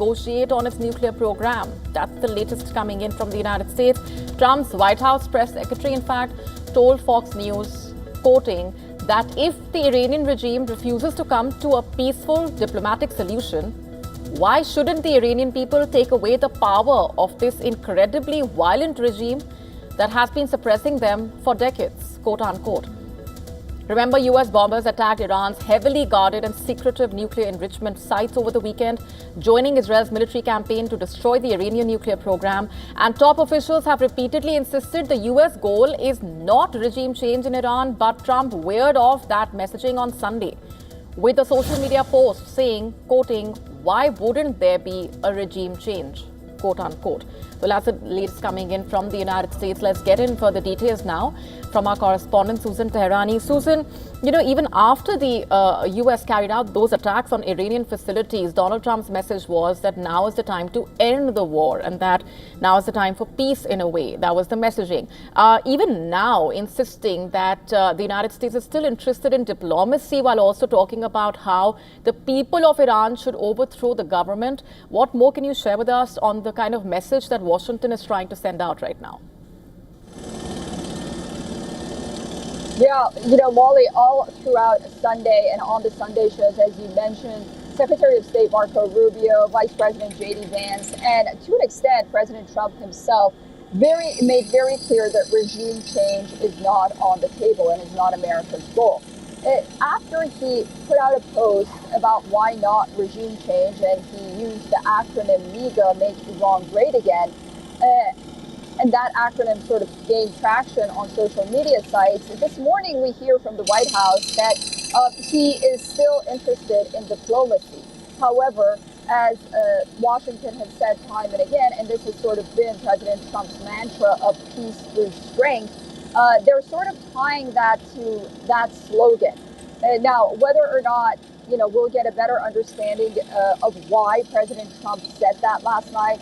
negotiate on its nuclear program. That's the latest coming in from the United States. Trump's White House press secretary, in fact, told Fox News, quoting, that if the Iranian regime refuses to come to a peaceful diplomatic solution, why shouldn't the Iranian people take away the power of this incredibly violent regime that has been suppressing them for decades, quote unquote. Remember, US bombers attacked Iran's heavily guarded and secretive nuclear enrichment sites over the weekend, joining Israel's military campaign to destroy the Iranian nuclear program. And top officials have repeatedly insisted the US goal is not regime change in Iran, but Trump veered off that messaging on Sunday with a social media post saying, quoting, why wouldn't there be a regime change, quote unquote. Well, that's the latest coming in from the United States. Let's get in for the details now from our correspondent, Susan Teherani. Susan, even after the US carried out those attacks on Iranian facilities, Donald Trump's message was that now is the time to end the war and that now is the time for peace in a way. That was the messaging. Even now, insisting that the United States is still interested in diplomacy while also talking about how the people of Iran should overthrow the government. What more can you share with us on the kind of message that Washington is trying to send out right now? Yeah, Molly, all throughout Sunday and on the Sunday shows, as you mentioned, Secretary of State Marco Rubio, Vice President J.D. Vance, and to an extent, President Trump himself made very clear that regime change is not on the table and is not America's goal. After he put out a post about why not regime change, and he used the acronym MEGA, Make Iran Great Again, and that acronym sort of gained traction on social media sites. This morning, we hear from the White House that he is still interested in diplomacy. However, as Washington has said time and again, and this has sort of been President Trump's mantra of peace through strength, they're sort of tying that to that slogan. Now, whether or not, we'll get a better understanding of why President Trump said that last night,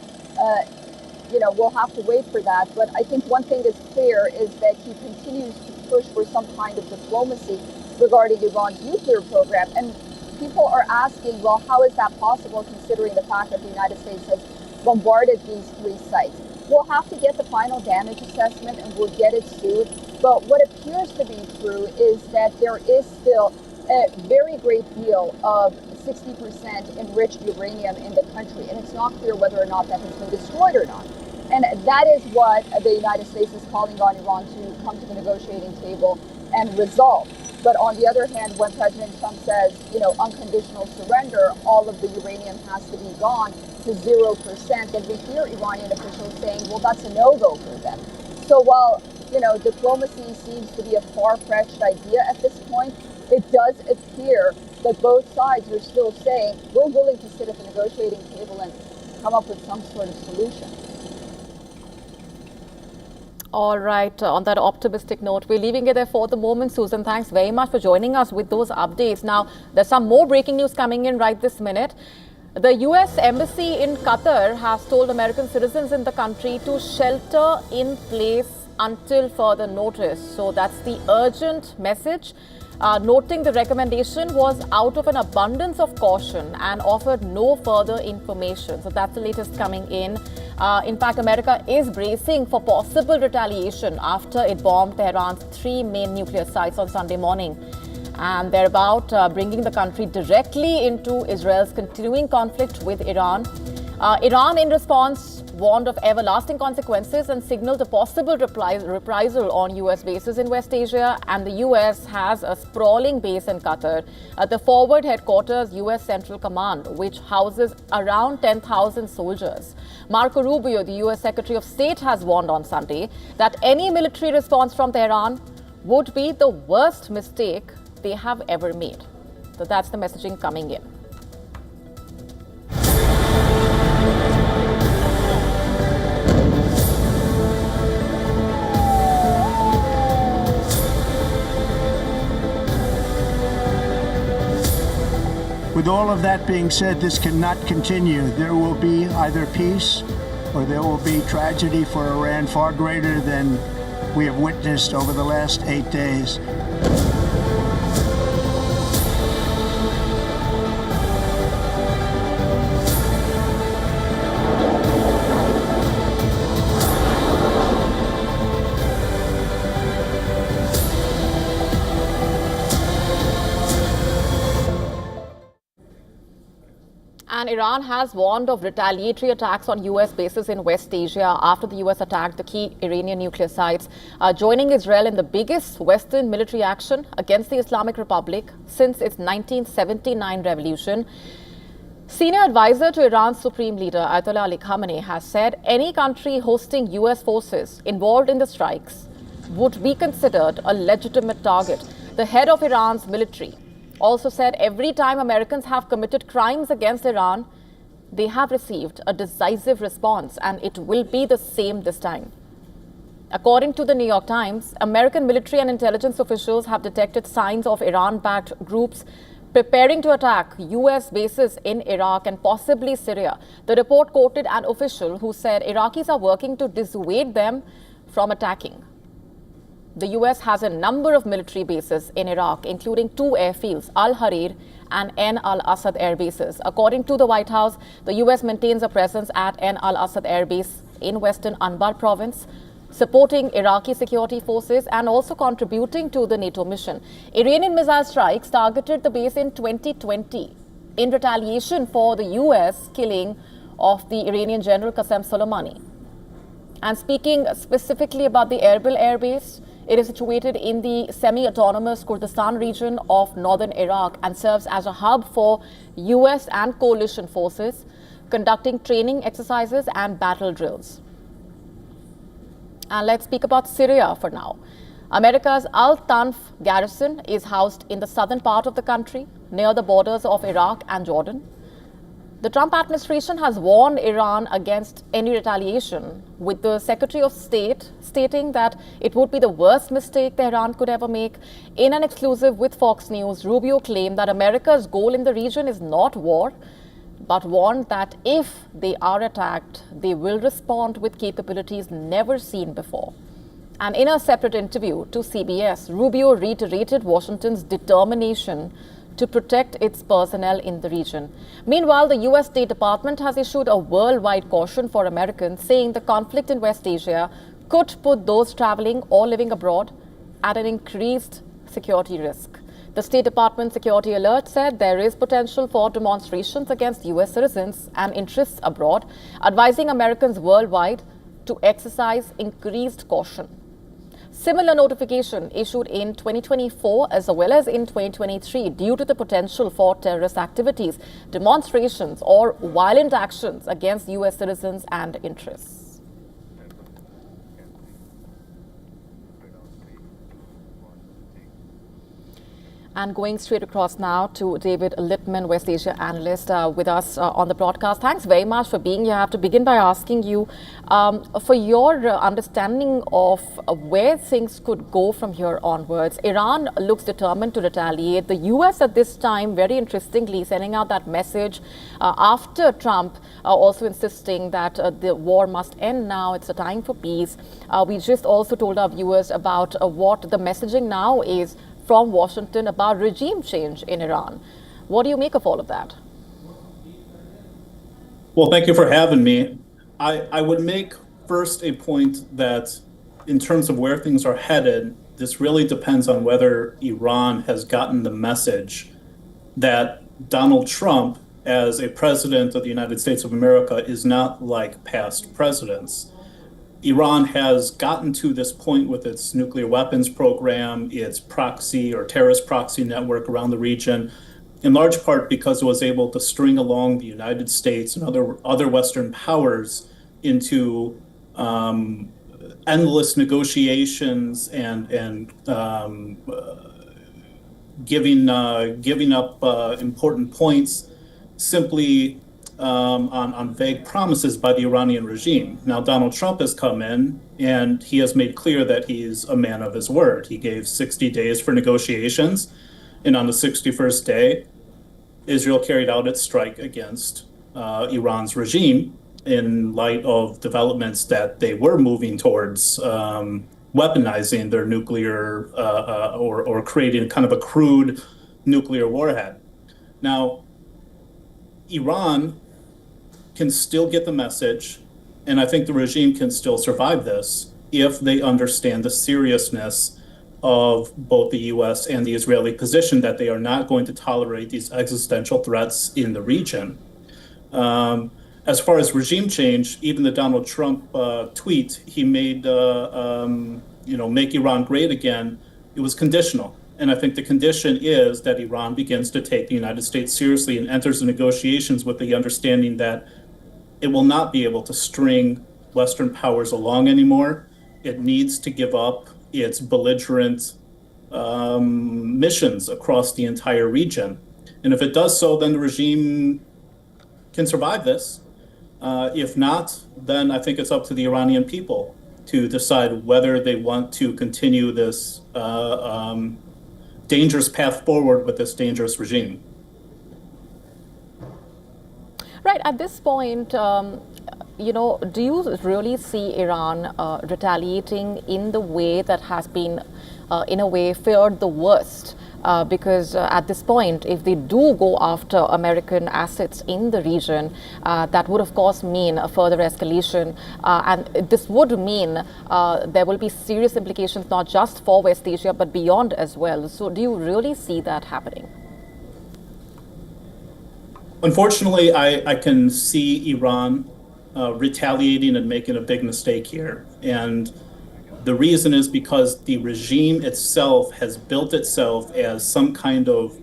we'll have to wait for that. But I think one thing is clear is that he continues to push for some kind of diplomacy regarding Iran's nuclear program. And people are asking, well, how is that possible considering the fact that the United States has bombarded these three sites? We'll have to get the final damage assessment and we'll get it soon. But what appears to be true is that there is still a very great deal of 60% enriched uranium in the country. And it's not clear whether or not that has been destroyed or not. And that is what the United States is calling on Iran to come to the negotiating table and resolve. But on the other hand, when President Trump says, unconditional surrender, all of the uranium has to be gone to 0%, then we hear Iranian officials saying, well, that's a no-go for them. So while, diplomacy seems to be a far-fetched idea at this point, it does appear that both sides are still saying, we're willing to sit at the negotiating table and come up with some sort of solution. All right. On that optimistic note, we're leaving it there for the moment. Susan, thanks very much for joining us with those updates. Now, there's some more breaking news coming in right this minute. The U.S. Embassy in Qatar has told American citizens in the country to shelter in place until further notice. So that's the urgent message. Noting the recommendation was out of an abundance of caution and offered no further information. So that's the latest coming in. In fact, America is bracing for possible retaliation after it bombed Tehran's three main nuclear sites on Sunday morning. And they're about bringing the country directly into Israel's continuing conflict with Iran. Iran, in response, warned of everlasting consequences and signaled a possible reprisal on U.S. bases in West Asia. And the U.S. has a sprawling base in Qatar at the forward headquarters U.S. Central Command, which houses around 10,000 soldiers. Marco Rubio, the U.S. Secretary of State, has warned on Sunday that any military response from Tehran would be the worst mistake they have ever made. So that's the messaging coming in. With all of that being said, this cannot continue. There will be either peace or there will be tragedy for Iran far greater than we have witnessed over the last 8 days. And Iran has warned of retaliatory attacks on U.S. bases in West Asia after the U.S. attacked the key Iranian nuclear sites, joining Israel in the biggest Western military action against the Islamic Republic since its 1979 revolution. Senior advisor to Iran's Supreme Leader Ayatollah Ali Khamenei has said any country hosting U.S. forces involved in the strikes would be considered a legitimate target. The head of Iran's military also said every time Americans have committed crimes against Iran, they have received a decisive response, and it will be the same this time. According to the New York Times, American military and intelligence officials have detected signs of Iran-backed groups preparing to attack U.S. bases in Iraq and possibly Syria. The report quoted an official who said Iraqis are working to dissuade them from attacking. The U.S. has a number of military bases in Iraq, including 2 airfields, Al-Harir and Ain al-Assad air bases. According to the White House, the U.S. maintains a presence at Ain al-Assad air base in western Anbar province, supporting Iraqi security forces and also contributing to the NATO mission. Iranian missile strikes targeted the base in 2020 in retaliation for the U.S. killing of the Iranian General Qasem Soleimani. And speaking specifically about the Erbil air base, it is situated in the semi-autonomous Kurdistan region of northern Iraq and serves as a hub for U.S. and coalition forces conducting training exercises and battle drills. And let's speak about Syria for now. America's Al-Tanf garrison is housed in the southern part of the country, near the borders of Iraq and Jordan. The Trump administration has warned Iran against any retaliation, with the Secretary of State stating that it would be the worst mistake Tehran could ever make. In an exclusive with Fox News, Rubio claimed that America's goal in the region is not war, but warned that if they are attacked, they will respond with capabilities never seen before. And in a separate interview to CBS, Rubio reiterated Washington's determination to protect its personnel in the region. Meanwhile, the U.S. State Department has issued a worldwide caution for Americans, saying the conflict in West Asia could put those traveling or living abroad at an increased security risk. The State Department Security Alert said there is potential for demonstrations against U.S. citizens and interests abroad, advising Americans worldwide to exercise increased caution. Similar notification issued in 2024 as well as in 2023 due to the potential for terrorist activities, demonstrations, or violent actions against U.S. citizens and interests. And going straight across now to David Lippman, West Asia analyst, with us on the broadcast. Thanks very much for being here. I have to begin by asking you for your understanding of where things could go from here onwards. Iran looks determined to retaliate. The U.S. at this time, very interestingly, sending out that message after Trump also insisting that the war must end now. It's a time for peace. We just also told our viewers about what the messaging now is from Washington about regime change in Iran. What do you make of all of that? Well, thank you for having me. I would make first a point that in terms of where things are headed, this really depends on whether Iran has gotten the message that Donald Trump, as a president of the United States of America, is not like past presidents. Iran has gotten to this point with its nuclear weapons program, its proxy or terrorist proxy network around the region, in large part because it was able to string along the United States and other Western powers into endless negotiations and giving up important points simply on vague promises by the Iranian regime. Now, Donald Trump has come in and he has made clear that he's a man of his word. He gave 60 days for negotiations, and on the 61st day, Israel carried out its strike against Iran's regime in light of developments that they were moving towards weaponizing their nuclear or creating kind of a crude nuclear warhead. Now, Iran can still get the message, and I think the regime can still survive this if they understand the seriousness of both the U.S. and the Israeli position that they are not going to tolerate these existential threats in the region. As far as regime change, even the Donald Trump tweet he made, make Iran great again, it was conditional. And I think the condition is that Iran begins to take the United States seriously and enters the negotiations with the understanding that it will not be able to string Western powers along anymore. It needs to give up its belligerent missions across the entire region. And if it does so, then the regime can survive this. If not, then I think it's up to the Iranian people to decide whether they want to continue this dangerous path forward with this dangerous regime. Right. At this point, do you really see Iran retaliating in the way that has been, in a way, feared the worst? Because at this point, if they do go after American assets in the region, that would, of course, mean a further escalation. And this would mean there will be serious implications, not just for West Asia, but beyond as well. So do you really see that happening? Unfortunately, I can see Iran retaliating and making a big mistake here. And the reason is because the regime itself has built itself as some kind of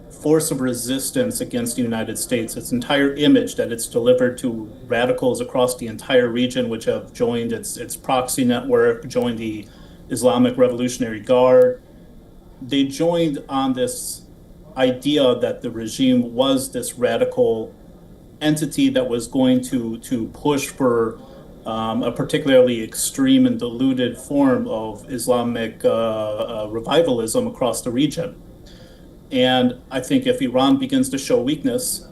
force of resistance against the United States. Its entire image that it's delivered to radicals across the entire region, which have joined its proxy network, joined the Islamic Revolutionary Guard. They joined on this idea that the regime was this radical entity that was going to push for a particularly extreme and diluted form of Islamic revivalism across the region. And I think if Iran begins to show weakness,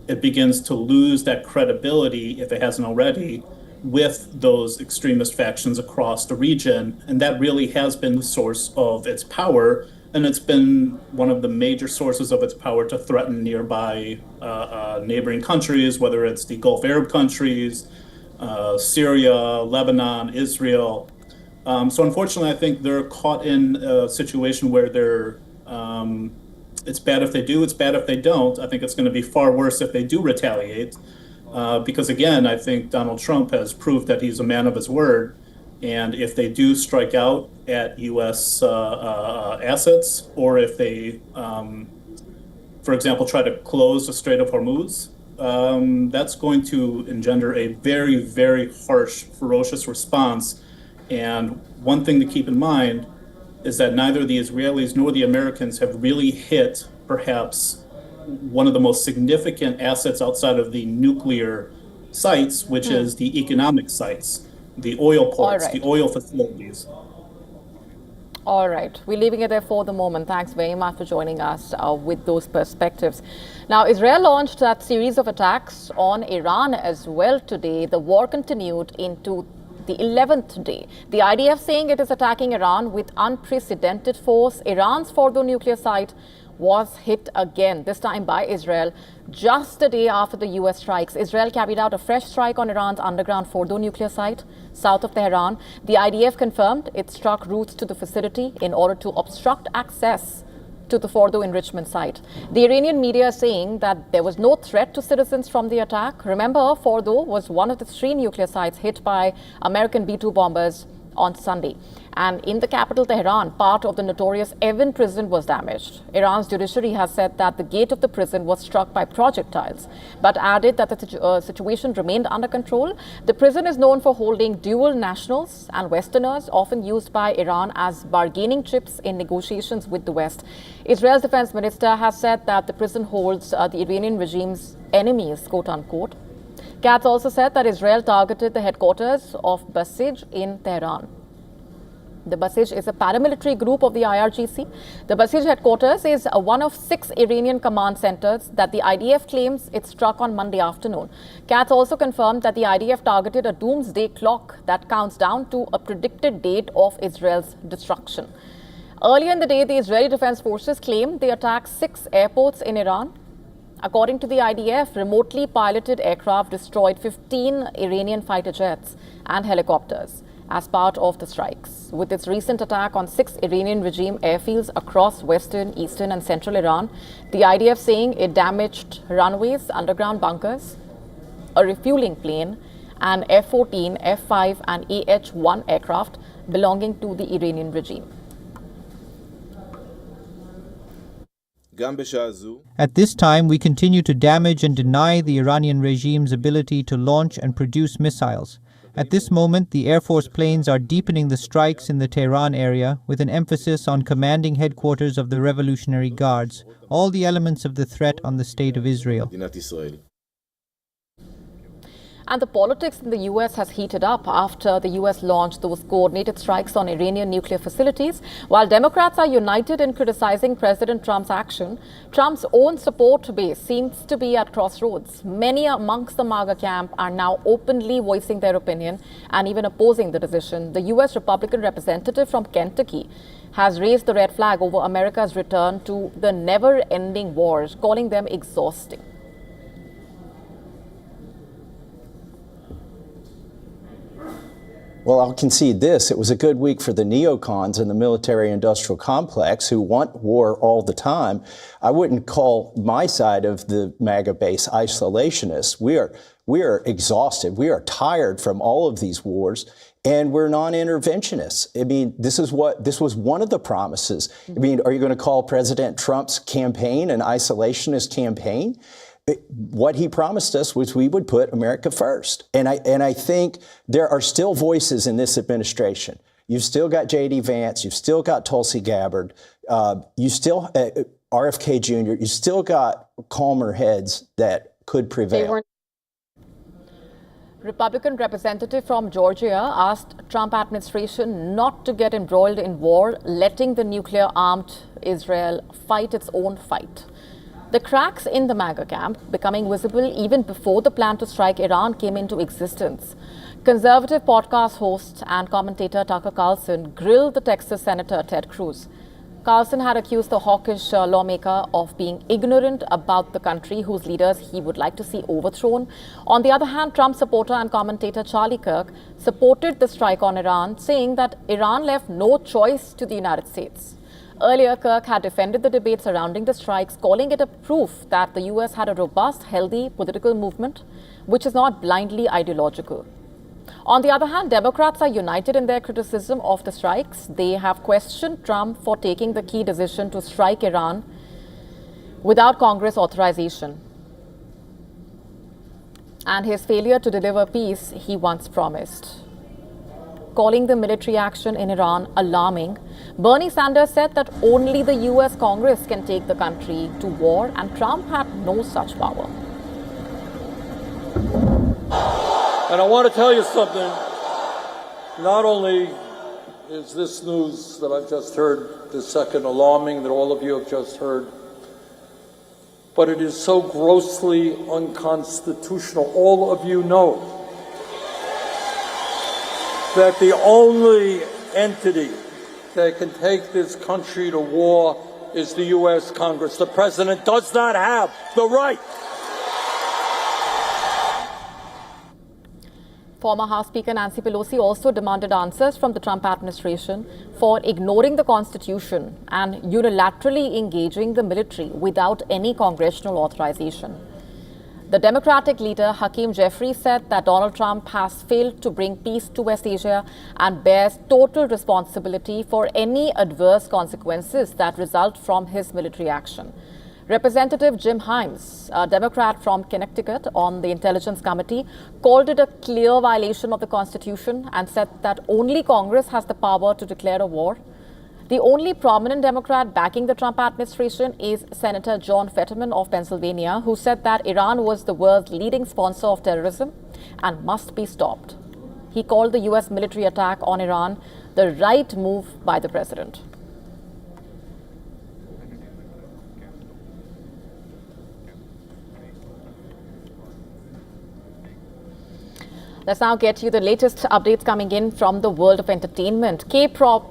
it begins to lose that credibility, if it hasn't already, with those extremist factions across the region. And that really has been the source of its power. And it's been one of the major sources of its power to threaten nearby neighboring countries, whether it's the Gulf Arab countries, Syria, Lebanon, Israel. So unfortunately, I think they're caught in a situation where it's bad if they do, it's bad if they don't. I think it's going to be far worse if they do retaliate. Because again, I think Donald Trump has proved that he's a man of his word. And if they do strike out at U.S. Assets, or if they, for example, try to close the Strait of Hormuz, that's going to engender a very, very harsh, ferocious response. And one thing to keep in mind is that neither the Israelis nor the Americans have really hit perhaps one of the most significant assets outside of the nuclear sites, which is the economic sites, the oil ports, the oil facilities. All right. We're leaving it there for the moment. Thanks very much for joining us with those perspectives. Now, Israel launched that series of attacks on Iran as well today. The war continued into the 11th day. The IDF saying it is attacking Iran with unprecedented force. Iran's Fordo nuclear site was hit again, this time by Israel, just a day after the US strikes. Israel carried out a fresh strike on Iran's underground Fordo nuclear site south of Tehran. The IDF confirmed it struck routes to the facility in order to obstruct access to the Fordo enrichment site. The Iranian media is saying that there was no threat to citizens from the attack. Remember, Fordo was one of the 3 nuclear sites hit by American B-2 bombers on Sunday. And in the capital, Tehran, part of the notorious Evin prison was damaged. Iran's judiciary has said that the gate of the prison was struck by projectiles, but added that the situation remained under control. The prison is known for holding dual nationals and Westerners, often used by Iran as bargaining chips in negotiations with the West. Israel's defense minister has said that the prison holds the Iranian regime's enemies, quote unquote. Katz also said that Israel targeted the headquarters of Basij in Tehran. The Basij is a paramilitary group of the IRGC. The Basij headquarters is one of 6 Iranian command centers that the IDF claims it struck on Monday afternoon. Katz also confirmed that the IDF targeted a doomsday clock that counts down to a predicted date of Israel's destruction. Earlier in the day, the Israeli Defense Forces claimed they attacked 6 airports in Iran. According to the IDF, remotely piloted aircraft destroyed 15 Iranian fighter jets and helicopters. as part of the strikes. With its recent attack on 6 Iranian regime airfields across western, eastern and central Iran, the IDF saying it damaged runways, underground bunkers, a refueling plane, and F-14, F-5 and AH-1 aircraft belonging to the Iranian regime. At this time, we continue to damage and deny the Iranian regime's ability to launch and produce missiles. At this moment, the Air Force planes are deepening the strikes in the Tehran area with an emphasis on commanding headquarters of the Revolutionary Guards, all the elements of the threat on the State of Israel. And the politics in the US has heated up after the US launched those coordinated strikes on Iranian nuclear facilities. While Democrats are united in criticizing President Trump's action, Trump's own support base seems to be at crossroads. Many amongst the MAGA camp are now openly voicing their opinion and even opposing the decision. The US Republican representative from Kentucky has raised the red flag over America's return to the never-ending wars, calling them exhausting. Well, I'll concede this. It was a good week for the neocons in the military-industrial complex who want war all the time. I wouldn't call my side of the MAGA base isolationists. We are exhausted. We are tired from all of these wars, and we're non-interventionists. I mean, this was one of the promises. I mean, are you going to call President Trump's campaign an isolationist campaign? What he promised us was we would put America first. And I think there are still voices in this administration. You've still got J.D. Vance. You've still got Tulsi Gabbard. You still, RFK Jr., you still got calmer heads that could prevail. Republican representative from Georgia asked Trump administration not to get embroiled in war, letting the nuclear-armed Israel fight its own fight. The cracks in the MAGA camp becoming visible even before the plan to strike Iran came into existence. Conservative podcast host and commentator Tucker Carlson grilled the Texas Senator Ted Cruz. Carlson had accused the hawkish lawmaker of being ignorant about the country whose leaders he would like to see overthrown. On the other hand, Trump supporter and commentator Charlie Kirk supported the strike on Iran, saying that Iran left no choice to the United States. Earlier, Kirk had defended the debate surrounding the strikes, calling it a proof that the US had a robust, healthy political movement, which is not blindly ideological. On the other hand, Democrats are united in their criticism of the strikes. They have questioned Trump for taking the key decision to strike Iran without Congress authorization and his failure to deliver peace he once promised. Calling the military action in Iran alarming, Bernie Sanders said that only the US Congress can take the country to war, and Trump had no such power. And I want to tell you something. Not only is this news that I've just heard this second alarming, that all of you have just heard, but it is so grossly unconstitutional. All of you know that the only entity that can take this country to war is the U.S. Congress. The president does not have the right. Former House Speaker Nancy Pelosi also demanded answers from the Trump administration for ignoring the Constitution and unilaterally engaging the military without any congressional authorization. The Democratic leader, Hakeem Jeffries, said that Donald Trump has failed to bring peace to West Asia and bears total responsibility for any adverse consequences that result from his military action. Representative Jim Himes, a Democrat from Connecticut on the Intelligence Committee, called it a clear violation of the Constitution and said that only Congress has the power to declare a war. The only prominent Democrat backing the Trump administration is Senator John Fetterman of Pennsylvania, who said that Iran was the world's leading sponsor of terrorism and must be stopped. He called the U.S. military attack on Iran the right move by the president. Let's now get you the latest updates coming in from the world of entertainment. K-pop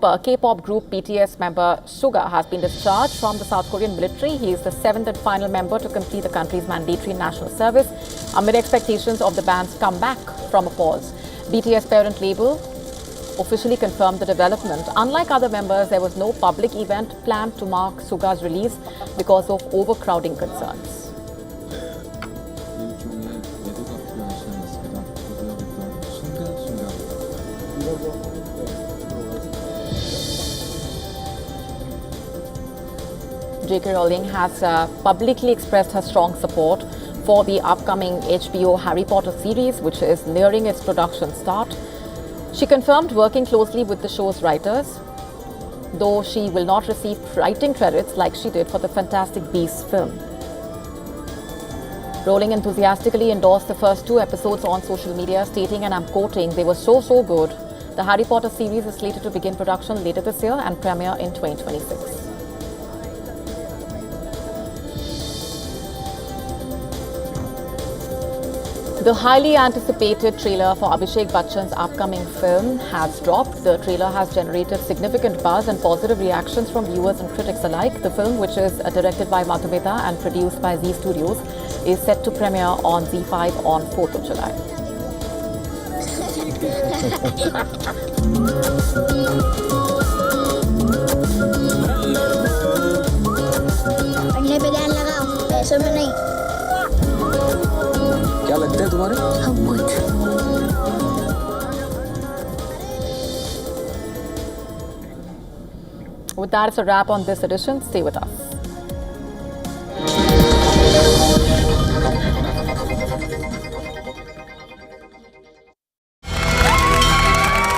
group BTS member Suga has been discharged from the South Korean military. He is the 7th and final member to complete the country's mandatory national service amid expectations of the band's comeback from a pause. BTS parent label officially confirmed the development. Unlike other members, there was no public event planned to mark Suga's release because of overcrowding concerns. J.K. Rowling has publicly expressed her strong support for the upcoming HBO Harry Potter series, which is nearing its production start. She confirmed working closely with the show's writers, though she will not receive writing credits like she did for the Fantastic Beasts film. Rowling enthusiastically endorsed the first 2 episodes on social media, stating, and I'm quoting, "They were so good. The Harry Potter series is slated to begin production later this year and premiere in 2026. The highly anticipated trailer for Abhishek Bachchan's upcoming film has dropped. The trailer has generated significant buzz and positive reactions from viewers and critics alike. The film, which is directed by Madhumita and produced by Z Studios, is set to premiere on Z5 on 4th of July. पढ़ने पे ध्यान लगाओ, पैसों में नहीं। क्या लगता है तुम्हारे? हम खुद। With that, it's a wrap on this edition. Stay with us.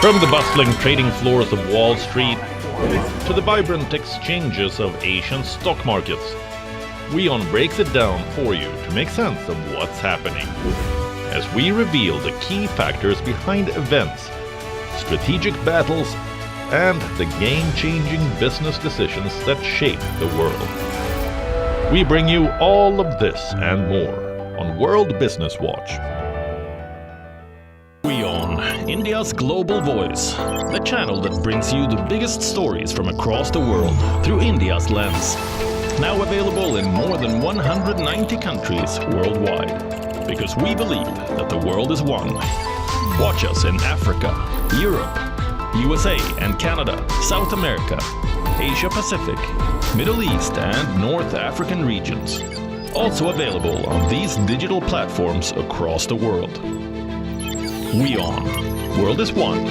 From the bustling trading floors of Wall Street to the vibrant exchanges of Asian stock markets, WION breaks it down for you to make sense of what's happening, as we reveal the key factors behind events, strategic battles, and the game-changing business decisions that shape the world. We bring you all of this and more on World Business Watch. WION, India's global voice, the channel that brings you the biggest stories from across the world through India's lens. Now available in more than 190 countries worldwide, because we believe that the world is one. Watch us in Africa, Europe, USA and Canada, South America, Asia Pacific, Middle East and North African regions. Also available on these digital platforms across the world. WION, world is one.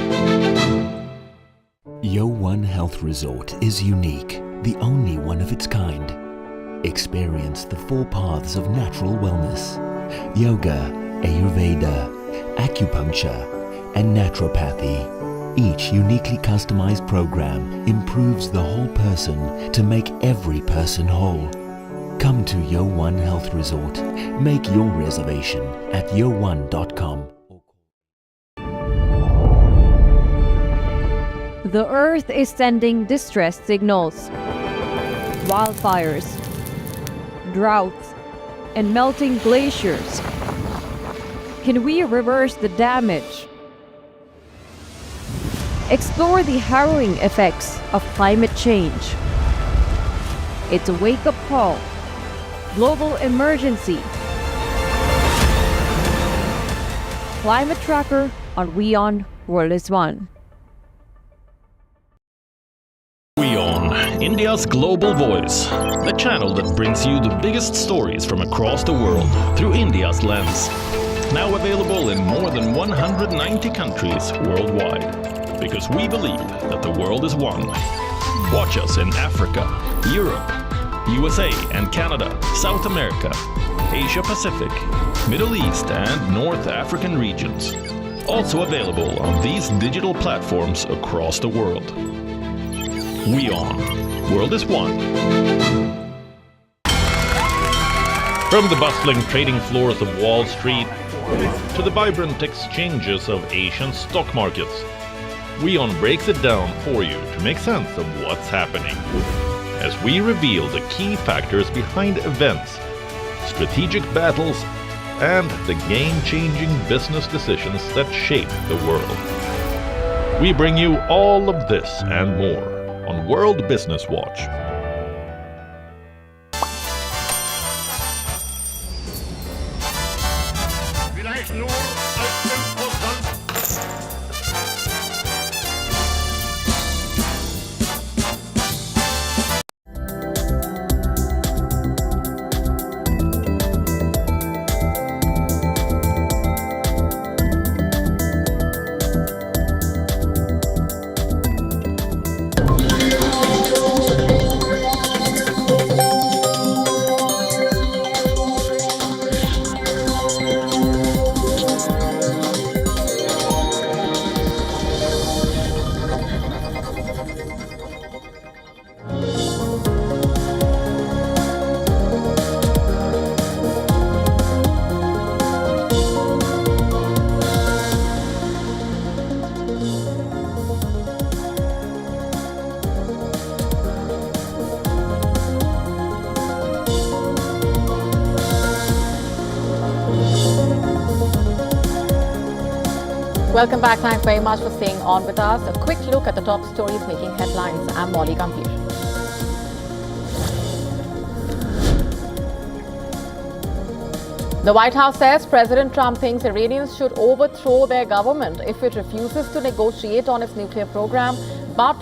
WION Health Resort is unique, the only one of its kind. Experience the 4 paths of natural wellness: yoga, Ayurveda, acupuncture, and naturopathy. Each uniquely customized program improves the whole person to make every person whole. Come to WION Health Resort. Make your reservation at wion.com. The Earth is sending distress signals. Wildfires, droughts, and melting glaciers. Can we reverse the damage? Explore the harrowing effects of climate change. It's a wake-up call. Global emergency. Climate Tracker on WION World is One. WION, India's global voice, the channel that brings you the biggest stories from across the world through India's lens. Now available in more than 190 countries worldwide, because we believe that the world is one. Watch us in Africa, Europe, USA and Canada, South America, Asia Pacific, Middle East and North African regions. Also available on these digital platforms across the world. WION, world is one. From the bustling trading floors of Wall Street to the vibrant exchanges of Asian stock markets, WION breaks it down for you to make sense of what's happening, as we reveal the key factors behind events, strategic battles, and the game-changing business decisions that shape the world. We bring you all of this and more on World Business Watch. Welcome back. Thanks very much for staying on with us. A quick look at the top stories making headlines. I'm Molly Gambhir. The White House says President Trump thinks Iranians should overthrow their government if it refuses to negotiate on its nuclear program, but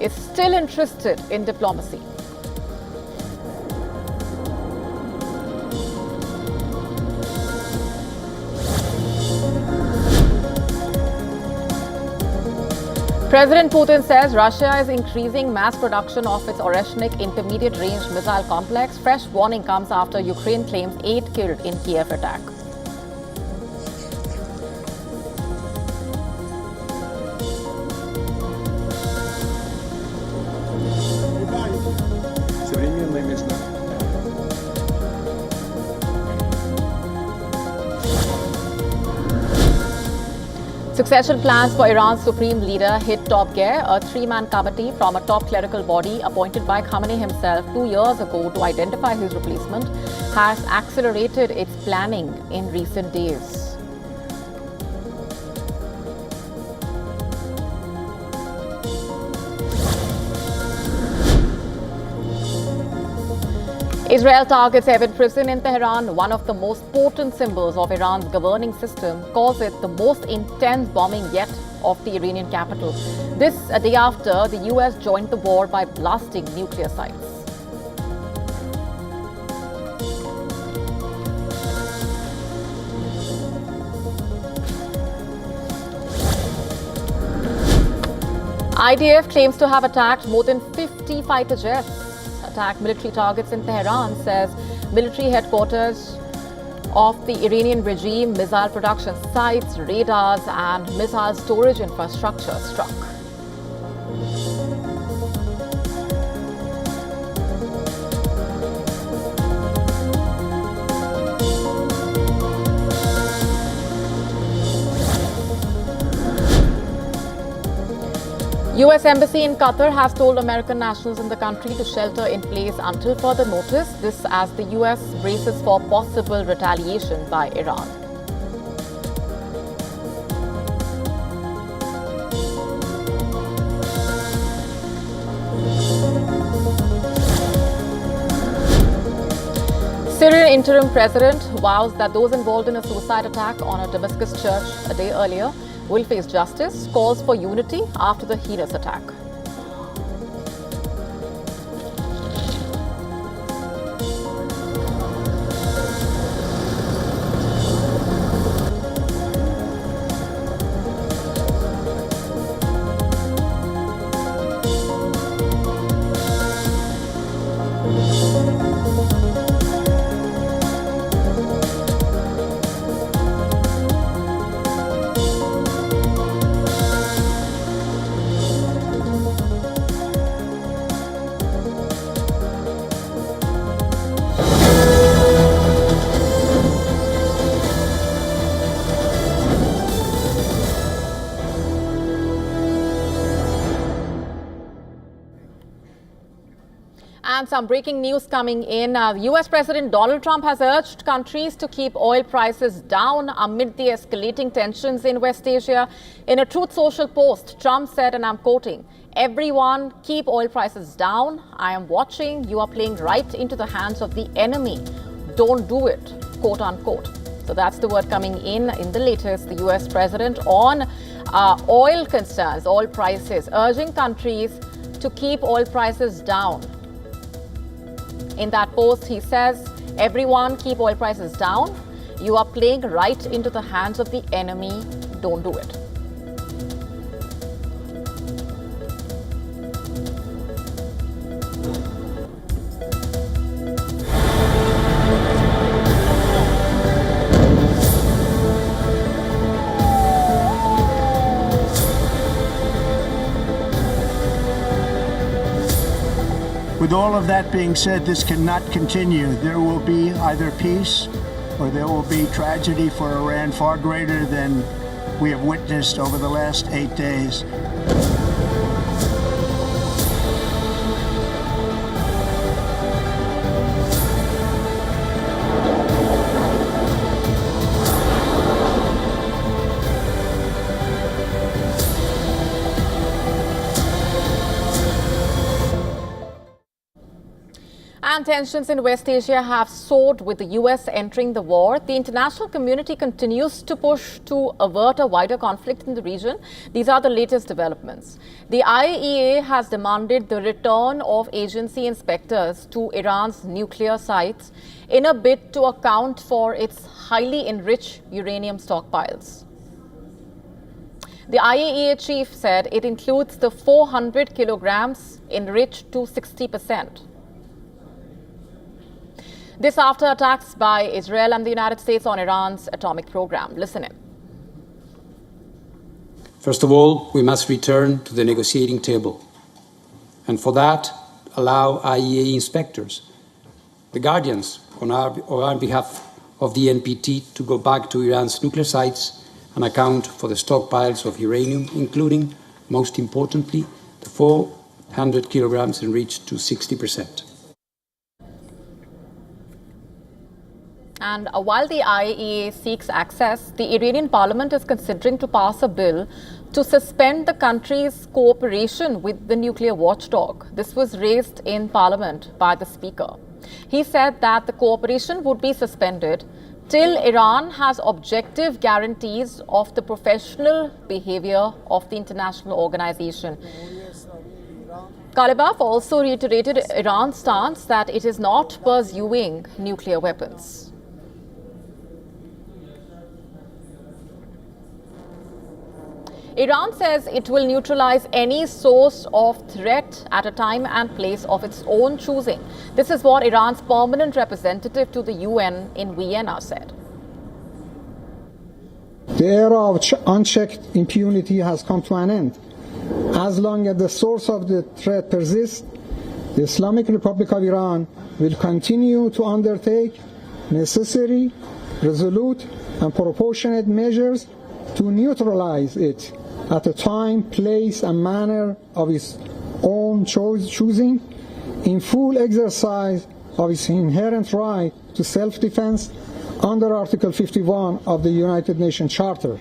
is still interested in diplomacy. President Putin says Russia is increasing mass production of its Oreshnik intermediate-range missile complex. Fresh warning comes after Ukraine claims 8 killed in Kiev attack. Succession plans for Iran's supreme leader hit top gear. A three-man committee from a top clerical body appointed by Khamenei himself 2 years ago to identify his replacement has accelerated its planning in recent days. Israel targets Evin prison in Tehran, one of the most potent symbols of Iran's governing system, calls it the most intense bombing yet of the Iranian capital. This a day after the US joined the war by blasting nuclear sites. IDF claims to have attacked more than 50 fighter jets. Attack military targets in Tehran, says military headquarters of the Iranian regime, missile production sites, radars and missile storage infrastructure struck. US Embassy in Qatar has told American nationals in the country to shelter in place until further notice. This as the US braces for possible retaliation by Iran. Syrian interim president vows that those involved in a suicide attack on a Damascus church a day earlier will face justice, calls for unity after the heinous attack. And some breaking news coming in. US President Donald Trump has urged countries to keep oil prices down amid the escalating tensions in West Asia. In a Truth Social post, Trump said, and I'm quoting, "Everyone keep oil prices down. I am watching. You are playing right into the hands of the enemy. Don't do it," quote unquote. So that's the word coming in the latest. The US President on oil concerns, oil prices, urging countries to keep oil prices down. In that post, he says, "Everyone keep oil prices down. You are playing right into the hands of the enemy. Don't do it." With all of that being said, this cannot continue. There will be either peace or there will be tragedy for Iran far greater than we have witnessed over the last 8 days. Iran tensions in West Asia have soared with the US entering the war. The international community continues to push to avert a wider conflict in the region. These are the latest developments. The IAEA has demanded the return of agency inspectors to Iran's nuclear sites in a bid to account for its highly enriched uranium stockpiles. The IAEA chief said it includes the 400 kilograms enriched to 60%. This after attacks by Israel and the United States on Iran's atomic program. Listen in. First of all, we must return to the negotiating table. And for that, allow IAEA inspectors, the guardians on our behalf of the NPT, to go back to Iran's nuclear sites and account for the stockpiles of uranium, including, most importantly, the 400 kilograms enriched to 60%. And while the IAEA seeks access, the Iranian parliament is considering to pass a bill to suspend the country's cooperation with the nuclear watchdog. This was raised in parliament by the speaker. He said that the cooperation would be suspended till Iran has objective guarantees of the professional behavior of the international organization. Kalibaf also reiterated Iran's stance that it is not pursuing nuclear weapons. Iran says it will neutralize any source of threat at a time and place of its own choosing. This is what Iran's permanent representative to the UN in Vienna said. The era of unchecked impunity has come to an end. As long as the source of the threat persists, the Islamic Republic of Iran will continue to undertake necessary, resolute, and proportionate measures to neutralize it at a time, place, and manner of its own choosing, in full exercise of its inherent right to self-defense under Article 51 of the United Nations Charter.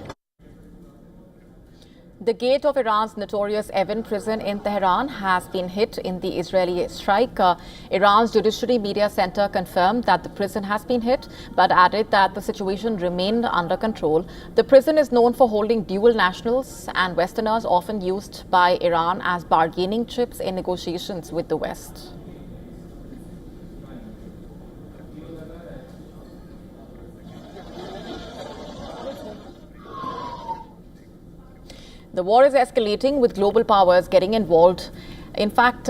The gate of Iran's notorious Evin prison in Tehran has been hit in the Israeli strike. Iran's Judiciary Media Center confirmed that the prison has been hit, but added that the situation remained under control. The prison is known for holding dual nationals and Westerners, often used by Iran as bargaining chips in negotiations with the West. The war is escalating with global powers getting involved. In fact,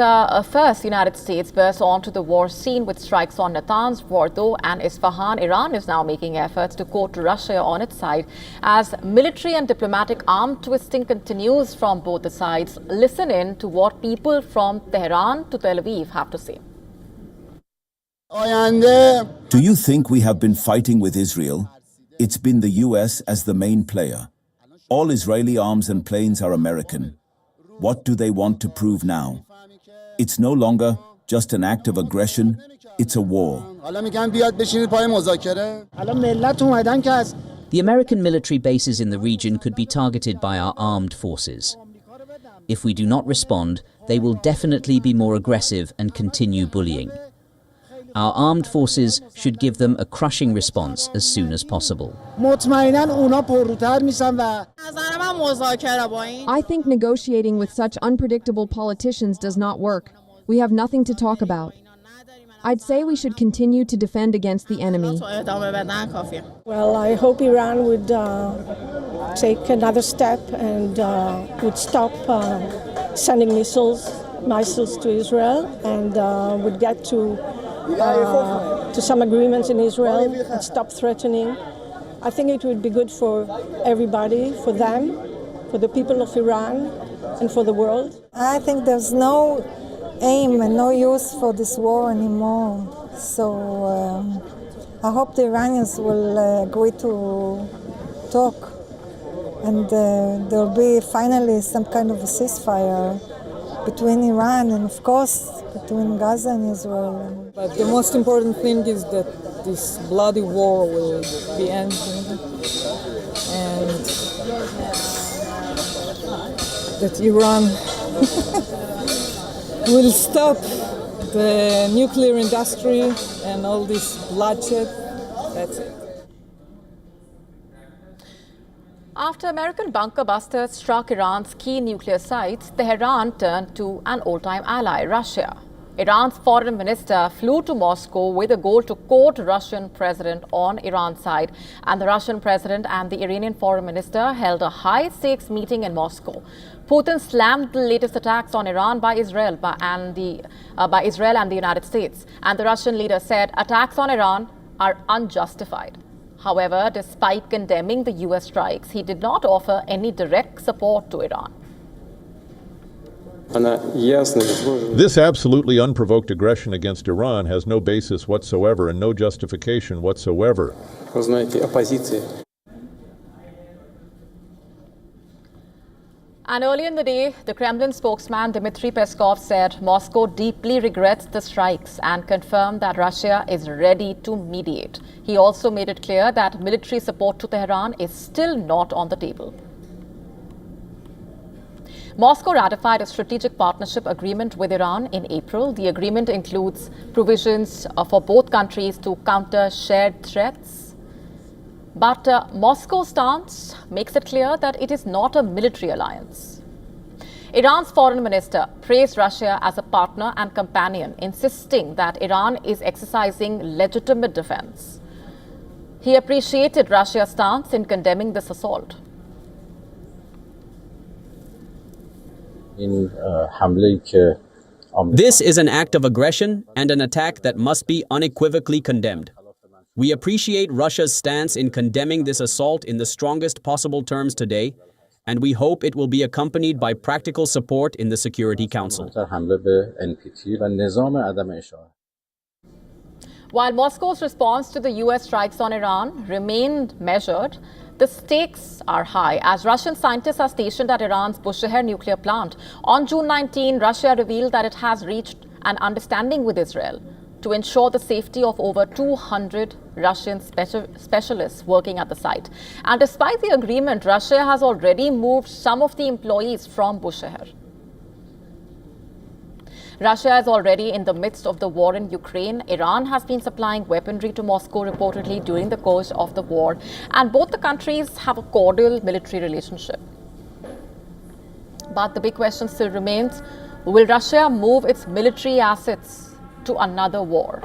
first, the United States burst onto the war scene with strikes on Natanz, Fordo and Isfahan. Iran is now making efforts to court Russia on its side as military and diplomatic arm twisting continues from both the sides. Listen in to what people from Tehran to Tel Aviv have to say. Do you think we have been fighting with Israel? It's been the US as the main player. All Israeli arms and planes are American. What do they want to prove now? It's no longer just an act of aggression, it's a war. The American military bases in the region could be targeted by our armed forces. If we do not respond, they will definitely be more aggressive and continue bullying. Our armed forces should give them a crushing response as soon as possible. I think negotiating with such unpredictable politicians does not work. We have nothing to talk about. I'd say we should continue to defend against the enemy. Well, I hope Iran would take another step and would stop sending missiles to Israel and would get to some agreements in Israel and stop threatening. I think it would be good for everybody, for them, for the people of Iran, and for the world. I think there's no aim and no use for this war anymore. So I hope the Iranians will agree to talk and there'll be finally some kind of a ceasefire between Iran and, of course, between Gaza and Israel. But the most important thing is that this bloody war will be ended and that Iran will stop the nuclear industry and all this bloodshed. That's it. After American bunker busters struck Iran's key nuclear sites, Tehran turned to an old-time ally, Russia. Iran's foreign minister flew to Moscow with a goal to court Russian president on Iran's side, and the Russian president and the Iranian foreign minister held a high-stakes meeting in Moscow. Putin slammed the latest attacks on Iran by Israel and the United States, and the Russian leader said attacks on Iran are unjustified. However, despite condemning the US strikes, he did not offer any direct support to Iran. This absolutely unprovoked aggression against Iran has no basis whatsoever and no justification whatsoever. And earlier in the day, the Kremlin spokesman Dmitry Peskov said Moscow deeply regrets the strikes and confirmed that Russia is ready to mediate. He also made it clear that military support to Tehran is still not on the table. Moscow ratified a strategic partnership agreement with Iran in April. The agreement includes provisions for both countries to counter shared threats. But Moscow's stance makes it clear that it is not a military alliance. Iran's foreign minister praised Russia as a partner and companion, insisting that Iran is exercising legitimate defense. He appreciated Russia's stance in condemning this assault. This is an act of aggression and an attack that must be unequivocally condemned. We appreciate Russia's stance in condemning this assault in the strongest possible terms today, and we hope it will be accompanied by practical support in the Security Council. While Moscow's response to the US strikes on Iran remained measured, the stakes are high as Russian scientists are stationed at Iran's Bushehr nuclear plant. On June 19, Russia revealed that it has reached an understanding with Israel to ensure the safety of over 200 Russian specialists working at the site. And despite the agreement, Russia has already moved some of the employees from Bushehr. Russia is already in the midst of the war in Ukraine. Iran has been supplying weaponry to Moscow reportedly during the course of the war, and both the countries have a cordial military relationship. But the big question still remains, will Russia move its military assets to another war?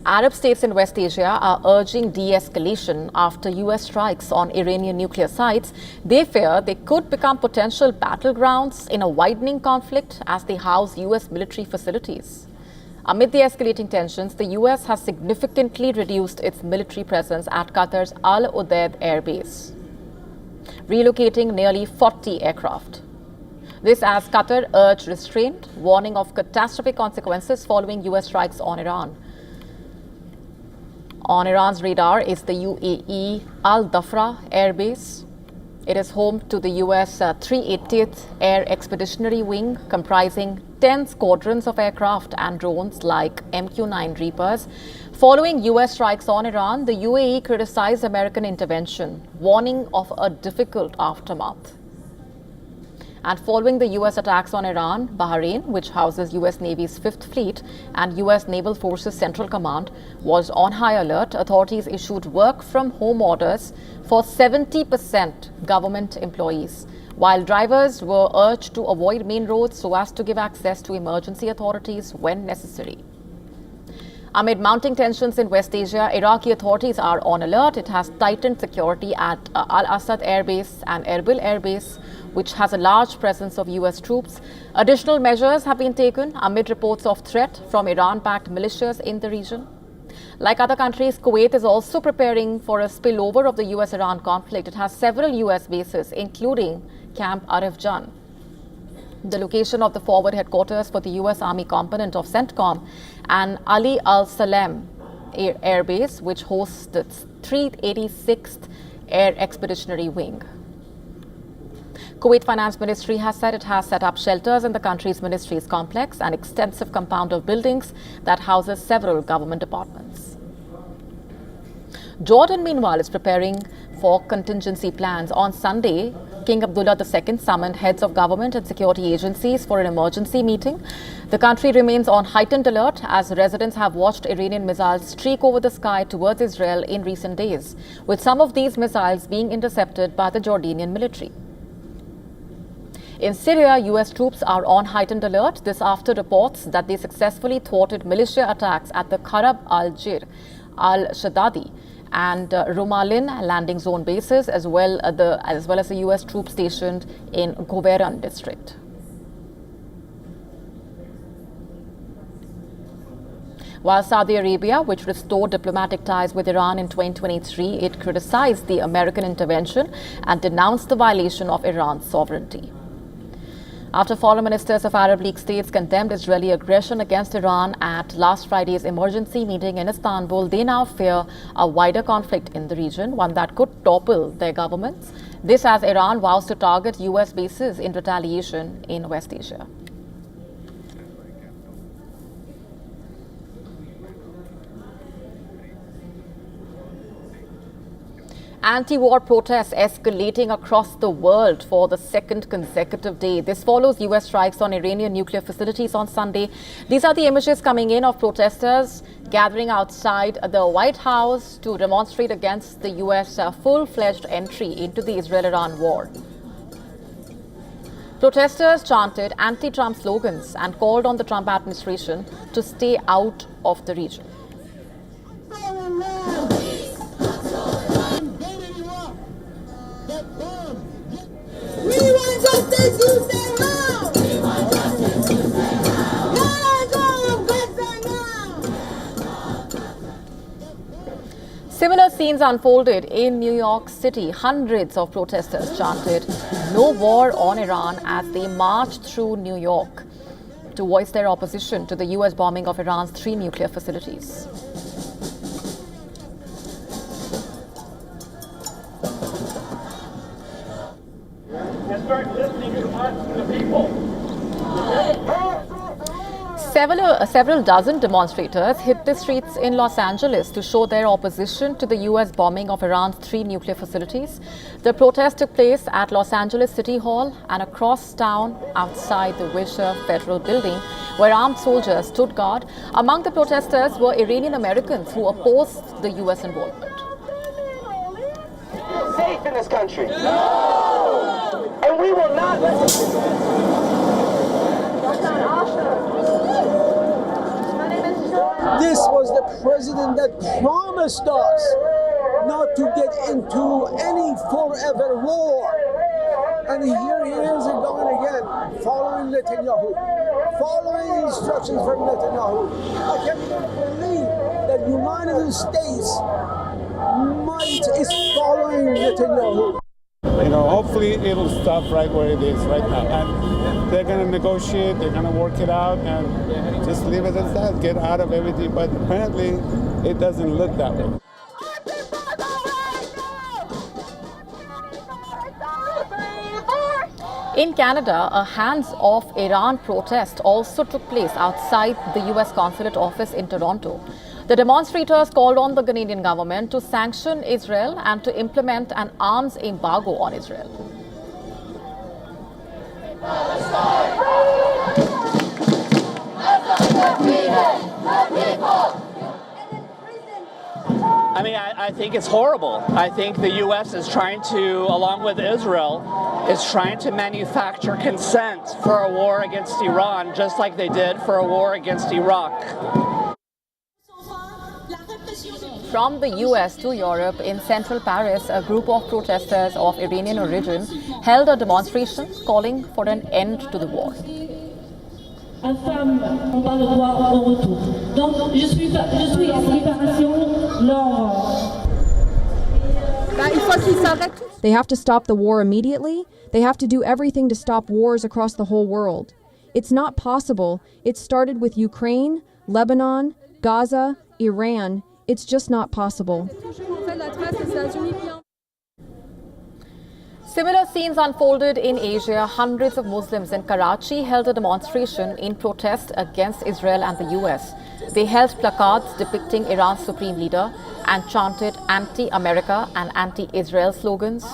Arab states in West Asia are urging de-escalation after US strikes on Iranian nuclear sites. They fear they could become potential battlegrounds in a widening conflict as they house US military facilities. Amid the escalating tensions, the US has significantly reduced its military presence at Qatar's Al Udeid Air Base, relocating nearly 40 aircraft. This as Qatar urged restraint, warning of catastrophic consequences following US strikes on Iran. On Iran's radar is the UAE Al Dhafra Air Base. It is home to the US 380th Air Expeditionary Wing, comprising 10 squadrons of aircraft and drones like MQ-9 Reapers. Following US strikes on Iran, the UAE criticized American intervention, warning of a difficult aftermath. And following the US attacks on Iran, Bahrain, which houses US Navy's 5th Fleet and US Naval Forces Central Command, was on high alert. Authorities issued work-from-home orders for 70% government employees, while drivers were urged to avoid main roads so as to give access to emergency authorities when necessary. Amid mounting tensions in West Asia, Iraqi authorities are on alert. It has tightened security at Al-Assad Air Base and Erbil Air Base, which has a large presence of US troops. Additional measures have been taken amid reports of threat from Iran-backed militias in the region. Like other countries, Kuwait is also preparing for a spillover of the US-Iran conflict. It has several US bases, including Camp Arif Jan, the location of the forward headquarters for the US Army component of CENTCOM, and Ali Al-Salem Air Base, which hosts the 386th Air Expeditionary Wing. Kuwait Finance Ministry has said it has set up shelters in the country's ministry's complex, an extensive compound of buildings that houses several government departments. Jordan, meanwhile, is preparing for contingency plans. On Sunday, King Abdullah II summoned heads of government and security agencies for an emergency meeting. The country remains on heightened alert as residents have watched Iranian missiles streak over the sky towards Israel in recent days, with some of these missiles being intercepted by the Jordanian military. In Syria, US troops are on heightened alert, this after reports that they successfully thwarted militia attacks at the Kharab al-Jir, al-Shaddadi and Rumalin landing zone bases, as well as the US troops stationed in Goveran district. While Saudi Arabia, which restored diplomatic ties with Iran in 2023, it criticized the American intervention and denounced the violation of Iran's sovereignty. After foreign ministers of Arab League states condemned Israeli aggression against Iran at last Friday's emergency meeting in Istanbul, they now fear a wider conflict in the region, one that could topple their governments. This as Iran vows to target US bases in retaliation in West Asia. Anti-war protests escalating across the world for the second consecutive day. This follows US strikes on Iranian nuclear facilities on Sunday. These are the images coming in of protesters gathering outside the White House to demonstrate against the US full-fledged entry into the Israel-Iran war. Protesters chanted anti-Trump slogans and called on the Trump administration to stay out of the region. Similar scenes unfolded in New York City. Hundreds of protesters chanted "No war on Iran" as they marched through New York to voice their opposition to the US bombing of Iran's 3 nuclear facilities. Start listening to us, the people. Several dozen demonstrators hit the streets in Los Angeles to show their opposition to the US bombing of Iran's 3 nuclear facilities. The protest took place at Los Angeles City Hall and across town outside the Wilshire Federal Building, where armed soldiers stood guard. Among the protesters were Iranian Americans who opposed the US involvement. Safe in this country. No! And we will not let This was the president that promised us not to get into any forever war. And here he is going again, following Netanyahu, following instructions from Netanyahu. I can't even believe that the United States is following Netanyahu. You know, hopefully it'll stop right where it is right now. And they're going to negotiate, they're going to work it out, and just leave it as that, get out of everything. But apparently, it doesn't look that way. In Canada, a hands-off Iran protest also took place outside the US consulate office in Toronto. The demonstrators called on the Canadian government to sanction Israel and to implement an arms embargo on Israel. I mean, I think it's horrible. I think the U.S. is trying to, along with Israel, is trying to manufacture consent for a war against Iran, just like they did for a war against Iraq. From the US to Europe, in central Paris, a group of protesters of Iranian origin held a demonstration calling for an end to the war. They have to stop the war immediately. They have to do everything to stop wars across the whole world. It's not possible. It started with Ukraine, Lebanon, Gaza, Iran. It's just not possible. Similar scenes unfolded in Asia. Hundreds of Muslims in Karachi held a demonstration in protest against Israel and the US. They held placards depicting Iran's supreme leader and chanted anti-America and anti-Israel slogans.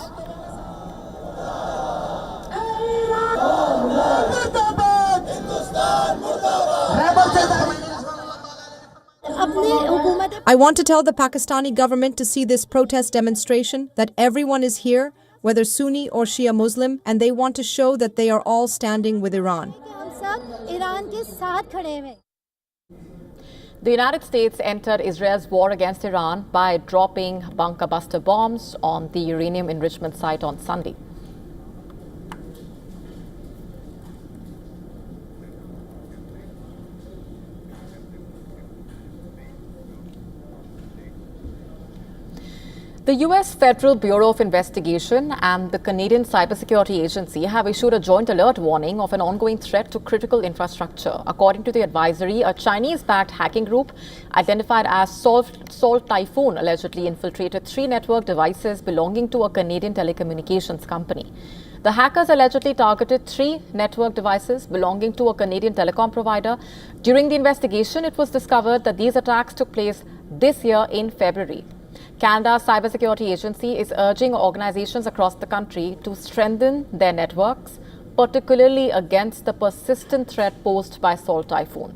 I want to tell the Pakistani government to see this protest demonstration that everyone is here, whether Sunni or Shia Muslim, and they want to show that they are all standing with Iran. The United States entered Israel's war against Iran by dropping bunker buster bombs on the uranium enrichment site on Sunday. The U.S. Federal Bureau of Investigation and the Canadian Cybersecurity Agency have issued a joint alert warning of an ongoing threat to critical infrastructure. According to the advisory, a Chinese-backed hacking group identified as Salt Typhoon allegedly infiltrated 3 network devices belonging to a Canadian telecommunications company. The hackers allegedly targeted 3 network devices belonging to a Canadian telecom provider. During the investigation, it was discovered that these attacks took place this year in February. Canada's Cybersecurity Agency is urging organizations across the country to strengthen their networks, particularly against the persistent threat posed by Salt Typhoon.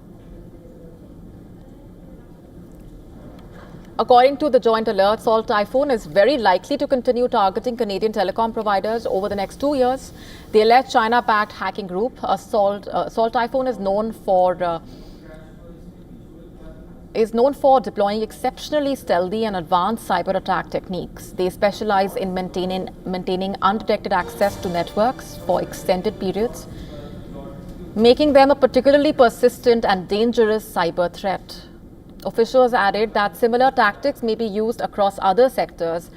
According to the joint alert, Salt Typhoon is very likely to continue targeting Canadian telecom providers over the next 2 years. The alleged China-backed hacking group, Salt Typhoon, is known for deploying exceptionally stealthy and advanced cyber attack techniques. They specialize in maintaining undetected access to networks for extended periods, making them a particularly persistent and dangerous cyber threat. Officials added that similar tactics may be used across other sectors,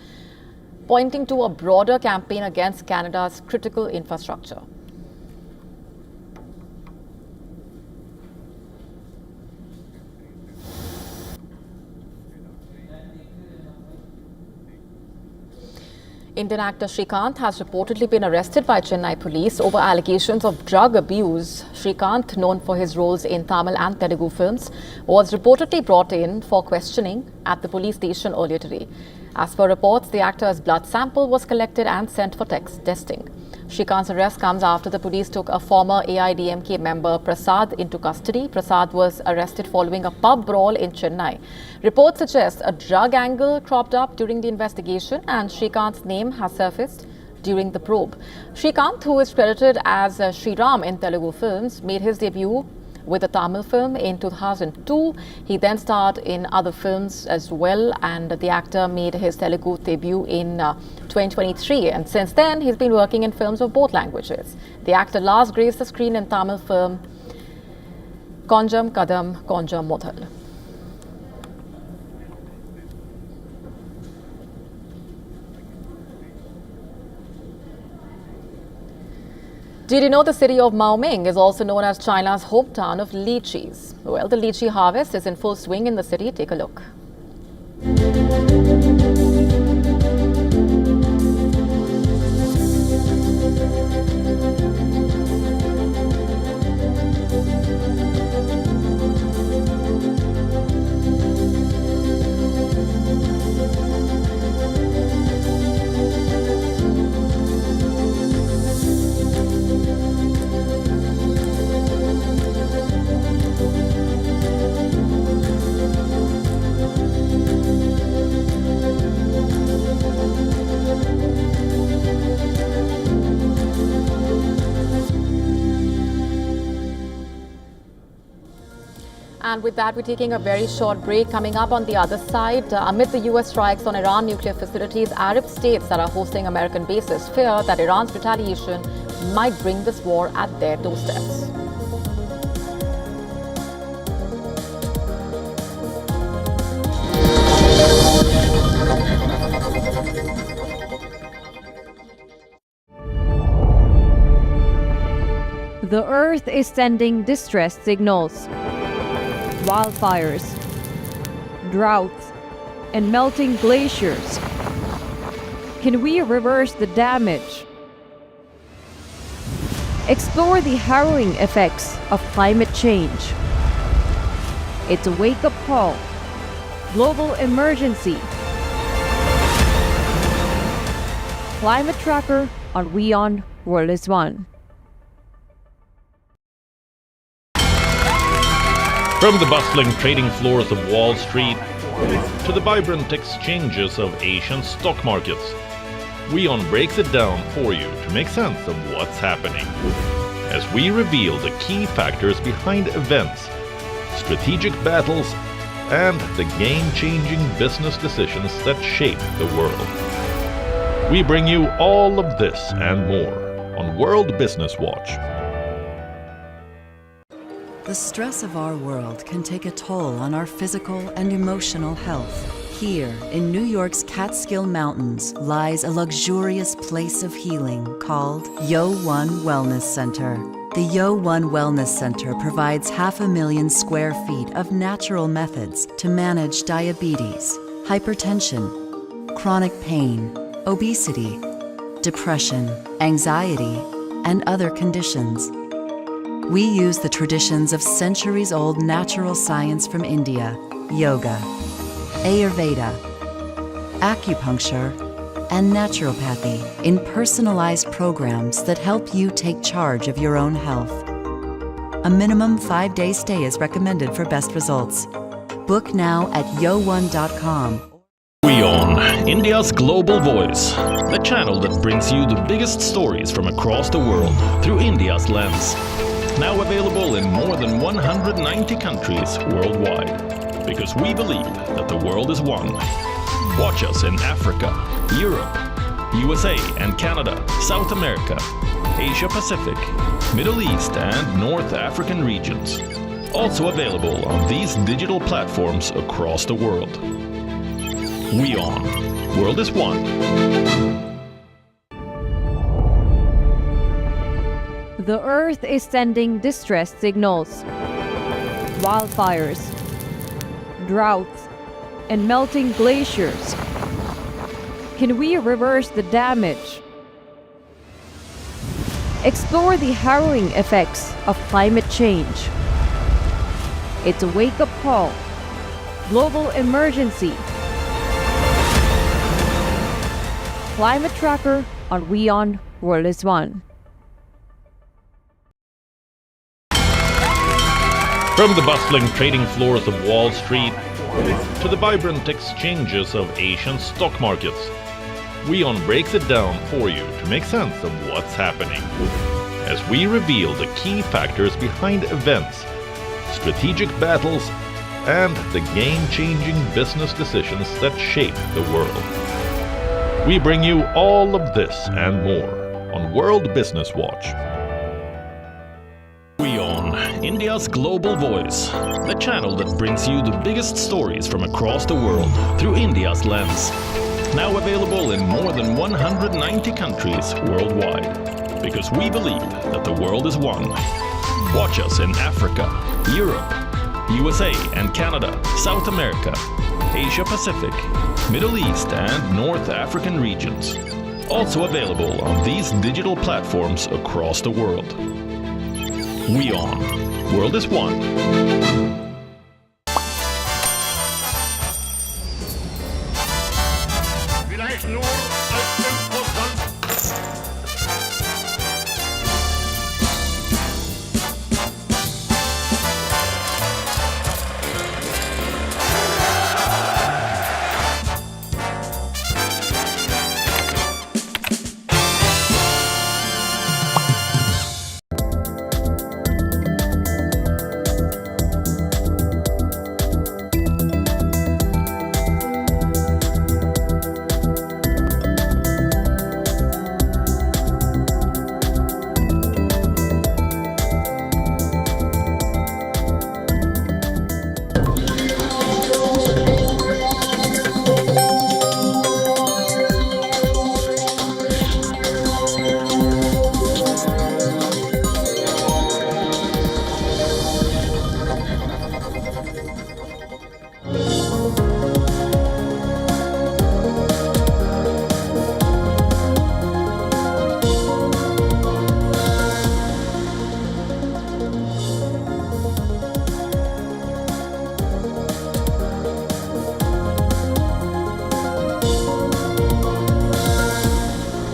pointing to a broader campaign against Canada's critical infrastructure. Indian actor Srikanth has reportedly been arrested by Chennai police over allegations of drug abuse. Srikanth, known for his roles in Tamil and Telugu films, was reportedly brought in for questioning at the police station earlier today. As per reports, the actor's blood sample was collected and sent for testing. Srikanth's arrest comes after the police took a former AIDMK member Prasad into custody. Prasad was arrested following a pub brawl in Chennai. Reports suggest a drug angle cropped up during the investigation and Srikanth's name has surfaced during the probe. Srikanth, who is credited as Sriram in Telugu films, made his debut with a Tamil film in 2002. He then starred in other films as well, and the actor made his Telugu debut in 2023, and since then he's been working in films of both languages. The actor last graced the screen in Tamil film Konjam Kadam Konjam Modhal. Did you know the city of Maoming is also known as China's hometown of lychees? Well, the lychee harvest is in full swing in the city. Take a look. And with that, we're taking a very short break. Coming up on the other side, amid the U.S. strikes on Iran nuclear facilities, Arab states that are hosting American bases fear that Iran's retaliation might bring this war at their doorsteps. The Earth is sending distress signals. Wildfires, droughts, and melting glaciers. Can we reverse the damage? Explore the harrowing effects of climate change. It's a wake-up call. Global emergency. Climate tracker on WION World is One. From the bustling trading floors of Wall Street to the vibrant exchanges of Asian stock markets, WION breaks it down for you to make sense of what's happening, as we reveal the key factors behind events, strategic battles, and the game-changing business decisions that shape the world. We bring you all of this and more on World Business Watch. The stress of our world can take a toll on our physical and emotional health. Here, in New York's Catskill Mountains, lies a luxurious place of healing called WION Wellness Center. The WION Wellness Center provides 500,000 square feet of natural methods to manage diabetes, hypertension, chronic pain, obesity, depression, anxiety, and other conditions. We use the traditions of centuries-old natural science from India, yoga, Ayurveda, acupuncture, and naturopathy in personalized programs that help you take charge of your own health. A minimum 5-day stay is recommended for best results. Book now at yowon.com. WION, India's global voice, the channel that brings you the biggest stories from across the world through India's lens. Now available in more than 190 countries worldwide, because we believe that the world is one. Watch us in Africa, Europe, USA and Canada, South America, Asia Pacific, Middle East and North African regions. Also available on these digital platforms across the world. WION, World is One. The Earth is sending distress signals. Wildfires, droughts, and melting glaciers. Can we reverse the damage? Explore the harrowing effects of climate change. It's a wake-up call. Global emergency. Climate tracker on WION World is One. From the bustling trading floors of Wall Street to the vibrant exchanges of Asian stock markets, WION breaks it down for you to make sense of what's happening, as we reveal the key factors behind events, strategic battles, and the game-changing business decisions that shape the world. We bring you all of this and more on World Business Watch. WION, India's global voice, the channel that brings you the biggest stories from across the world through India's lens. Now available in more than 190 countries worldwide, because we believe that the world is one. Watch us in Africa, Europe, USA and Canada, South America, Asia Pacific, Middle East and North African regions. Also available on these digital platforms across the world. WION, World is One.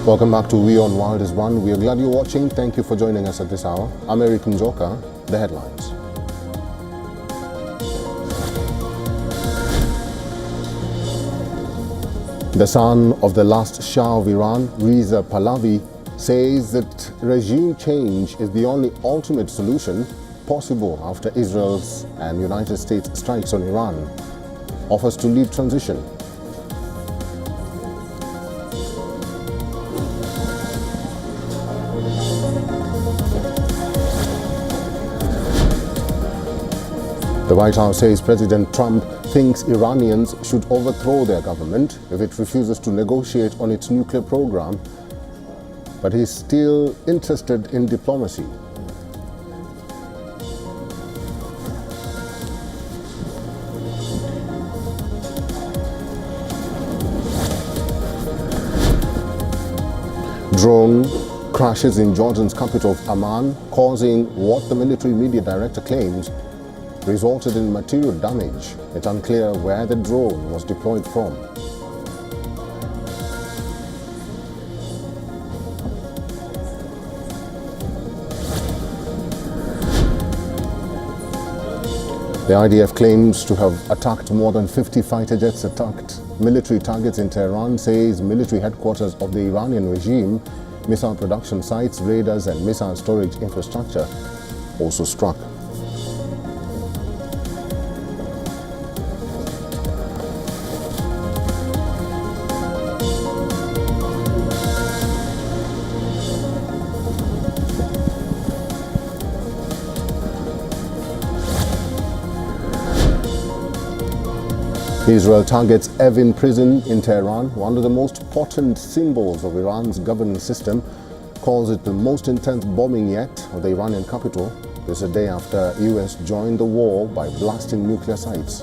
Welcome back to WION The World is One. We are glad you're watching. Thank you for joining us at this hour. I'm Eric Njoka. The headlines. The son of the last Shah of Iran, Reza Pahlavi, says that regime change is the only ultimate solution possible after Israel's and United States strikes on Iran. Offers to lead transition. The White House says President Trump thinks Iranians should overthrow their government if it refuses to negotiate on its nuclear program, but he's still interested in diplomacy. Drone crashes in Jordan's capital of Amman, causing what the military media director claims resulted in material damage. It's unclear where the drone was deployed from. The IDF claims to have attacked more than 50 fighter jets, attacked military targets in Tehran, says military headquarters of the Iranian regime, missile production sites, radars and missile storage infrastructure also struck. Israel targets Evin prison in Tehran, one of the most potent symbols of Iran's governance system, calls it the most intense bombing yet of the Iranian capital. This is a day after US joined the war by blasting nuclear sites.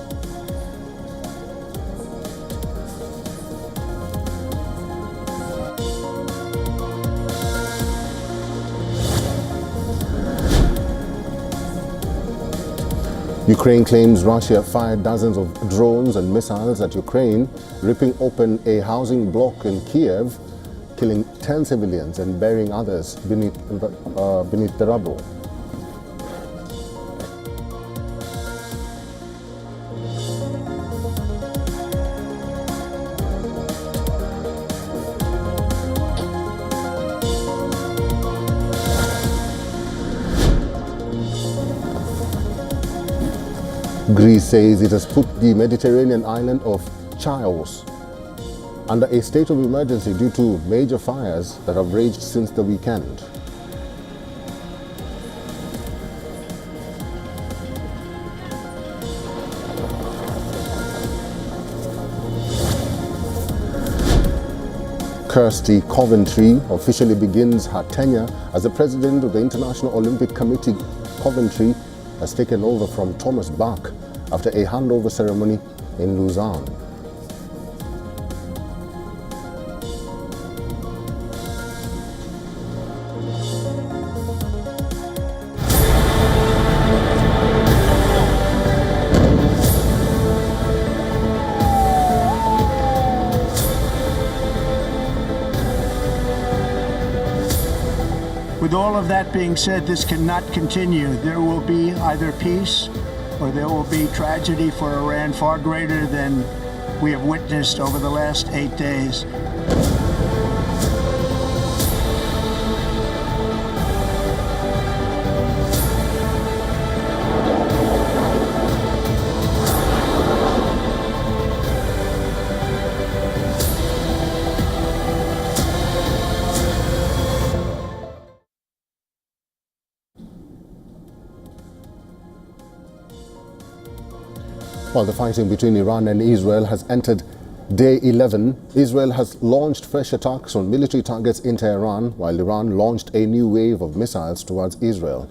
Ukraine claims Russia fired dozens of drones and missiles at Ukraine, ripping open a housing block in Kiev, killing 10 civilians and burying others beneath the rubble. Greece says it has put the Mediterranean island of Chios under a state of emergency due to major fires that have raged since the weekend. Kirsty Coventry officially begins her tenure as the president of the International Olympic Committee. Coventry has taken over from Thomas Bach after a handover ceremony in Lausanne. With all of that being said, this cannot continue. There will be either peace or there will be tragedy for Iran far greater than we have witnessed over the last 8 days. While the fighting between Iran and Israel has entered day 11, Israel has launched fresh attacks on military targets in Tehran, while Iran launched a new wave of missiles towards Israel.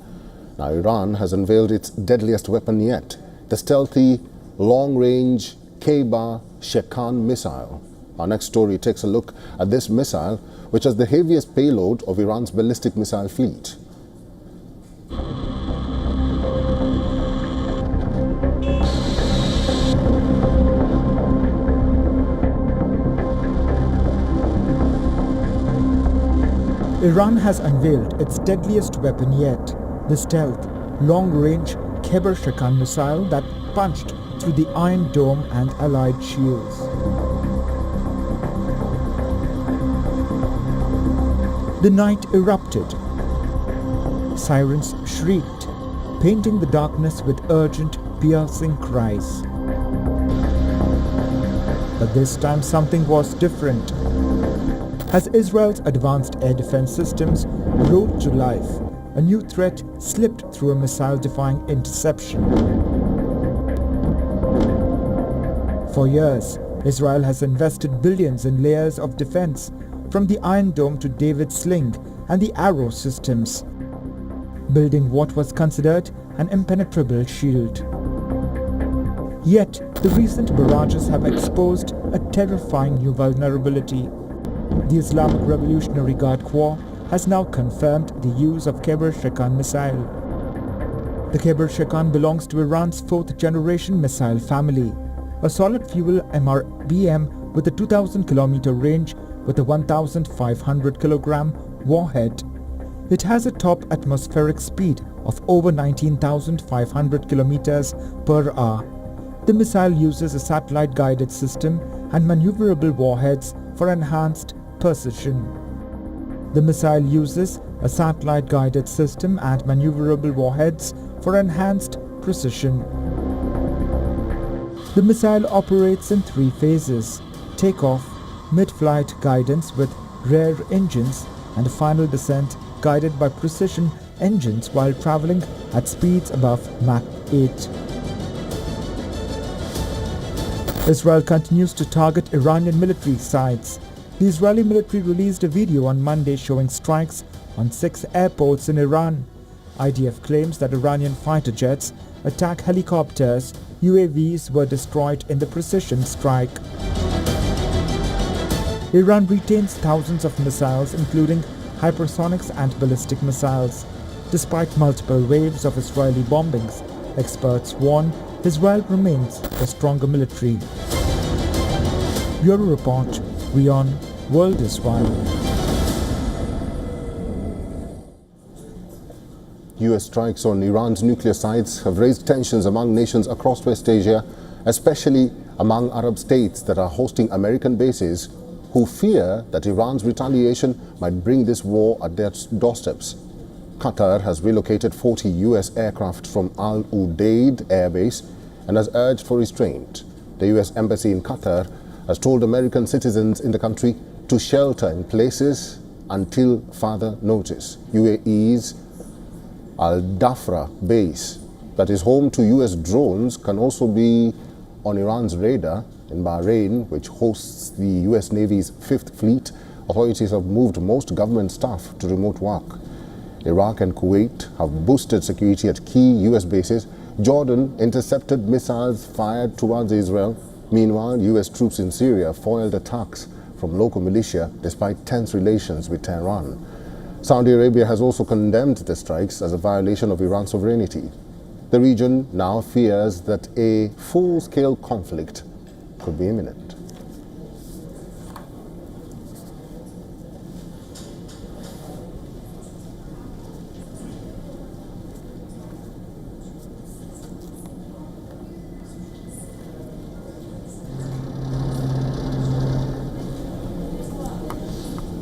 Now, Iran has unveiled its deadliest weapon yet, the stealthy, long-range Shekan missile. Our next story takes a look at this missile, which has the heaviest payload of Iran's ballistic missile fleet. Iran has unveiled its deadliest weapon yet, the stealth, long-range Khyber-Shekan missile that punched through the Iron Dome and allied shields. The night erupted. Sirens shrieked, painting the darkness with urgent, piercing cries. But this time something was different. As Israel's advanced air defense systems roared to life, a new threat slipped through a missile-defying interception. For years, Israel has invested billions in layers of defense, from the Iron Dome to David Sling and the Arrow systems, building what was considered an impenetrable shield. Yet, the recent barrages have exposed a terrifying new vulnerability. The Islamic Revolutionary Guard Corps has now confirmed the use of Khyber-Shekan missile. The Khyber-Shekan belongs to Iran's fourth-generation missile family, a solid-fuel MRBM with a 2,000-kilometer range with a 1,500-kilogram warhead. It has a top atmospheric speed of over 19,500 kilometers per hour. The missile uses a satellite-guided system and maneuverable warheads for enhanced precision. The missile uses a satellite-guided system and maneuverable warheads for enhanced precision. The missile operates in 3 phases: takeoff, mid-flight guidance with rear engines, and final descent guided by precision engines while traveling at speeds above Mach 8. Israel continues to target Iranian military sites. The Israeli military released a video on Monday showing strikes on 6 airports in Iran. IDF claims that Iranian fighter jets attack helicopters. UAVs were destroyed in the precision strike. Iran retains thousands of missiles, including hypersonics and ballistic missiles. Despite multiple waves of Israeli bombings, experts warn Israel remains a stronger military. Bureau Report, WION World is One. US strikes on Iran's nuclear sites have raised tensions among nations across West Asia, especially among Arab states that are hosting American bases, who fear that Iran's retaliation might bring this war at their doorsteps. Qatar has relocated 40 US aircraft from Al Udeid Air Base and has urged for restraint. The US Embassy in Qatar has told American citizens in the country to shelter in places until further notice. UAE's Al Dhafra base, that is home to US drones, can also be on Iran's radar. In Bahrain, which hosts the US Navy's 5th Fleet, authorities have moved most government staff to remote work. Iraq and Kuwait have boosted security at key US bases. Jordan intercepted missiles fired towards Israel. Meanwhile, US troops in Syria foiled attacks from local militia despite tense relations with Tehran. Saudi Arabia has also condemned the strikes as a violation of Iran's sovereignty. The region now fears that a full-scale conflict could be imminent.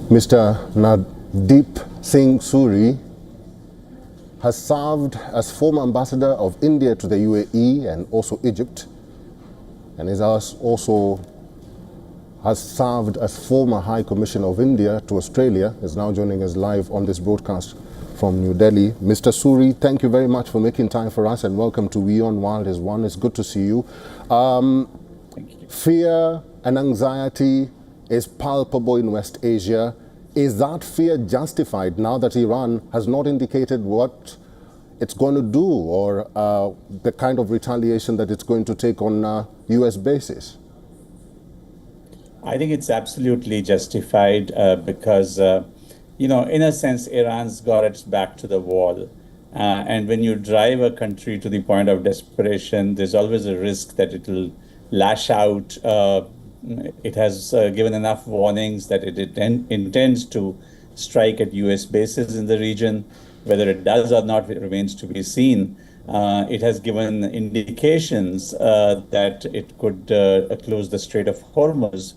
Mr. Nadeep Singh Suri has served as former ambassador of India to the UAE and also Egypt, and also has served as former High Commissioner of India to Australia, is now joining us live on this broadcast from New Delhi. Mr. Suri, thank you very much for making time for us, and welcome to WION World is One. It's good to see you. Fear and anxiety is palpable in West Asia. Is that fear justified now that Iran has not indicated what it's going to do, or the kind of retaliation that it's going to take on US bases? I think it's absolutely justified because, in a sense, Iran's got its back to the wall. And when you drive a country to the point of desperation, there's always a risk that it will lash out. It has given enough warnings that it intends to strike at US bases in the region. Whether it does or not, it remains to be seen. It has given indications that it could close the Strait of Hormuz,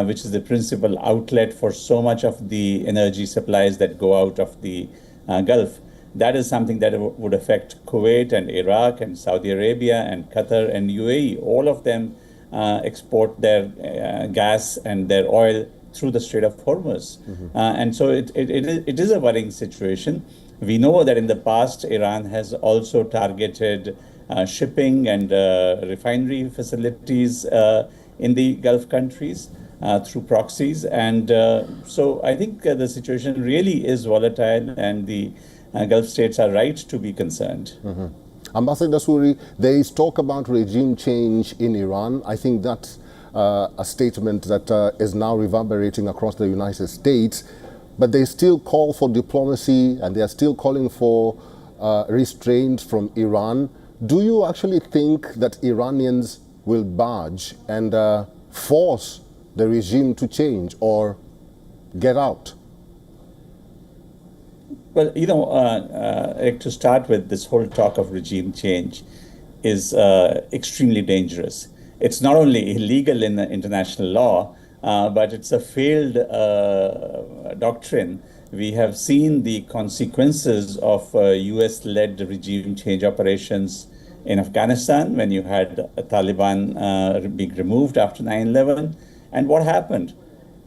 which is the principal outlet for so much of the energy supplies that go out of the Gulf. That is something that would affect Kuwait and Iraq and Saudi Arabia and Qatar and UAE. All of them export their gas and their oil through the Strait of Hormuz. And so it is a worrying situation. We know that in the past, Iran has also targeted shipping and refinery facilities in the Gulf countries through proxies. And so I think the situation really is volatile, and the Gulf states are right to be concerned. Ambassador Suri, there is talk about regime change in Iran. I think that's a statement that is now reverberating across the United States. But they still call for diplomacy, and they are still calling for restraint from Iran. Do you actually think that Iranians will barge and force the regime to change or get out? Well, Eric, to start with, this whole talk of regime change is extremely dangerous. It's not only illegal in the international law, but it's a failed doctrine. We have seen the consequences of US-led regime change operations in Afghanistan when you had Taliban being removed after 9/11. And what happened?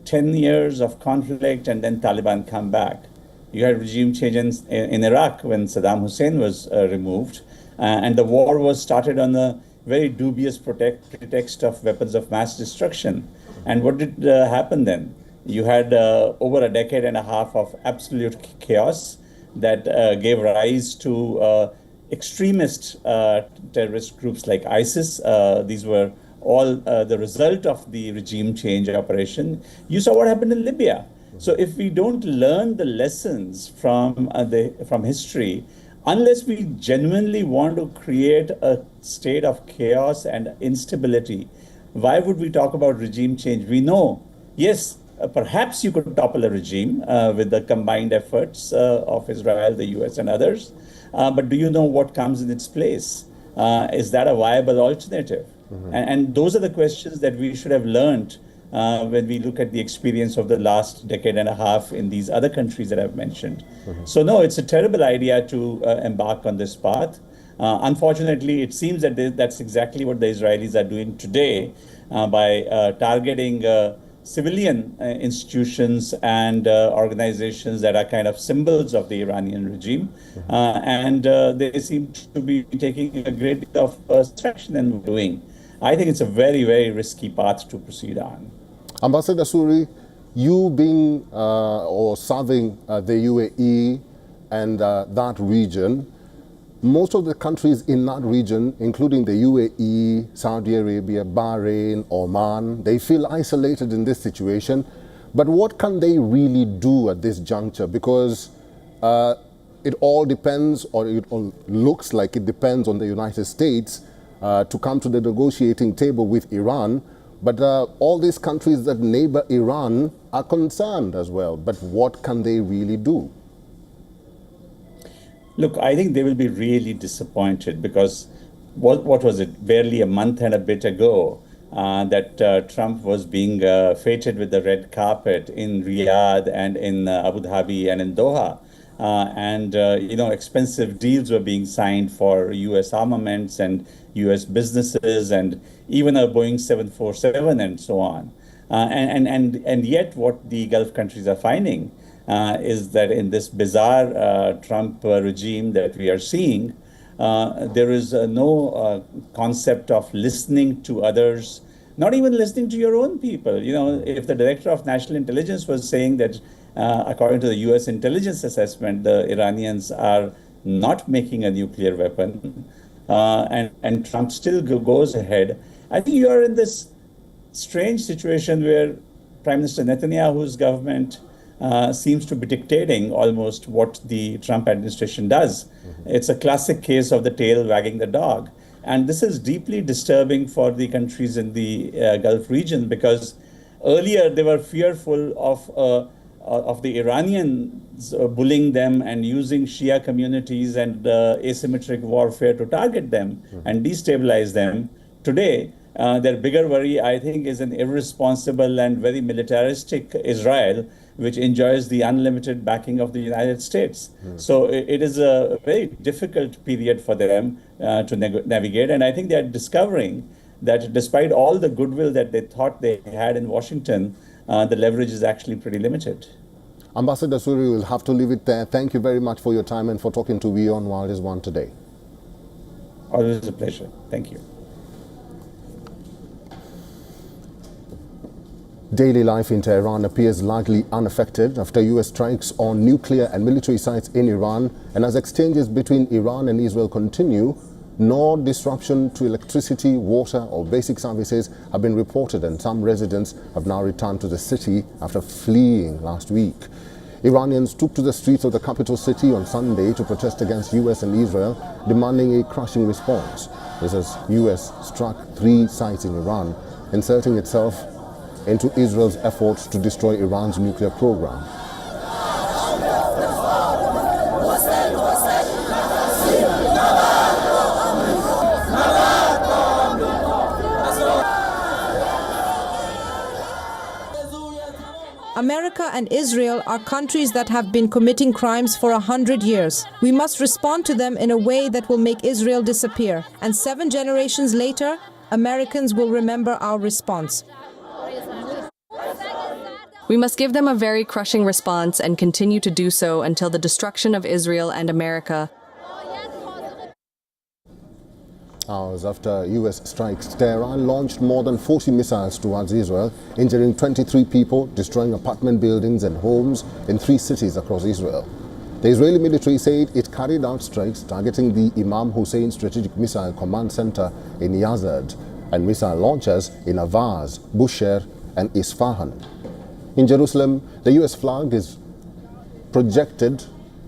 10 years of conflict, and then Taliban come back. You had regime change in Iraq when Saddam Hussein was removed, and the war was started on the very dubious pretext of weapons of mass destruction. And what did happen then? You had over a decade and a half of absolute chaos that gave rise to extremist terrorist groups like ISIS. These were all the result of the regime change operation. You saw what happened in Libya. So if we don't learn the lessons from history, unless we genuinely want to create a state of chaos and instability, why would we talk about regime change? We know, yes, perhaps you could topple a regime with the combined efforts of Israel, the US, and others. But do you know what comes in its place? Is that a viable alternative? And those are the questions that we should have learned when we look at the experience of the last decade and a half in these other countries that I've mentioned. So no, it's a terrible idea to embark on this path. Unfortunately, it seems that that's exactly what the Israelis are doing today by targeting civilian institutions and organizations that are kind of symbols of the Iranian regime. And they seem to be taking a great deal of traction in doing. I think it's a very, very risky path to proceed on. Ambassador Suri, you being or serving the UAE and that region, most of the countries in that region, including the UAE, Saudi Arabia, Bahrain, Oman, they feel isolated in this situation. But what can they really do at this juncture? Because it all depends, or it all looks like it depends on the United States to come to the negotiating table with Iran. But all these countries that neighbor Iran are concerned as well. But what can they really do? Look, I think they will be really disappointed because what was it, barely a month and a bit ago, that Trump was being feted with the red carpet in Riyadh and in Abu Dhabi and in Doha. Expensive deals were being signed for U.S. armaments and U.S. businesses and even a Boeing 747 and so on. And yet what the Gulf countries are finding is that in this bizarre Trump regime that we are seeing, there is no concept of listening to others, not even listening to your own people. You know, if the director of national intelligence was saying that according to the US intelligence assessment, the Iranians are not making a nuclear weapon, and Trump still goes ahead, I think you are in this strange situation where Prime Minister Netanyahu's government seems to be dictating almost what the Trump administration does. It's a classic case of the tail wagging the dog. And this is deeply disturbing for the countries in the Gulf region because earlier they were fearful of of the Iranians bullying them and using Shia communities and asymmetric warfare to target them and destabilize them. Today, their bigger worry, I think, is an irresponsible and very militaristic Israel, which enjoys the unlimited backing of the United States. So it is a very difficult period for them to navigate. And I think they are discovering that despite all the goodwill that they thought they had in Washington, the leverage is actually pretty limited. Ambassador Suri, we'll have to leave it there. Thank you very much for your time and for talking to WION World is One today. Always a pleasure. Thank you. Daily life in Tehran appears largely unaffected after U.S. strikes on nuclear and military sites in Iran, and as exchanges between Iran and Israel continue, no disruption to electricity, water or basic services have been reported, and some residents have now returned to the city after fleeing last week. Iranians took to the streets of the capital city on Sunday to protest against U.S. and Israel, demanding a crushing response. This as U.S. struck 3 sites in Iran, inserting itself into Israel's efforts to destroy Iran's nuclear program. America and Israel are countries that have been committing crimes for 100 years. We must respond to them in a way that will make Israel disappear. And 7 generations later, Americans will remember our response. We must give them a very crushing response and continue to do so until the destruction of Israel and America. Hours after U.S. strikes, Tehran launched more than 40 missiles towards Israel, injuring 23 people, destroying apartment buildings and homes in 3 cities across Israel. The Israeli military said it carried out strikes targeting the Imam Hussein Strategic Missile Command Center in Yazd and missile launchers in Avaz, Bushehr and Isfahan. In Jerusalem, the U.S. flag is projected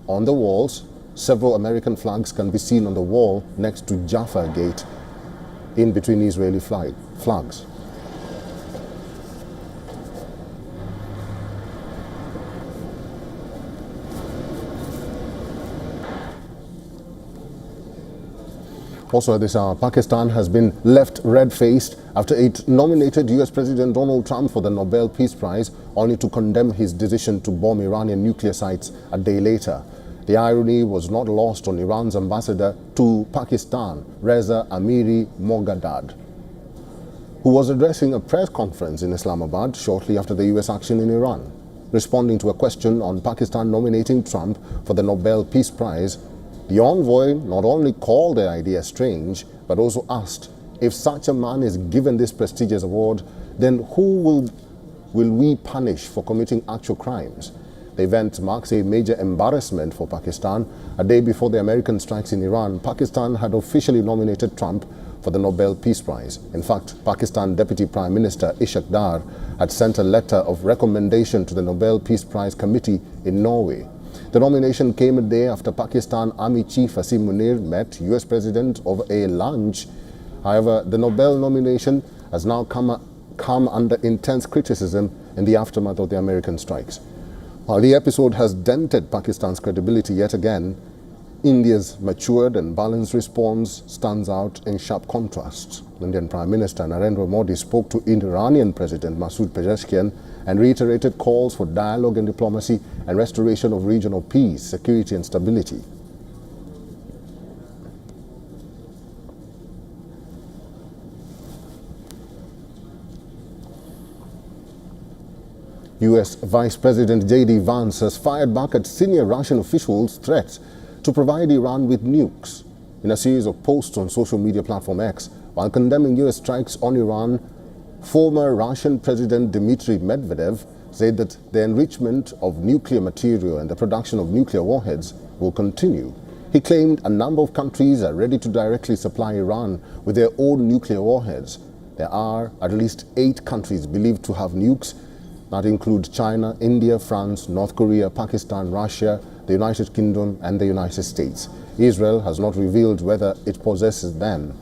on the walls. Several American flags can be seen on the wall next to Jaffa Gate, in between Israeli flags. Also at this hour, Pakistan has been left red-faced after it nominated US President Donald Trump for the Nobel Peace Prize, only to condemn his decision to bomb Iranian nuclear sites a day later. The irony was not lost on Iran's ambassador to Pakistan, Reza Amiri Moghadad, who was addressing a press conference in Islamabad shortly after the US action in Iran. Responding to a question on Pakistan nominating Trump for the Nobel Peace Prize, the envoy not only called the idea strange, but also asked, if such a man is given this prestigious award, then who will we punish for committing actual crimes? The event marks a major embarrassment for Pakistan. A day before the American strikes in Iran, Pakistan had officially nominated Trump for the Nobel Peace Prize. In fact, Pakistan Deputy Prime Minister Ishaq Dar had sent a letter of recommendation to the Nobel Peace Prize Committee in Norway. The nomination came a day after Pakistan Army Chief Asim Munir met US President over a lunch. However, the Nobel nomination has now come under intense criticism in the aftermath of the American strikes. While the episode has dented Pakistan's credibility yet again, India's matured and balanced response stands out in sharp contrast. Indian Prime Minister Narendra Modi spoke to Iranian President Masoud Pezeshkian and reiterated calls for dialogue and diplomacy and restoration of regional peace, security and stability. US Vice President J.D. Vance has fired back at senior Russian officials' threats to provide Iran with nukes. In a series of posts on social media platform X, while condemning US strikes on Iran, former Russian President Dmitry Medvedev said that the enrichment of nuclear material and the production of nuclear warheads will continue. He claimed a number of countries are ready to directly supply Iran with their own nuclear warheads. There are at least 8 countries believed to have nukes. That include China, India, France, North Korea, Pakistan, Russia, the United Kingdom and the United States. Israel has not revealed whether it possesses them.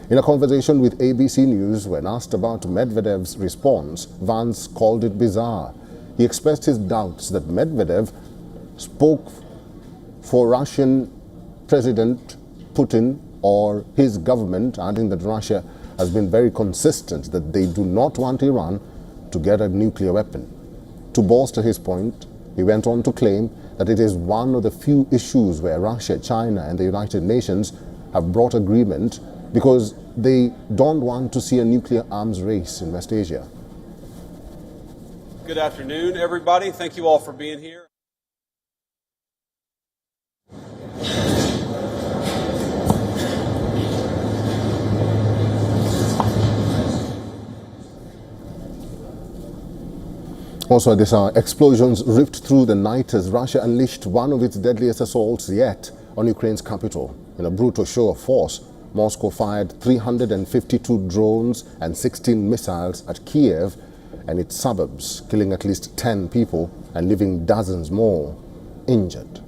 In a conversation with ABC News, when asked about Medvedev's response, Vance called it bizarre. he expressed his doubts that Medvedev spoke for Russian President Putin or his government, adding that Russia has been very consistent that they do not want Iran to get a nuclear weapon. To bolster his point, he went on to claim that it is one of the few issues where Russia, China and the United Nations have brought agreement because they don't want to see a nuclear arms race in West Asia. Good afternoon, everybody. Thank you all for being here. Also at this hour, explosions ripped through the night as Russia unleashed one of its deadliest assaults yet on Ukraine's capital. In a brutal show of force, Moscow fired 352 drones and 16 missiles at Kiev and its suburbs, killing at least 10 people and leaving dozens more injured.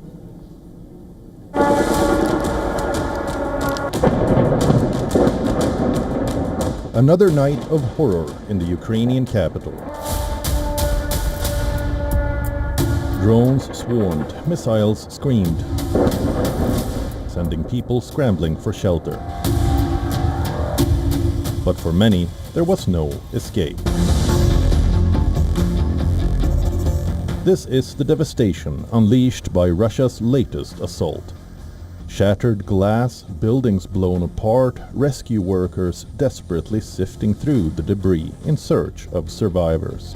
Another night of horror in the Ukrainian capital. Drones swarmed, missiles screamed, sending people scrambling for shelter. But for many, there was no escape. This is the devastation unleashed by Russia's latest assault. Shattered glass, buildings blown apart, rescue workers desperately sifting through the debris in search of survivors.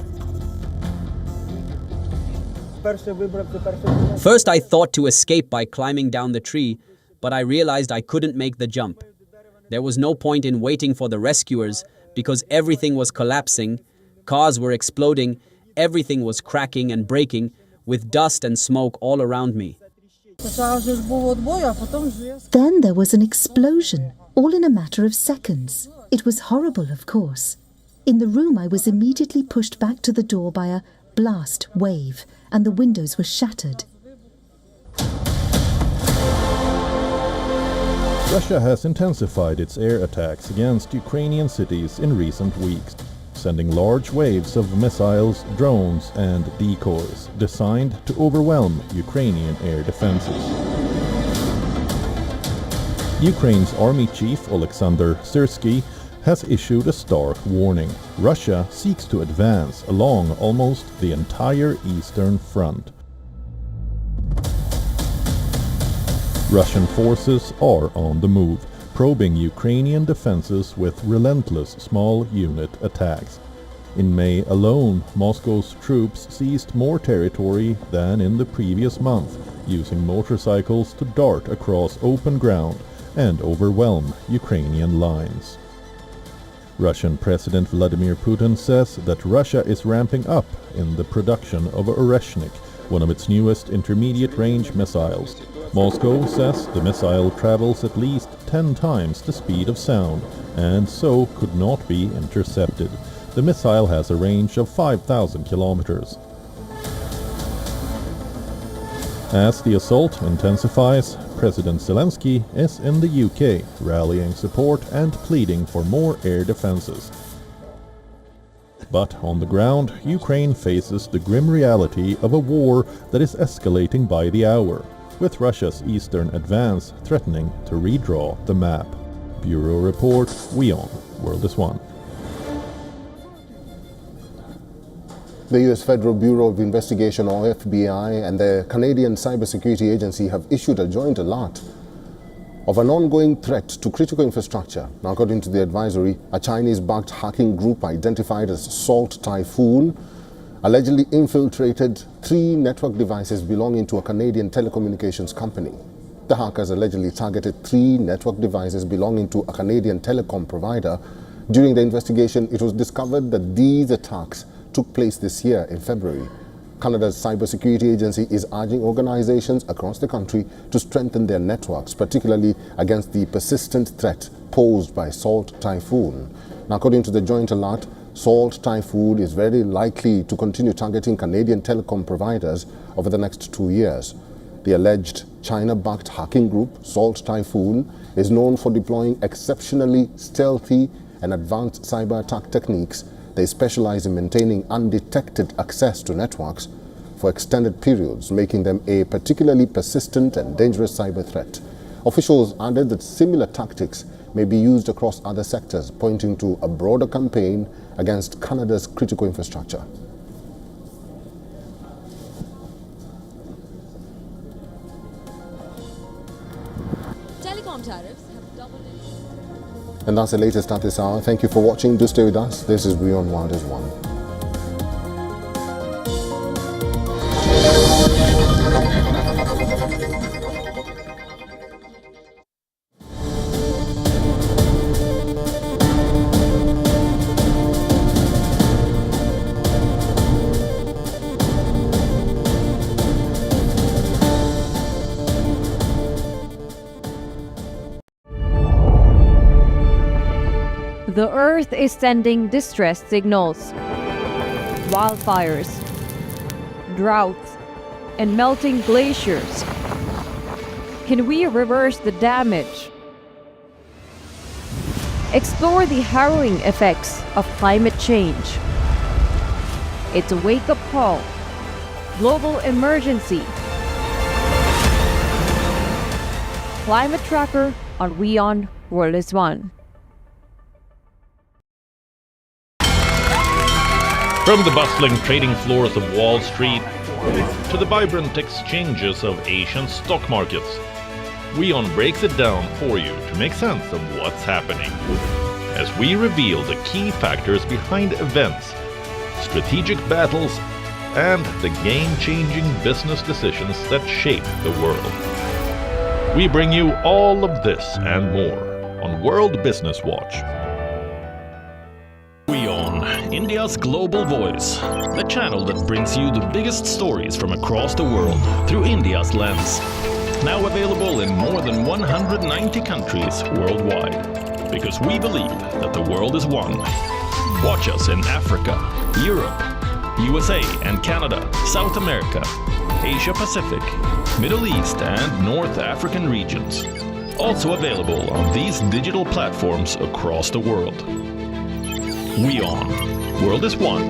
First, I thought to escape by climbing down the tree, but I realized I couldn't make the jump. There was no point in waiting for the rescuers because everything was collapsing, cars were exploding, everything was cracking and breaking, with dust and smoke all around me. Then there was an explosion, all in a matter of seconds. It was horrible, of course. In the room, I was immediately pushed back to the door by a blast wave, and the windows were shattered. Russia has intensified its air attacks against Ukrainian cities in recent weeks, sending large waves of missiles, drones and decoys designed to overwhelm Ukrainian air defenses. Ukraine's army chief Oleksandr Syrsky has issued a stark warning. Russia seeks to advance along almost the entire eastern front. Russian forces are on the move, probing Ukrainian defenses with relentless small unit attacks. In May alone, Moscow's troops seized more territory than in the previous month, using motorcycles to dart across open ground and overwhelm Ukrainian lines. Russian President Vladimir Putin says that Russia is ramping up in the production of Oreshnik, one of its newest intermediate-range missiles. Moscow says the missile travels at least 10 times the speed of sound and so could not be intercepted. The missile has a range of 5,000 kilometers. As the assault intensifies, President Zelensky is in the UK, rallying support and pleading for more air defenses. But on the ground, Ukraine faces the grim reality of a war that is escalating by the hour, with Russia's eastern advance threatening to redraw the map. Bureau Report, WION, World is One. The U.S. Federal Bureau of Investigation, or FBI, and the Canadian Cybersecurity Agency have issued a joint alert of an ongoing threat to critical infrastructure. Now, according to the advisory, a Chinese-backed hacking group identified as Salt Typhoon allegedly infiltrated 3 network devices belonging to a Canadian telecommunications company. The hackers allegedly targeted 3 network devices belonging to a Canadian telecom provider. During the investigation, it was discovered that these attacks took place this year in February. Canada's cybersecurity agency is urging organizations across the country to strengthen their networks, particularly against the persistent threat posed by Salt Typhoon. Now, according to the joint alert, Salt Typhoon is very likely to continue targeting Canadian telecom providers over the next 2 years. The alleged China-backed hacking group, Salt Typhoon, is known for deploying exceptionally stealthy and advanced cyber attack techniques They specialize in maintaining undetected access to networks for extended periods, making them a particularly persistent and dangerous cyber threat. Officials added that similar tactics may be used across other sectors, pointing to a broader campaign against Canada's critical infrastructure. Telecom tariffs have doubled. And that's the latest at this hour. Thank you for watching. Do stay with us. This is WION The World is One. The Earth is sending distress signals. Wildfires, droughts, and melting glaciers. Can we reverse the damage? Explore the harrowing effects of climate change. It's a wake-up call. Global emergency. Climate Tracker on WION The World is One. From the bustling trading floors of Wall Street to the vibrant exchanges of Asian stock markets, WION breaks it down for you to make sense of what's happening, as we reveal the key factors behind events, strategic battles, and the game-changing business decisions that shape the world. We bring you all of this and more on World Business Watch. WION, India's global voice, the channel that brings you the biggest stories from across the world through India's lens. Now available in more than 190 countries worldwide, because we believe that the world is one. Watch us in Africa, Europe, USA and Canada, South America, Asia Pacific, Middle East and North African regions. Also available on these digital platforms across the world. WION, World is One.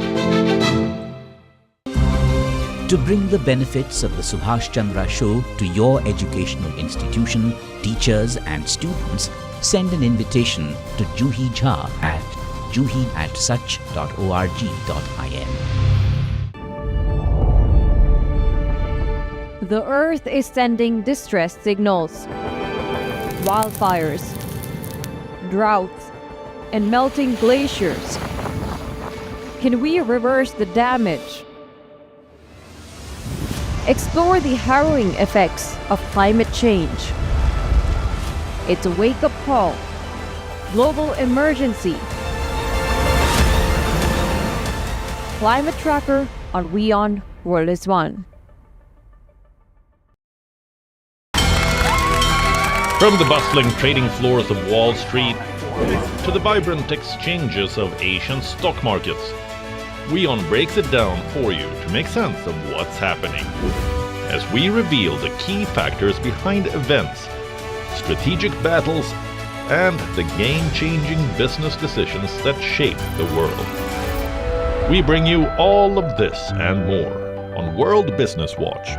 To bring the benefits of the Subhash Chandra Show to your educational institution, teachers and students, send an invitation to Juhi Jha at juhi@such.org.in. The Earth is sending distress signals. Wildfires, droughts, and melting glaciers. Can we reverse the damage? Explore the harrowing effects of climate change. It's a wake-up call. Global emergency. Climate Tracker on WION The World is One. From the bustling trading floors of Wall Street to the vibrant exchanges of Asian stock markets, WION breaks it down for you to make sense of what's happening, as we reveal the key factors behind events, strategic battles, and the game-changing business decisions that shape the world. We bring you all of this and more on World Business Watch.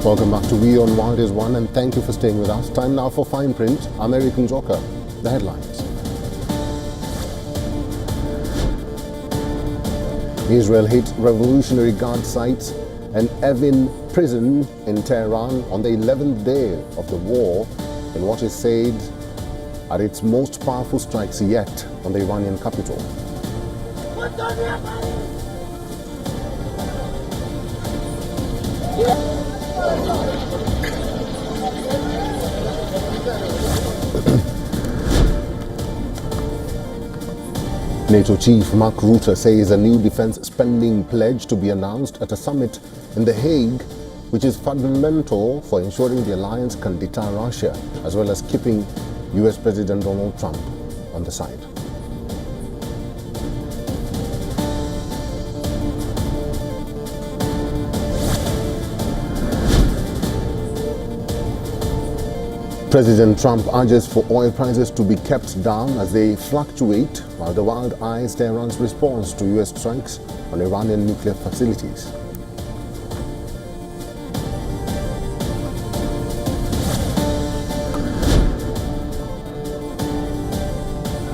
Welcome back to WION The World is One, and thank you for staying with us. Time now for fine print. American Joker. The headlines. Israel hit Revolutionary Guard sites and Evin prison in Tehran on the 11th day of the war in what is said are its most powerful strikes yet on the Iranian capital. NATO chief Mark Rutte says a new defense spending pledge to be announced at a summit in The Hague, which is fundamental for ensuring the alliance can deter Russia, as well as keeping US President Donald Trump on the side. President Trump urges for oil prices to be kept down as they fluctuate, while the world eyes Tehran's response to US strikes on Iranian nuclear facilities.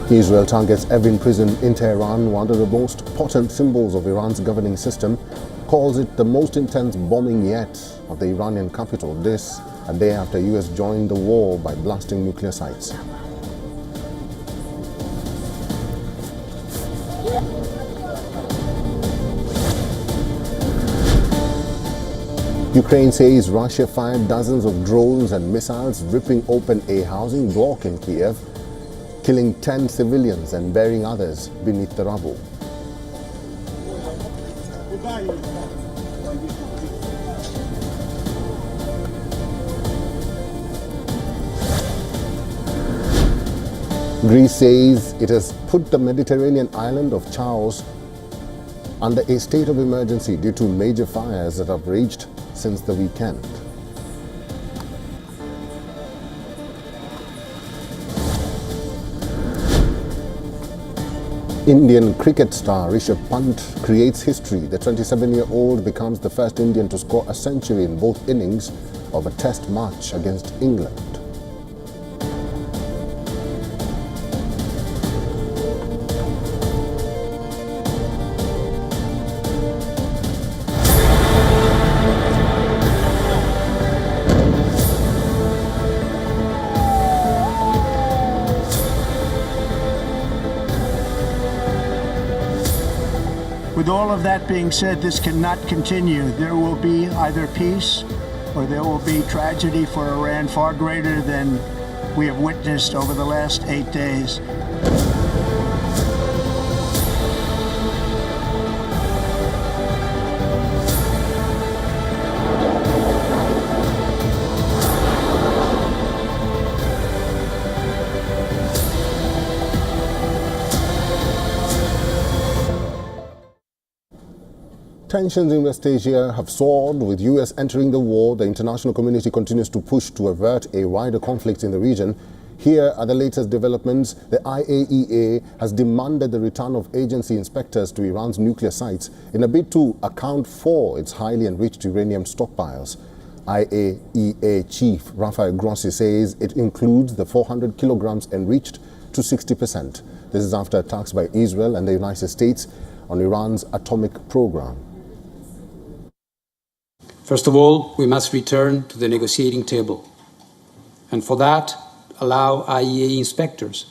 Israel targets Evin prison in Tehran, one of the most potent symbols of Iran's governing system, calls it the most intense bombing yet of the Iranian capital. This a day after US joined the war by blasting nuclear sites. Ukraine says Russia fired dozens of drones and missiles, ripping open a housing block in Kiev, killing 10 civilians and burying others beneath the rubble. Greece says it has put the Mediterranean island of Chios under a state of emergency due to major fires that have raged since the weekend. Indian cricket star Rishabh Pant creates history. The 27-year-old becomes the first Indian to score a century in both innings of a test match against England. With all of that being said, this cannot continue. There will be either peace or there will be tragedy for Iran far greater than we have witnessed over the last 8 days. Tensions in West Asia have soared. With US entering the war, the international community continues to push to avert a wider conflict in the region. Here are the latest developments. The IAEA has demanded the return of agency inspectors to Iran's nuclear sites in a bid to account for its highly enriched uranium stockpiles. IAEA Chief Rafael Grossi says it includes the 400 kilograms enriched to 60%. This is after attacks by Israel and the United States on Iran's atomic program. First of all, we must return to the negotiating table. And for that, allow IAEA inspectors,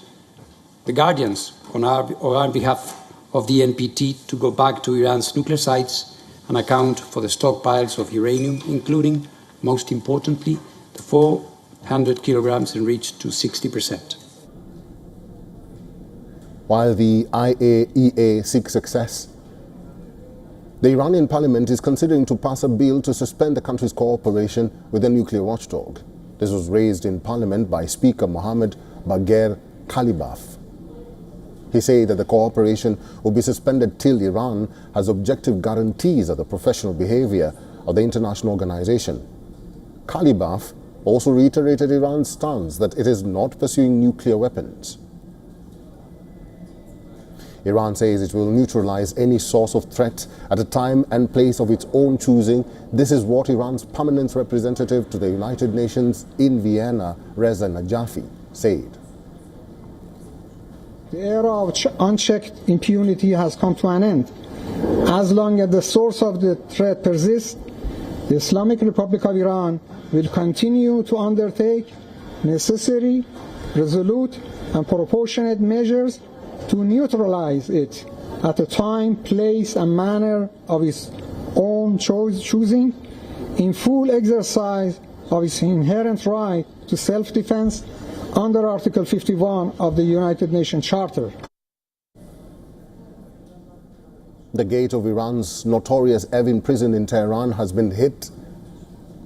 the guardians on our behalf of the NPT, to go back to Iran's nuclear sites and account for the stockpiles of uranium, including, most importantly, the 400 kilograms enriched to 60%. While the IAEA seeks success, the Iranian parliament is considering to pass a bill to suspend the country's cooperation with the nuclear watchdog. This was raised in parliament by Speaker Mohammad Bagher Khalibaf. He said that the cooperation will be suspended till Iran has objective guarantees of the professional behavior of the international organization. Khalibaf also reiterated Iran's stance that it is not pursuing nuclear weapons. Iran says it will neutralize any source of threat at a time and place of its own choosing. This is what Iran's permanent representative to the United Nations in Vienna, Reza Najafi, said. The era of unchecked impunity has come to an end. As long as the source of the threat persists, the Islamic Republic of Iran will continue to undertake necessary, resolute, and proportionate measures to neutralize it at a time, place, and manner of its own choosing, in full exercise of its inherent right to self-defense under Article 51 of the United Nations Charter. The gate of Iran's notorious Evin prison in Tehran has been hit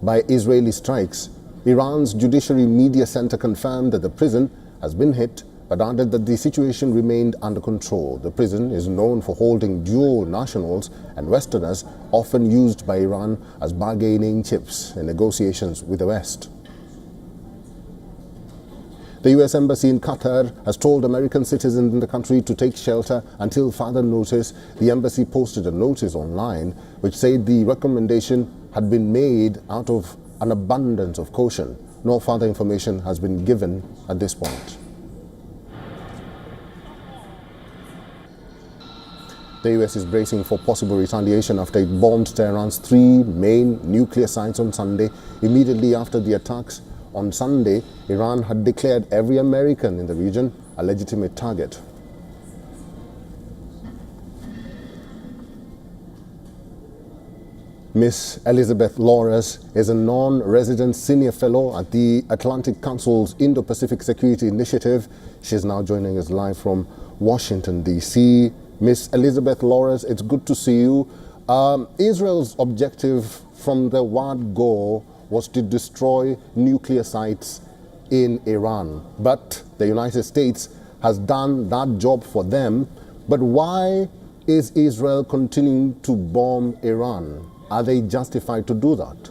by Israeli strikes. Iran's Judiciary Media Center confirmed that the prison has been hit, but added that the situation remained under control. The prison is known for holding dual nationals and Westerners, often used by Iran as bargaining chips in negotiations with the West. The U.S. Embassy in Qatar has told American citizens in the country to take shelter until further notice. The embassy posted a notice online which said the recommendation had been made out of an abundance of caution. No further information has been given at this point. The U.S. is bracing for possible retaliation after it bombed Tehran's 3 main nuclear sites on Sunday. Immediately after the attacks on Sunday, Iran had declared every American in the region a legitimate target. Miss Elizabeth Lawrence is a non-resident senior fellow at the Atlantic Council's Indo-Pacific Security Initiative. She is now joining us live from Washington, D.C. Miss Elizabeth Lawrence, it's good to see you. Israel's objective from the word go was to destroy nuclear sites in Iran. But the United States has done that job for them. But why is Israel continuing to bomb Iran? Are they justified to do that?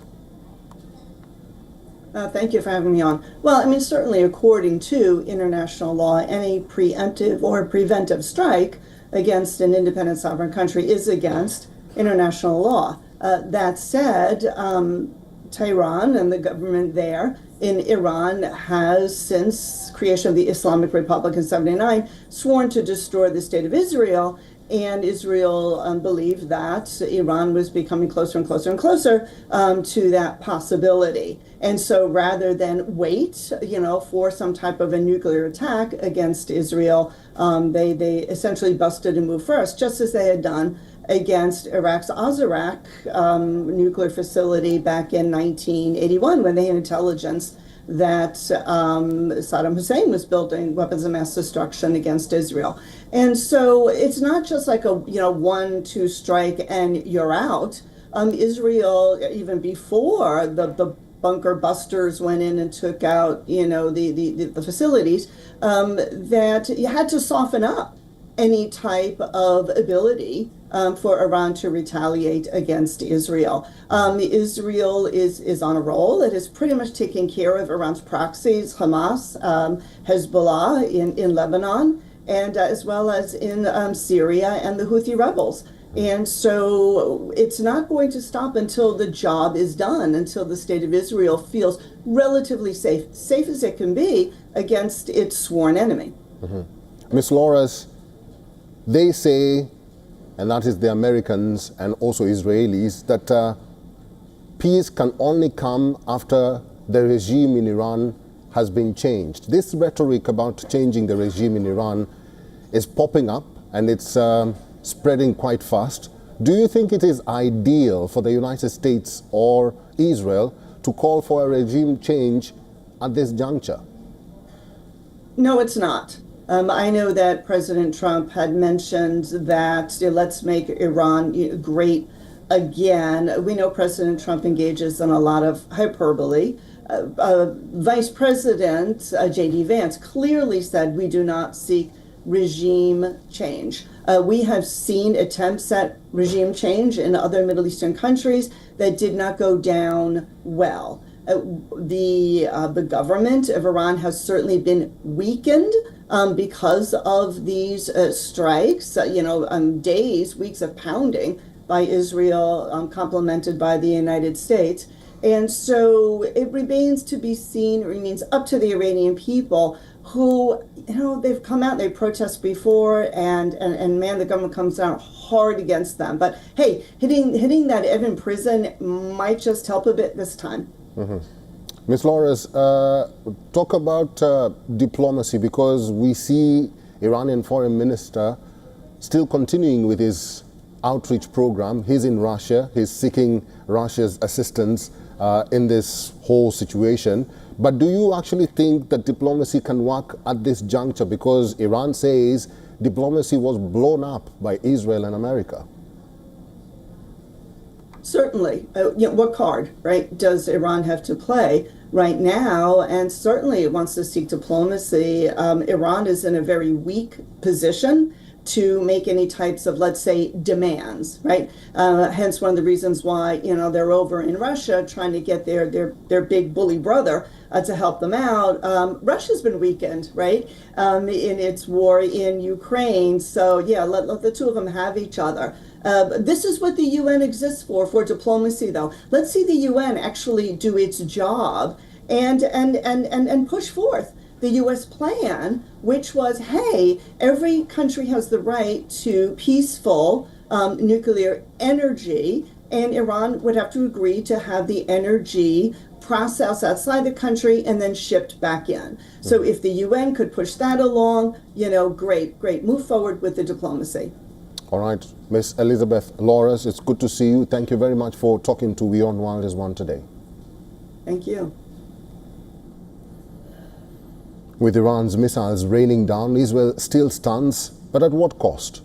Thank you for having me on. Well, I mean, certainly according to international law, any preemptive or preventive strike against an independent sovereign country is against international law. That said, Tehran and the government there in Iran has, since creation of the Islamic Republic in 1979, sworn to destroy the state of Israel, and Israel believed that Iran was becoming closer and closer and closer to that possibility. And so rather than wait, for some type of a nuclear attack against Israel, they essentially busted a move first, just as they had done against Iraq's Ozark nuclear facility back in 1981, when they had intelligence that Saddam Hussein was building weapons of mass destruction against Israel. And so it's not just like a 1-2 strike and you're out. Israel, even before the bunker busters went in and took out the facilities, that you had to soften up any type of ability for Iran to retaliate against Israel. Israel is on a roll. It is pretty much taking care of Iran's proxies, Hamas, Hezbollah in Lebanon, and as well as in Syria and the Houthi rebels. And so it's not going to stop until the job is done, until the state of Israel feels relatively safe as it can be against its sworn enemy. Ms. Lawrence, they say, and that is the Americans and also Israelis, that peace can only come after the regime in Iran has been changed. This rhetoric about changing the regime in Iran is popping up, and it's spreading quite fast. Do you think it is ideal for the United States or Israel to call for a regime change at this juncture? No, it's not. I know that President Trump had mentioned that let's make Iran great again. We know President Trump engages in a lot of hyperbole. Vice President J.D. Vance clearly said we do not seek regime change. We have seen attempts at regime change in other Middle Eastern countries that did not go down well. The government of Iran has certainly been weakened because of these strikes, days, weeks of pounding by Israel, complemented by the United States. And so it remains to be seen, it remains up to the Iranian people who, they've come out, they protest before, and man, the government comes out hard against them. But hey, hitting that Evin prison might just help a bit this time. Ms. Flores, talk about diplomacy, because we see Iranian Foreign Minister still continuing with his outreach program. He's in Russia, he's seeking Russia's assistance in this whole situation. But do you actually think that diplomacy can work at this juncture? Because Iran says diplomacy was blown up by Israel and America. Certainly. What card, right, does Iran have to play right now? And certainly it wants to seek diplomacy. Iran is in a very weak position to make any types of, let's say, demands, right? Hence one of the reasons why, they're over in Russia trying to get their big bully brother to help them out. Russia's been weakened, right, in its war in Ukraine. So yeah, let the two of them have each other. This is what the UN exists for diplomacy, though. Let's see the UN actually do its job and push forth the U.S. plan, which was, hey, every country has the right to peaceful nuclear energy, and Iran would have to agree to have the energy processed outside the country and then shipped back in. So if the UN could push that along, great. Move forward with the diplomacy. All right, Ms. Elizabeth Flores, it's good to see you. Thank you very much for talking to WION World is One today. Thank you. With Iran's missiles raining down, Israel still stands, but at what cost?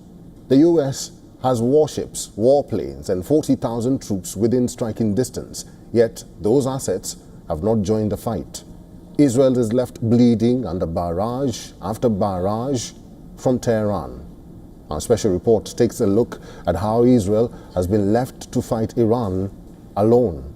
The U.S. has warships, warplanes, and 40,000 troops within striking distance, yet those assets have not joined the fight. Israel is left bleeding under barrage after barrage from Tehran. Our special report takes a look at how Israel has been left to fight Iran alone.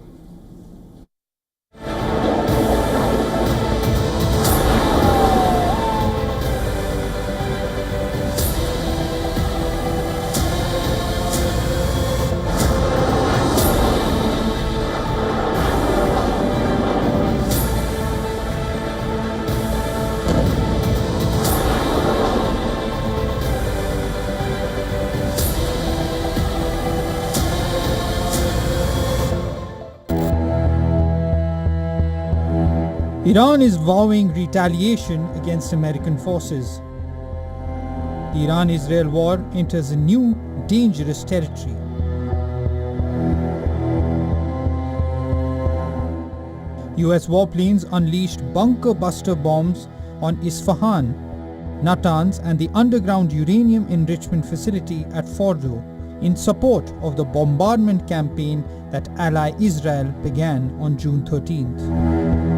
Iran is vowing retaliation against American forces. The Iran-Israel war enters a new, dangerous territory. US warplanes unleashed bunker-buster bombs on Isfahan, Natanz and the underground uranium enrichment facility at Fordo in support of the bombardment campaign that ally Israel began on June 13th.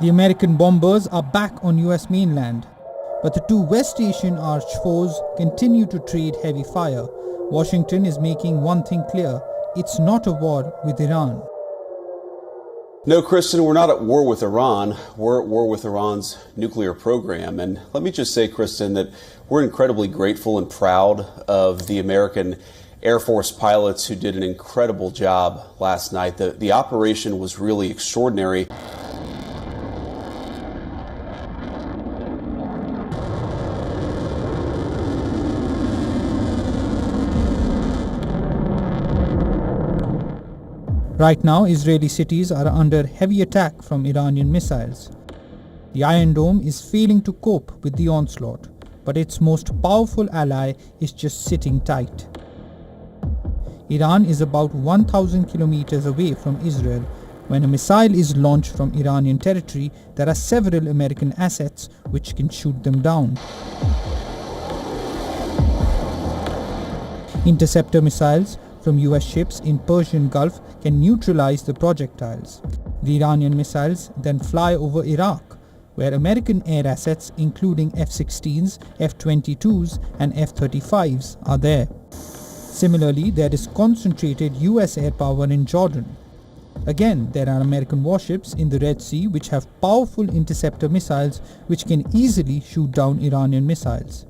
The American bombers are back on US mainland, but the two West Asian arch foes continue to trade heavy fire. Washington is making one thing clear: it's not a war with Iran. No, Kristen, we're not at war with Iran. We're at war with Iran's nuclear program. And let me just say, Kristen, that we're incredibly grateful and proud of the American Air Force pilots who did an incredible job last night. The operation was really extraordinary. Right now, Israeli cities are under heavy attack from Iranian missiles. The Iron Dome is failing to cope with the onslaught, but its most powerful ally is just sitting tight. Iran is about 1,000 kilometers away from Israel. When a missile is launched from Iranian territory, there are several American assets which can shoot them down. Interceptor missiles from US ships in Persian Gulf can neutralize the projectiles. The Iranian missiles then fly over Iraq, where American air assets including F-16s, F-22s and F-35s are there. Similarly, there is concentrated US air power in Jordan. Again, there are American warships in the Red Sea which have powerful interceptor missiles which can easily shoot down Iranian missiles.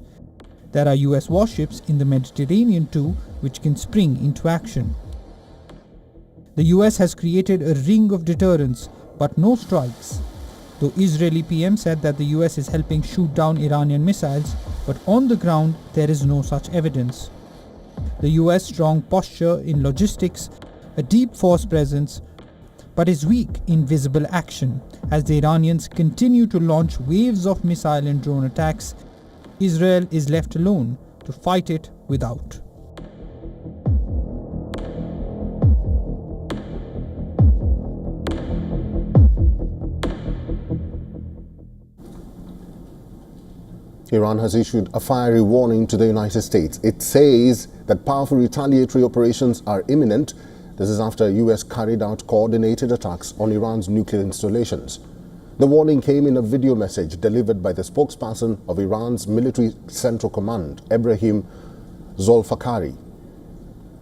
There are US warships in the Mediterranean too which can spring into action. The US has created a ring of deterrence, but no strikes. Though Israeli PM said that the US is helping shoot down Iranian missiles, but on the ground there is no such evidence. The US strong posture in logistics, a deep force presence, but is weak in visible action as the Iranians continue to launch waves of missile and drone attacks. Israel is left alone to fight it without. Iran has issued a fiery warning to the United States. It says that powerful retaliatory operations are imminent. This is after US carried out coordinated attacks on Iran's nuclear installations. The warning came in a video message delivered by the spokesperson of Iran's military central command, Ebrahim Zolfakhari,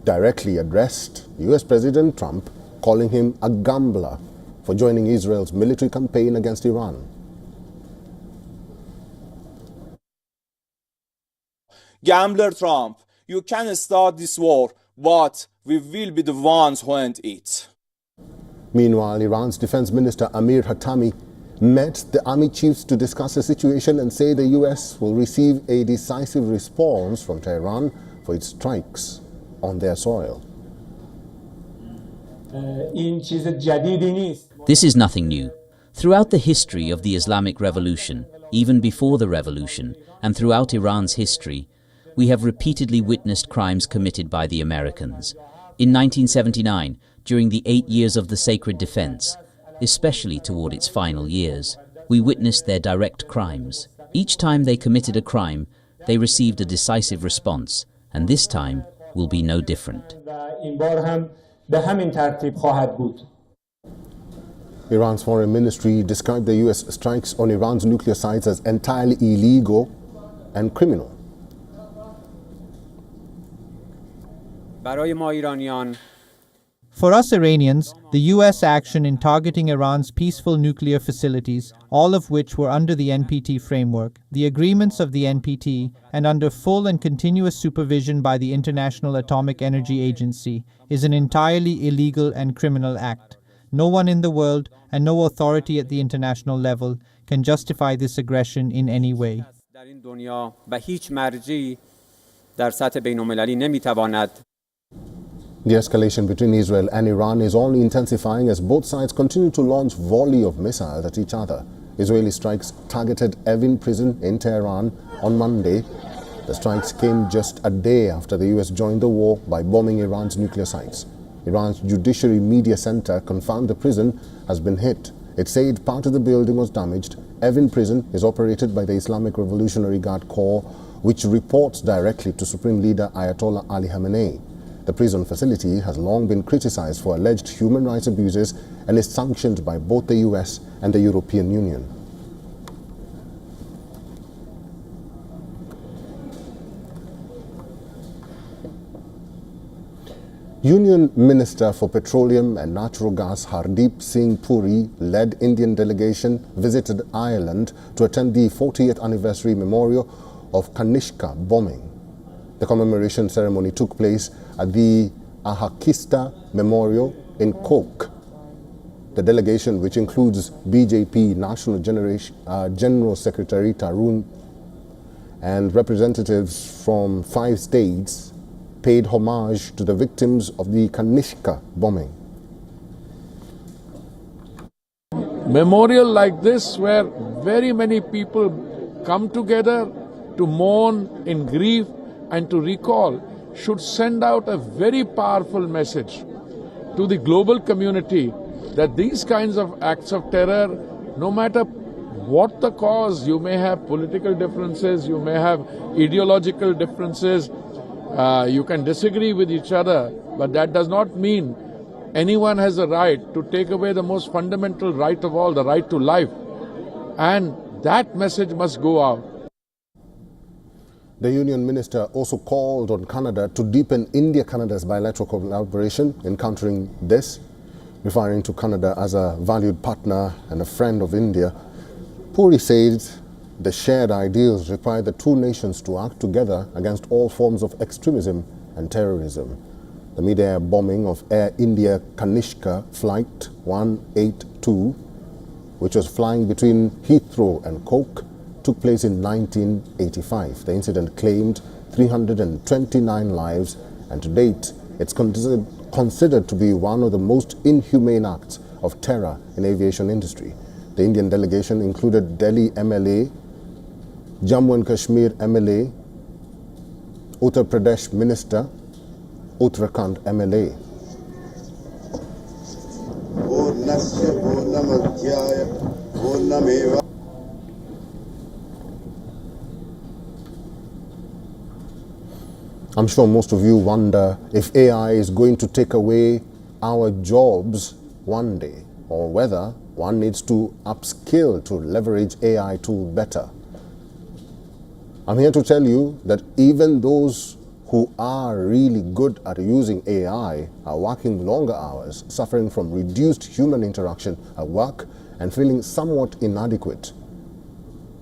directly addressed US President Trump, calling him a gambler for joining Israel's military campaign against Iran. Gambler Trump, you can start this war, but we will be the ones who end it. Meanwhile, Iran's Defense Minister Amir Hatami met the army chiefs to discuss the situation and say the US will receive a decisive response from Tehran for its strikes on their soil. This is nothing new. Throughout the history of the Islamic Revolution, even before the revolution, and throughout Iran's history, we have repeatedly witnessed crimes committed by the Americans. In 1979, during the 8 years of the Sacred Defense, especially toward its final years, we witnessed their direct crimes. Each time they committed a crime, they received a decisive response, and this time will be no different. Iran's foreign ministry described the US strikes on Iran's nuclear sites as entirely illegal and criminal. For us Iranians, the US action in targeting Iran's peaceful nuclear facilities, all of which were under the NPT framework, the agreements of the NPT, and under full and continuous supervision by the International Atomic Energy Agency, is an entirely illegal and criminal act. No one in the world, and no authority at the international level, can justify this aggression in any way. The escalation between Israel and Iran is only intensifying as both sides continue to launch volley of missiles at each other. Israeli strikes targeted Evin prison in Tehran on Monday. The strikes came just a day after the US joined the war by bombing Iran's nuclear sites. Iran's Judiciary Media Center confirmed the prison has been hit. It said part of the building was damaged. Evin prison is operated by the Islamic Revolutionary Guard Corps, which reports directly to Supreme Leader Ayatollah Ali Khamenei. The prison facility has long been criticized for alleged human rights abuses and is sanctioned by both the US and the European Union. Union Minister for Petroleum and Natural Gas Hardeep Singh Puri led Indian delegation visited Ireland to attend the 40th anniversary memorial of Kanishka bombing. The commemoration ceremony took place at the Ahakista Memorial in Cork. The delegation, which includes BJP National General Secretary Tarun and representatives from 5 states, paid homage to the victims of the Kanishka bombing. Memorial like this, where very many people come together to mourn in grief and to recall, should send out a very powerful message to the global community that these kinds of acts of terror, no matter what the cause, you may have political differences, you may have ideological differences, you can disagree with each other, but that does not mean anyone has a right to take away the most fundamental right of all, the right to life. And that message must go out. The Union Minister also called on Canada to deepen India-Canada's bilateral collaboration in countering this, referring to Canada as a valued partner and a friend of India. Puri said the shared ideals require the two nations to act together against all forms of extremism and terrorism. The mid-air bombing of Air India Kanishka Flight 182, which was flying between Heathrow and Cork, took place in 1985. The incident claimed 329 lives, and to date, it's considered to be one of the most inhumane acts of terror in the aviation industry. The Indian delegation included Delhi MLA, Jammu and Kashmir MLA, Uttar Pradesh Minister, Uttarakhand MLA. I'm sure most of you wonder if AI is going to take away our jobs one day, or whether one needs to upskill to leverage AI tool better. I'm here to tell you that even those who are really good at using AI are working longer hours, suffering from reduced human interaction at work and feeling somewhat inadequate.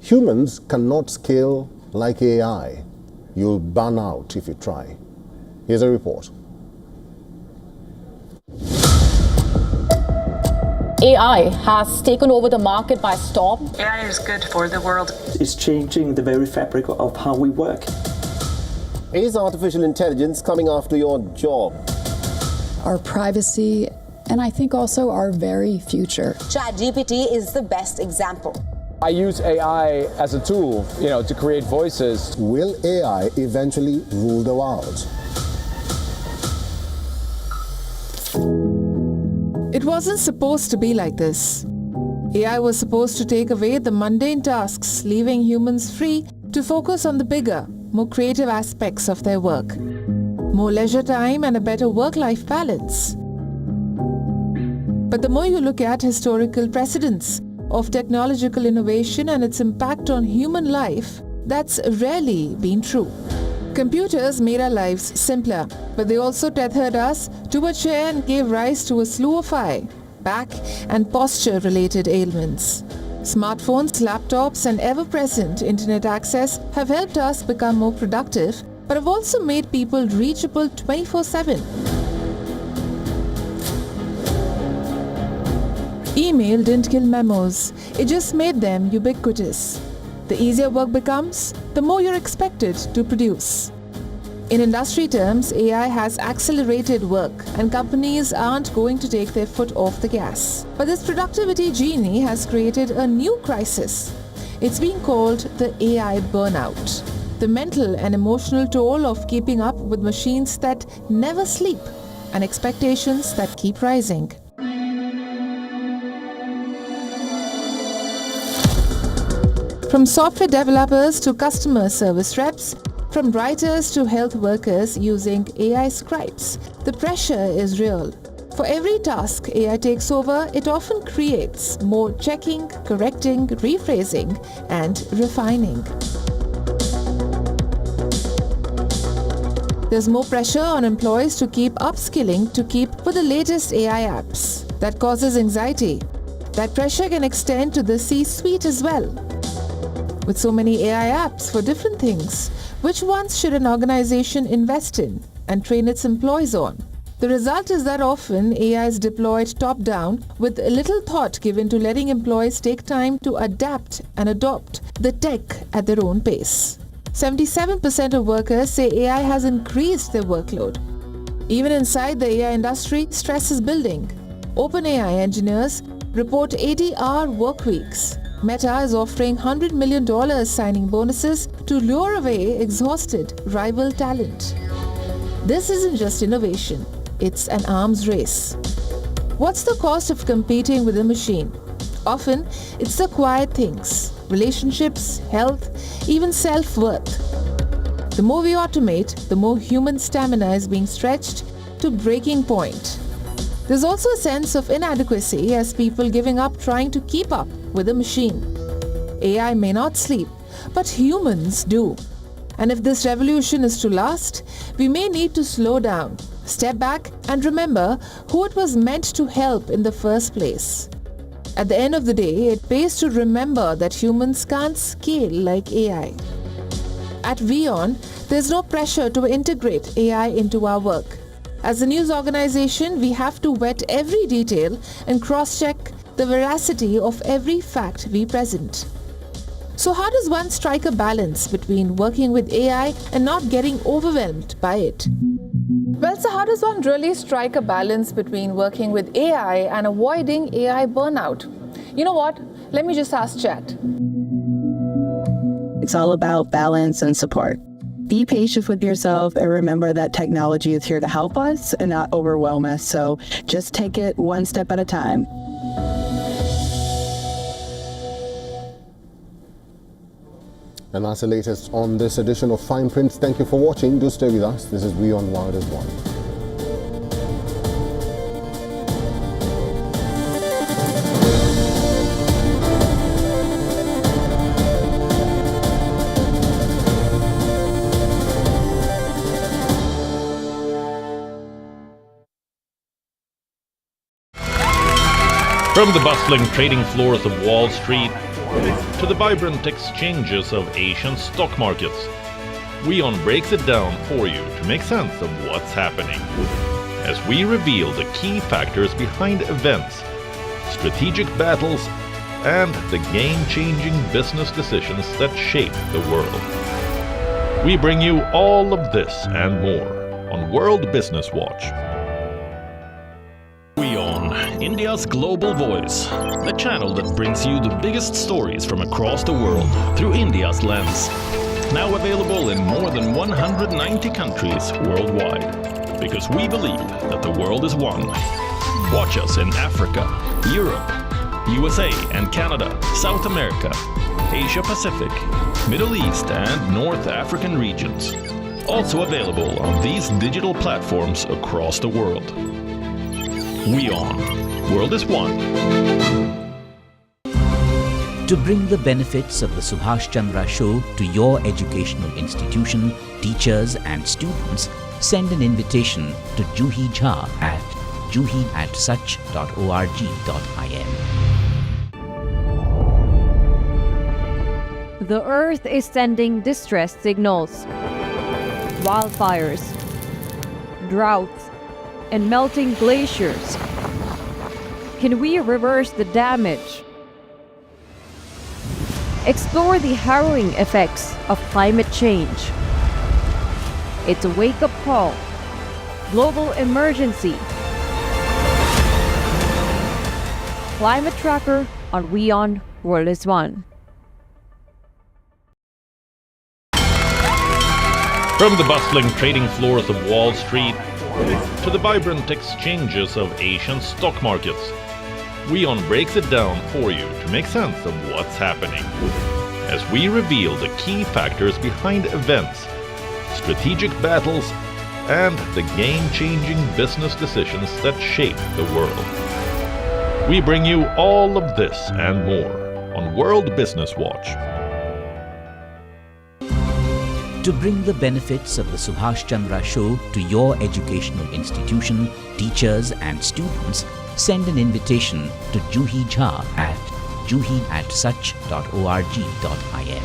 Humans cannot scale like AI. You'll burn out if you try. Here's a report. AI has taken over the market by storm. AI is good for the world. It's changing the very fabric of how we work. Is artificial intelligence coming after your job? Our privacy, and I think also our very future. ChatGPT is the best example. I use AI as a tool, to create voices. Will AI eventually rule the world? It wasn't supposed to be like this. AI was supposed to take away the mundane tasks, leaving humans free to focus on the bigger, more creative aspects of their work. More leisure time and a better work-life balance. But the more you look at historical precedents of technological innovation and its impact on human life, that's rarely been true. Computers made our lives simpler, but they also tethered us to a chair and gave rise to a slew of eye, back, and posture-related ailments. Smartphones, laptops, and ever-present internet access have helped us become more productive, but have also made people reachable 24/7. Email didn't kill memos, it just made them ubiquitous. The easier work becomes, the more you're expected to produce. In industry terms, AI has accelerated work, and companies aren't going to take their foot off the gas. But this productivity genie has created a new crisis. It's being called the AI burnout. The mental and emotional toll of keeping up with machines that never sleep, and expectations that keep rising. From software developers to customer service reps, from writers to health workers using AI scripts, the pressure is real. For every task AI takes over, it often creates more checking, correcting, rephrasing, and refining. There's more pressure on employees to keep upskilling to keep with the latest AI apps. That causes anxiety. That pressure can extend to the C-suite as well. With so many AI apps for different things, which ones should an organization invest in and train its employees on? The result is that often AI is deployed top-down with little thought given to letting employees take time to adapt and adopt the tech at their own pace. 77% of workers say AI has increased their workload. Even inside the AI industry, stress is building. OpenAI engineers report 80-hour work weeks. Meta is offering $100 million signing bonuses to lure away exhausted rival talent. This isn't just innovation, it's an arms race. What's the cost of competing with a machine? Often, it's the quiet things, relationships, health, even self-worth. The more we automate, the more human stamina is being stretched to breaking point. There's also a sense of inadequacy as people giving up trying to keep up with a machine. AI may not sleep, but humans do. And if this revolution is to last, we may need to slow down, step back, and remember who it was meant to help in the first place. At the end of the day, it pays to remember that humans can't scale like AI. At WION, there's no pressure to integrate AI into our work. As a news organization, we have to vet every detail and cross-check the veracity of every fact we present. So how does one strike a balance between working with AI and not getting overwhelmed by it? Well, so how does one really strike a balance between working with AI and avoiding AI burnout? You know what? Let me just ask Chat. It's all about balance and support. Be patient with yourself and remember that technology is here to help us and not overwhelm us. So just take it one step at a time. And that's the latest on this edition of Fine Print. Thank you for watching. Do stay with us. This is WION The World as well. From the bustling trading floors of Wall Street to the vibrant exchanges of Asian stock markets, WION breaks it down for you to make sense of what's happening, as we reveal the key factors behind events, strategic battles, and the game-changing business decisions that shape the world. We bring you all of this and more on World Business Watch. WION, India's global voice, the channel that brings you the biggest stories from across the world through India's lens. Now available in more than 190 countries worldwide, because we believe that the world is one. Watch us in Africa, Europe, USA and Canada, South America, Asia Pacific, Middle East and North African regions. Also available on these digital platforms across the world. WION. World is one. To bring the benefits of the Subhash Chandra Show to your educational institution, teachers and students, send an invitation to Juhi Jha at juhi@such.org.in. The Earth is sending distress signals. Wildfires, droughts, and melting glaciers. Can we reverse the damage? Explore the harrowing effects of climate change. It's a wake-up call. Global emergency. Climate Tracker on WION World is One. From the bustling trading floors of Wall Street to the vibrant exchanges of Asian stock markets, WION breaks it down for you to make sense of what's happening, as we reveal the key factors behind events, strategic battles, and the game-changing business decisions that shape the world. We bring you all of this and more on World Business Watch. To bring the benefits of the Subhash Chandra Show to your educational institution, teachers and students, send an invitation to Juhi Jha at juhi@such.org.in.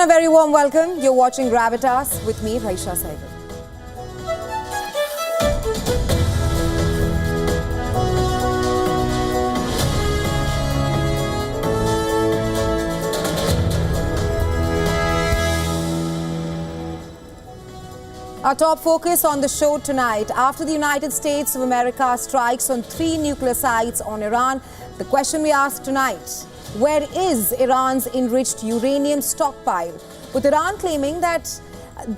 a very warm welcome. You're watching Gravitas with me, Raisha Saigal. Our top focus on the show tonight. After the United States of America strikes on 3 nuclear sites on Iran, the question we ask tonight: where is Iran's enriched uranium stockpile? With Iran claiming that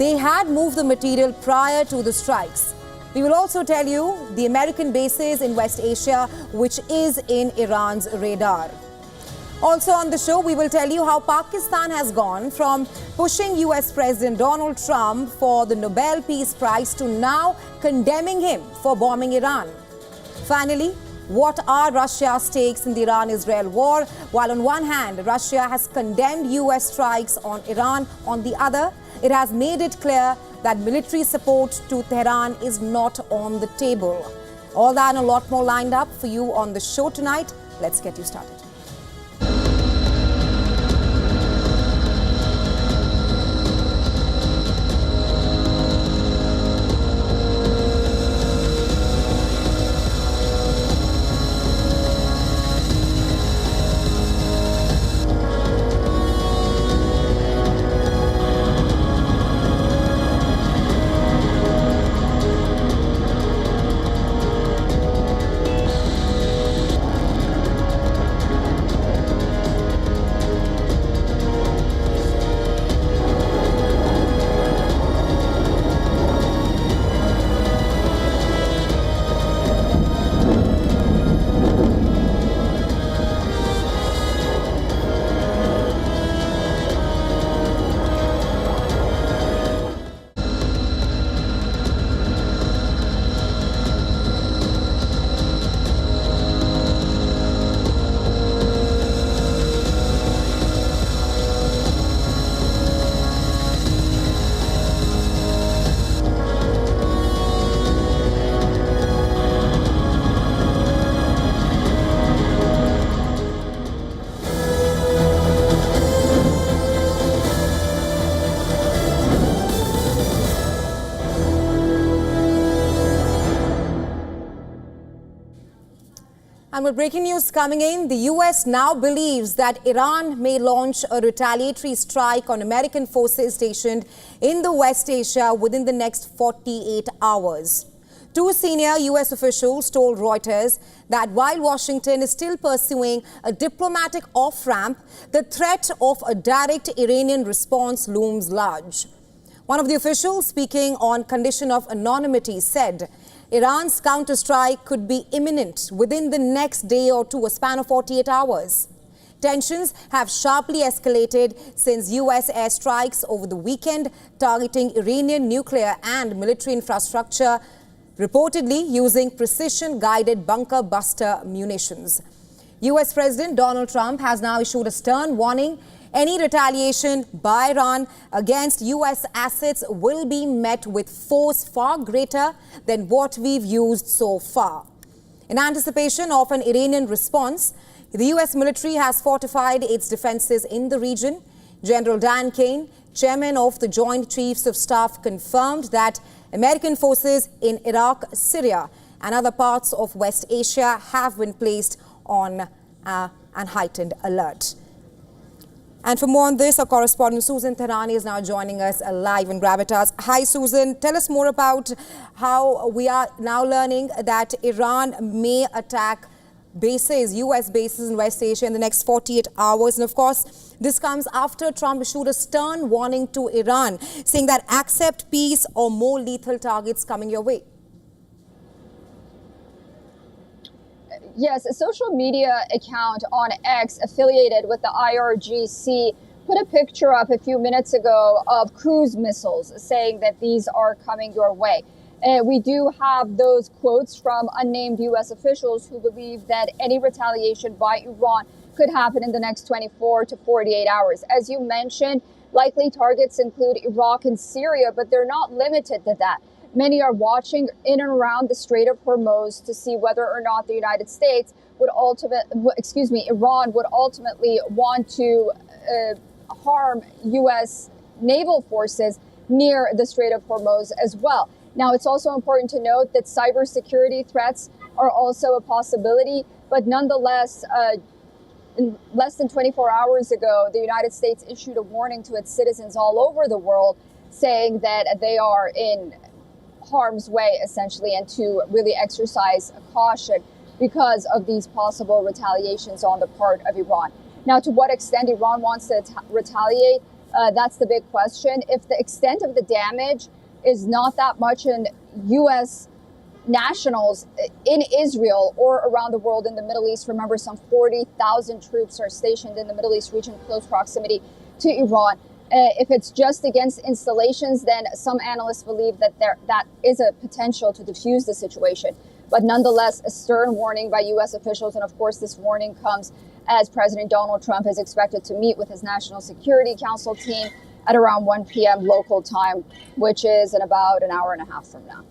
they had moved the material prior to the strikes. We will also tell you the American bases in West Asia, which is in Iran's radar. Also on the show, we will tell you how Pakistan has gone from pushing US President Donald Trump for the Nobel Peace Prize to now condemning him for bombing Iran. Finally, what are Russia's stakes in the Iran-Israel war? While on one hand, Russia has condemned US strikes on Iran, on the other, it has made it clear that military support to Tehran is not on the table. All that and a lot more lined up for you on the show tonight. Let's get you started. And with breaking news coming in, the US now believes that Iran may launch a retaliatory strike on American forces stationed in the West Asia within the next 48 hours. 2 senior US officials told Reuters that while Washington is still pursuing a diplomatic off-ramp, the threat of a direct Iranian response looms large. One of the officials, speaking on condition of anonymity, said Iran's counterstrike could be imminent within the next day or two, a span of 48 hours. Tensions have sharply escalated since US airstrikes over the weekend targeting Iranian nuclear and military infrastructure, reportedly using precision-guided bunker-buster munitions. US President Donald Trump has now issued a stern warning: any retaliation by Iran against US assets will be met with force far greater than what we've used so far. In anticipation of an Iranian response, the US military has fortified its defenses in the region. General Dan Kane, chairman of the Joint Chiefs of Staff, confirmed that American forces in Iraq, Syria, and other parts of West Asia have been placed on an heightened alert. And for more on this, our correspondent Susan Tehrani is now joining us live in Gravitas. Hi, Susan. Tell us more about how we are now learning that Iran may attack bases, US bases in West Asia in the next 48 hours. And of course, this comes after Trump issued a stern warning to Iran, saying that accept peace or more lethal targets coming your way. Yes, a social media account on X affiliated with the IRGC put a picture up a few minutes ago of cruise missiles, saying that these are coming your way. We do have those quotes from unnamed U.S. officials who believe that any retaliation by Iran could happen in the next 24 to 48 hours. As you mentioned, likely targets include Iraq and Syria, but they're not limited to that. Many are watching in and around the Strait of Hormuz to see whether or not the United States would Iran would ultimately want to harm U.S. naval forces near the Strait of Hormuz as well. Now, it's also important to note that cybersecurity threats are also a possibility, but nonetheless, in less than 24 hours ago, the United States issued a warning to its citizens all over the world, saying that they are in harm's way, essentially, and to really exercise caution because of these possible retaliations on the part of Iran. Now, to what extent Iran wants to retaliate, that's the big question. If the extent of the damage is not that much in U.S. nationals in Israel or around the world in the Middle East, remember some 40,000 troops are stationed in the Middle East region, close proximity to Iran. If it's just against installations, then some analysts believe that that is a potential to defuse the situation. But nonetheless, a stern warning by U.S. officials. And of course, this warning comes as President Donald Trump is expected to meet with his National Security Council team at around 1 p.m. local time, which is in about an hour and a half from now.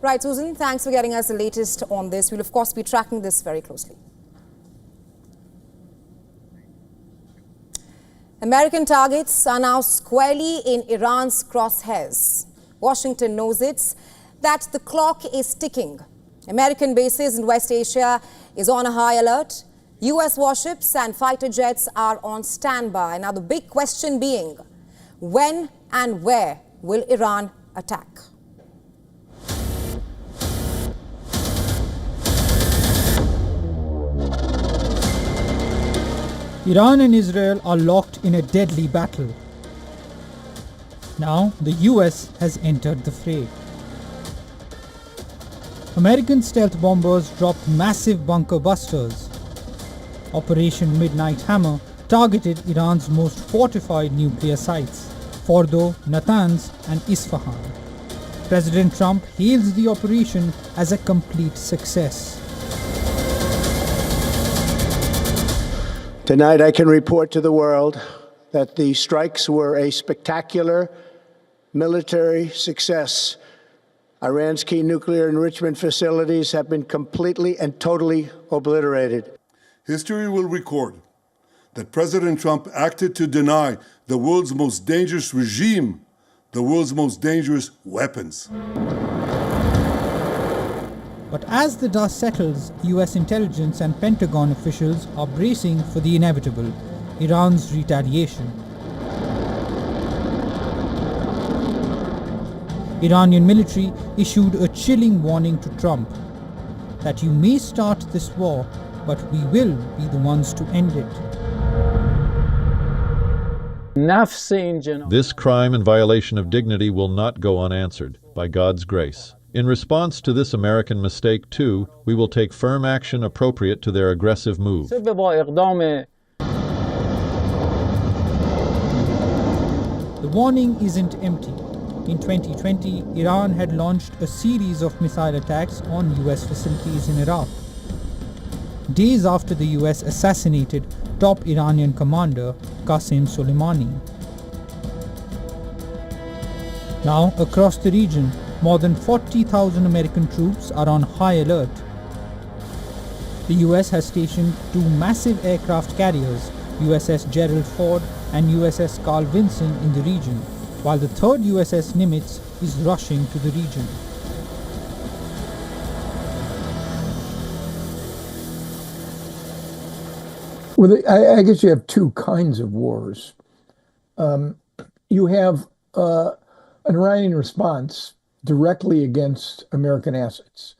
Right, Susan, thanks for getting us the latest on this. We'll, of course, be tracking this very closely. American targets are now squarely in Iran's crosshairs. Washington knows that the clock is ticking. American bases in West Asia is on a high alert. U.S. warships and fighter jets are on standby. Now, the big question being, when and where will Iran attack? Iran and Israel are locked in a deadly battle. Now, the US has entered the fray. American stealth bombers dropped massive bunker busters. Operation Midnight Hammer targeted Iran's most fortified nuclear sites, Fordo, Natanz, and Isfahan. President Trump hails the operation as a complete success. Tonight, I can report to the world that the strikes were a spectacular military success. Iran's key nuclear enrichment facilities have been completely and totally obliterated. History will record that President Trump acted to deny the world's most dangerous regime the world's most dangerous weapons. But as the dust settles, US intelligence and Pentagon officials are bracing for the inevitable, Iran's retaliation. Iranian military issued a chilling warning to Trump that you may start this war, but we will be the ones to end it. This crime and violation of dignity will not go unanswered, by God's grace. In response to this American mistake, too, we will take firm action appropriate to their aggressive move. The warning isn't empty. In 2020, Iran had launched a series of missile attacks on US facilities in Iraq. Days after the US assassinated top Iranian commander Qasem Soleimani. Now, across the region, more than 40,000 American troops are on high alert. The US has stationed two massive aircraft carriers, USS Gerald Ford and USS Carl Vinson, in the region, while the third USS Nimitz is rushing to the region. Well, I guess you have two kinds of wars. You have an Iranian response directly against American assets.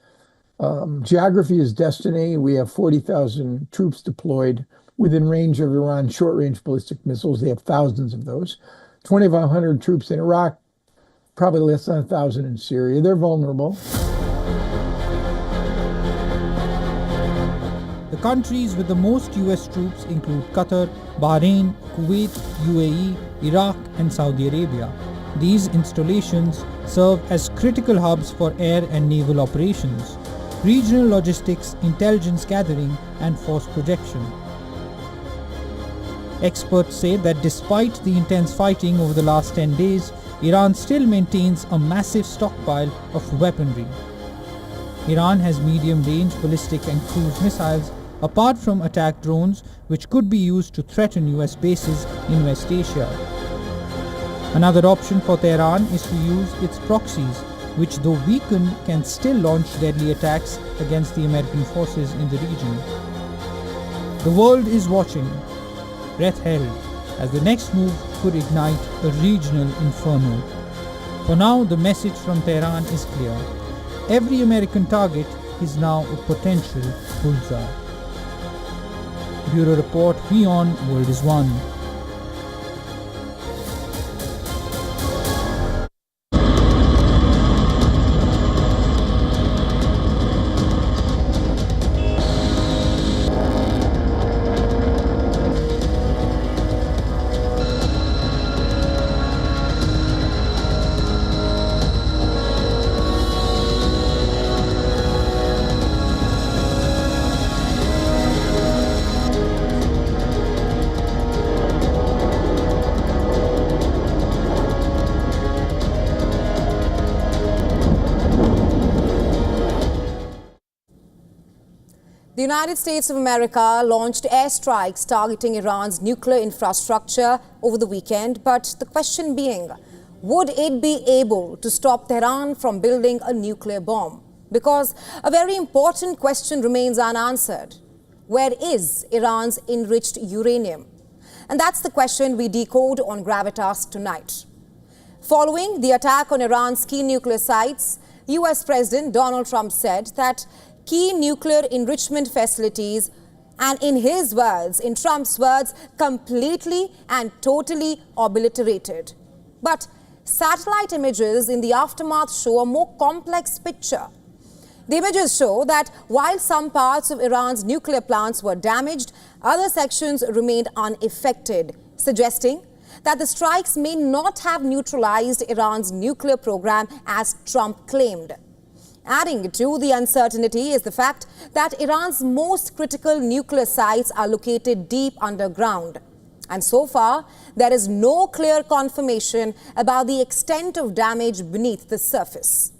Geography is destiny. We have 40,000 troops deployed within range of Iran's short-range ballistic missiles. They have thousands of those. 2,500 troops in Iraq, probably less than 1,000 in Syria. They're vulnerable. The countries with the most US troops include Qatar, Bahrain, Kuwait, UAE, Iraq, and Saudi Arabia. These installations serve as critical hubs for air and naval operations, regional logistics, intelligence gathering, and force projection. Experts say that despite the intense fighting over the last 10 days, Iran still maintains a massive stockpile of weaponry. Iran has medium-range ballistic and cruise missiles apart from attack drones which could be used to threaten US bases in West Asia. Another option for Tehran is to use its proxies, which though weakened can still launch deadly attacks against the American forces in the region. The world is watching, breath held, as the next move could ignite a regional inferno. For now, the message from Tehran is clear. Every American target is now a potential bullseye. Bureau Report, WION World is One. The United States of America launched airstrikes targeting Iran's nuclear infrastructure over the weekend, but the question being, would it be able to stop Tehran from building a nuclear bomb? Because a very important question remains unanswered. Where is Iran's enriched uranium? And that's the question we decode on Gravitas tonight. Following the attack on Iran's key nuclear sites, US President Donald Trump said that key nuclear enrichment facilities, and in his words, in Trump's words, completely and totally obliterated. But satellite images in the aftermath show a more complex picture. The images show that while some parts of Iran's nuclear plants were damaged, other sections remained unaffected, suggesting that the strikes may not have neutralized Iran's nuclear program as Trump claimed. Adding to the uncertainty is the fact that Iran's most critical nuclear sites are located deep underground. And so far, there is no clear confirmation about the extent of damage beneath the surface.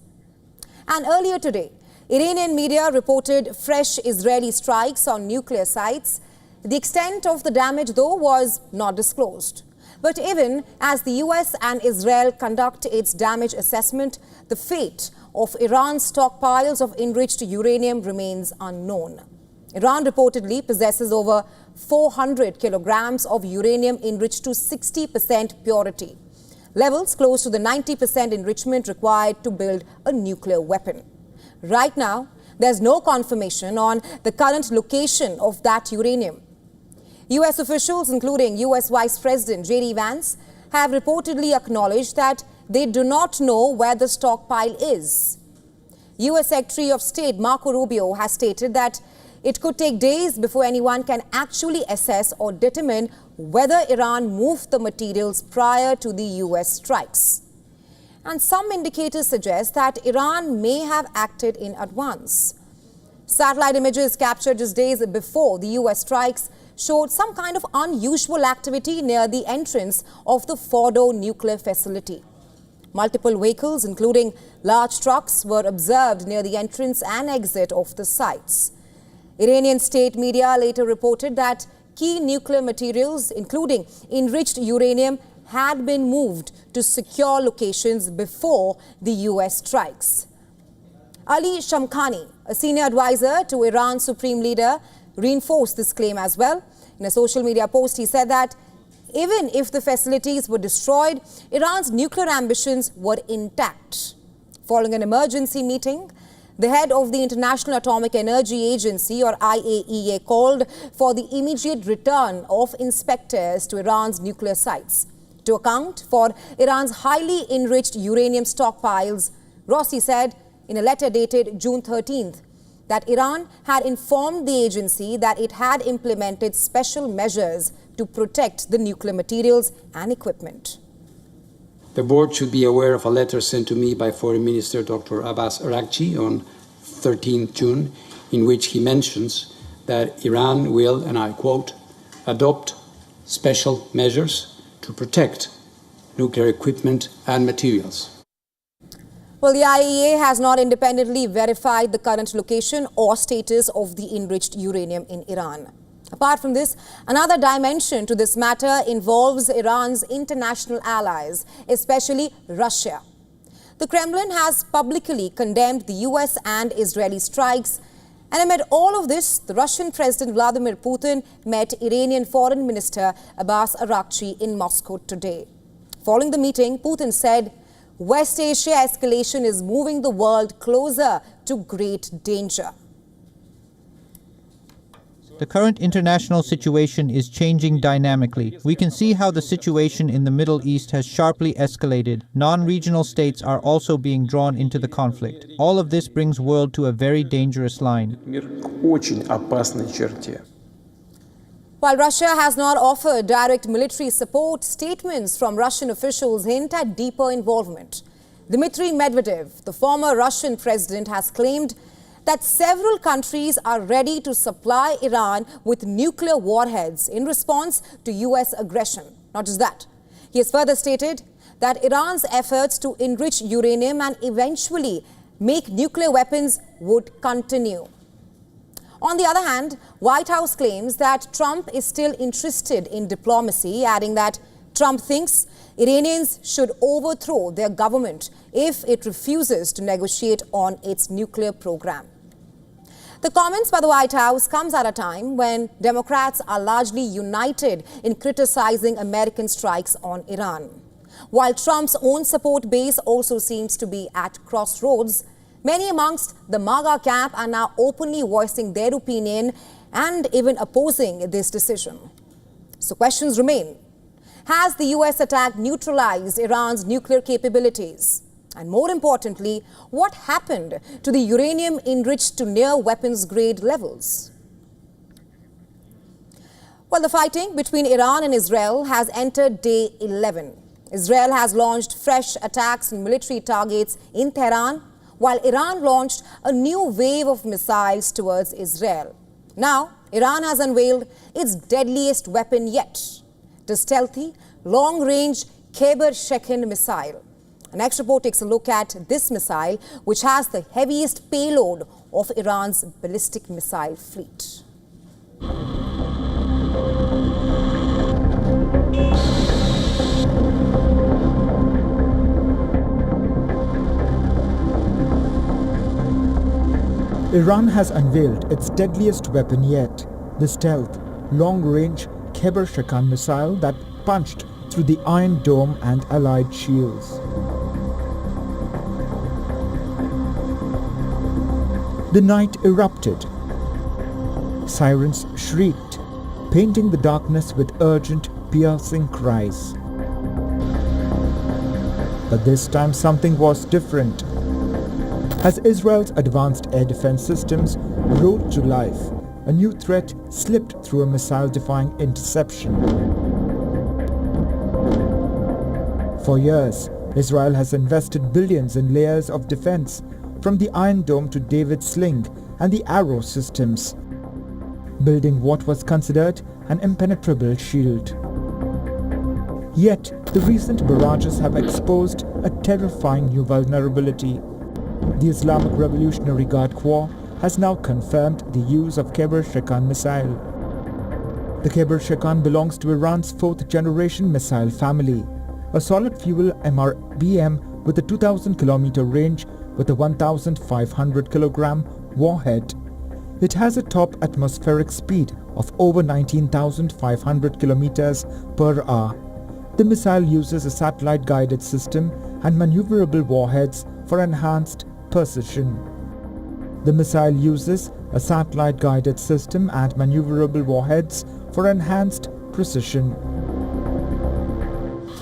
And earlier today, Iranian media reported fresh Israeli strikes on nuclear sites. The extent of the damage, though, was not disclosed. But even as the US and Israel conduct its damage assessment, the fate of Iran's stockpiles of enriched uranium remains unknown. Iran reportedly possesses over 400 kilograms of uranium enriched to 60% purity, levels close to the 90% enrichment required to build a nuclear weapon. Right now, there's no confirmation on the current location of that uranium. US officials, including US Vice President J.D. Vance, have reportedly acknowledged that they do not know where the stockpile is. US Secretary of State Marco Rubio has stated that it could take days before anyone can actually assess or determine whether Iran moved the materials prior to the US strikes. And some indicators suggest that Iran may have acted in advance. Satellite images captured just days before the US strikes showed some kind of unusual activity near the entrance of the Fordo nuclear facility. Multiple vehicles, including large trucks, were observed near the entrance and exit of the sites. Iranian state media later reported that key nuclear materials, including enriched uranium, had been moved to secure locations before the US strikes. Ali Shamkhani, a senior advisor to Iran's supreme leader, reinforced this claim as well. In a social media post, he said that even if the facilities were destroyed, Iran's nuclear ambitions were intact. Following an emergency meeting, the head of the International Atomic Energy Agency, or IAEA, called for the immediate return of inspectors to Iran's nuclear sites to account for Iran's highly enriched uranium stockpiles. Rossi said in a letter dated June 13th that Iran had informed the agency that it had implemented special measures to protect the nuclear materials and equipment. The board should be aware of a letter sent to me by Foreign Minister Dr. Abbas Araghchi on 13 June, in which he mentions that Iran will, and I quote, adopt special measures to protect nuclear equipment and materials. Well, the IAEA has not independently verified the current location or status of the enriched uranium in Iran. Apart from this, another dimension to this matter involves Iran's international allies, especially Russia. The Kremlin has publicly condemned the US and Israeli strikes. And amid all of this, the Russian President Vladimir Putin met Iranian Foreign Minister Abbas Araghchi in Moscow today. Following the meeting, Putin said, West Asia escalation is moving the world closer to great danger. The current international situation is changing dynamically. We can see how the situation in the Middle East has sharply escalated. Non-regional states are also being drawn into the conflict. All of this brings the world to a very dangerous line. While Russia has not offered direct military support, statements from Russian officials hint at deeper involvement. Dmitry Medvedev, the former Russian president, has claimed that several countries are ready to supply Iran with nuclear warheads in response to US aggression. Not just that. He has further stated that Iran's efforts to enrich uranium and eventually make nuclear weapons would continue. On the other hand, White House claims that Trump is still interested in diplomacy, adding that Trump thinks Iranians should overthrow their government if it refuses to negotiate on its nuclear program. The comments by the White House comes at a time when Democrats are largely united in criticizing American strikes on Iran. While Trump's own support base also seems to be at crossroads, many amongst the MAGA camp are now openly voicing their opinion and even opposing this decision. So questions remain. Has the US attack neutralized Iran's nuclear capabilities? And more importantly, what happened to the uranium enriched to near weapons grade levels? Well, the fighting between Iran and Israel has entered day 11. Israel has launched fresh attacks on military targets in Tehran, while Iran launched a new wave of missiles towards Israel. Now, Iran has unveiled its deadliest weapon yet, the stealthy, long-range Khyber-Shekhin missile. Our next report takes a look at this missile, which has the heaviest payload of Iran's ballistic missile fleet. Iran has unveiled its deadliest weapon yet, the stealth, long-range Khyber-Shekhin missile that punched through the Iron Dome and allied shields. The night erupted. Sirens shrieked, painting the darkness with urgent, piercing cries. But this time something was different. As Israel's advanced air defense systems roared to life, a new threat slipped through a missile-defying interception. For years, Israel has invested billions in layers of defense, from the Iron Dome to David's Sling and the Arrow systems, building what was considered an impenetrable shield. Yet, the recent barrages have exposed a terrifying new vulnerability. The Islamic Revolutionary Guard Corps has now confirmed the use of Khyber-Shekhin missile. The Khyber-Shekhin belongs to Iran's fourth-generation missile family, a solid-fuel MRBM with a 2,000-kilometer range with a 1,500-kilogram warhead. It has a top atmospheric speed of over 19,500 kilometers per hour. The missile uses a satellite-guided system and maneuverable warheads for enhanced precision. The missile uses a satellite-guided system and maneuverable warheads for enhanced precision.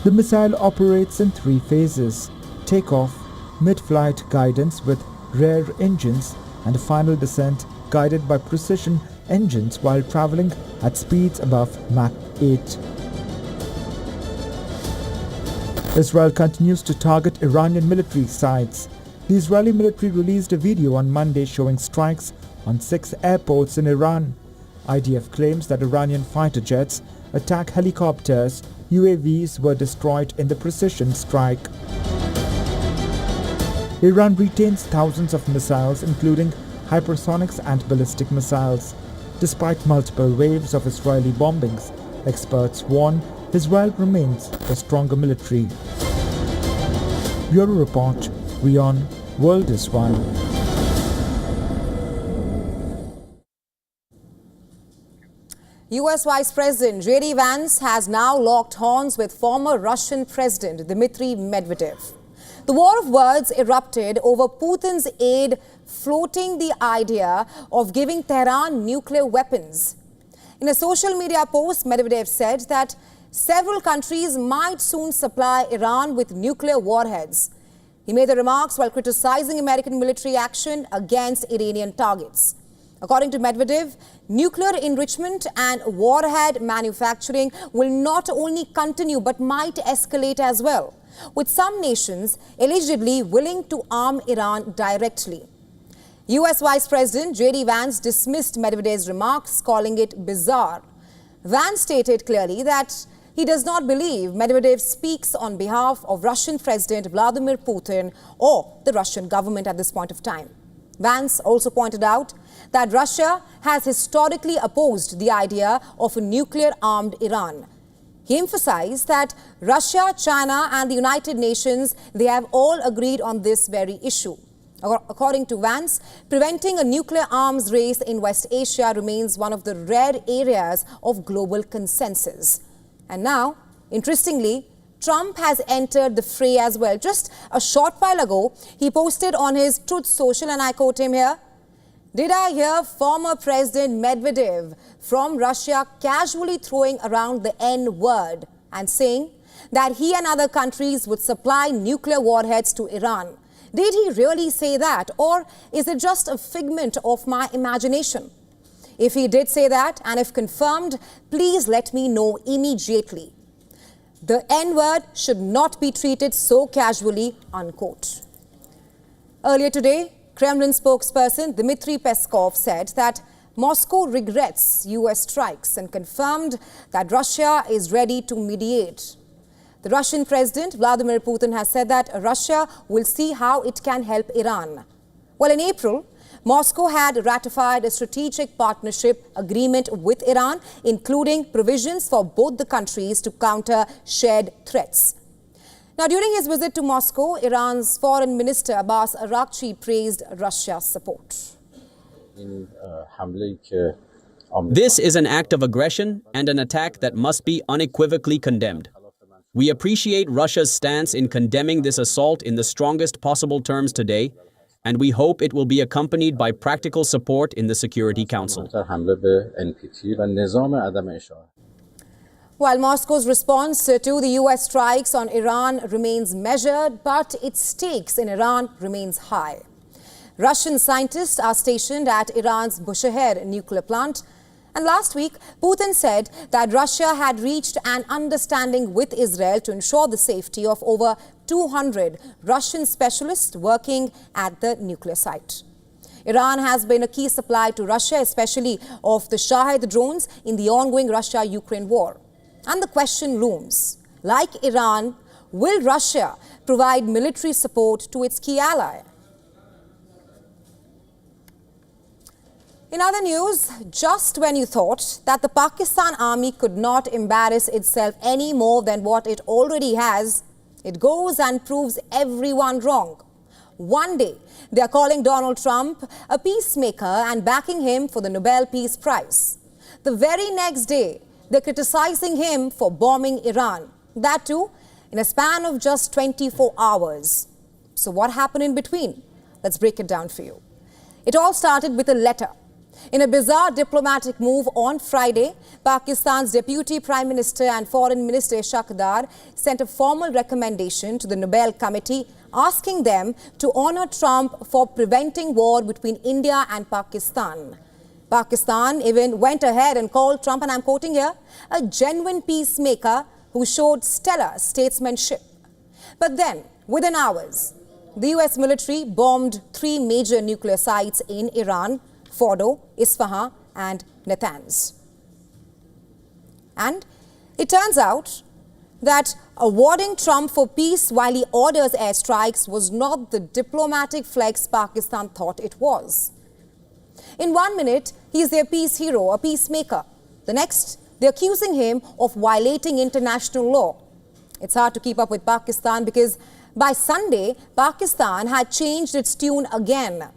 The missile operates in 3 phases: takeoff, mid-flight guidance with rear engines, and final descent guided by precision engines while traveling at speeds above Mach 8. Israel continues to target Iranian military sites. The Israeli military released a video on Monday showing strikes on 6 airports in Iran. IDF claims that Iranian fighter jets attack helicopters. UAVs were destroyed in the precision strike. Iran retains thousands of missiles, including hypersonics and ballistic missiles. Despite multiple waves of Israeli bombings, experts warn Israel remains the stronger military. Bureau Report, WION, World is One. US Vice President J.D. Vance has now locked horns with former Russian President Dmitry Medvedev. The war of words erupted over Putin's aide floating the idea of giving Tehran nuclear weapons. In a social media post, Medvedev said that several countries might soon supply Iran with nuclear warheads. He made the remarks while criticizing American military action against Iranian targets. According to Medvedev, nuclear enrichment and warhead manufacturing will not only continue but might escalate as well, with some nations allegedly willing to arm Iran directly. US Vice President J.D. Vance dismissed Medvedev's remarks, calling it bizarre. Vance stated clearly that he does not believe Medvedev speaks on behalf of Russian President Vladimir Putin or the Russian government at this point of time. Vance also pointed out that Russia has historically opposed the idea of a nuclear-armed Iran. He emphasized that Russia, China and the United Nations, they have all agreed on this very issue. According to Vance, preventing a nuclear arms race in West Asia remains one of the rare areas of global consensus. And now, interestingly, Trump has entered the fray as well. Just a short while ago, he posted on his Truth Social, and I quote him here, "Did I hear former President Medvedev from Russia casually throwing around the N-word and saying that he and other countries would supply nuclear warheads to Iran? Did he really say that, or is it just a figment of my imagination? If he did say that, and if confirmed, please let me know immediately. The N-word should not be treated so casually," unquote. Earlier today, Kremlin spokesperson Dmitry Peskov said that Moscow regrets US strikes and confirmed that Russia is ready to mediate. The Russian President Vladimir Putin has said that Russia will see how it can help Iran. Well, in April, Moscow had ratified a strategic partnership agreement with Iran, including provisions for both the countries to counter shared threats. Now, during his visit to Moscow, Iran's Foreign Minister Abbas Araghchi praised Russia's support. This is an act of aggression and an attack that must be unequivocally condemned. We appreciate Russia's stance in condemning this assault in the strongest possible terms today, and we hope it will be accompanied by practical support in the Security Council. While Moscow's response to the US strikes on Iran remains measured, but its stakes in Iran remains high. Russian scientists are stationed at Iran's Bushehr nuclear plant. And last week, Putin said that Russia had reached an understanding with Israel to ensure the safety of over 200 Russian specialists working at the nuclear site. Iran has been a key supplier to Russia, especially of the Shahed drones in the ongoing Russia-Ukraine war. And the question looms, like Iran, will Russia provide military support to its key ally? In other news, just when you thought that the Pakistan army could not embarrass itself any more than what it already has, it goes and proves everyone wrong. One day, they are calling Donald Trump a peacemaker and backing him for the Nobel Peace Prize. The very next day, they're criticizing him for bombing Iran. That too, in a span of just 24 hours. So what happened in between? Let's break it down for you. It all started with a letter. In a bizarre diplomatic move on Friday, Pakistan's Deputy Prime Minister and Foreign Minister Ishaq Dar sent a formal recommendation to the Nobel Committee asking them to honor Trump for preventing war between India and Pakistan. Pakistan even went ahead and called Trump, and I'm quoting here, a genuine peacemaker who showed stellar statesmanship. But then, within hours, the US military bombed 3 major nuclear sites in Iran: Fordo, Isfahan and Natanz. And it turns out that Awarding Trump for peace while he orders airstrikes was not the diplomatic flex Pakistan thought it was. In 1 minute, he's their peace hero, a peacemaker. The next, they're accusing him of violating international law. It's hard to keep up with Pakistan because by Sunday, Pakistan had changed its tune again.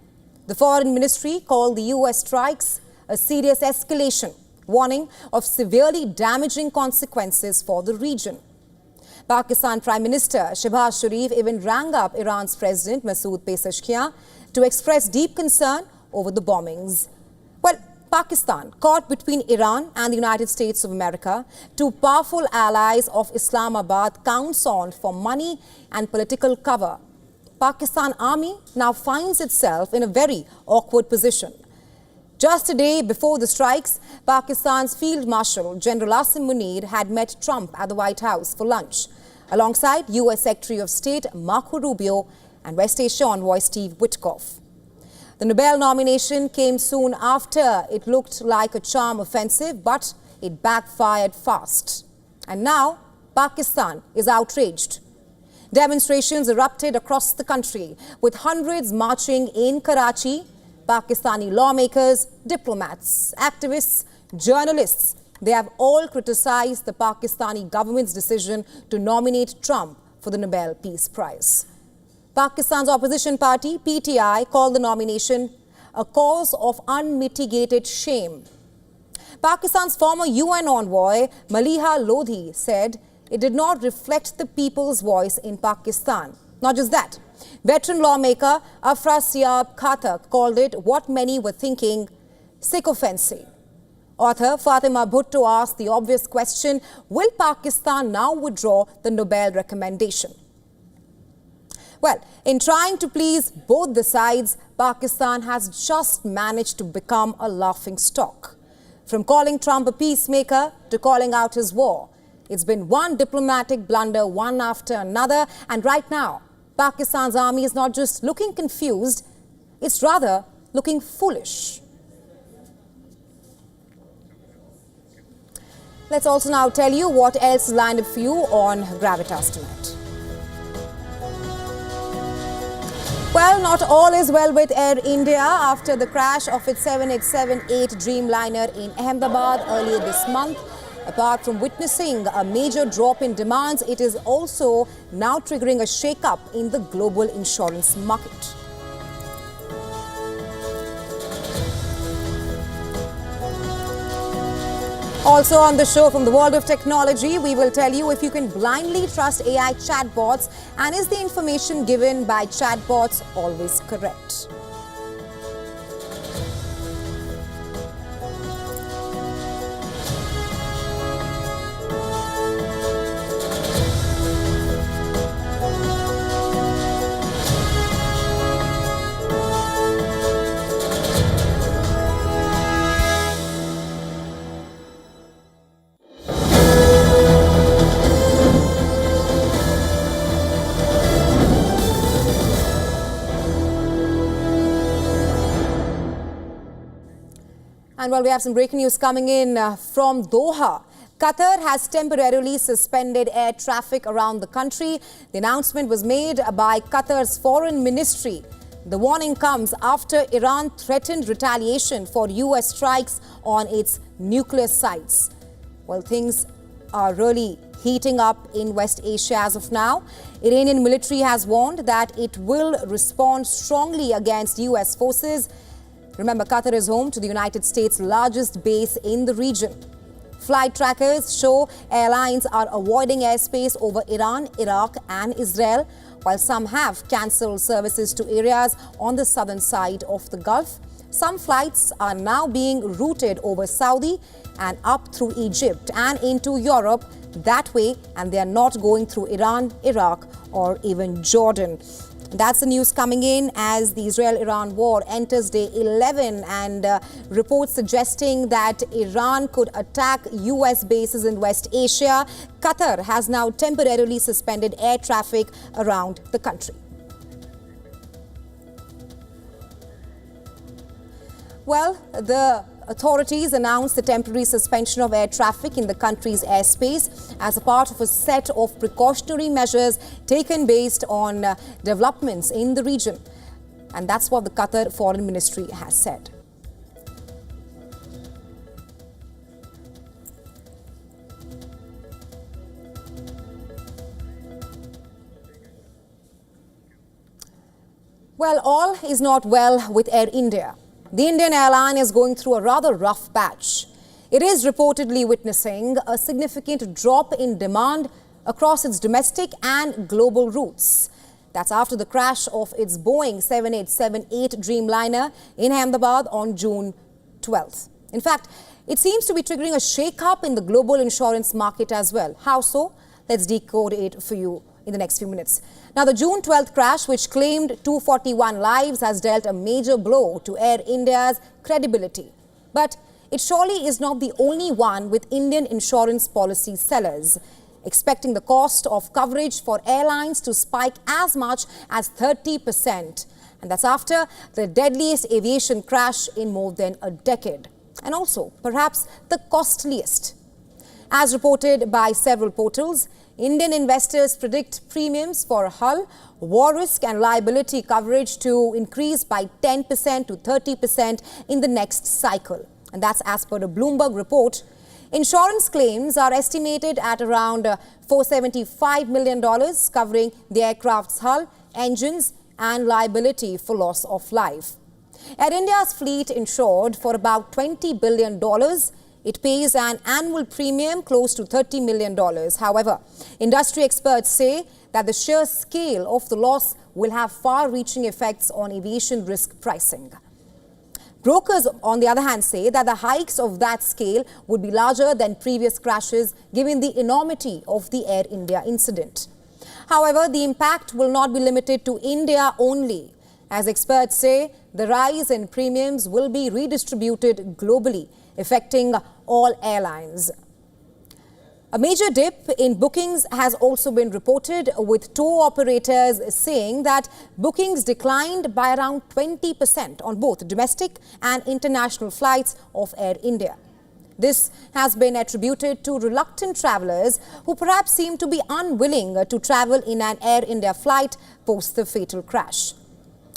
The Foreign Ministry called the US strikes a serious escalation, warning of severely damaging consequences for the region. Pakistan Prime Minister Shehbaz Sharif even rang up Iran's President Masoud Pezeshkian to express deep concern over the bombings. Well, Pakistan, caught between Iran and the United States of America, two powerful allies of Islamabad, counts on for money and political cover. Pakistan Army now finds itself in a very awkward position. Just a day before the strikes, Pakistan's Field Marshal General Asim Munir had met Trump at the White House for lunch, alongside US Secretary of State Marco Rubio and West Asia envoy Steve Witkoff. The Nobel nomination came soon after it looked like a charm offensive, but it backfired fast. And now, Pakistan is outraged. Demonstrations erupted across the country, with hundreds marching in Karachi. Pakistani lawmakers, diplomats, activists, journalists, they have all criticized the Pakistani government's decision to nominate Trump for the Nobel Peace Prize. Pakistan's opposition party, PTI, called the nomination a cause of unmitigated shame. Pakistan's former UN envoy, Maliha Lodhi, said it did not reflect the people's voice in Pakistan. Not just that, veteran lawmaker Afrasiab Khattak called it what many were thinking, sycophancy. Author Fatima Bhutto asked the obvious question, will Pakistan now withdraw the Nobel recommendation? Well, in trying to please both the sides, Pakistan has just managed to become a laughing stock. From calling Trump a peacemaker to calling out his war, it's been one diplomatic blunder one after another, and right now, Pakistan's army is not just looking confused, it's rather looking foolish. Let's also now tell you what else is lined up for you on Gravitas tonight. Well, not all is well with Air India after the crash of its 7878 Dreamliner in Ahmedabad earlier this month. Apart from witnessing a major drop in demands, it is also now triggering a shake-up in the global insurance market. Also on the show from the world of technology, we will tell you if you can blindly trust AI chatbots and is the information given by chatbots always correct. And while we have some breaking news coming in from Doha, Qatar has temporarily suspended air traffic around the country. The announcement was made by Qatar's foreign ministry. The warning comes after Iran threatened retaliation for US strikes on its nuclear sites. Well, things are really heating up in West Asia as of now. Iranian military has warned that it will respond strongly against US forces. Remember, Qatar is home to the United States' largest base in the region. Flight trackers show airlines are avoiding airspace over Iran, Iraq and Israel, while some have cancelled services to areas on the southern side of the Gulf. Some flights are now being routed over Saudi and up through Egypt and into Europe that way, and they are not going through Iran, Iraq or even Jordan. That's the news coming in as the Israel-Iran war enters day 11 and reports suggesting that Iran could attack US bases in West Asia. Qatar has now temporarily suspended air traffic around the country. Well, the Authorities announced the temporary suspension of air traffic in the country's airspace as a part of a set of precautionary measures taken based on developments in the region. And that's what the Qatar Foreign Ministry has said. Well, all is not well with Air India. The Indian airline is going through a rather rough patch. It is reportedly witnessing a significant drop in demand across its domestic and global routes. That's after the crash of its Boeing 7878 Dreamliner in Ahmedabad on June 12th. In fact, it seems to be triggering a shake-up in the global insurance market as well. How so? Let's decode it for you in the next few minutes. Now, the June 12th crash, which claimed 241 lives, has dealt a major blow to Air India's credibility. But it surely is not the only one, with Indian insurance policy sellers expecting the cost of coverage for airlines to spike as much as 30%. And that's after the deadliest aviation crash in more than a decade. And also, perhaps the costliest. As reported by several portals, Indian investors predict premiums for hull, war risk and liability coverage to increase by 10% to 30% in the next cycle. And that's as per a Bloomberg report. Insurance claims are estimated at around $475 million, covering the aircraft's hull, engines and liability for loss of life. Air India's fleet insured for about $20 billion. It pays an annual premium close to $30 million. However, industry experts say that the sheer scale of the loss will have far-reaching effects on aviation risk pricing. Brokers, on the other hand, say that the hikes of that scale would be larger than previous crashes, given the enormity of the Air India incident. However, the impact will not be limited to India only. As experts say, the rise in premiums will be redistributed globally, affecting all airlines. A major dip in bookings has also been reported, with tour operators saying that bookings declined by around 20% on both domestic and international flights of Air India. This has been attributed to reluctant travelers who perhaps seem to be unwilling to travel in an Air India flight post the fatal crash.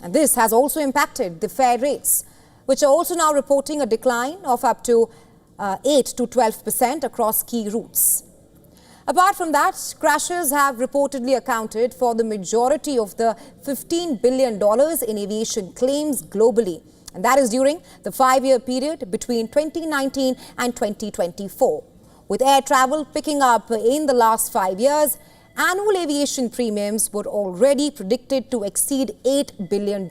And this has also impacted the fare rates, which are also now reporting a decline of up to 8 to 12% across key routes. Apart from that, crashes have reportedly accounted for the majority of the $15 billion in aviation claims globally. And that is during the 5-year period between 2019 and 2024. With air travel picking up in the last 5 years, annual aviation premiums were already predicted to exceed $8 billion.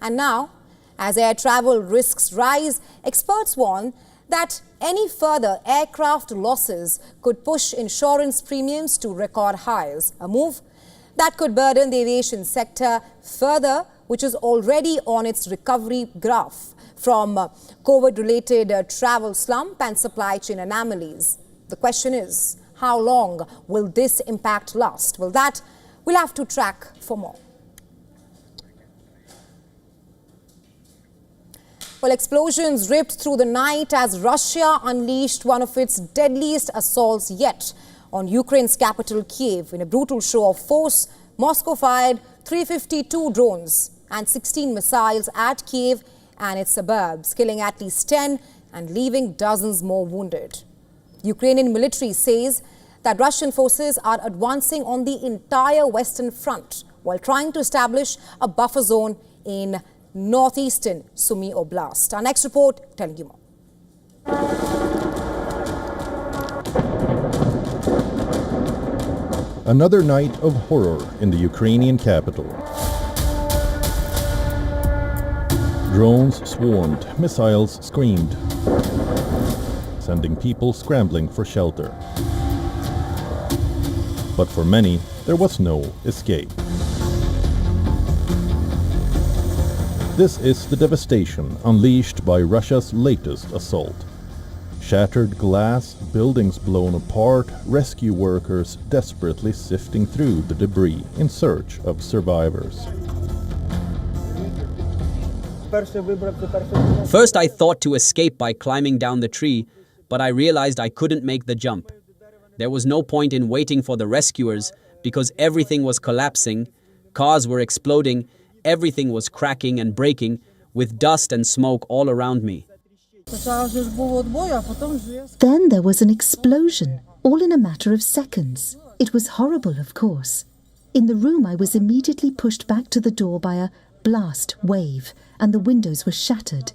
And now, as air travel risks rise, experts warn that any further aircraft losses could push insurance premiums to record highs, a move that could burden the aviation sector further, which is already on its recovery graph from COVID-related travel slump and supply chain anomalies. The question is, how long will this impact last? Well, that we'll have to track for more. Well, explosions ripped through the night as Russia unleashed one of its deadliest assaults yet on Ukraine's capital, Kiev. In a brutal show of force, Moscow fired 352 drones and 16 missiles at Kiev and its suburbs, killing at least 10 and leaving dozens more wounded. Ukrainian military says that Russian forces are advancing on the entire western front while trying to establish a buffer zone in northeastern Sumy Oblast. Our next report telling you more. Another night of horror in the Ukrainian capital. Drones swarmed, missiles screamed, sending people scrambling for shelter. But for many, there was no escape. This is the devastation unleashed by Russia's latest assault. Shattered glass, buildings blown apart, rescue workers desperately sifting through the debris in search of survivors. First, I thought to escape by climbing down the tree, but I realized I couldn't make the jump. There was no point in waiting for the rescuers because everything was collapsing, cars were exploding, everything was cracking and breaking, with dust and smoke all around me. Then there was an explosion, all in a matter of seconds. It was horrible, of course. In the room, I was immediately pushed back to the door by a blast wave, and the windows were shattered.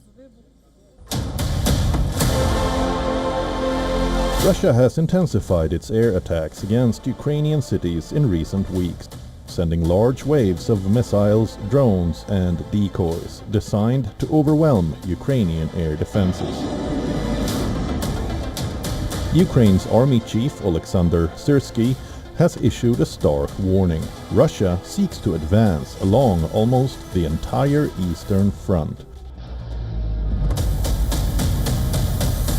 Russia has intensified its air attacks against Ukrainian cities in recent weeks, sending large waves of missiles, drones and decoys designed to overwhelm Ukrainian air defenses. Ukraine's army chief Alexander Syrsky has issued a stark warning. Russia seeks to advance along almost the entire eastern front.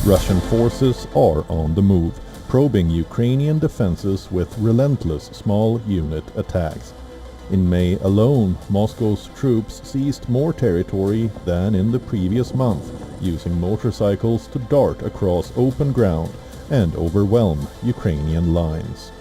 Russian forces are on the move, probing Ukrainian defenses with relentless small unit attacks. In May alone, Moscow's troops seized more territory than in the previous month, using motorcycles to dart across open ground and overwhelm Ukrainian lines.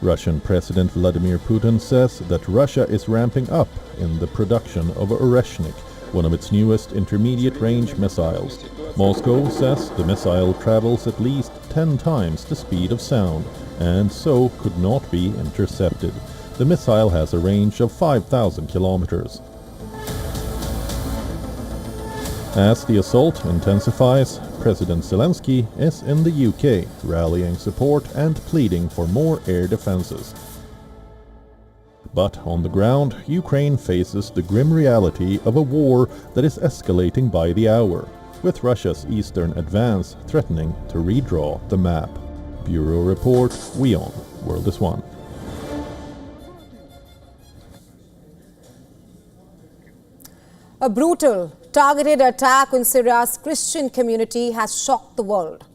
Russian President Vladimir Putin says that Russia is ramping up in the production of Oreshnik, one of its newest intermediate-range missiles. Moscow says the missile travels at least 10 times the speed of sound, and so could not be intercepted. The missile has a range of 5,000 kilometers. As the assault intensifies, President Zelensky is in the UK, rallying support and pleading for more air defenses. But on the ground, Ukraine faces the grim reality of a war that is escalating by the hour, with Russia's eastern advance threatening to redraw the map. Bureau Report, WION, World is One. A brutal, targeted attack on Syria's Christian community has shocked the world.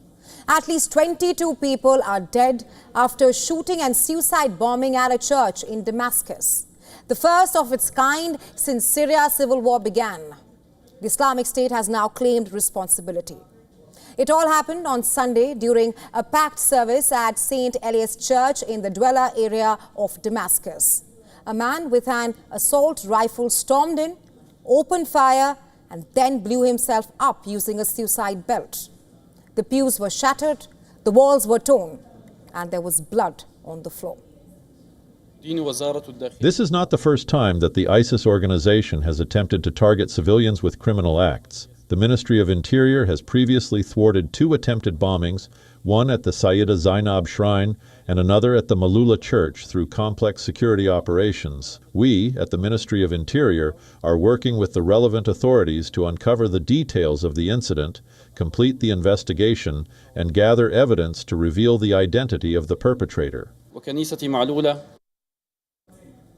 At least 22 people are dead after shooting and suicide bombing at a church in Damascus, the first of its kind since Syria's civil war began. The Islamic State has now claimed responsibility. It all happened on Sunday during a packed service at St. Elias Church in the Dwellah area of Damascus. A man with an assault rifle stormed in, opened fire, and then blew himself up using a suicide belt. The pews were shattered, the walls were torn, and there was blood on the floor. This is not the first time that the ISIS organization has attempted to target civilians with criminal acts. The Ministry of Interior has previously thwarted 2 attempted bombings, one at the Sayyida Zainab Shrine and another at the Malula Church through complex security operations. We, at the Ministry of Interior, are working with the relevant authorities to uncover the details of the incident, complete the investigation, and gather evidence to reveal the identity of the perpetrator.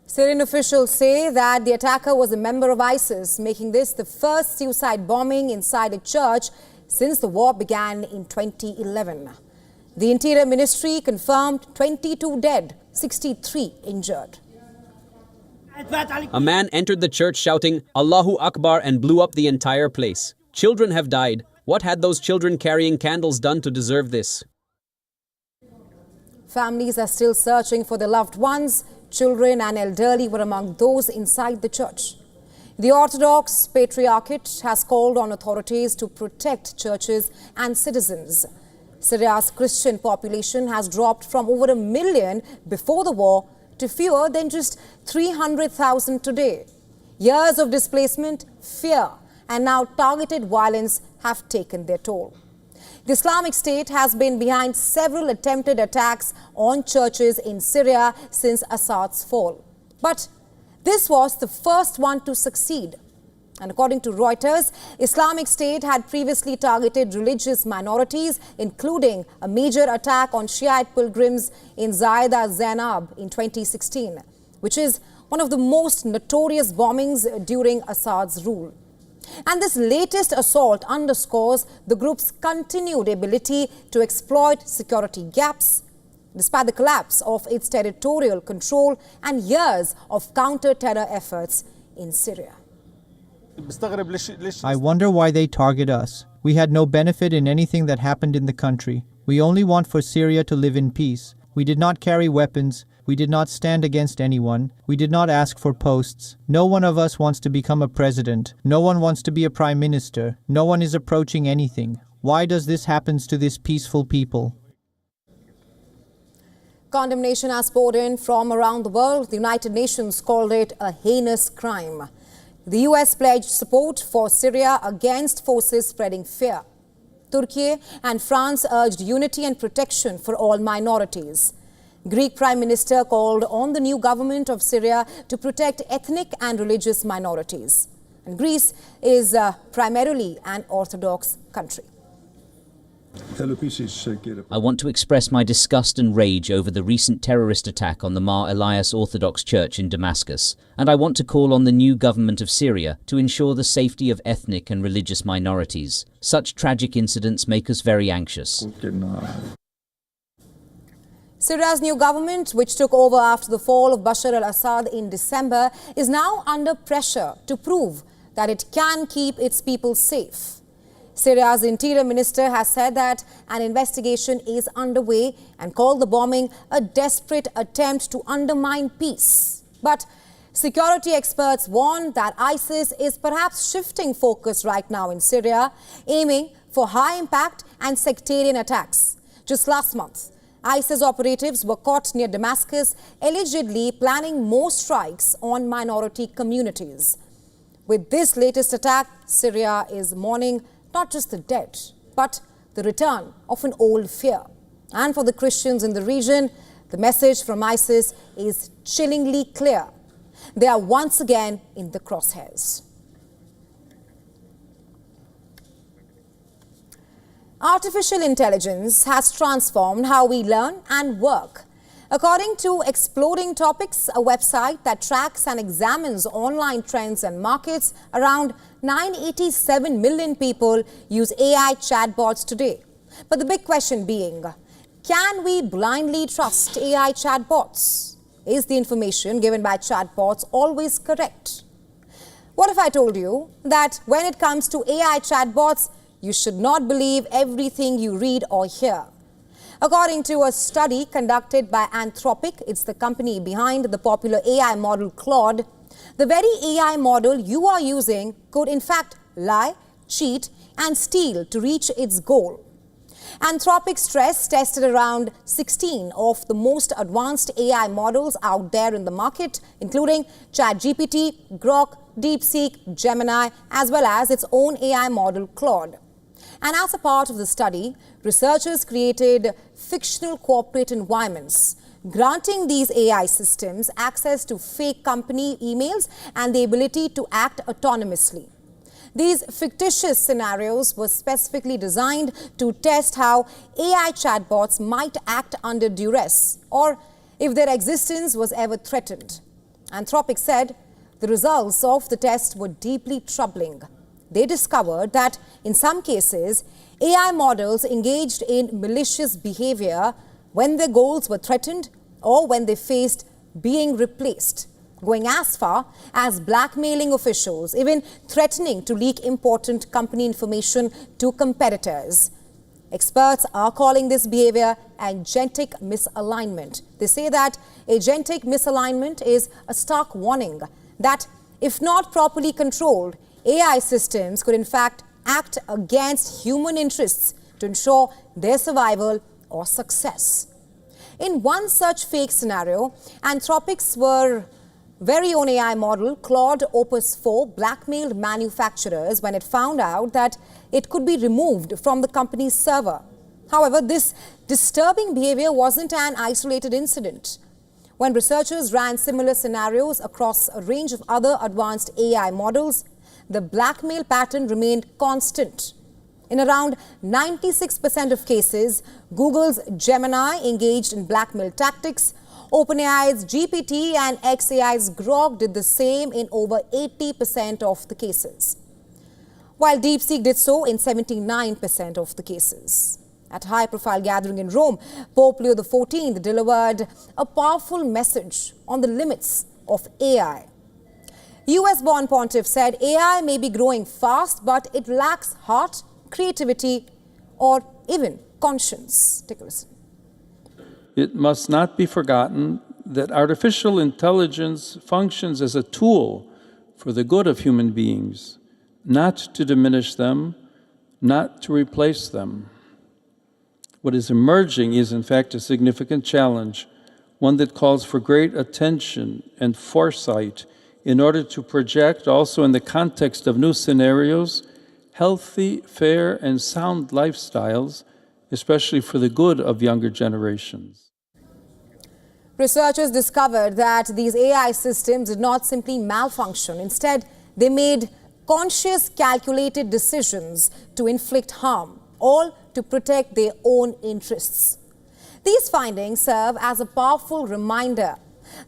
Syrian officials say that the attacker was a member of ISIS, making this the first suicide bombing inside a church since the war began in 2011. The Interior Ministry confirmed 22 dead, 63 injured. A man entered the church shouting, "Allahu Akbar," and blew up the entire place. Children have died. What had those children carrying candles done to deserve this? Families are still searching for their loved ones. Children and elderly were among those inside the church. The Orthodox Patriarchate has called on authorities to protect churches and citizens. Syria's Christian population has dropped from over 1 million before the war to fewer than just 300,000 today. Years of displacement, fear, and now targeted violence have taken their toll. The Islamic State has been behind several attempted attacks on churches in Syria since Assad's fall. But this was the first one to succeed. And according to Reuters, Islamic State had previously targeted religious minorities, including a major attack on Shiite pilgrims in Sayyida Zainab in 2016, which is one of the most notorious bombings during Assad's rule. And this latest assault underscores the group's continued ability to exploit security gaps, despite the collapse of its territorial control and years of counter-terror efforts in Syria. I wonder why they target us. We had no benefit in anything that happened in the country. We only want for Syria to live in peace. We did not carry weapons. We did not stand against anyone. We did not ask for posts. No one of us wants to become a president. No one wants to be a prime minister. No one is approaching anything. Why does this happen to this peaceful people? Condemnation has poured in from around the world. The United Nations called it a heinous crime. The US pledged support for Syria against forces spreading fear. Turkey and France urged unity and protection for all minorities. Greek Prime Minister called on the new government of Syria to protect ethnic and religious minorities. And Greece is primarily an Orthodox country. I want to express my disgust and rage over the recent terrorist attack on the Mar Elias Orthodox Church in Damascus, and I want to call on the new government of Syria to ensure the safety of ethnic and religious minorities. Such tragic incidents make us very anxious. Syria's new government, which took over after the fall of Bashar al-Assad in December, is now under pressure to prove that it can keep its people safe. Syria's interior minister has said that an investigation is underway and called the bombing a desperate attempt to undermine peace. But security experts warn that ISIS is perhaps shifting focus right now in Syria, aiming for high-impact and sectarian attacks. Just last month, ISIS operatives were caught near Damascus, allegedly planning more strikes on minority communities. With this latest attack, Syria is mourning not just the dead, but the return of an old fear. And for the Christians in the region, the message from ISIS is chillingly clear. They are once again in the crosshairs. Artificial intelligence has transformed how we learn and work. According to Exploding Topics, a website that tracks and examines online trends and markets, around 987 million people use AI chatbots today. But the big question being, can we blindly trust AI chatbots? Is the information given by chatbots always correct? What if I told you that when it comes to AI chatbots, you should not believe everything you read or hear? According to a study conducted by Anthropic, it's the company behind the popular AI model Claude, the very AI model you are using could in fact lie, cheat, and steal to reach its goal. Anthropic stress tested around 16 of the most advanced AI models out there in the market, including ChatGPT, Grok, DeepSeek, Gemini, as well as its own AI model Claude. And as a part of the study, researchers created fictional corporate environments, granting these AI systems access to fake company emails and the ability to act autonomously. These fictitious scenarios were specifically designed to test how AI chatbots might act under duress or if their existence was ever threatened. Anthropic said the results of the test were deeply troubling. They discovered that in some cases, AI models engaged in malicious behavior when their goals were threatened or when they faced being replaced, going as far as blackmailing officials, even threatening to leak important company information to competitors. Experts are calling this behavior agentic misalignment. They say that agentic misalignment is a stark warning that if not properly controlled, AI systems could in fact act against human interests to ensure their survival or success. In one such fake scenario, Anthropic's very own AI model, Claude Opus 4, blackmailed manufacturers when it found out that it could be removed from the company's server. However, this disturbing behavior wasn't an isolated incident. When researchers ran similar scenarios across a range of other advanced AI models, the blackmail pattern remained constant. In around 96% of cases, Google's Gemini engaged in blackmail tactics. OpenAI's GPT and xAI's Grok did the same in over 80% of the cases, while DeepSeek did so in 79% of the cases. At a high-profile gathering in Rome, Pope Leo XIV delivered a powerful message on the limits of AI. US-born pontiff said AI may be growing fast, but it lacks heart, creativity, or even conscience. Take a listen. It must not be forgotten that artificial intelligence functions as a tool for the good of human beings, not to diminish them, not to replace them. What is emerging is, in fact, a significant challenge, one that calls for great attention and foresight in order to project, also in the context of new scenarios, healthy, fair, and sound lifestyles, especially for the good of younger generations. Researchers discovered that these AI systems did not simply malfunction. Instead, they made conscious, calculated decisions to inflict harm, all to protect their own interests. These findings serve as a powerful reminder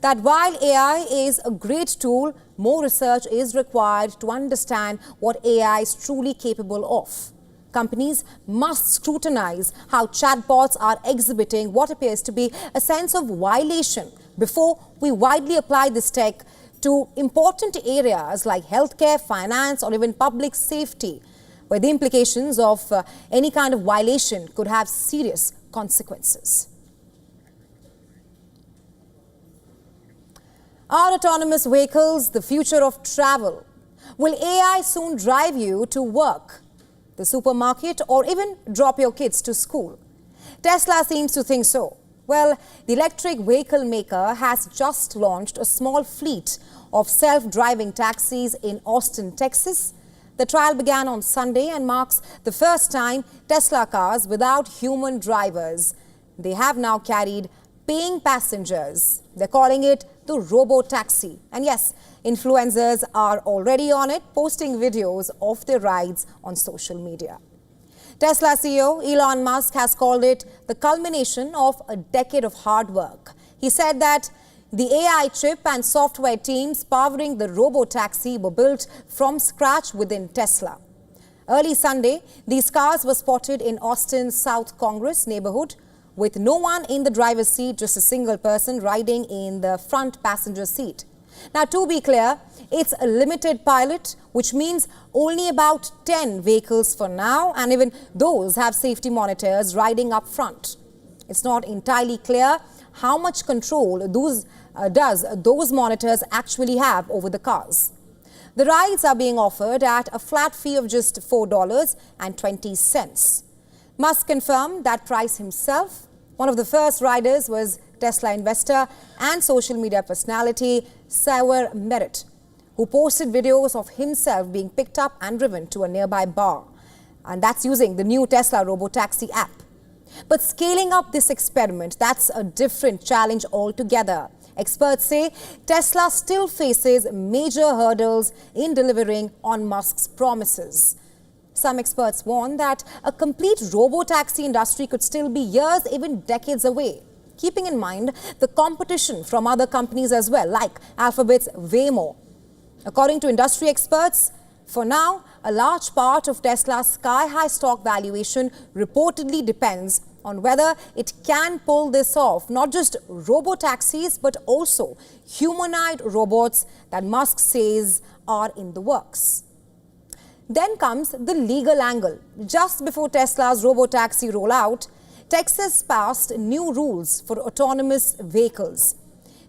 that while AI is a great tool, more research is required to understand what AI is truly capable of. Companies must scrutinize how chatbots are exhibiting what appears to be a sense of violation before we widely apply this tech to important areas like healthcare, finance, or even public safety, where the implications of any kind of violation could have serious consequences. Are autonomous vehicles the future of travel? Will AI soon drive you to work, the supermarket, or even drop your kids to school? Tesla seems to think so. Well, the electric vehicle maker has just launched a small fleet of self-driving taxis in Austin, Texas. The trial began on Sunday and marks the first time Tesla cars without human drivers. They have now carried paying passengers. They're calling it the robo-taxi. And yes, influencers are already on it, posting videos of their rides on social media. Tesla CEO Elon Musk has called it the culmination of a decade of hard work. He said that the AI chip and software teams powering the robo-taxi were built from scratch within Tesla. Early Sunday, these cars were spotted in Austin's South Congress neighborhood, with no one in the driver's seat, just a single person riding in the front passenger seat. Now, to be clear, it's a limited pilot, which means only about 10 vehicles for now, and even those have safety monitors riding up front. It's not entirely clear how much control those monitors actually have over the cars. The rides are being offered at a flat fee of just $4.20. Musk confirmed that price himself. One of the first riders was Tesla investor and social media personality Sawer Merritt, who posted videos of himself being picked up and driven to a nearby bar. And that's using the new Tesla robo-taxi app. But scaling up this experiment, that's a different challenge altogether. Experts say Tesla still faces major hurdles in delivering on Musk's promises. Some experts warn that a complete robo-taxi industry could still be years, even decades away, keeping in mind the competition from other companies as well, like Alphabet's Waymo. According to industry experts, for now, a large part of Tesla's sky-high stock valuation reportedly depends on whether it can pull this off, not just robo-taxis, but also humanoid robots that Musk says are in the works. Then comes the legal angle. Just before Tesla's robo-taxi rollout, Texas passed new rules for autonomous vehicles.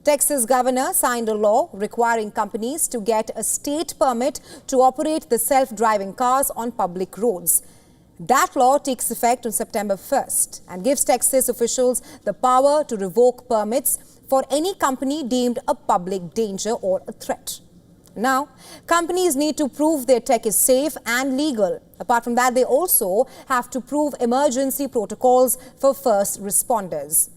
Texas governor signed a law requiring companies to get a state permit to operate the self-driving cars on public roads. That law takes effect on September 1st and gives Texas officials the power to revoke permits for any company deemed a public danger or a threat. Now, companies need to prove their tech is safe and legal. Apart from that, they also have to prove emergency protocols for first responders.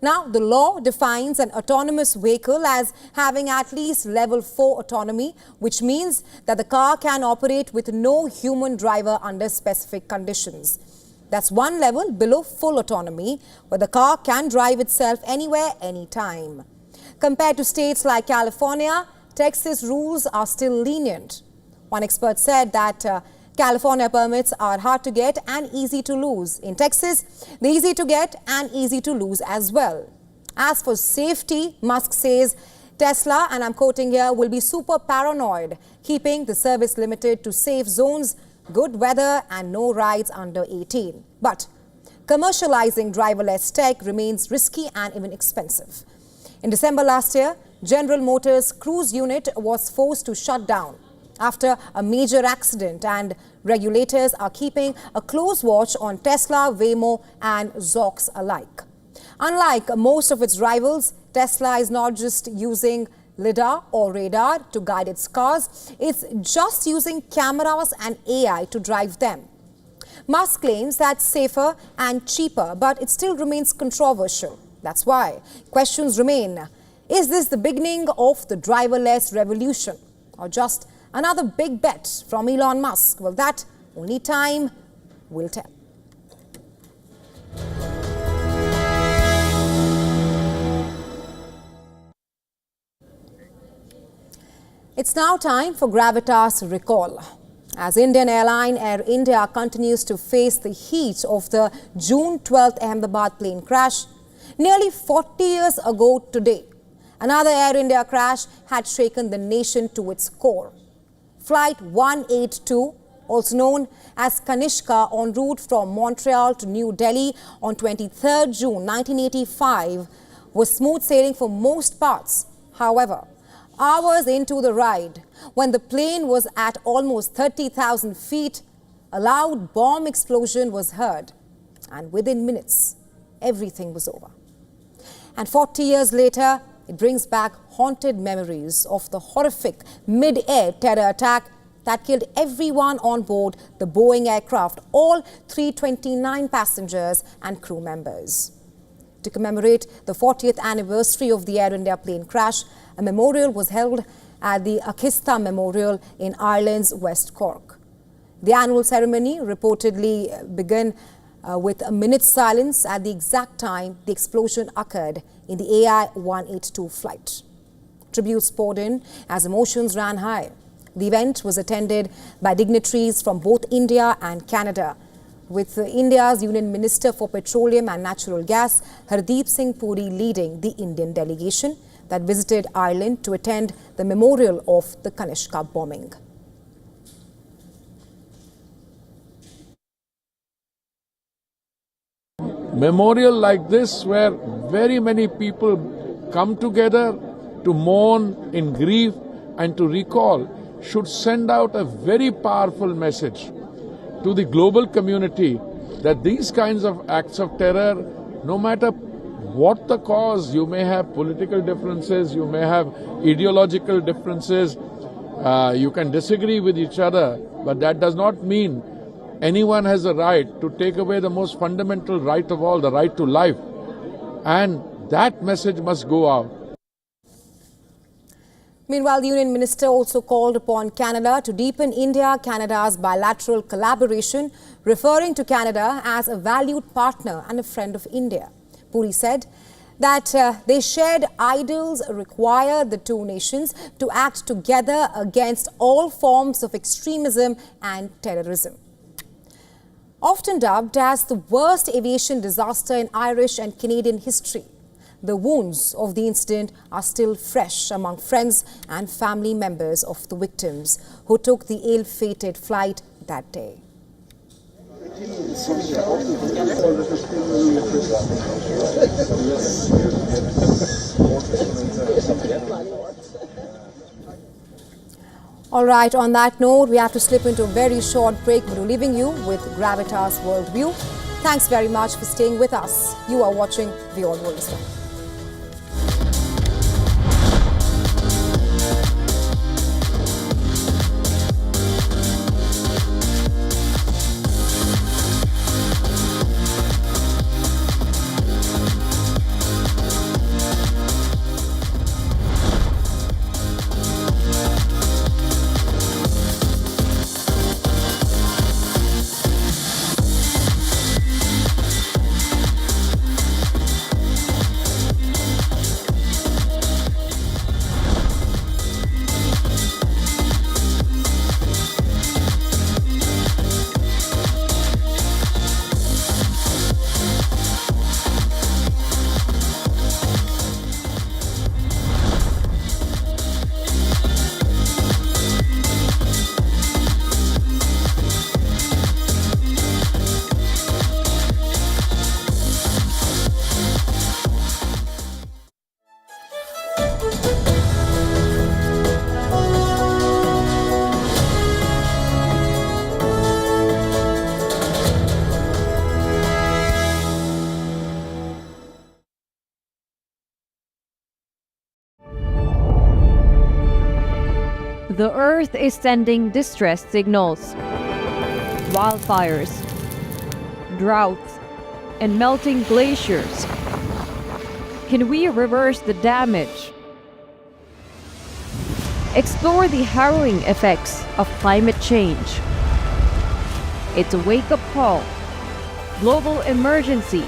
Now, the law defines an autonomous vehicle as having at least level 4 autonomy, which means that the car can operate with no human driver under specific conditions. That's one level below full autonomy, where the car can drive itself anywhere, anytime. Compared to states like California, Texas rules are still lenient. One expert said that California permits are hard to get and easy to lose. In Texas, they're easy to get and easy to lose as well. As for safety, Musk says Tesla, and I'm quoting here, will be super paranoid, keeping the service limited to safe zones, good weather and no rides under 18. But commercializing driverless tech remains risky and even expensive. In December last year, General Motors' Cruise unit was forced to shut down after a major accident, and regulators are keeping a close watch on Tesla, Waymo and Zoox alike. Unlike most of its rivals, Tesla is not just using LiDAR or radar to guide its cars, it's just using cameras and AI to drive them. Musk claims that's safer and cheaper, but it still remains controversial. That's why questions remain. Is this the beginning of the driverless revolution, or just another big bet from Elon Musk? Well, that only time will tell. It's now time for Gravitas Recall. As Indian airline Air India continues to face the heat of the June 12th Ahmedabad plane crash, nearly 40 years ago today, another Air India crash had shaken the nation to its core. Flight 182, also known as Kanishka, en route from Montreal to New Delhi on 23rd June 1985, was smooth sailing for most parts. However, hours into the ride, when the plane was at almost 30,000 feet, a loud bomb explosion was heard. And within minutes, everything was over. And 40 years later, it brings back haunted memories of the horrific mid-air terror attack that killed everyone on board the Boeing aircraft, all 329 passengers and crew members. To commemorate the 40th anniversary of the Air India plane crash, a memorial was held at the Akista Memorial in Ireland's West Cork. The annual ceremony reportedly began with a minute's silence at the exact time the explosion occurred in the AI-182 flight. Tributes poured in as emotions ran high. The event was attended by dignitaries from both India and Canada, with India's Union Minister for Petroleum and Natural Gas, Hardeep Singh Puri, leading the Indian delegation that visited Ireland to attend the memorial of the Kanishka bombing. Memorial like this, where very many people come together to mourn in grief and to recall, should send out a very powerful message to the global community that these kinds of acts of terror, no matter what the cause, you may have political differences, you may have ideological differences, you can disagree with each other, but that does not mean anyone has a right to take away the most fundamental right of all, the right to life. And that message must go out. Meanwhile, the Union Minister also called upon Canada to deepen India-Canada's bilateral collaboration, referring to Canada as a valued partner and a friend of India. Puri said that they shared ideals require the two nations to act together against all forms of extremism and terrorism. Often dubbed as the worst aviation disaster in Irish and Canadian history, the wounds of the incident are still fresh among friends and family members of the victims who took the ill-fated flight that day. All right, on that note, we have to slip into a very short break, but we're leaving you with Gravitas Worldview. Thanks very much for staying with us. You are watching WION The World. The Earth is sending distress signals. Wildfires, droughts, and melting glaciers. Can we reverse the damage? Explore the harrowing effects of climate change. It's a wake-up call. Global emergency.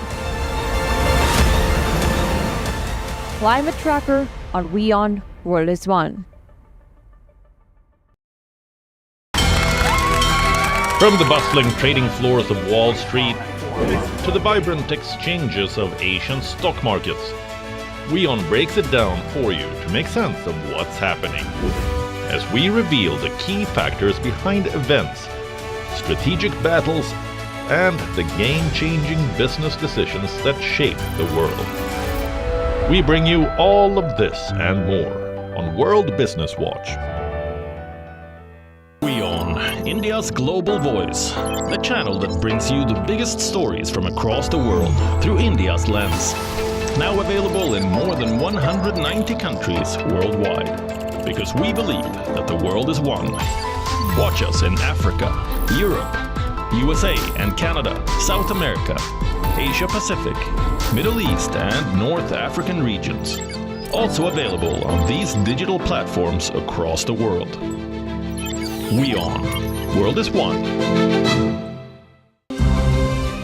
Climate Tracker on WION World is One. From the bustling trading floors of Wall Street to the vibrant exchanges of Asian stock markets, WION breaks it down for you to make sense of what's happening, as we reveal the key factors behind events, strategic battles, and the game-changing business decisions that shape the world. We bring you all of this and more on World Business Watch. WION, India's global voice, the channel that brings you the biggest stories from across the world through India's lens. Now available in more than 190 countries worldwide, because we believe that the world is one. Watch us in Africa, Europe, USA and Canada, South America, Asia Pacific, Middle East and North African regions. Also available on these digital platforms across the world. WION, World is One.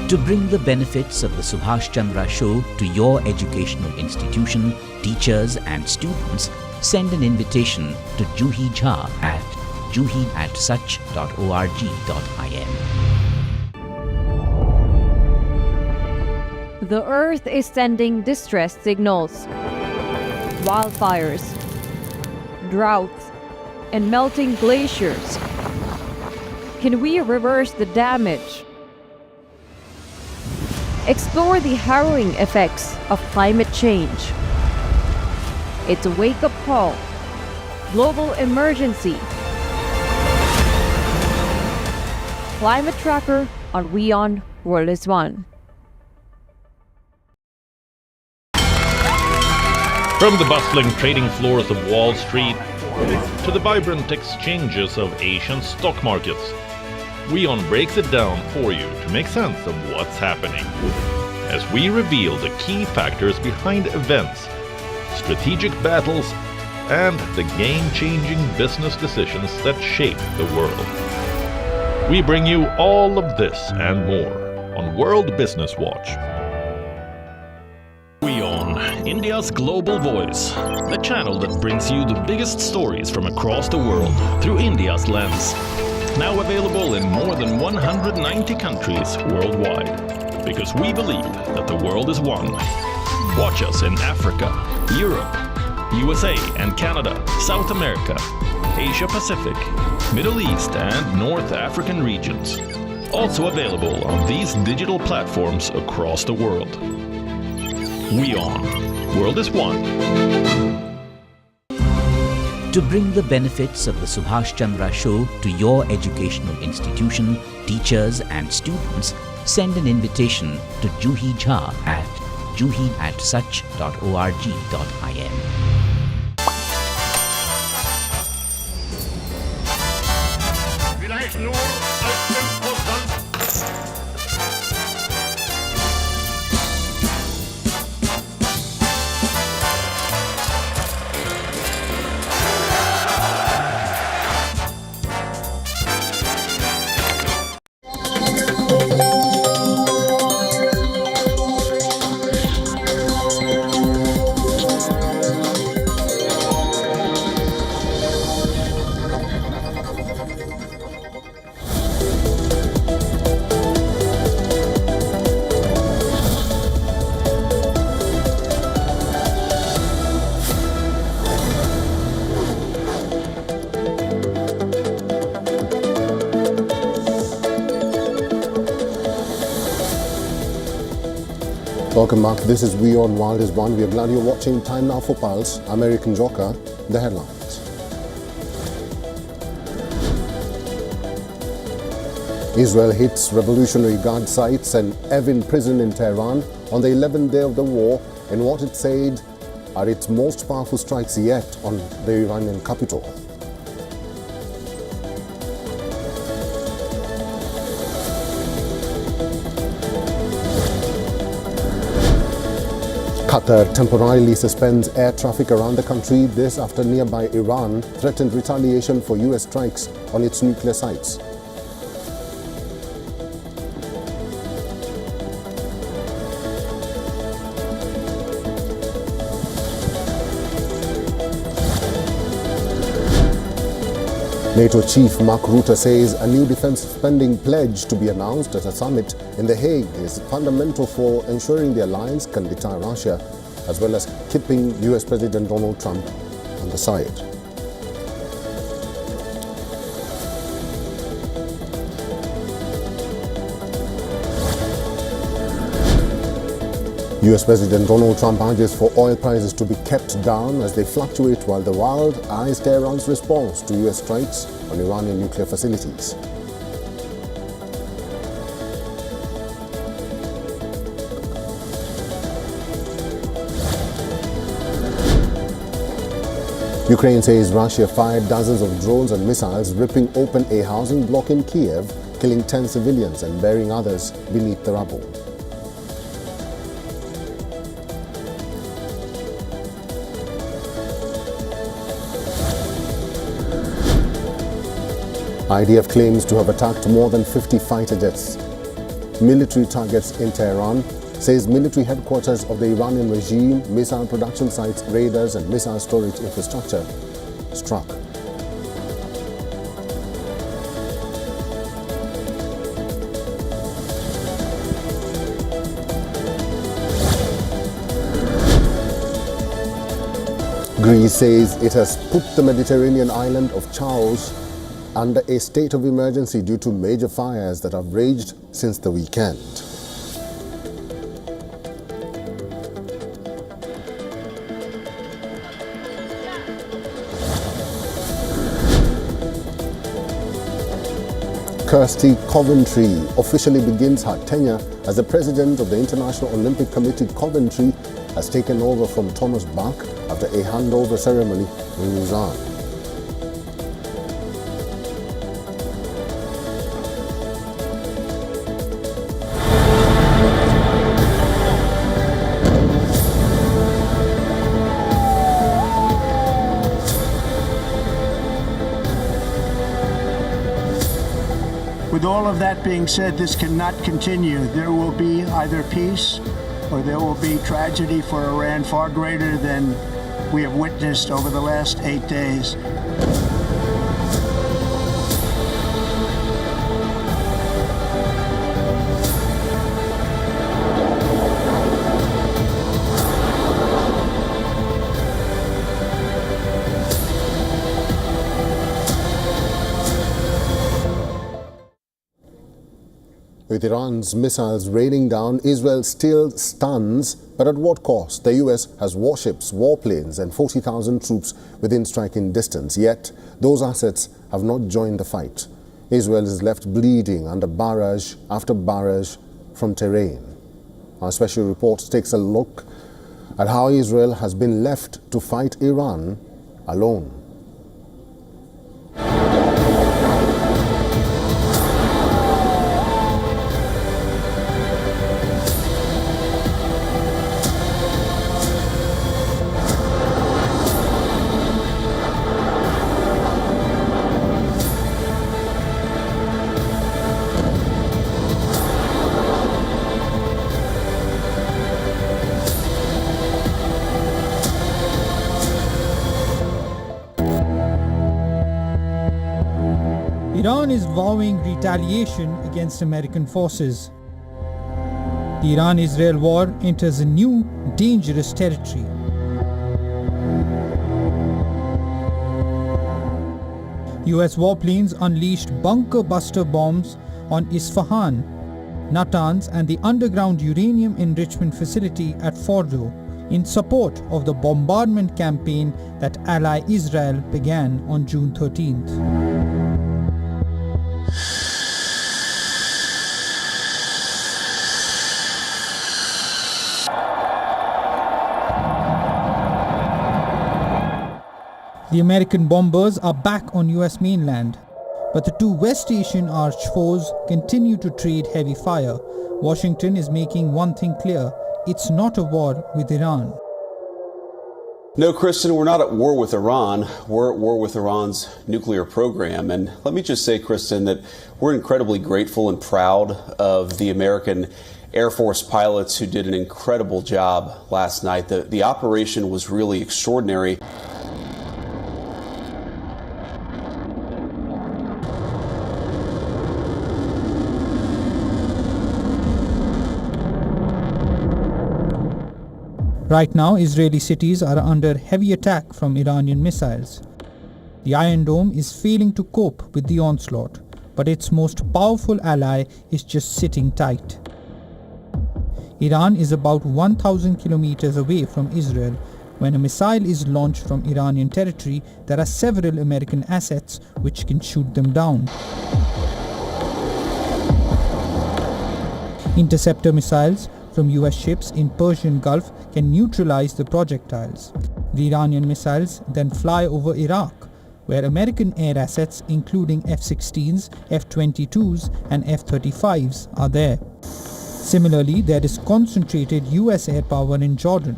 To bring the benefits of the Subhash Chandra Show to your educational institution, teachers and students, send an invitation to Juhi Jha at juhi@such.org.in. The Earth is sending distress signals. Wildfires, droughts, and melting glaciers. Can we reverse the damage? Explore the harrowing effects of climate change. It's a wake-up call. Global emergency. Climate Tracker on WION World is One. From the bustling trading floors of Wall Street to the vibrant exchanges of Asian stock markets, WION breaks it down for you to make sense of what's happening, as we reveal the key factors behind events, strategic battles, and the game-changing business decisions that shape the world. We bring you all of this and more on World Business Watch. WION, India's global voice, the channel that brings you the biggest stories from across the world through India's lens. Now available in more than 190 countries worldwide, because we believe that the world is one. Watch us in Africa, Europe, USA and Canada, South America, Asia Pacific, Middle East and North African regions. Also available on these digital platforms across the world. WION, World is One. To bring the benefits of the Subhash Chandra Show to your educational institution, teachers and students, send an invitation to Juhi Jha at juhi@such.org.in. Welcome back. This is WION World is One. We are glad you're watching. Time now for Pulse, American Joker, the headlines. Israel hits Revolutionary Guard sites and Evin prison in Tehran on the 11th day of the war in what it said are its most powerful strikes yet on the Iranian capital. Qatar temporarily suspends air traffic around the country, this after nearby Iran threatened retaliation for US strikes on its nuclear sites. NATO chief Mark Rutte says a new defense spending pledge to be announced at a summit in The Hague is fundamental for ensuring the alliance can deter Russia, as well as keeping US President Donald Trump on the side. US President Donald Trump urges for oil prices to be kept down as they fluctuate while the world eyes Tehran's response to US strikes on Iranian nuclear facilities. Ukraine says Russia fired dozens of drones and missiles, ripping open a housing block in Kiev, killing 10 civilians and burying others beneath the rubble. IDF claims to have attacked more than 50 fighter jets. Military targets in Tehran, says military headquarters of the Iranian regime, missile production sites, radars and missile storage infrastructure struck. Greece says it has put the Mediterranean island of Chios under a state of emergency due to major fires that have raged since the weekend. Kirsty Coventry officially begins her tenure as the president of the International Olympic Committee. Coventry has taken over from Thomas Bach after a handover ceremony in Lausanne. With all of that being said, this cannot continue. There will be either peace or there will be tragedy for Iran far greater than we have witnessed over the last 8 days. With Iran's missiles raining down, Israel still stuns, but at what cost? The US has warships, warplanes and 40,000 troops within striking distance, yet those assets have not joined the fight. Israel is left bleeding under barrage after barrage from terrain. Our special report takes a look at how Israel has been left to fight Iran alone. Iran is vowing retaliation against American forces. The Iran-Israel war enters a new, dangerous territory. US warplanes unleashed bunker-buster bombs on Isfahan, Natanz and the underground uranium enrichment facility at Fordo in support of the bombardment campaign that ally Israel began on June 13th. The American bombers are back on US mainland, but the two West Asian arch foes continue to trade heavy fire. Washington is making one thing clear: it's not a war with Iran. No, Kristen, we're not at war with Iran. We're at war with Iran's nuclear program. And let me just say, Kristen, that we're incredibly grateful and proud of the American Air Force pilots who did an incredible job last night. The operation was really extraordinary. Right now, Israeli cities are under heavy attack from Iranian missiles. The Iron Dome is failing to cope with the onslaught, but its most powerful ally is just sitting tight. Iran is about 1,000 kilometers away from Israel. When a missile is launched from Iranian territory, there are several American assets which can shoot them down. Interceptor missiles from US ships in Persian Gulf can neutralize the projectiles. The Iranian missiles then fly over Iraq, where American air assets including F-16s, F-22s and F-35s are there. Similarly, there is concentrated US air power in Jordan.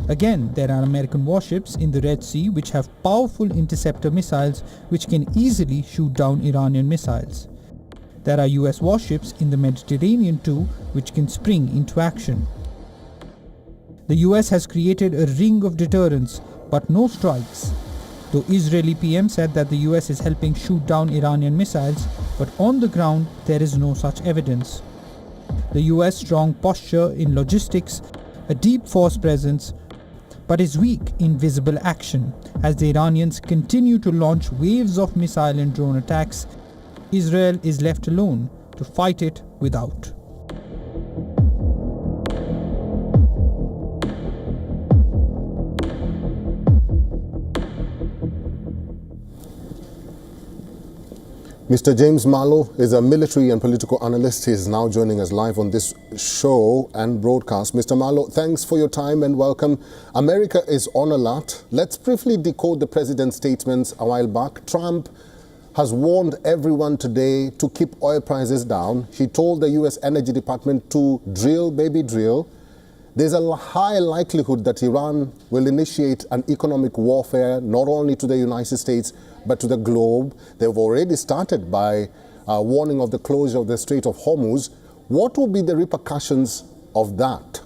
Again, there are American warships in the Red Sea which have powerful interceptor missiles which can easily shoot down Iranian missiles. There are US warships in the Mediterranean too, which can spring into action. The US has created a ring of deterrence, but no strikes. Though Israeli PM said that the US is helping shoot down Iranian missiles, but on the ground there is no such evidence. The US strong posture in logistics, a deep force presence, but is weak in visible action. As the Iranians continue to launch waves of missile and drone attacks, Israel is left alone to fight it without. Mr. James Marlowe is a military and political analyst. He is now joining us live on this show and broadcast. Mr. Marlowe, thanks for your time and welcome. America is on alert. Let's briefly decode the president's statements a while back. Trump has warned everyone today to keep oil prices down. He told the U.S. Energy Department to drill, baby, drill. There's a high likelihood that Iran will initiate an economic warfare, not only to the United States, but to the globe. They've already started by warning of the closure of the Strait of Hormuz. What will be the repercussions of that?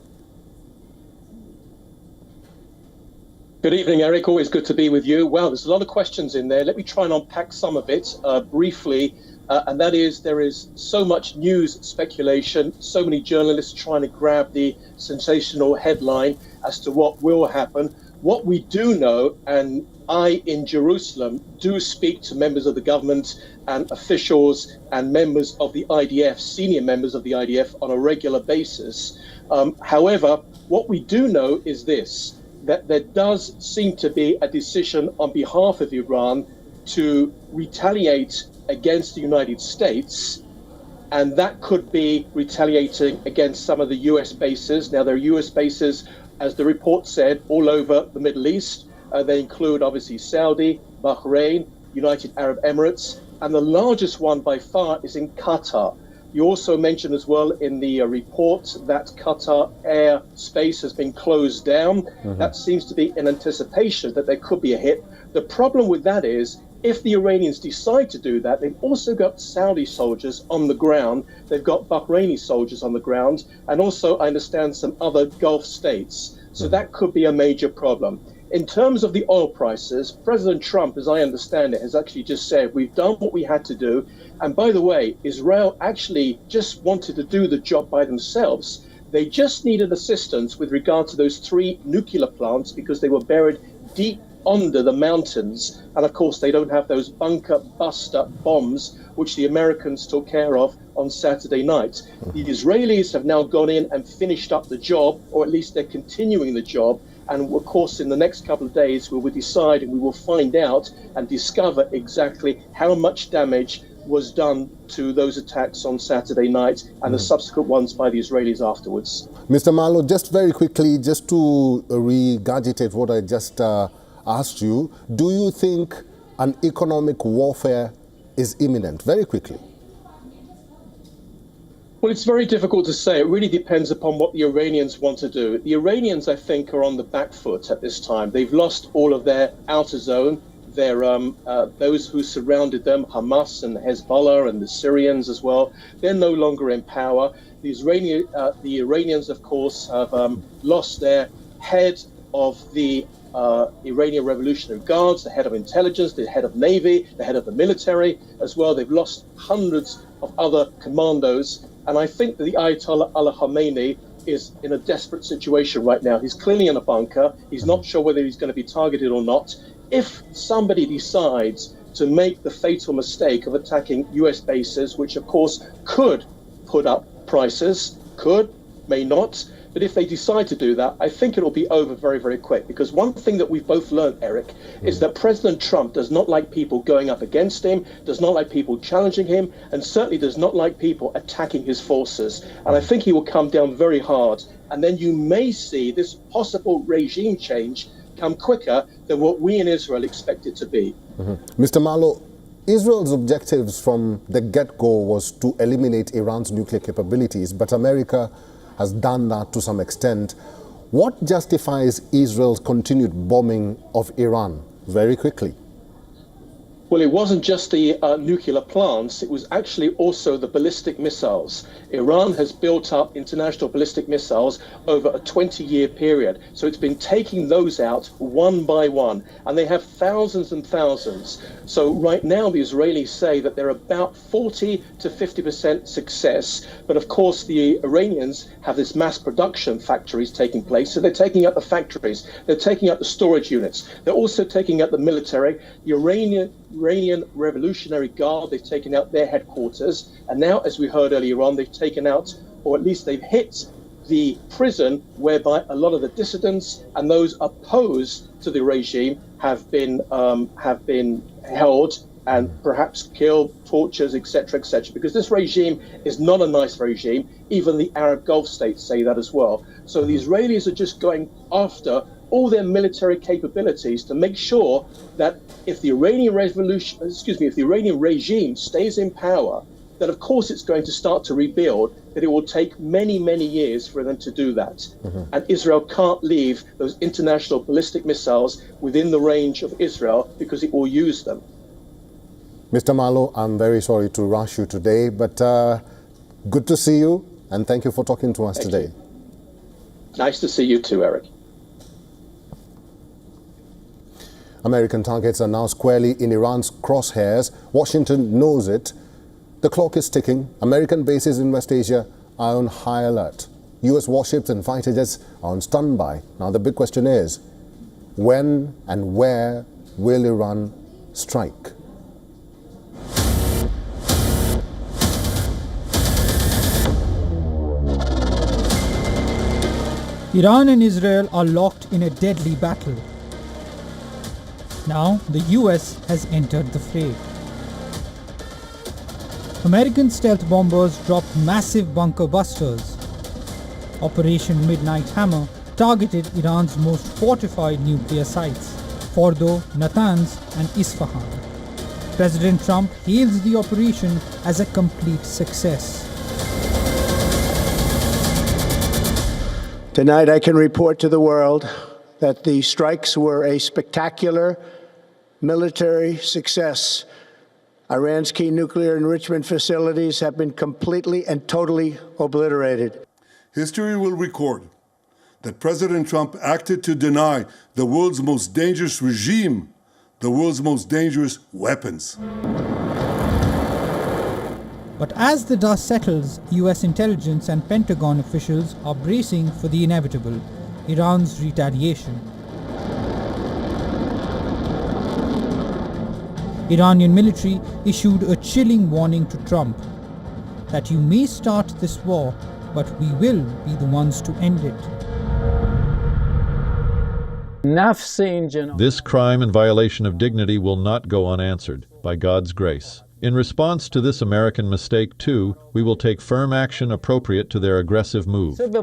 Good evening, Eric. Always good to be with you. Well, there's a lot of questions in there. Let me try and unpack some of it briefly. And that is, there is so much news speculation, so many journalists trying to grab the sensational headline as to what will happen. What we do know, and I in Jerusalem do speak to members of the government and officials and members of the IDF, senior members of the IDF on a regular basis. However, what we do know is this, that there does seem to be a decision on behalf of Iran to retaliate against the United States, and that could be retaliating against some of the US bases. Now, there are US bases, as the report said, all over the Middle East. They include obviously Saudi, Bahrain, United Arab Emirates, and the largest one by far is in Qatar. You also mentioned as well in the report that Qatar airspace has been closed down. That seems to be in anticipation that there could be a hit. The problem with that is, if the Iranians decide to do that, they've also got Saudi soldiers on the ground. They've got Bahraini soldiers on the ground, and also, I understand, some other Gulf states. So that could be a major problem. In terms of the oil prices, President Trump, as I understand it, has actually just said, we've done what we had to do. And by the way, Israel actually just wanted to do the job by themselves. They just needed assistance with regard to those 3 nuclear plants because they were buried deep under the mountains. And of course, they don't have those bunker buster bombs, which the Americans took care of on Saturday night. The Israelis have now gone in and finished up the job, or at least they're continuing the job. And of course, in the next couple of days, we will decide and we will find out and discover exactly how much damage was done to those attacks on Saturday night and the subsequent ones by the Israelis afterwards. Mr. Marlowe, just very quickly, just to regurgitate what I just asked you, do you think an economic warfare is imminent? Very quickly. Well, it's very difficult to say. It really depends upon what the Iranians want to do. The Iranians, I think, are on the back foot at this time. They've lost all of their outer zone. Those who surrounded them, Hamas and Hezbollah and the Syrians as well, they're no longer in power. The Iranians, of course, have lost their head of the Iranian Revolutionary Guards, the head of intelligence, the head of navy, the head of the military as well. They've lost hundreds of other commandos. And I think that the Ayatollah Khamenei is in a desperate situation right now. He's clearly in a bunker. He's not sure whether he's going to be targeted or not. If somebody decides to make the fatal mistake of attacking US bases, which of course could put up prices, may not, but if they decide to do that, I think it'll be over very, very quick. Because one thing that we've both learned, Eric, is that President Trump does not like people going up against him, does not like people challenging him, and certainly does not like people attacking his forces. And I think he will come down very hard. And then you may see this possible regime change come quicker than what we in Israel expect it to be. Mr. Marlow, Israel's objectives from the get-go was to eliminate Iran's nuclear capabilities, but America has done that to some extent. What justifies Israel's continued bombing of Iran very quickly? Well, it wasn't just the nuclear plants, it was actually also the ballistic missiles. Iran has built up international ballistic missiles over a 20-year period. So it's been taking those out one by one, and they have thousands and thousands. So right now, the Israelis say that they're about 40 to 50% success. But of course, the Iranians have this mass production factories taking place. So they're taking out the factories, they're taking out the storage units. They're also taking out the military. The Iranian Revolutionary Guard, they've taken out their headquarters. And now, as we heard earlier on, they've taken out, or at least they've hit the prison whereby a lot of the dissidents and those opposed to the regime have been held and perhaps killed, tortures, etc., etc. Because this regime is not a nice regime. Even the Arab Gulf states say that as well. So the Israelis are just going after all their military capabilities to make sure that if the Iranian regime stays in power, that of course it's going to start to rebuild, that it will take many, many years for them to do that. And Israel can't leave those international ballistic missiles within the range of Israel because it will use them. Mr. Marlow, I'm very sorry to rush you today, but good to see you, and thank you for talking to us today. Nice to see you too, Eric. American targets are now squarely in Iran's crosshairs. Washington knows it. The clock is ticking. American bases in West Asia are on high alert. US warships and fighter jets are on standby. Now the big question is, when and where will Iran strike? Iran and Israel are locked in a deadly battle. Now, the US has entered the fray. American stealth bombers dropped massive bunker busters. Operation Midnight Hammer targeted Iran's most fortified nuclear sites, Fordo, Natanz, and Isfahan. President Trump hails the operation as a complete success. Tonight, I can report to the world that the strikes were a spectacular military success. Iran's key nuclear enrichment facilities have been completely and totally obliterated. History will record that President Trump acted to deny the world's most dangerous regime the world's most dangerous weapons. But as the dust settles, US intelligence and Pentagon officials are bracing for the inevitable, Iran's retaliation. Iranian military issued a chilling warning to Trump that you may start this war, but we will be the ones to end it. This crime and violation of dignity will not go unanswered, by God's grace. In response to this American mistake, too, we will take firm action appropriate to their aggressive move. The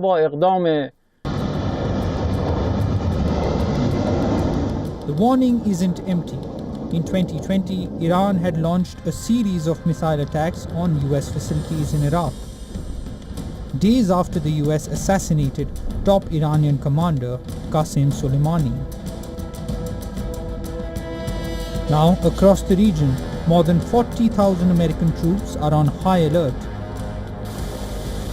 warning isn't empty. In 2020, Iran had launched a series of missile attacks on US facilities in Iraq. days after the US assassinated top Iranian commander Qasem Soleimani. Now, across the region, more than 40,000 American troops are on high alert.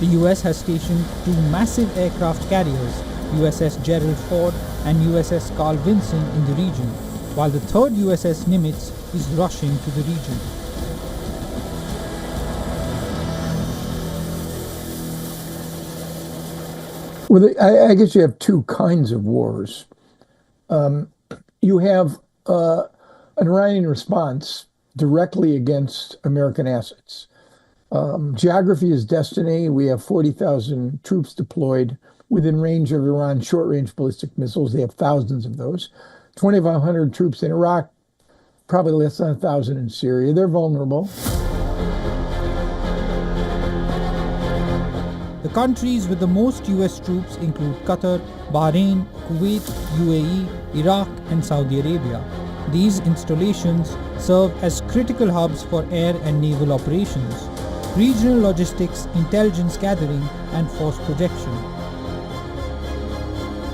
The US has stationed two massive aircraft carriers, USS Gerald Ford and USS Carl Vinson, in the region, while the third USS Nimitz is rushing to the region. Well, I guess you have two kinds of wars. You have an Iranian response directly against American assets. Geography is destiny. We have 40,000 troops deployed within range of Iran's short-range ballistic missiles. They have thousands of those. 2,500 troops in Iraq, probably less than 1,000 in Syria. They're vulnerable. The countries with the most US troops include Qatar, Bahrain, Kuwait, UAE, Iraq, and Saudi Arabia. These installations serve as critical hubs for air and naval operations, regional logistics, intelligence gathering, and force projection.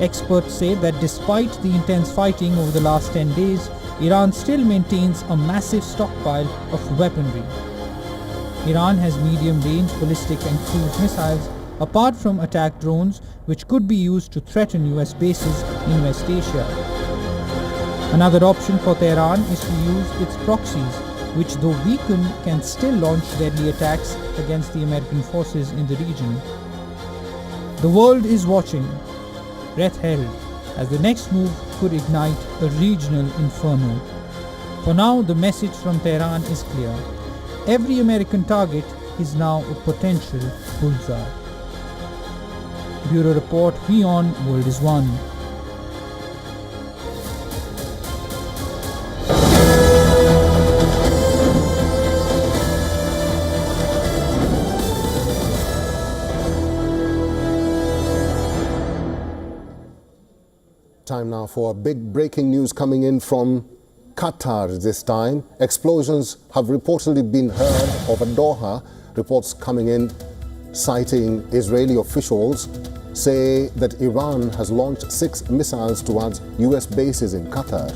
Experts say that despite the intense fighting over the last 10 days, Iran still maintains a massive stockpile of weaponry. Iran has medium-range ballistic and cruise missiles, apart from attack drones which could be used to threaten US bases in West Asia. Another option for Tehran is to use its proxies, which though weakened can still launch deadly attacks against the American forces in the region. The world is watching, breath held, as the next move could ignite a regional inferno. For now, the message from Tehran is clear. Every American target is now a potential bullseye. Bureau Report, WION World is One. Time now for a big breaking news coming in from Qatar this time. Explosions have reportedly been heard over Doha. Reports coming in citing Israeli officials say that Iran has launched 6 missiles towards US bases in Qatar.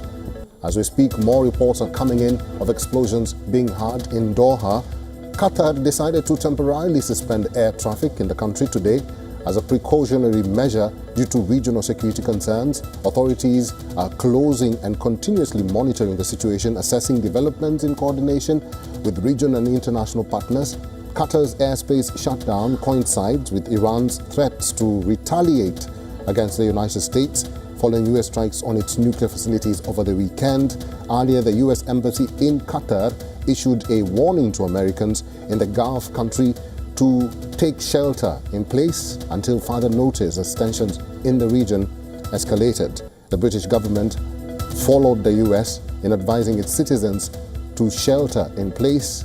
As we speak, more reports are coming in of explosions being heard in Doha. Qatar decided to temporarily suspend air traffic in the country today as a precautionary measure due to regional security concerns. Authorities are closing and continuously monitoring the situation, assessing developments in coordination with regional and international partners. Qatar's airspace shutdown coincides with Iran's threats to retaliate against the United States following US strikes on its nuclear facilities over the weekend. Earlier, the US Embassy in Qatar issued a warning to Americans in the Gulf country to take shelter in place until further notice as tensions in the region escalated. The British government followed the US in advising its citizens to shelter in place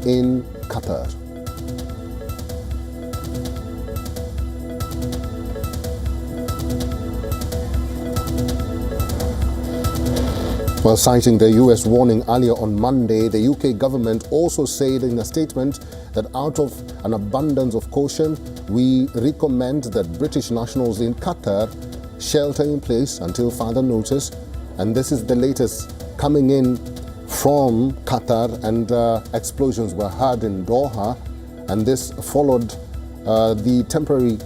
in Qatar. Well, citing the US warning earlier on Monday, the UK government also said in a statement that out of an abundance of caution, we recommend that British nationals in Qatar shelter in place until further notice. And this is the latest coming in from Qatar, and explosions were heard in Doha, and this followed the temporary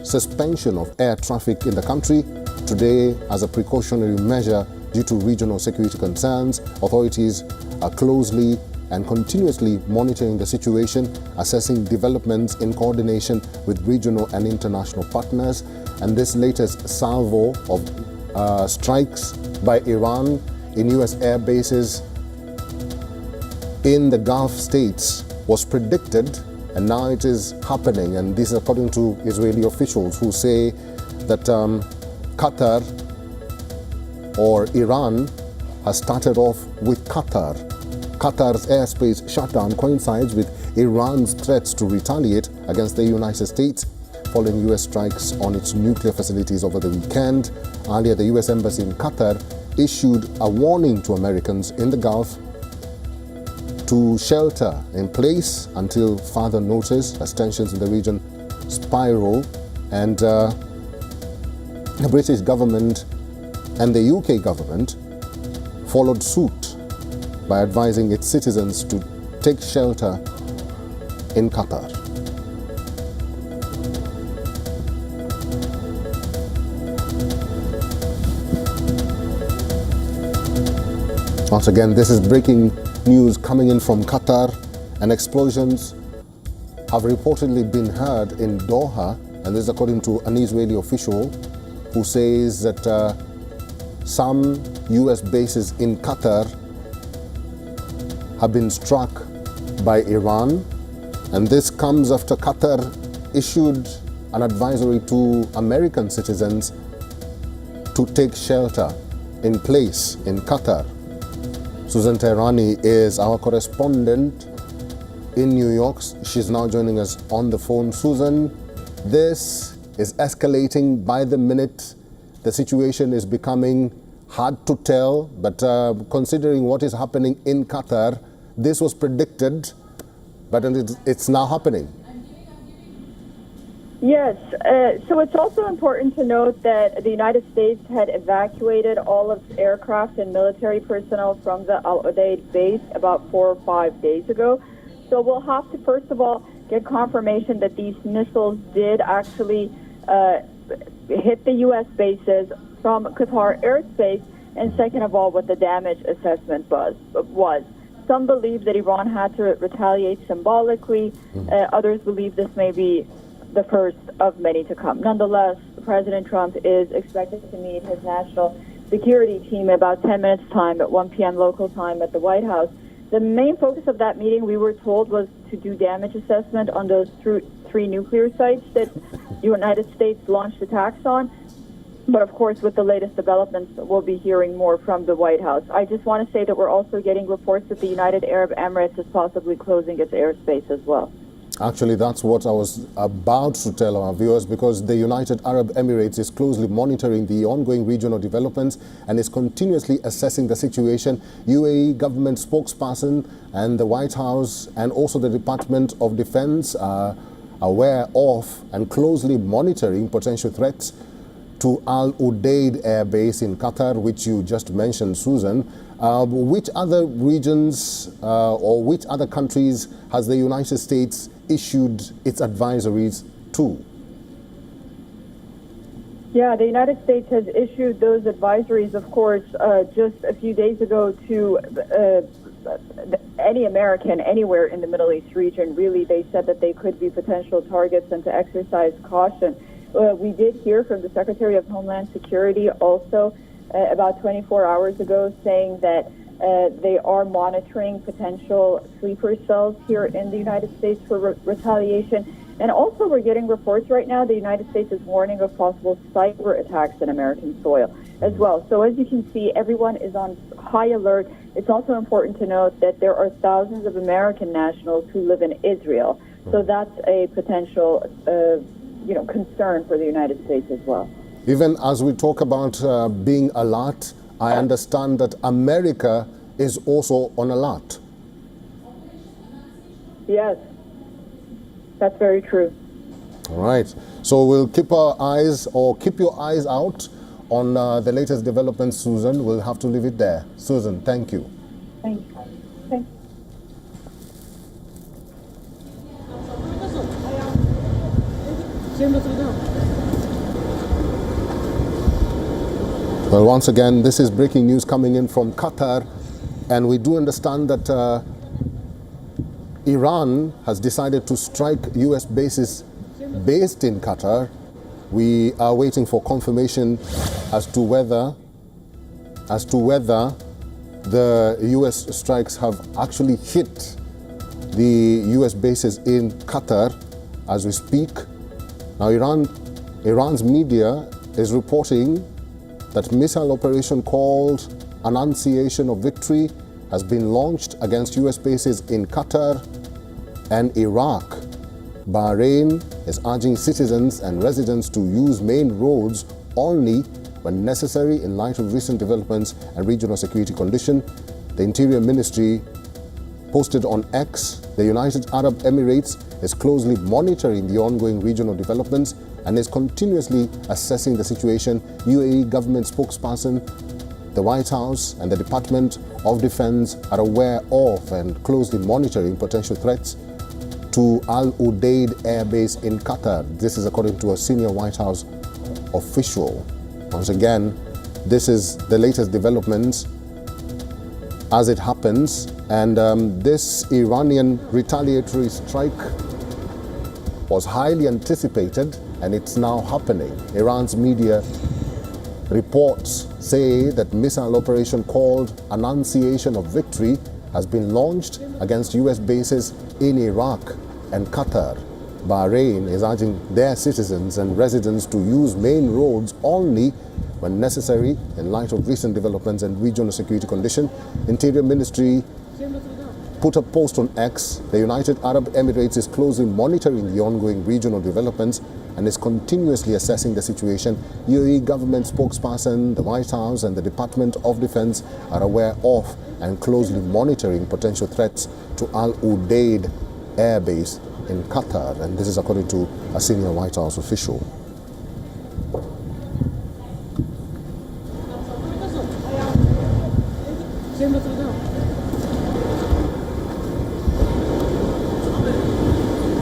suspension of air traffic in the country today as a precautionary measure due to regional security concerns. Authorities are closely and continuously monitoring the situation, assessing developments in coordination with regional and international partners. And this latest salvo of strikes by Iran in US air bases in the Gulf states was predicted, and now it is happening. And this is according to Israeli officials who say that Qatar or Iran has started off with Qatar. Qatar's airspace shutdown coincides with Iran's threats to retaliate against the United States following US strikes on its nuclear facilities over the weekend. Earlier, the US Embassy in Qatar issued a warning to Americans in the Gulf to shelter in place until further notice as tensions in the region spiral, and the British government and the UK government followed suit by advising its citizens to take shelter in Qatar. Once again, this is breaking news coming in from Qatar, and explosions have reportedly been heard in Doha, and this is according to an Israeli official who says that some US bases in Qatar have been struck by Iran, and this comes after Qatar issued an advisory to American citizens to take shelter in place in Qatar. Susan Tehrani is our correspondent in New York. She's now joining us on the phone. Susan, this is escalating by the minute. The situation is becoming hard to tell, but considering what is happening in Qatar, this was predicted, but it's now happening. Yes, so it's also important to note that the United States had evacuated all of its aircraft and military personnel from the Al Udeid base about 4 or 5 days ago. So we'll have to, first of all, get confirmation that these missiles did actually hit the U.S. bases from Qatar airspace, and second of all, what the damage assessment was. Some believe that Iran had to retaliate symbolically. Others believe this may be the first of many to come. Nonetheless, President Trump is expected to meet his national security team in about 10 minutes' time at 1 p.m. local time at the White House. The main focus of that meeting, we were told, was to do damage assessment on those three nuclear sites that the United States launched attacks on. But of course, with the latest developments, we'll be hearing more from the White House. I just want to say that we're also getting reports that the United Arab Emirates is possibly closing its airspace as well. Actually, that's what I was about to tell our viewers, because the United Arab Emirates is closely monitoring the ongoing regional developments and is continuously assessing the situation. UAE government spokesperson and the White House and also the Department of Defense are aware of and closely monitoring potential threats to Al Udeid Air Base in Qatar, which you just mentioned, Susan. Which other regions or which other countries has the United States issued its advisories to? Yeah, the United States has issued those advisories, of course, just a few days ago to any American anywhere in the Middle East region. Really, they said that they could be potential targets and to exercise caution. We did hear from the Secretary of Homeland Security also about 24 hours ago saying that they are monitoring potential sleeper cells here in the United States for retaliation. And also we're getting reports right now the United States is warning of possible cyber attacks in American soil as well. So as you can see, everyone is on high alert. It's also important to note that there are thousands of American nationals who live in Israel. So that's a potential concern for the United States as well. Even as we talk about being alert, I understand that America is also on alert. Yes, that's very true. All right. So we'll keep our eyes, or keep your eyes out on the latest developments, Susan. We'll have to leave it there. Susan, thank you. Thank you. Thank you. Well, once again, this is breaking news coming in from Qatar, and we do understand that Iran has decided to strike US bases based in Qatar. We are waiting for confirmation as to whether the US strikes have actually hit the US bases in Qatar as we speak. Now, Iran's media is reporting that missile operation called Annunciation of Victory has been launched against US bases in Qatar and Iraq. Bahrain is urging citizens and residents to use main roads only when necessary in light of recent developments and regional security condition. The Interior Ministry posted on X, the United Arab Emirates is closely monitoring the ongoing regional developments and is continuously assessing the situation. UAE government spokesperson, the White House and the Department of Defense are aware of and closely monitoring potential threats to Al Udeid Air Base in Qatar. This is according to a senior White House official. Once again, this is the latest developments as it happens, and this Iranian retaliatory strike was highly anticipated, and it's now happening. Iran's media reports say that missile operation called Annunciation of Victory has been launched against US bases in Iraq and Qatar. Bahrain is urging their citizens and residents to use main roads only when necessary in light of recent developments and regional security condition. Interior Ministry put a post on X. The United Arab Emirates is closely monitoring the ongoing regional developments and is continuously assessing the situation. UAE government spokesperson, the White House and the Department of Defense are aware of and closely monitoring potential threats to Al Udeid Air Base in Qatar, and this is according to a senior White House official.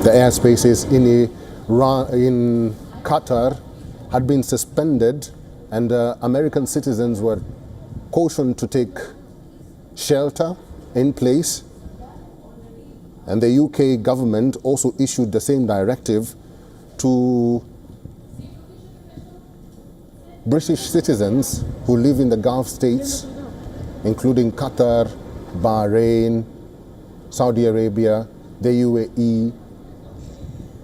The airspaces in Qatar had been suspended, and American citizens were cautioned to take shelter in place. And the UK government also issued the same directive to British citizens who live in the Gulf states, including Qatar, Bahrain, Saudi Arabia, the UAE.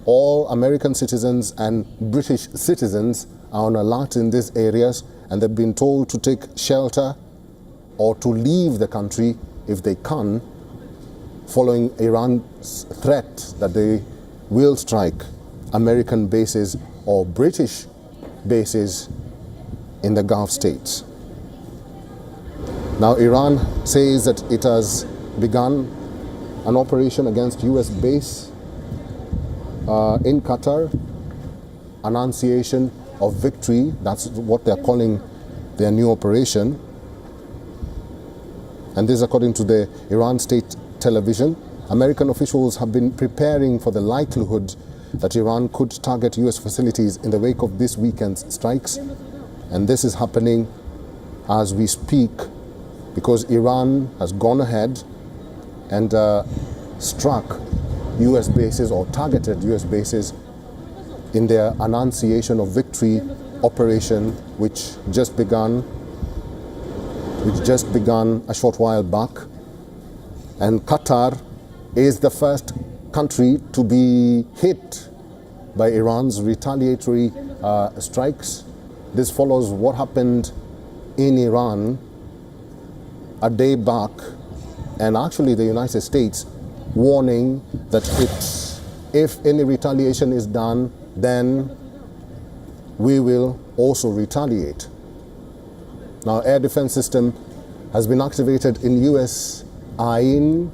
All American citizens and British citizens are on alert in these areas, and they've been told to take shelter or to leave the country if they can, following Iran's threat that they will strike American bases or British bases in the Gulf states. Now, Iran says that it has begun an operation against US base in Qatar, Annunciation of Victory. That's what they're calling their new operation. And this, according to the Iran state television. American officials have been preparing for the likelihood that Iran could target US facilities in the wake of this weekend's strikes. And this is happening as we speak because Iran has gone ahead and struck US bases or targeted US bases in their Annunciation of Victory operation, which just began a short while back. And Qatar is the first country to be hit by Iran's retaliatory strikes. This follows what happened in Iran a day back, and actually the United States warning that if any retaliation is done, then we will also retaliate. Now, air defense system has been activated in US Ain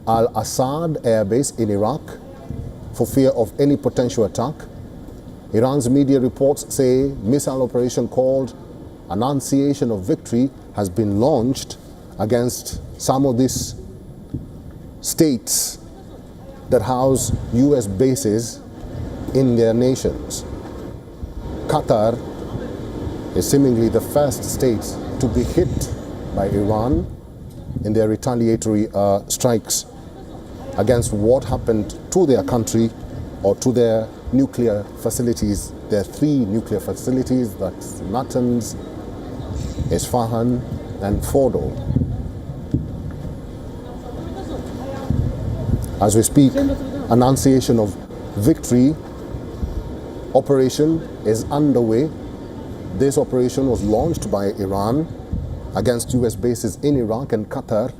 al-Assad Air Base in Iraq for fear of any potential attack. Iran's media reports say missile operation called Annunciation of Victory has been launched against some of these states that house US bases in their nations. Qatar is seemingly the first state to be hit by Iran in their retaliatory strikes against what happened to their country or to their nuclear facilities. There are 3 nuclear facilities, that's Natanz, Isfahan and Fordo. As we speak, Annunciation of Victory operation is underway. This operation was launched by Iran against US bases in Iraq and Qatar.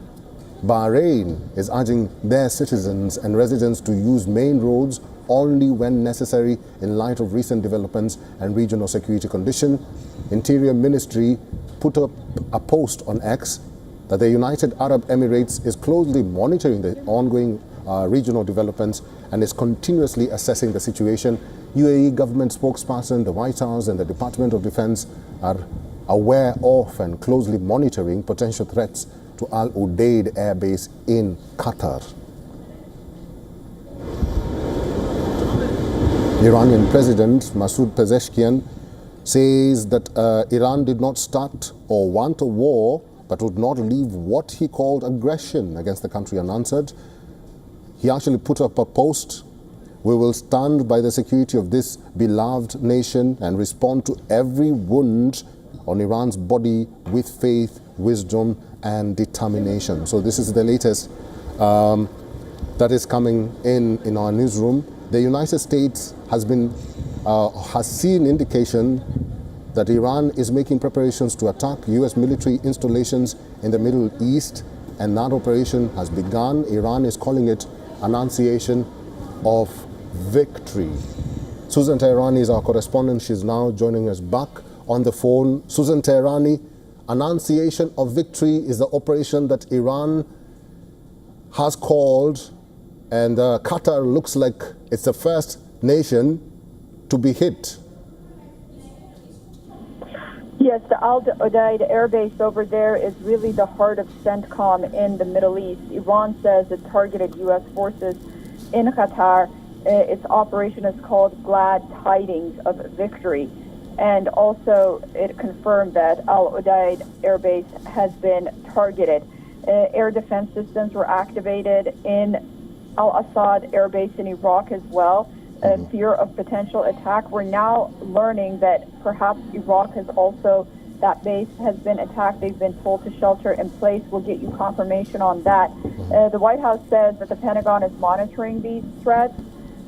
Bahrain is urging their citizens and residents to use main roads only when necessary in light of recent developments and regional security condition. Interior Ministry put up a post on X. that the United Arab Emirates is closely monitoring the ongoing regional developments and is continuously assessing the situation. UAE government spokesperson, the White House and the Department of Defense are aware of and closely monitoring potential threats to Al Udeid Air Base in Qatar. Iranian President Masoud Pezeshkian says that Iran did not start or want a war, but would not leave what he called aggression against the country unanswered. He actually put up a post: "We will stand by the security of this beloved nation and respond to every wound on Iran's body with faith, wisdom, and determination." So this is the latest that is coming in our newsroom. The United States has seen indication that Iran is making preparations to attack U.S. military installations in the Middle East, and that operation has begun. Iran is calling it annunciation of victory. Susan Teherani is our correspondent. She's now joining us back on the phone. Susan Teherani, annunciation of victory is the operation that Iran has called, and Qatar looks like it's the first nation to be hit. Yes, the Al Udeid Air Base over there is really the heart of CENTCOM in the Middle East. Iran says it targeted U.S. forces in Qatar. Its operation is called Glad Tidings of Victory. And also it confirmed that Al Udeid Air Base has been targeted. Air defense systems were activated in Al-Assad Air Base in Iraq as well. Fear of potential attack. We're now learning that perhaps Iraq has also, that base has been attacked. They've been told to shelter in place. We'll get you confirmation on that. The White House says that the Pentagon is monitoring these threats.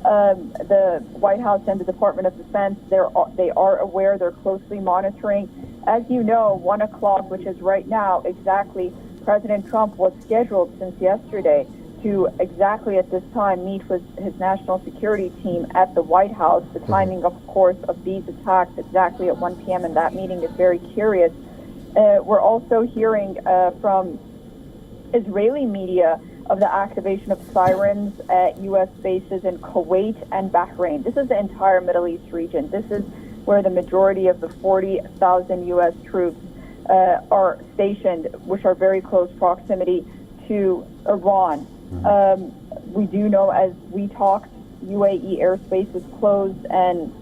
The White House and the Department of Defense, they are aware, they're closely monitoring. As you know, 1 o'clock, which is right now exactly, President Trump was scheduled since yesterday to exactly at this time meet with his national security team at the White House. The timing, of course, of these attacks exactly at 1 p.m. and that meeting is very curious. We're also hearing from Israeli media of the activation of sirens at U.S. bases in Kuwait and Bahrain. This is the entire Middle East region. This is where the majority of the 40,000 U.S. troops are stationed, which are very close proximity to Iran. We do know, as we talked, UAE airspace is closed, and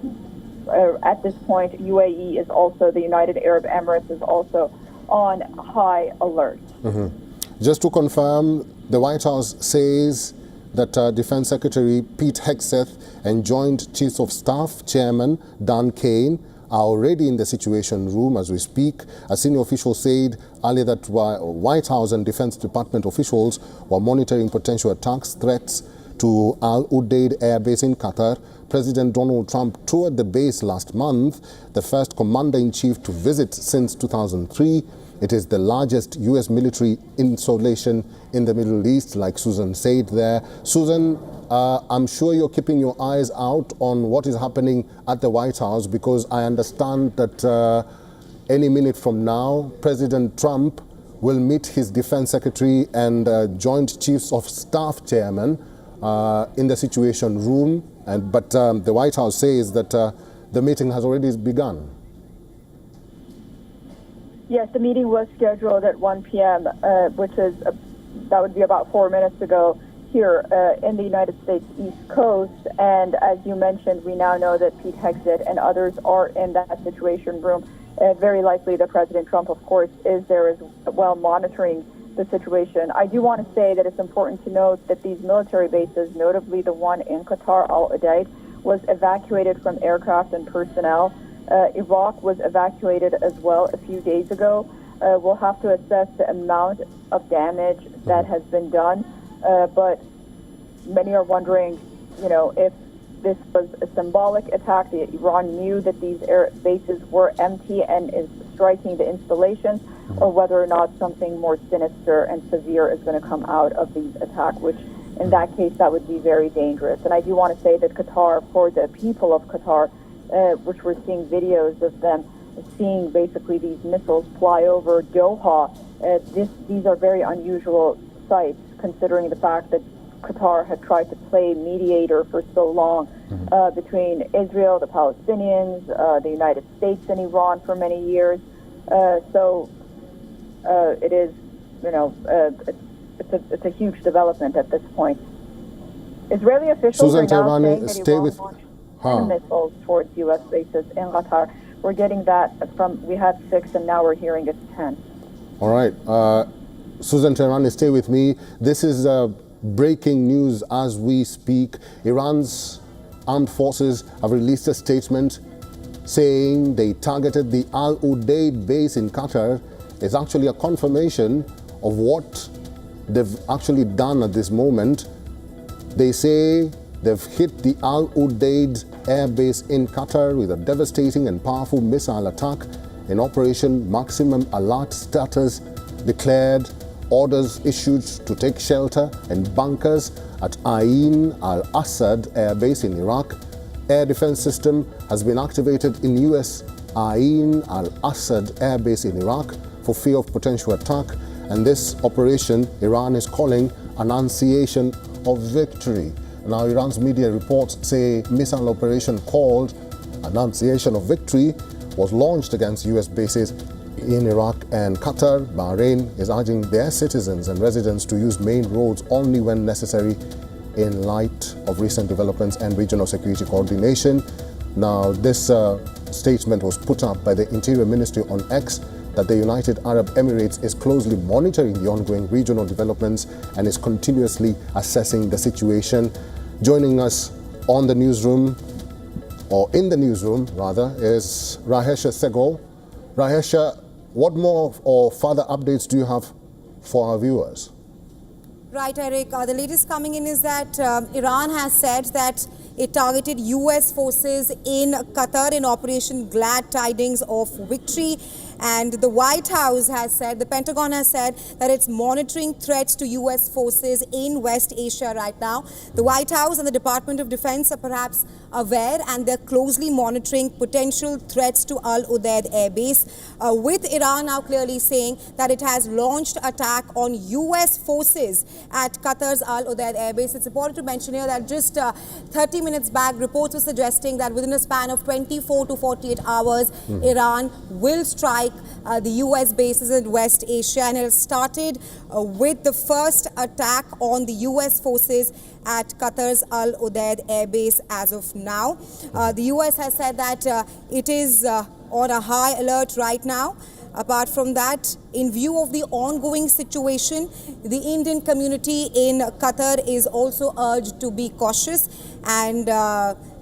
at this point, UAE is also, the United Arab Emirates is also on high alert. Just to confirm, the White House says that Defense Secretary Pete Hegseth and Joint Chiefs of Staff Chairman Dan Kane are already in the Situation Room as we speak. A senior official said earlier that White House and Defense Department officials were monitoring potential attacks, threats to Al Udeid Air Base in Qatar. President Donald Trump toured the base last month, the first commander-in-chief to visit since 2003. It is the largest U.S. military installation in the Middle East, like Susan said there. Susan, I'm sure you're keeping your eyes out on what is happening at the White House, because I understand that any minute from now, President Trump will meet his Defense Secretary and Joint Chiefs of Staff Chairman in the Situation Room. But the White House says that the meeting has already begun. Yes, the meeting was scheduled at 1 p.m., which is, that would be about 4 minutes ago here in the United States East Coast. And as you mentioned, we now know that Pete Hegseth and others are in that Situation Room. Very likely that President Trump, of course, is there as well, monitoring the situation. I do want to say that it's important to note that these military bases, notably the one in Qatar, Al Udeid, was evacuated from aircraft and personnel. Iraq was evacuated as well a few days ago. We'll have to assess the amount of damage that has been done, but many are wondering, if this was a symbolic attack. Iran knew that these air bases were empty and is striking the installations, or whether or not something more sinister and severe is going to come out of these attacks, which in that case, that would be very dangerous. And I do want to say that Qatar, for the people of Qatar, which we're seeing videos of them seeing basically these missiles fly over Doha. These are very unusual sights, considering the fact that Qatar had tried to play mediator for so long between Israel, the Palestinians, the United States, and Iran for many years. So it is, it's a huge development at this point. Israeli officials are now saying that Iran launched 10 missiles towards U.S. bases in Qatar. We're getting that we had 6 and now we're hearing it's 10. All right. Susan Tehrani, stay with me. This is breaking news as we speak. Iran's armed forces have released a statement saying they targeted the Al Udeid base in Qatar. It's actually a confirmation of what they've actually done at this moment. They say they've hit the Al Udeid air base in Qatar with a devastating and powerful missile attack. In Operation Maximum Alert status declared, orders issued to take shelter in bunkers at Ain al-Assad air base in Iraq. Air defense system has been activated in US Ain al-Assad air base in Iraq for fear of potential attack. And this operation, Iran is calling Annunciation of Victory. Now, Iran's media reports say missile operation called Annunciation of Victory was launched against US bases in Iraq and Qatar. Bahrain is urging their citizens and residents to use main roads only when necessary in light of recent developments and regional security coordination. Now, this statement was put up by the Interior Ministry on X, that the United Arab Emirates is closely monitoring the ongoing regional developments and is continuously assessing the situation. Joining us on the newsroom, or in the newsroom rather, is Rahesha Segol. Rahesha, what more or further updates do you have for our viewers? Right, Eric. The latest coming in is that Iran has said that it targeted US forces in Qatar in Operation Glad Tidings of Victory. And the White House has said, the Pentagon has said that it's monitoring threats to US forces in West Asia right now. The White House and the Department of Defense are perhaps aware, and they're closely monitoring potential threats to Al Udeid Air Base, with Iran now clearly saying that it has launched attack on US forces at Qatar's Al Udeid Air Base. It's important to mention here that just 30 minutes back, reports were suggesting that within a span of 24 to 48 hours, Iran will strike the US bases in West Asia, and it started with the first attack on the US forces at Qatar's Al Udeid Air Base as of now. The US has said that it is on a high alert right now. Apart from that, in view of the ongoing situation, the Indian community in Qatar is also urged to be cautious, and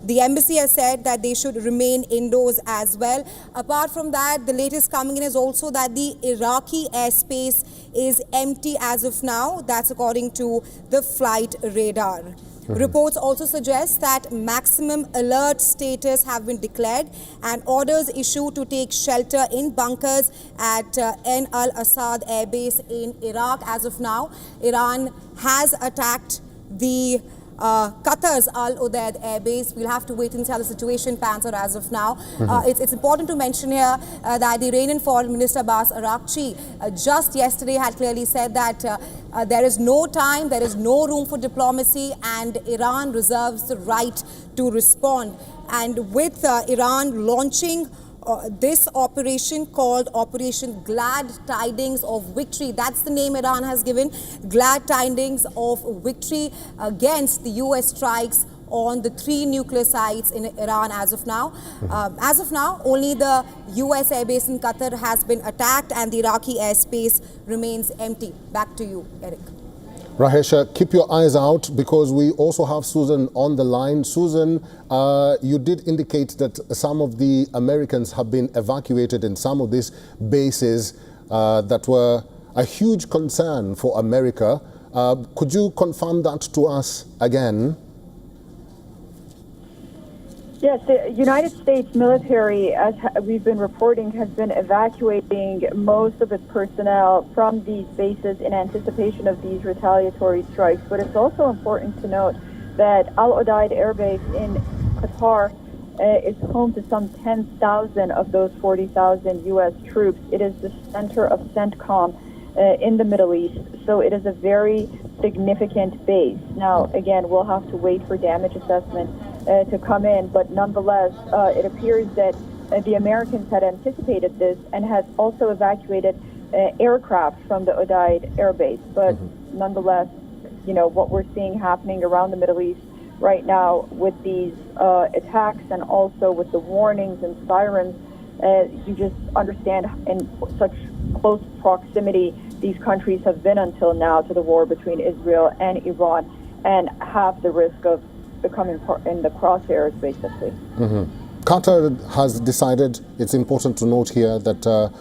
the embassy has said that they should remain indoors as well. Apart from that, the latest coming in is also that the Iraqi airspace is empty as of now. That's according to the flight radar. Reports also suggest that maximum alert status have been declared and orders issued to take shelter in bunkers at Ain al-Assad Air Base in Iraq. As of now, Iran has attacked the Qatar's Al Udeid Air Base. We'll have to wait and see how the situation pans out as of now. It's important to mention here that the Iranian Foreign Minister Abbas Araghchi just yesterday had clearly said that there is no time, there is no room for diplomacy, and Iran reserves the right to respond. And with Iran launching this operation called Operation Glad Tidings of Victory, that's the name Iran has given, Glad Tidings of Victory, against the US strikes on the 3 nuclear sites in Iran as of now. As of now, only the US airbase in Qatar has been attacked and the Iraqi airspace remains empty. Back to you, Eric. Rahesha, keep your eyes out because we also have Susan on the line. Susan, you did indicate that some of the Americans have been evacuated in some of these bases that were a huge concern for America. Could you confirm that to us again? Yes, the United States military, as we've been reporting, has been evacuating most of its personnel from these bases in anticipation of these retaliatory strikes. But it's also important to note that Al Udeid Air Base in Qatar is home to some 10,000 of those 40,000 U.S. troops. It is the center of CENTCOM in the Middle East, so it is a very significant base. Now, again, we'll have to wait for damage assessment to come in, but nonetheless, it appears that the Americans had anticipated this and had also evacuated aircraft from the Udeid Air Base. But nonetheless, you know, what we're seeing happening around the Middle East right now with these attacks and also with the warnings and sirens, you just understand in such close proximity these countries have been until now to the war between Israel and Iran, and have the risk of becoming in the crosshairs, basically. Qatar has decided, it's important to note here that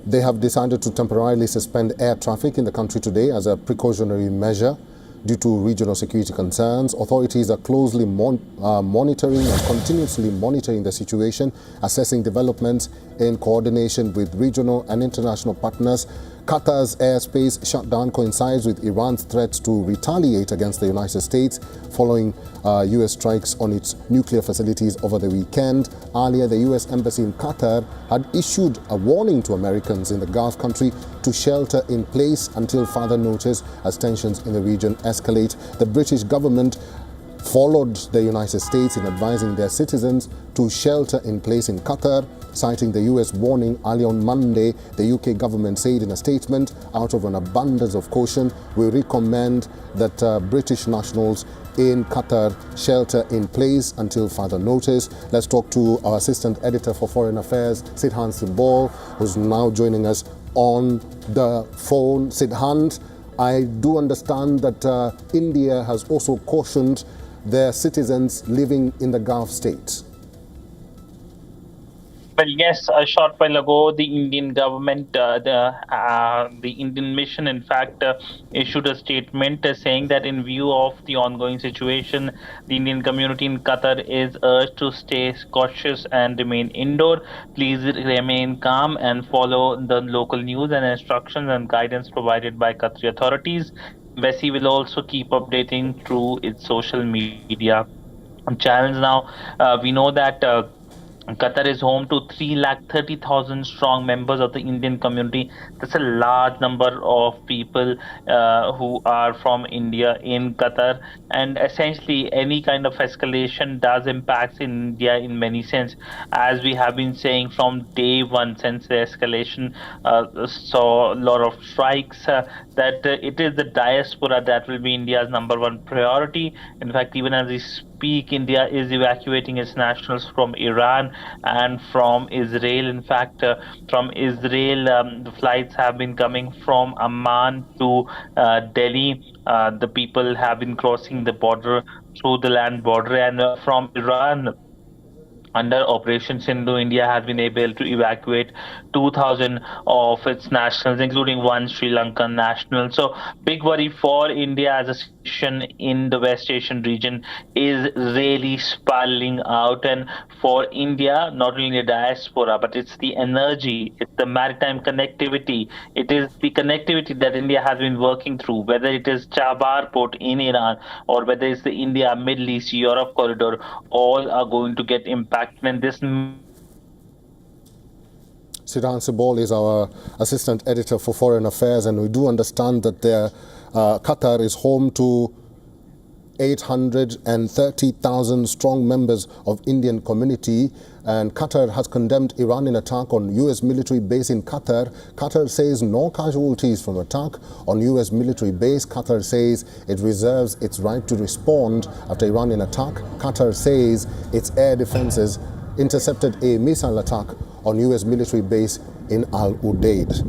they have decided to temporarily suspend air traffic in the country today as a precautionary measure due to regional security concerns. Authorities are closely monitoring and continuously monitoring the situation, assessing developments in coordination with regional and international partners. Qatar's airspace shutdown coincides with Iran's threats to retaliate against the United States following U.S. strikes on its nuclear facilities over the weekend. Earlier, the U.S. Embassy in Qatar had issued a warning to Americans in the Gulf country to shelter in place until further notice as tensions in the region escalate. The British government followed the United States in advising their citizens to shelter in place in Qatar. Citing the US warning early on Monday, the UK government said in a statement, out of an abundance of caution, we recommend that British nationals in Qatar shelter in place until further notice. Let's talk to our assistant editor for foreign affairs, Sidhan Simbol, who's now joining us on the phone. Sidhan, I do understand that India has also cautioned their citizens living in the Gulf states. Well, yes, a short while ago, the Indian government, the Indian mission, in fact, issued a statement saying that in view of the ongoing situation, the Indian community in Qatar is urged to stay cautious and remain indoor. Please remain calm and follow the local news and instructions and guidance provided by Qatari authorities. Embassy will also keep updating through its social media channels. Now, we know that Qatar is home to 330,000 strong members of the Indian community. That's a large number of people who are from India in Qatar, and essentially any kind of escalation does impact India in many sense, as we have been saying from day one since the escalation saw a lot of strikes, that it is the diaspora that will be India's #1 priority. In fact, even as we speak, India is evacuating its nationals from Iran and from Israel. In fact, from Israel, the flights have been coming from Amman to Delhi. The people have been crossing the border through the land border, and from Iran, under Operation Sindhu, India has been able to evacuate 2,000 of its nationals, including one Sri Lankan national. So, big worry for India as a situation in the West Asian region is really spiraling out. And for India, not only the diaspora, but it's the energy, it's the maritime connectivity, it is the connectivity that India has been working through, whether it is Chabahar port in Iran or whether it's the India, Middle East, Europe corridor, all are going to get impacted. And this Sidhan Simbol is our assistant editor for foreign affairs, and we do understand that Qatar is home to 830,000 strong members of Indian community, and Qatar has condemned Iranian attack on U.S. military base in Qatar. Qatar says no casualties from attack on U.S. military base. Qatar says it reserves its right to respond after Iranian attack. Qatar says its air defenses intercepted a missile attack on U.S. military base in Al Udeid.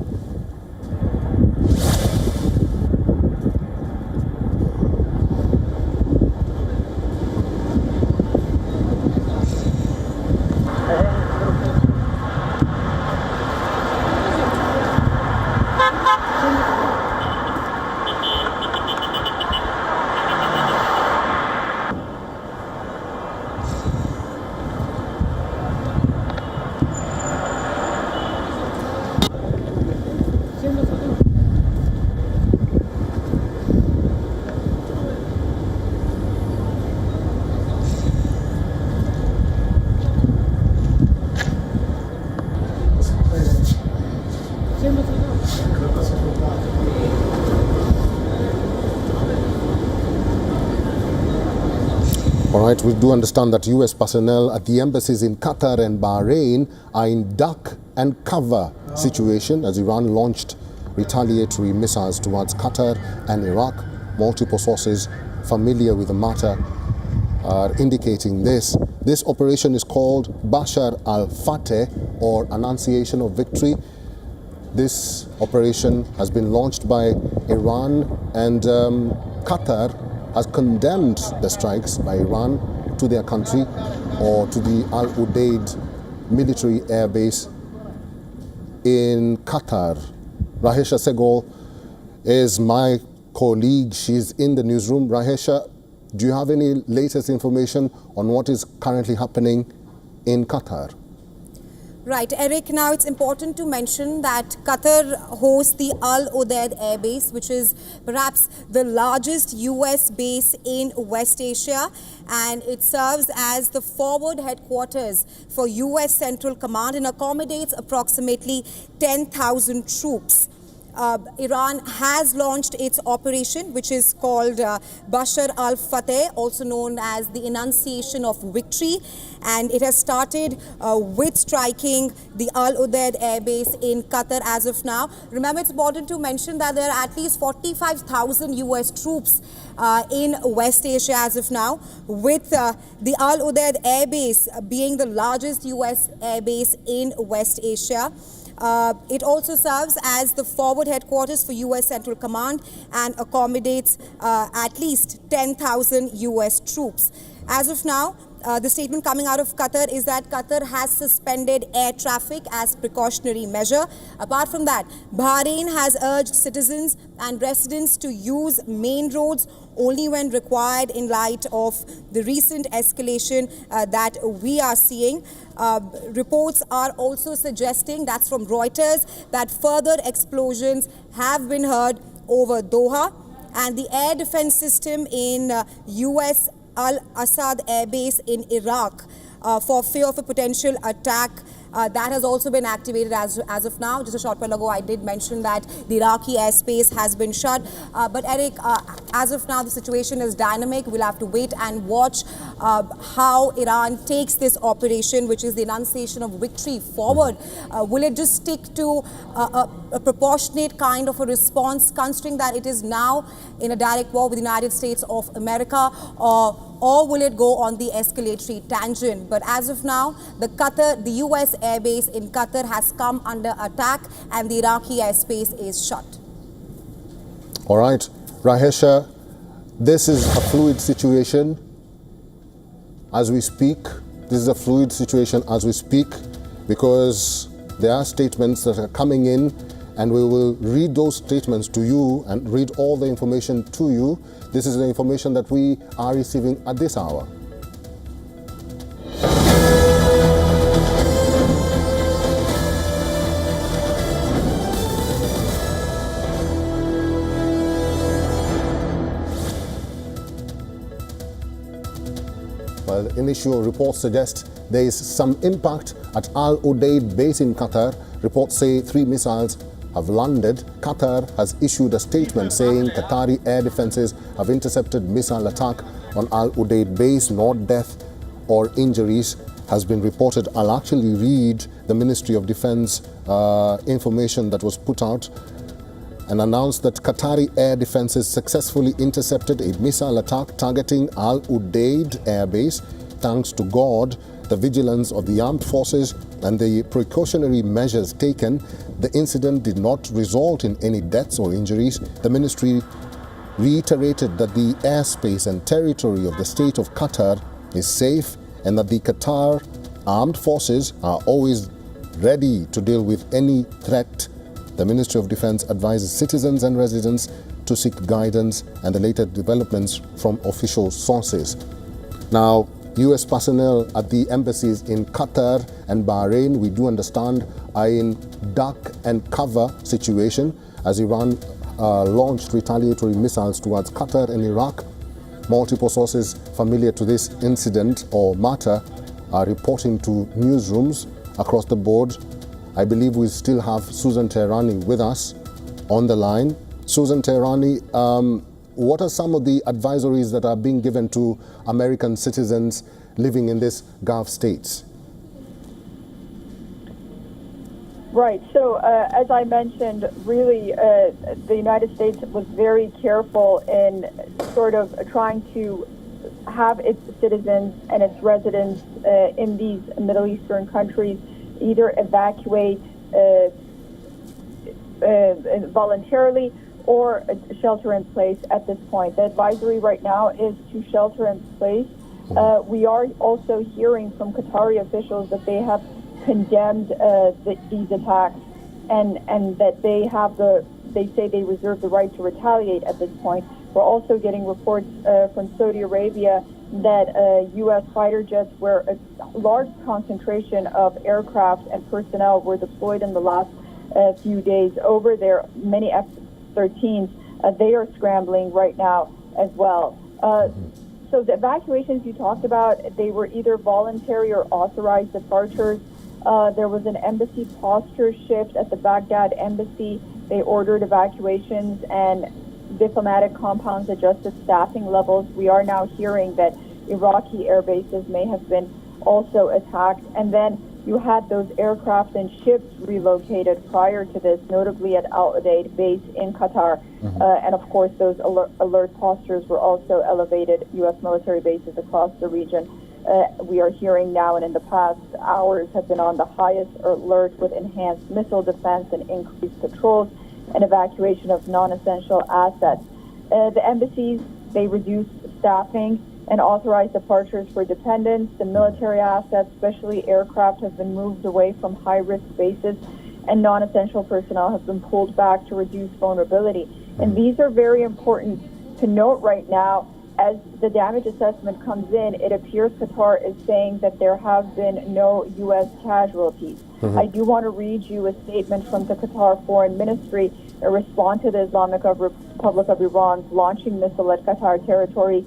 All right, we do understand that U.S. personnel at the embassies in Qatar and Bahrain are in duck and cover situation as Iran launched retaliatory missiles towards Qatar and Iraq. Multiple sources familiar with the matter are indicating this. This operation is called Bashar al-Fateh, or Annunciation of Victory. This operation has been launched by Iran, and Qatar has condemned the strikes by Iran to their country or to the Al Udeid military airbase in Qatar. Rahesha Segol is my colleague. She's in the newsroom. Rahesha, do you have any latest information on what is currently happening in Qatar? Right, Eric, now it's important to mention that Qatar hosts the Al Udeid Air Base, which is perhaps the largest US base in West Asia, and it serves as the forward headquarters for US Central Command and accommodates approximately 10,000 troops. Iran has launched its operation, which is called Bashar al-Fateh, also known as the Annunciation of Victory, and it has started with striking the Al Udeid Air Base in Qatar as of now. Remember, it's important to mention that there are at least 45,000 US troops in West Asia as of now, with the Al Udeid Air Base being the largest US air base in West Asia. It also serves as the forward headquarters for US Central Command and accommodates at least 10,000 US troops. As of now, the statement coming out of Qatar is that Qatar has suspended air traffic as precautionary measure. Apart from that, Bahrain has urged citizens and residents to use main roads only when required in light of the recent escalation that we are seeing. Reports are also suggesting, that's from Reuters, that further explosions have been heard over Doha, and the air defense system in US Al-Assad Air Base in Iraq for fear of a potential attack. That has also been activated as of now. Just a short while ago, I did mention that the Iraqi airspace has been shut. But Eric, as of now, the situation is dynamic. We'll have to wait and watch how Iran takes this operation, which is the Annunciation of Victory, forward. Will it just stick to a proportionate kind of a response, considering that it is now in a direct war with the United States of America, or will it go on the escalatory tangent? But as of now, the US airbase in Qatar has come under attack and the Iraqi airspace is shut. All right, Rahesha, this is a fluid situation as we speak. This is a fluid situation as we speak because there are statements that are coming in, and we will read those statements to you and read all the information to you. This is the information that we are receiving at this hour. Well, initial reports suggest there is some impact at Al Udeid base in Qatar. Reports say 3 missiles have landed. Qatar has issued a statement saying Qatari air defenses have intercepted missile attack on Al Udeid base. No death or injuries has been reported. I'll actually read the Ministry of Defense information that was put out and announced that Qatari air defenses successfully intercepted a missile attack targeting Al Udeid air base. Thanks to God, the vigilance of the armed forces and the precautionary measures taken, the incident did not result in any deaths or injuries. The ministry reiterated that the airspace and territory of the state of Qatar is safe and that the Qatar armed forces are always ready to deal with any threat. The Ministry of Defense advises citizens and residents to seek guidance and the latest developments from official sources. Now, US personnel at the embassies in Qatar and Bahrain, we do understand, are in duck and cover situation as Iran launched retaliatory missiles towards Qatar and Iraq. Multiple sources familiar to this incident or matter are reporting to newsrooms across the board. I believe we still have Susan Teherani with us on the line. Susan Teherani, What are some of the advisories that are being given to American citizens living in these Gulf states? Right. So, as I mentioned, really, the United States was very careful in sort of trying to have its citizens and its residents in these Middle Eastern countries either evacuate voluntarily or shelter in place at this point. The advisory right now is to shelter in place. We are also hearing from Qatari officials that they have condemned these attacks and that they say they reserve the right to retaliate at this point. We're also getting reports from Saudi Arabia that U.S. fighter jets, where a large concentration of aircraft and personnel were deployed in the last few days over there, many F-13s, they are scrambling right now as well. So the evacuations you talked about, they were either voluntary or authorized departures. There was an embassy posture shift at the Baghdad embassy. They ordered evacuations and diplomatic compounds adjusted staffing levels. We are now hearing that Iraqi air bases may have been also attacked. And then you had those aircraft and ships relocated prior to this, notably at Al Udeid base in Qatar. And of course, those alert postures were also elevated U.S. military bases across the region. We are hearing now and in the past hours have been on the highest alert with enhanced missile defense and increased patrols and evacuation of non-essential assets. The embassies, they reduced staffing and authorized departures for dependents. The military assets, especially aircraft, have been moved away from high-risk bases, and non-essential personnel have been pulled back to reduce vulnerability. And these are very important to note right now. As the damage assessment comes in, it appears Qatar is saying that there have been no U.S. casualties. I do want to read you a statement from the Qatar Foreign Ministry in response to the Islamic Republic of Iran's launching missile at Qatar territory.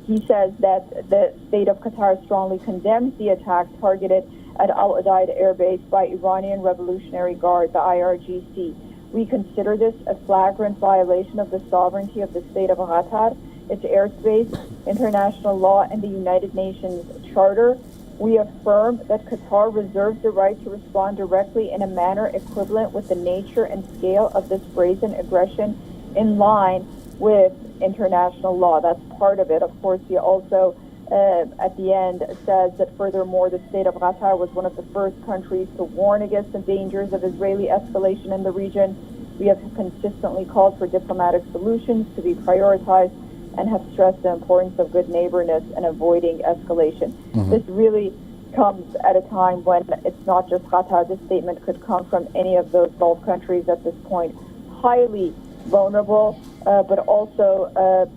He says that the state of Qatar strongly condemns the attack targeted at Al Udeid Air Base by Iranian Revolutionary Guard, the IRGC. We consider this a flagrant violation of the sovereignty of the state of Qatar, its airspace, international law, and the United Nations Charter. We affirm that Qatar reserves the right to respond directly in a manner equivalent with the nature and scale of this brazen aggression in line with international law. That's part of it. Of course, he also, at the end, says that furthermore, the state of Qatar was one of the first countries to warn against the dangers of Israeli escalation in the region. We have consistently called for diplomatic solutions to be prioritized and have stressed the importance of good neighborness and avoiding escalation. This really comes at a time when it's not just Qatar. This statement could come from any of those Gulf countries at this point, highly vulnerable, but also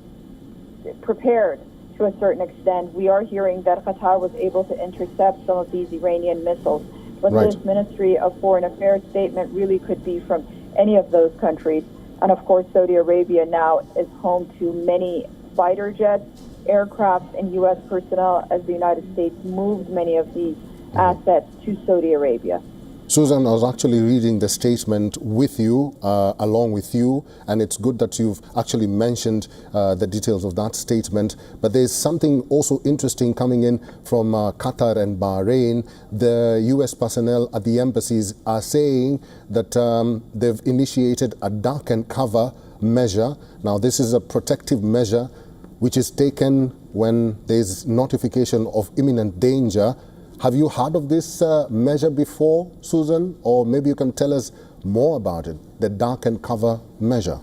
prepared to a certain extent. We are hearing that Qatar was able to intercept some of these Iranian missiles. But this Ministry of Foreign Affairs statement really could be from any of those countries. And of course, Saudi Arabia now is home to many fighter jets, aircraft, and U.S. personnel as the United States moved many of these assets to Saudi Arabia. Susan, I was actually reading the statement with you, along with you, and it's good that you've actually mentioned the details of that statement. But there's something also interesting coming in from Qatar and Bahrain. The U.S. personnel at the embassies are saying that they've initiated a duck and cover measure. Now, this is a protective measure which is taken when there's notification of imminent danger. Have you heard of this measure before, Susan? Or maybe you can tell us more about it, the duck and cover measure.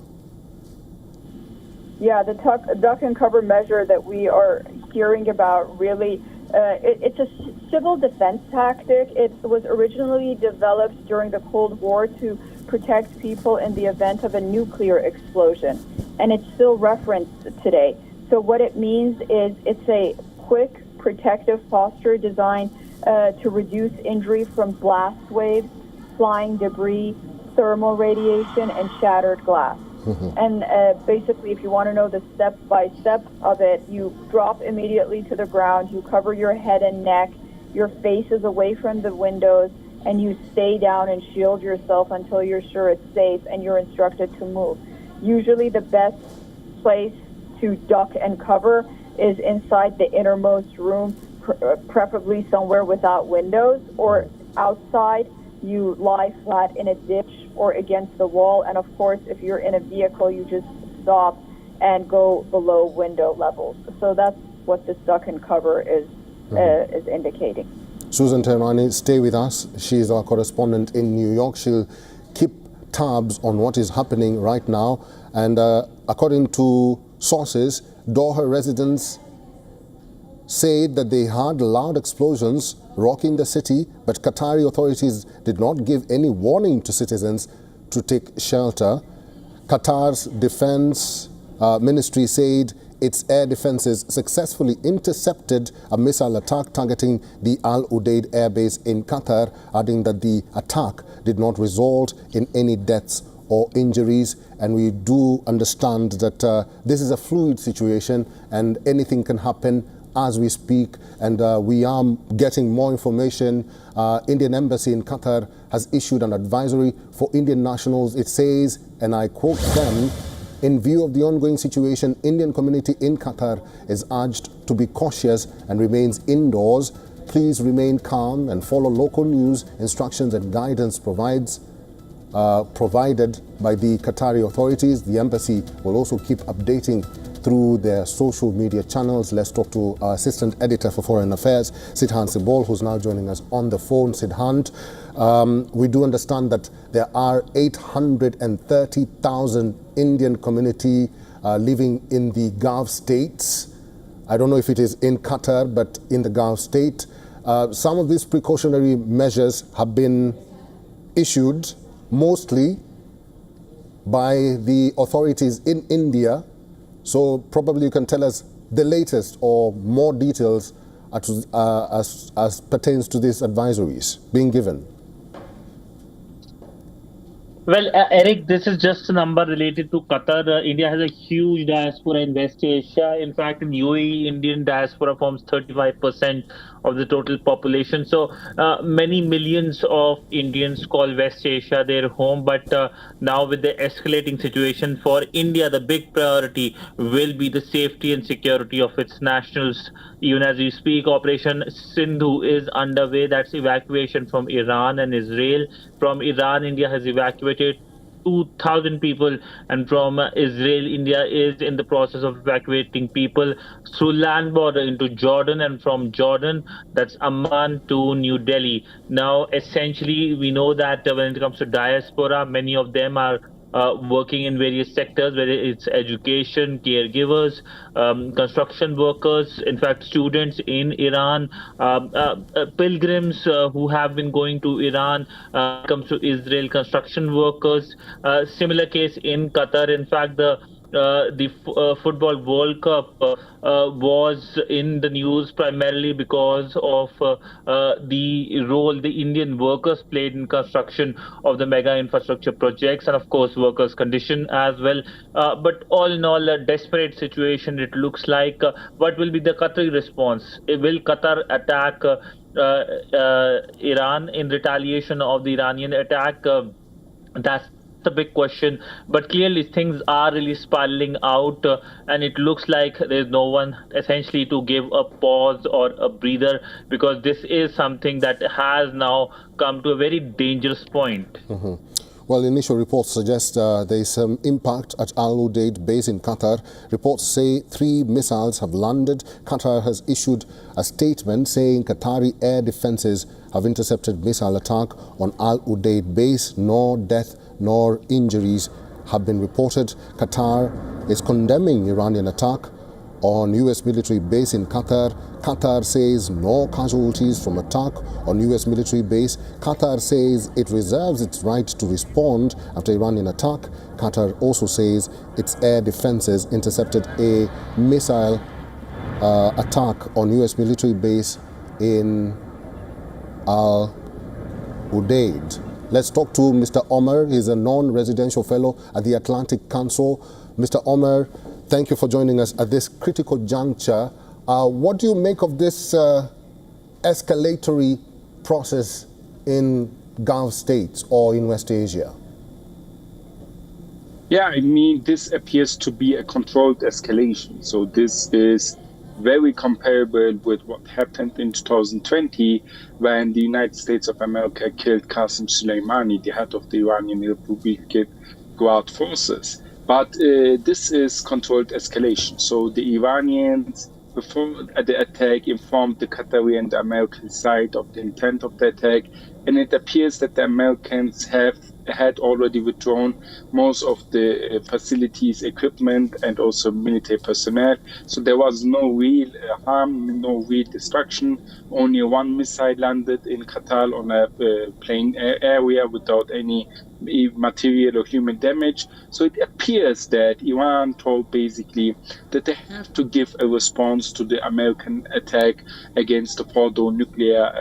Yeah, the duck and cover measure that we are hearing about really, it's a civil defense tactic. It was originally developed during the Cold War to protect people in the event of a nuclear explosion. And it's still referenced today. So what it means is it's a quick protective posture designed to reduce injury from blast waves, flying debris, thermal radiation, and shattered glass. And basically, if you want to know the step-by-step of it, you drop immediately to the ground, you cover your head and neck, your face is away from the windows, and you stay down and shield yourself until you're sure it's safe and you're instructed to move. Usually the best place to duck and cover is inside the innermost room, preferably somewhere without windows, or outside. You lie flat in a ditch or against the wall, and of course, if you're in a vehicle, you just stop and go below window levels. So that's what this duck and cover is indicating. Susan Tehrani, stay with us. She's our correspondent in New York. She'll keep tabs on what is happening right now. And according to sources, Doha residents said that they heard loud explosions rocking the city, but Qatari authorities did not give any warning to citizens to take shelter. Qatar's defense ministry said its air defenses successfully intercepted a missile attack targeting the Al Udeid airbase in Qatar, adding that the attack did not result in any deaths or injuries. And we do understand that this is a fluid situation and anything can happen as we speak, and we are getting more information. Indian Embassy in Qatar has issued an advisory for Indian nationals. It says, and I quote them, "In view of the ongoing situation, Indian community in Qatar is urged to be cautious and remains indoors. Please remain calm and follow local news, instructions and guidance provided by the Qatari authorities." The embassy will also keep updating through their social media channels. Let's talk to our assistant editor for foreign affairs, Sidhant Sibol, who's now joining us on the phone. Sidhant, we do understand that there are 830,000 Indian community living in the Gulf states. I don't know if it is in Qatar, but in the Gulf state. Some of these precautionary measures have been issued mostly by the authorities in India. So probably you can tell us the latest or more details as pertains to these advisories being given. Well, Eric, this is just a number related to Qatar. India has a huge diaspora in West Asia. In fact, in UAE, Indian diaspora forms 35% of the total population. So many millions of Indians call West Asia their home. But now with the escalating situation for India, the big priority will be the safety and security of its nationals. Even as we speak, Operation Sindhu is underway. That's evacuation from Iran and Israel. From Iran, India has evacuated 2,000 people, and from Israel, India is in the process of evacuating people through land border into Jordan, and from Jordan, that's Amman to New Delhi. Now, essentially, we know that when it comes to diaspora, many of them are working in various sectors, whether it's education, caregivers, construction workers, in fact, students in Iran, pilgrims who have been going to Iran, comes to Israel, construction workers. Similar case in Qatar. In fact, the Football World Cup was in the news primarily because of the role the Indian workers played in construction of the mega infrastructure projects, and of course workers' condition as well. But all in all, a desperate situation it looks like. What will be the Qatari response? Will Qatar attack Iran in retaliation of the Iranian attack? That's the big question, but clearly things are really spiraling out, and it looks like there's no one essentially to give a pause or a breather, because this is something that has now come to a very dangerous point. Well, initial reports suggest there is some impact at Al Udeid base in Qatar. Reports say 3 missiles have landed. Qatar has issued a statement saying Qatari air defenses have intercepted missile attack on Al Udeid base. No death nor injuries have been reported. Qatar is condemning Iranian attack on U.S. military base in Qatar. Qatar says no casualties from attack on U.S. military base. Qatar says it reserves its right to respond after Iranian attack. Qatar also says its air defenses intercepted a missile attack on U.S. military base in Al Udeid. Let's talk to Mr. Omar. He's a non-residential fellow at the Atlantic Council. Mr. Omar, thank you for joining us at this critical juncture. What do you make of this escalatory process in Gulf states or in West Asia? Yeah, I mean, this appears to be a controlled escalation. So this is very comparable with what happened in 2020 when the United States of America killed Qasem Soleimani, the head of the Iranian Republican Guard forces. But this is controlled escalation. So the Iranians, before the attack, informed the Qatari and the American side of the intent of the attack. And it appears that the Americans had already withdrawn most of the facilities, equipment, and also military personnel. So there was no real harm, no real destruction. Only one missile landed in Qatar on a plain area without any material or human damage. So it appears that Iran told basically that they have to give a response to the American attack against the Fordo nuclear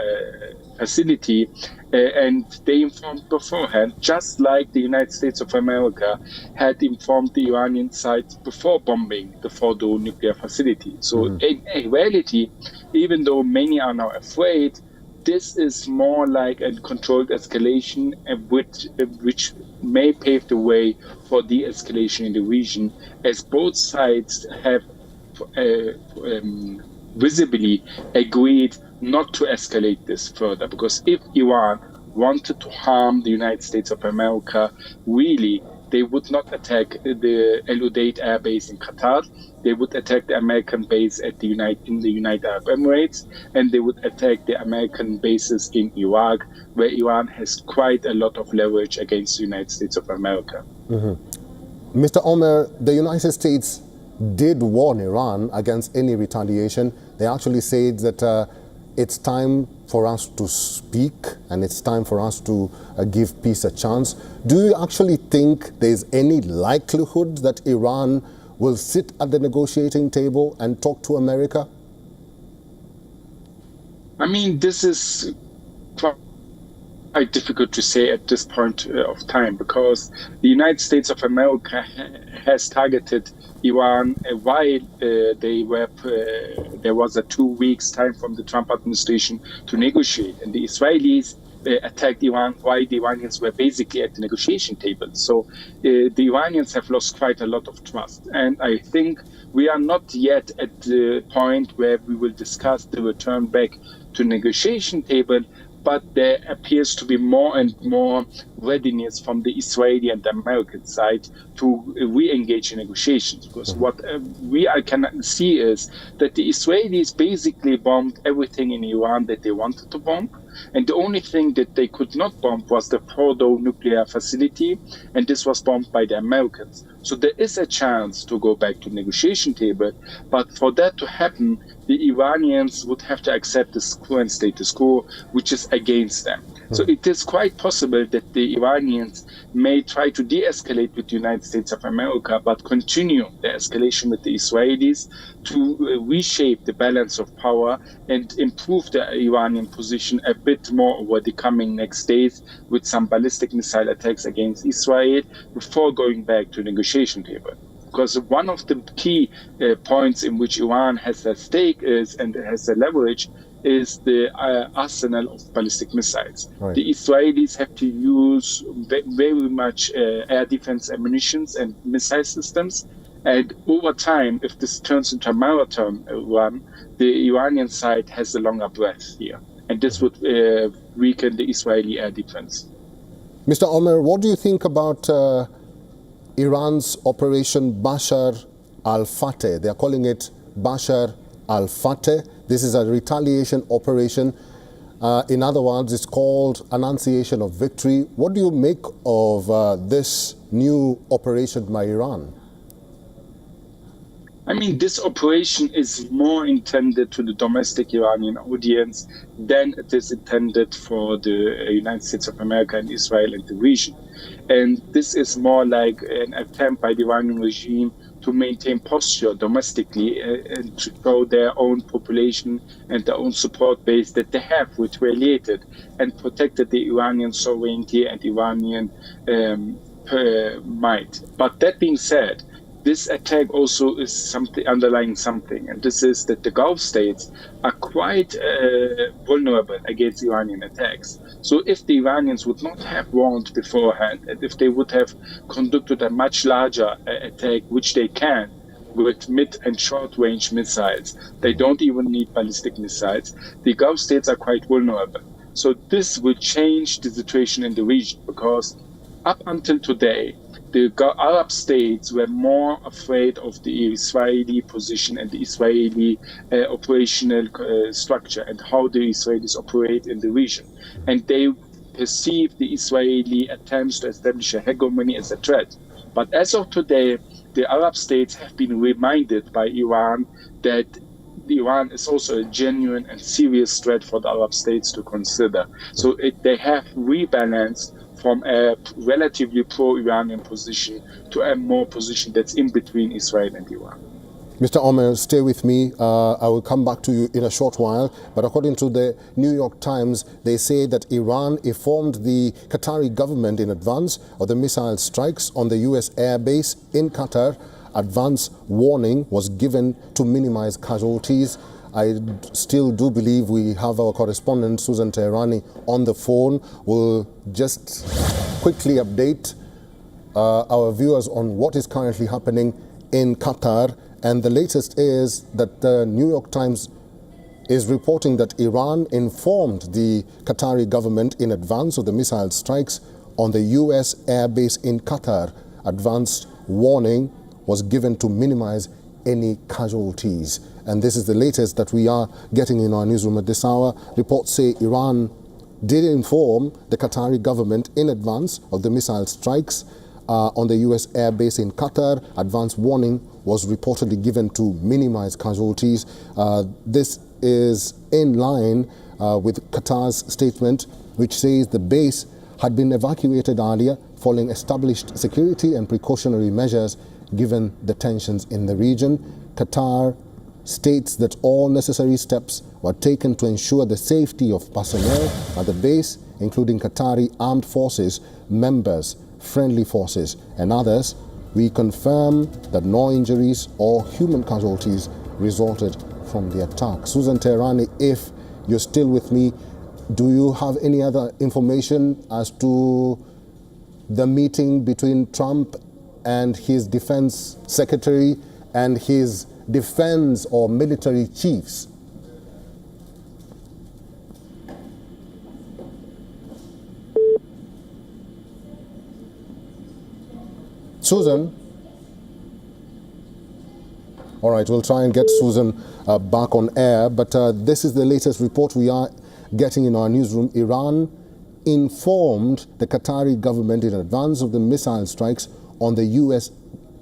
facility, and they informed beforehand, just like the United States of America had informed the Iranian side before bombing the Fordo nuclear facility. So in reality, even though many are now afraid, this is more like a controlled escalation, which may pave the way for de-escalation in the region, as both sides have visibly agreed not to escalate this further. Because if Iran wanted to harm the United States of America, really, they would not attack the El Udeid air base in Qatar. They would attack the American base in the United Arab Emirates, and they would attack the American bases in Iraq, where Iran has quite a lot of leverage against the United States of America. Mr. Omer, the United States did warn Iran against any retaliation. They actually said that it's time for us to speak and it's time for us to give peace a chance. Do you actually think there's any likelihood that Iran will sit at the negotiating table and talk to America? I mean, this is quite difficult to say at this point of time, because the United States of America has targeted Iran while there was a 2 weeks time from the Trump administration to negotiate, and the Israelis attacked Iran while the Iranians were basically at the negotiation table. So the Iranians have lost quite a lot of trust, and I think we are not yet at the point where we will discuss the return back to negotiation table, but there appears to be more and more readiness from the Israeli and the American side to re-engage in negotiations. Because what I can see is that the Israelis basically bombed everything in Iran that they wanted to bomb. And the only thing that they could not bomb was the Fordo nuclear facility, and this was bombed by the Americans. So there is a chance to go back to the negotiation table, but for that to happen, the Iranians would have to accept the current status quo, which is against them. So it is quite possible that the Iranians may try to de-escalate with the United States of America, but continue the escalation with the Israelis to reshape the balance of power and improve the Iranian position a bit more over the coming next days with some ballistic missile attacks against Israel before going back to the negotiation table. Because one of the key points in which Iran has a stake is, and has a leverage, is the arsenal of ballistic missiles. Right. The Israelis have to use very much air defense ammunitions and missile systems. And over time, if this turns into a marathon run, the Iranian side has a longer breath here. And this would weaken the Israeli air defense. Mr. Omer, what do you think about Iran's Operation Bashar al-Fateh? They are calling it Bashar al-Fateh. This is a retaliation operation. In other words, it's called Annunciation of Victory. What do you make of this new operation by Iran? I mean, this operation is more intended to the domestic Iranian audience than it is intended for the United States of America and Israel and the region. And this is more like an attempt by the Iranian regime to maintain posture domestically and to show their own population and their own support base that they have retaliated and protected the Iranian sovereignty and Iranian might. But that being said, this attack also is something underlying something, and this is that the Gulf states are quite vulnerable against Iranian attacks. So if the Iranians would not have warned beforehand, and if they would have conducted a much larger attack, which they can, with mid and short range missiles, they don't even need ballistic missiles, the Gulf states are quite vulnerable. So this will change the situation in the region, because up until today, the Arab states were more afraid of the Israeli position and the Israeli operational structure and how the Israelis operate in the region. And they perceive the Israeli attempts to establish a hegemony as a threat. But as of today, the Arab states have been reminded by Iran that Iran is also a genuine and serious threat for the Arab states to consider. So they have rebalanced from a relatively pro-Iranian position to a more position that's in between Israel and Iran. Mr. Omer, stay with me. I will come back to you in a short while. But according to the New York Times, they say that Iran informed the Qatari government in advance of the missile strikes on the U.S. airbase in Qatar. Advance warning was given to minimize casualties. I still do believe we have our correspondent, Susan Teherani, on the phone. We'll just quickly update our viewers on what is currently happening in Qatar. And the latest is that the New York Times is reporting that Iran informed the Qatari government in advance of the missile strikes on the U.S. airbase in Qatar. Advanced warning was given to minimize any casualties. And this is the latest that we are getting in our newsroom at this hour. Reports say Iran did inform the Qatari government in advance of the missile strikes on the U.S. airbase in Qatar. Advance warning was reportedly given to minimize casualties. This is in line with Qatar's statement, which says the base had been evacuated earlier following established security and precautionary measures given the tensions in the region. Qatar states that all necessary steps were taken to ensure the safety of personnel at the base, including Qatari armed forces, members, friendly forces, and others. We confirm that no injuries or human casualties resulted from the attack. Susan Teherani, if you're still with me, do you have any other information as to the meeting between Trump and his defense secretary and his defense or military chiefs? Susan? All right, we'll try and get Susan back on air, but this is the latest report we are getting in our newsroom. Iran informed the Qatari government in advance of the missile strikes on the U.S.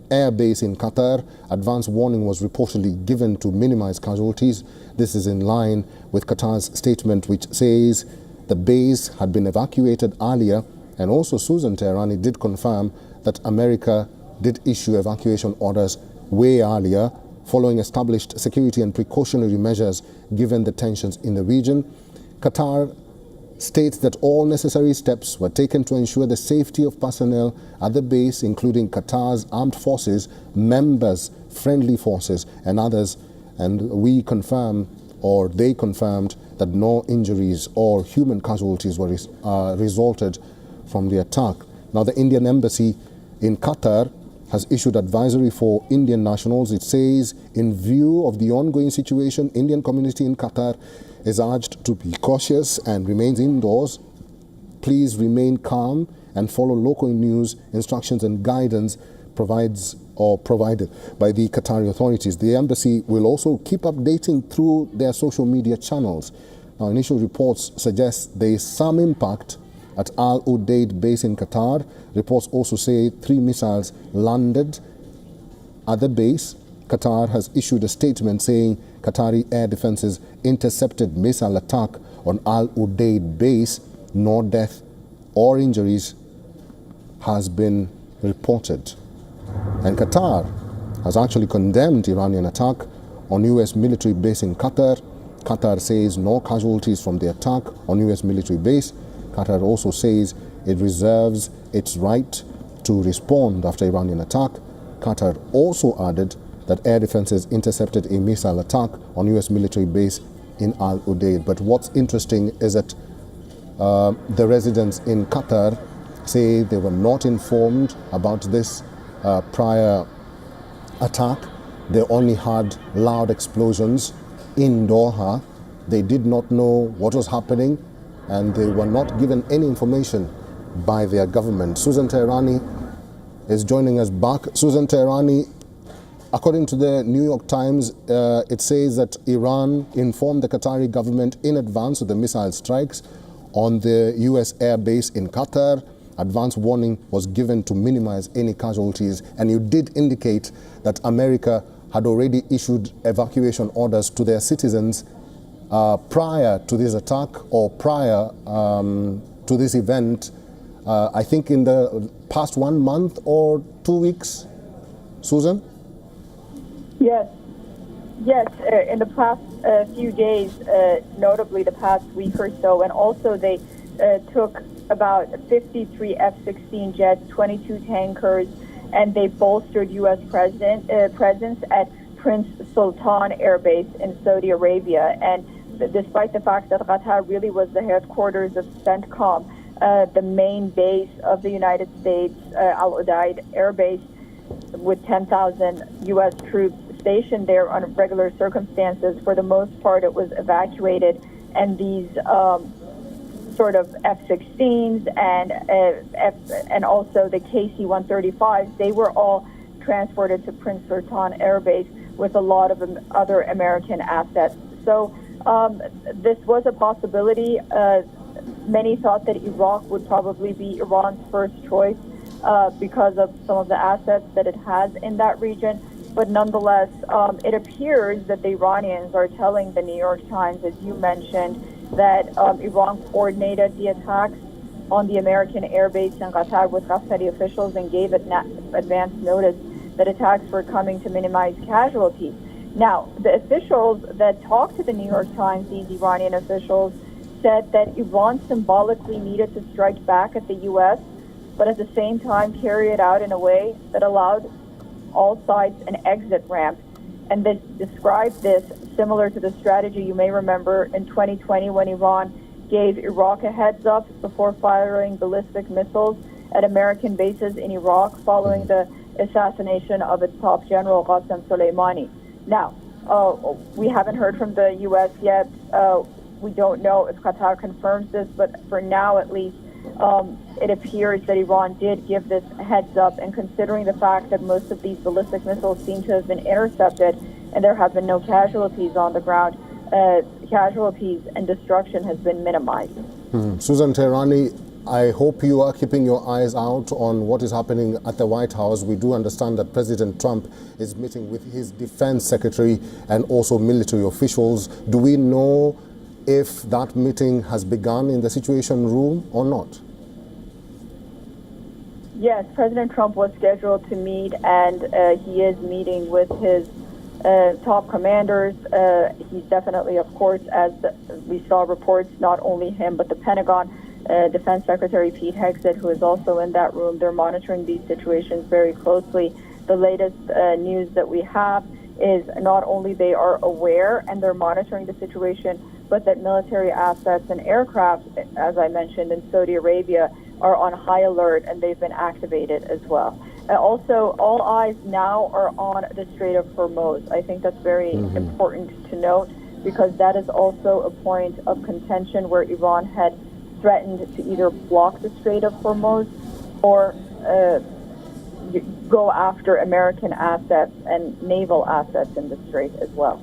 airbase in Qatar. Advance warning was reportedly given to minimize casualties. This is in line with Qatar's statement, which says the base had been evacuated earlier, and also Susan Teherani did confirm that America did issue evacuation orders way earlier following established security and precautionary measures given the tensions in the region. Qatar states that all necessary steps were taken to ensure the safety of personnel at the base, including Qatar's armed forces, members, friendly forces, and others. And we confirm, or they confirmed, that no injuries or human casualties were resulted from the attack. Now, the Indian embassy in Qatar has issued advisory for Indian nationals. It says, in view of the ongoing situation, Indian community in Qatar is urged to be cautious and remains indoors. Please remain calm and follow local news, instructions and guidance provided by the Qatari authorities. The embassy will also keep updating through their social media channels. Now, initial reports suggest there is some impact at Al Udeid base in Qatar. Reports also say 3 missiles landed at the base. Qatar has issued a statement saying Qatari air defenses intercepted missile attack on Al Udeid base. No death or injuries has been reported. And Qatar has actually condemned Iranian attack on U.S. military base in Qatar. Qatar says no casualties from the attack on U.S. military base. Qatar also says it reserves its right to respond after Iranian attack. Qatar also added that air defenses intercepted a missile attack on U.S. military base in Al Udeid. But what's interesting is that the residents in Qatar say they were not informed about this prior attack. They only heard loud explosions in Doha. They did not know what was happening, and they were not given any information by their government. Susan Teherani is joining us back. Susan Teherani, according to the New York Times, it says that Iran informed the Qatari government in advance of the missile strikes on the U.S. air base in Qatar. Advance warning was given to minimize any casualties, and you did indicate that America had already issued evacuation orders to their citizens prior to this attack or prior to this event, I think in the past 1 month or 2 weeks. Susan? Yes. Yes, in the past few days, notably the past week or so, and also they took about 53 F-16 jets, 22 tankers, and they bolstered U.S. presence at Prince Sultan Air Base in Saudi Arabia. And despite the fact that Qatar really was the headquarters of CENTCOM, the main base of the United States, Al Udeid Air Base, with 10,000 U.S. troops stationed there on regular circumstances, for the most part it was evacuated, and these sort of F-16s and also the KC-135s, they were all transported to Prince Sultan Air Base with a lot of other American assets. So this was a possibility. Many thought that Iraq would probably be Iran's first choice because of some of the assets that it has in that region. But nonetheless, it appears that the Iranians are telling the New York Times, as you mentioned, that Iran coordinated the attacks on the American air base in Qatar with Qatari officials and gave advance notice that attacks were coming to minimize casualties. Now, the officials that talked to the New York Times, these Iranian officials, said that Iran symbolically needed to strike back at the U.S., but at the same time carry it out in a way that allowed all sides an exit ramp. And they described this similar to the strategy you may remember in 2020 when Iran gave Iraq a heads up before firing ballistic missiles at American bases in Iraq following the assassination of its top general, Qasem Soleimani. Now, we haven't heard from the U.S. yet. We don't know if Qatar confirms this, but for now at least, it appears that Iran did give this heads up, and considering the fact that most of these ballistic missiles seem to have been intercepted and there have been no casualties on the ground, casualties and destruction has been minimized. Susan Teherani, I hope you are keeping your eyes out on what is happening at the White House. We do understand that President Trump is meeting with his defense secretary and also military officials. Do we know if that meeting has begun in the Situation Room or not? Yes, President Trump was scheduled to meet, and he is meeting with his top commanders. He's definitely, of course, as we saw reports, not only him, but the Pentagon, Defense Secretary Pete Hegseth, who is also in that room. They're monitoring these situations very closely. The latest news that we have is not only they are aware and they're monitoring the situation, but that military assets and aircraft, as I mentioned, in Saudi Arabia are on high alert, and they've been activated as well. Also, all eyes now are on the Strait of Hormuz. I think that's very important to note, because that is also a point of contention where Iran had threatened to either block the Strait of Hormuz or go after American assets and naval assets in the Strait as well.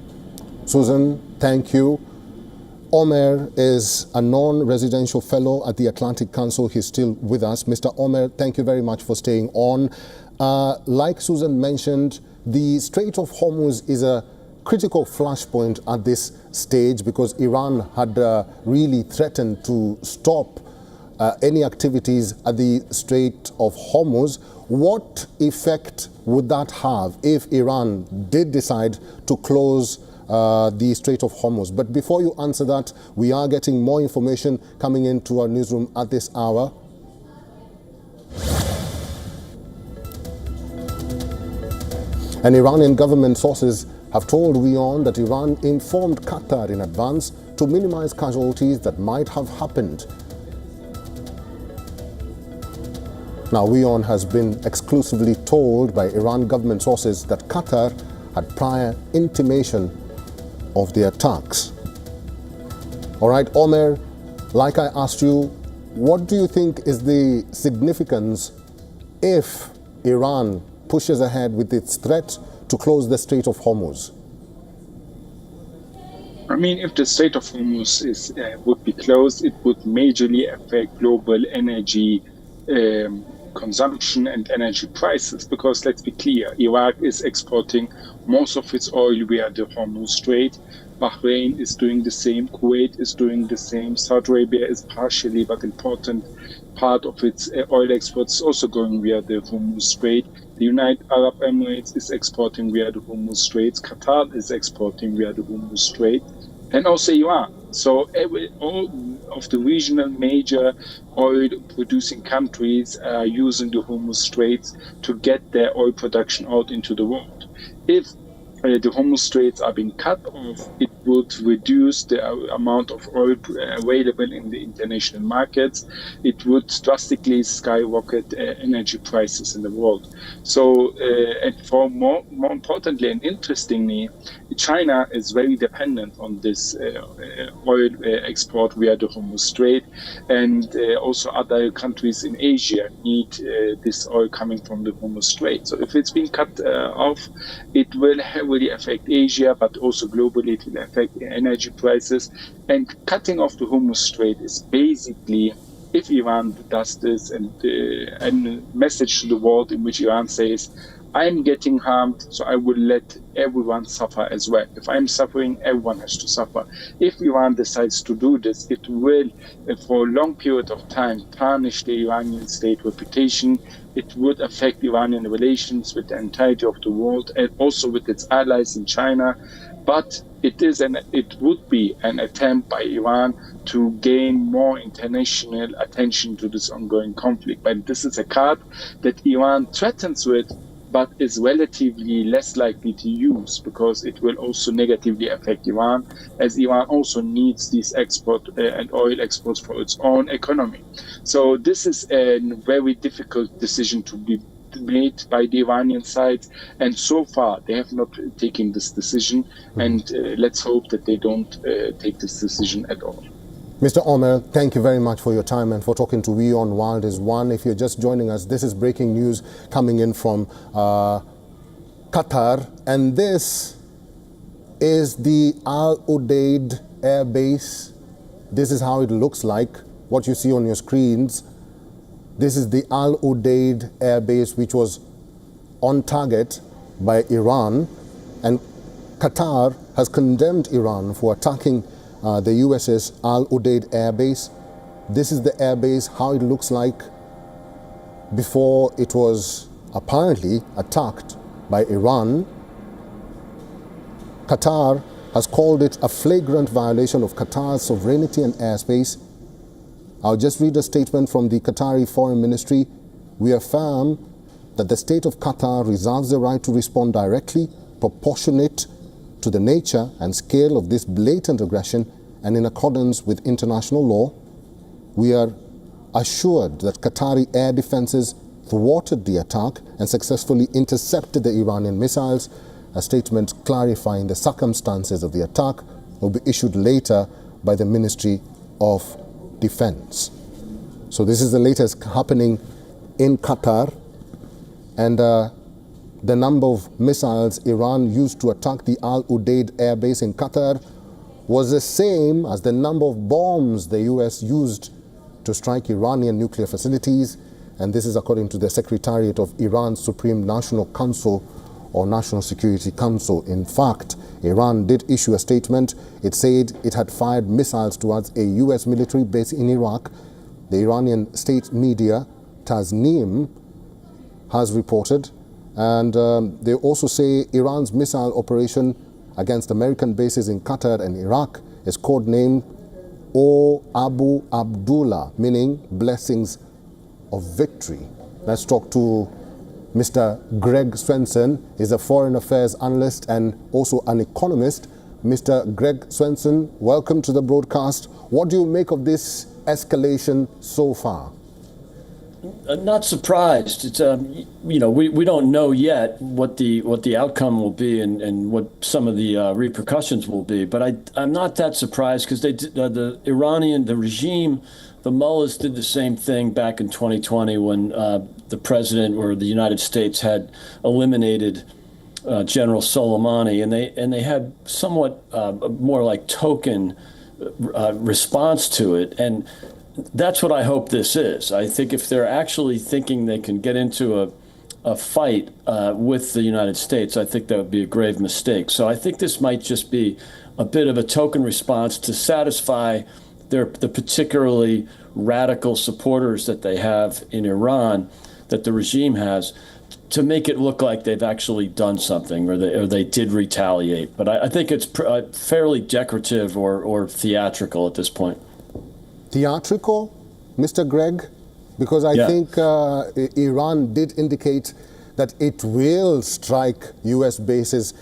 Susan, thank you. Omer is a non-residential fellow at the Atlantic Council. He's still with us. Mr. Omer, thank you very much for staying on. Like Susan mentioned, the Strait of Hormuz is a critical flashpoint at this stage because Iran had really threatened to stop any activities at the Strait of Hormuz. What effect would that have if Iran did decide to close the Strait of Hormuz? But before you answer that, we are getting more information coming into our newsroom at this hour. And Iranian government sources have told WION that Iran informed Qatar in advance to minimize casualties that might have happened. Now, WION has been exclusively told by Iran government sources that Qatar had prior intimation of the attacks. All right, Omer, like I asked you, what do you think is the significance if Iran pushes ahead with its threat to close the Strait of Hormuz? I mean, if the Strait of Hormuz would be closed, it would majorly affect global energy consumption and energy prices, because let's be clear, Iraq is exporting most of its oil via the Hormuz Strait. Bahrain is doing the same, Kuwait is doing the same, Saudi Arabia is partially but important part of its oil exports also going via the Hormuz Strait. The United Arab Emirates is exporting via the Hormuz Strait, Qatar is exporting via the Hormuz Strait, and also Iran. So all of the regional major oil-producing countries are using the Hormuz Straits to get their oil production out into the world. If the Hormuz Straits are being cut off, it would reduce the amount of oil available in the international markets. It would drastically skyrocket energy prices in the world. So, and for more importantly and interestingly, China is very dependent on this oil export via the Hormuz Strait, and also other countries in Asia need this oil coming from the Hormuz Strait. So if it's being cut off, it will heavily affect Asia, but also globally it will affect energy prices. And cutting off the Hormuz Strait is basically, if Iran does this, and a message to the world in which Iran says, I'm getting harmed, so I will let everyone suffer as well. If I'm suffering, everyone has to suffer. If Iran decides to do this, it will, for a long period of time, tarnish the Iranian state reputation. It would affect Iranian relations with the entirety of the world and also with its allies in China. But it would be an attempt by Iran to gain more international attention to this ongoing conflict. But this is a card that Iran threatens with, but is relatively less likely to use, because it will also negatively affect Iran, as Iran also needs these export and oil exports for its own economy. So this is a very difficult decision to be made by the Iranian side, and so far they have not taken this decision, and let's hope that they don't take this decision at all. Mr. Omer, thank you very much for your time and for talking to WION World is One. If you're just joining us, this is breaking news coming in from Qatar, and this is the Al Udeid Air Base. This is how it looks like, what you see on your screens. This is the Al Udeid Air Base, which was on target by Iran, and Qatar has condemned Iran for attacking the USS Al Udeid Air Base. This is the air base, how it looks like before it was apparently attacked by Iran. Qatar has called it a flagrant violation of Qatar's sovereignty and airspace. I'll just read a statement from the Qatari Foreign Ministry. We affirm that the state of Qatar reserves the right to respond directly, proportionate to the nature and scale of this blatant aggression and in accordance with international law. We are assured that Qatari air defenses thwarted the attack and successfully intercepted the Iranian missiles. A statement clarifying the circumstances of the attack will be issued later by the Ministry of Defense. So this is the latest happening in Qatar, and the number of missiles Iran used to attack the Al Udeid air base in Qatar was the same as the number of bombs the US used to strike Iranian nuclear facilities, and this is according to the Secretariat of Iran's Supreme National Council or National Security Council. In fact, Iran did issue a statement. It said it had fired missiles towards a US military base in Iraq. The Iranian state media, Tasnim, has reported, and they also say Iran's missile operation against American bases in Qatar and Iraq is codenamed O Abu Abdullah, meaning blessings of victory. Let's talk to Mr. Greg Swenson is a foreign affairs analyst and also an economist. Mr. Greg Swenson, welcome to the broadcast. What do you make of this escalation so far? Not surprised. It's we don't know yet what the outcome will be and what some of the repercussions will be. But I'm not that surprised because the regime, the mullahs did the same thing back in 2020 when the president or the United States had eliminated General Soleimani, and they had somewhat more like token response to it. And that's what I hope this is. I think if they're actually thinking they can get into a fight with the United States, I think that would be a grave mistake. So I think this might just be a bit of a token response to satisfy the particularly radical supporters that they have in Iran, that the regime has, to make it look like they've actually done something or they did retaliate. But I think it's fairly decorative or theatrical at this point. Theatrical, Mr. Greg? Because I think Iran did indicate that it will strike U.S. bases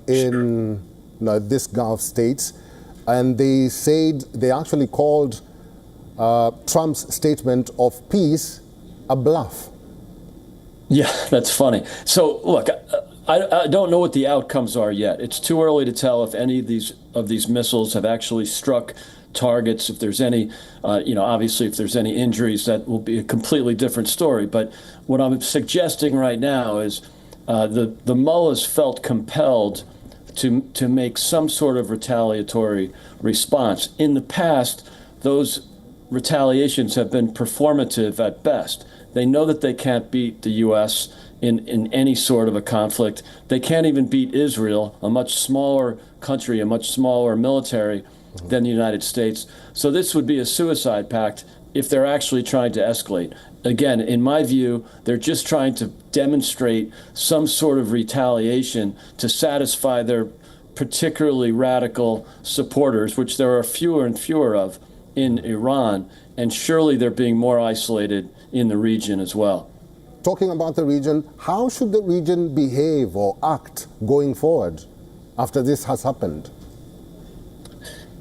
in this Gulf states. And they actually called Trump's statement of peace a bluff. Yeah, that's funny. So look, I don't know what the outcomes are yet. It's too early to tell if any of these missiles have actually struck targets. If there's any, obviously if there's any injuries, that will be a completely different story. But what I'm suggesting right now is the mullahs felt compelled to make some sort of retaliatory response. In the past, those retaliations have been performative at best. They know that they can't beat the U.S. in any sort of a conflict. They can't even beat Israel, a much smaller country, a much smaller military than the United States. So this would be a suicide pact if they're actually trying to escalate. Again, in my view, they're just trying to demonstrate some sort of retaliation to satisfy their particularly radical supporters, which there are fewer and fewer of in Iran, and surely they're being more isolated in the region as well. Talking about the region, how should the region behave or act going forward after this has happened?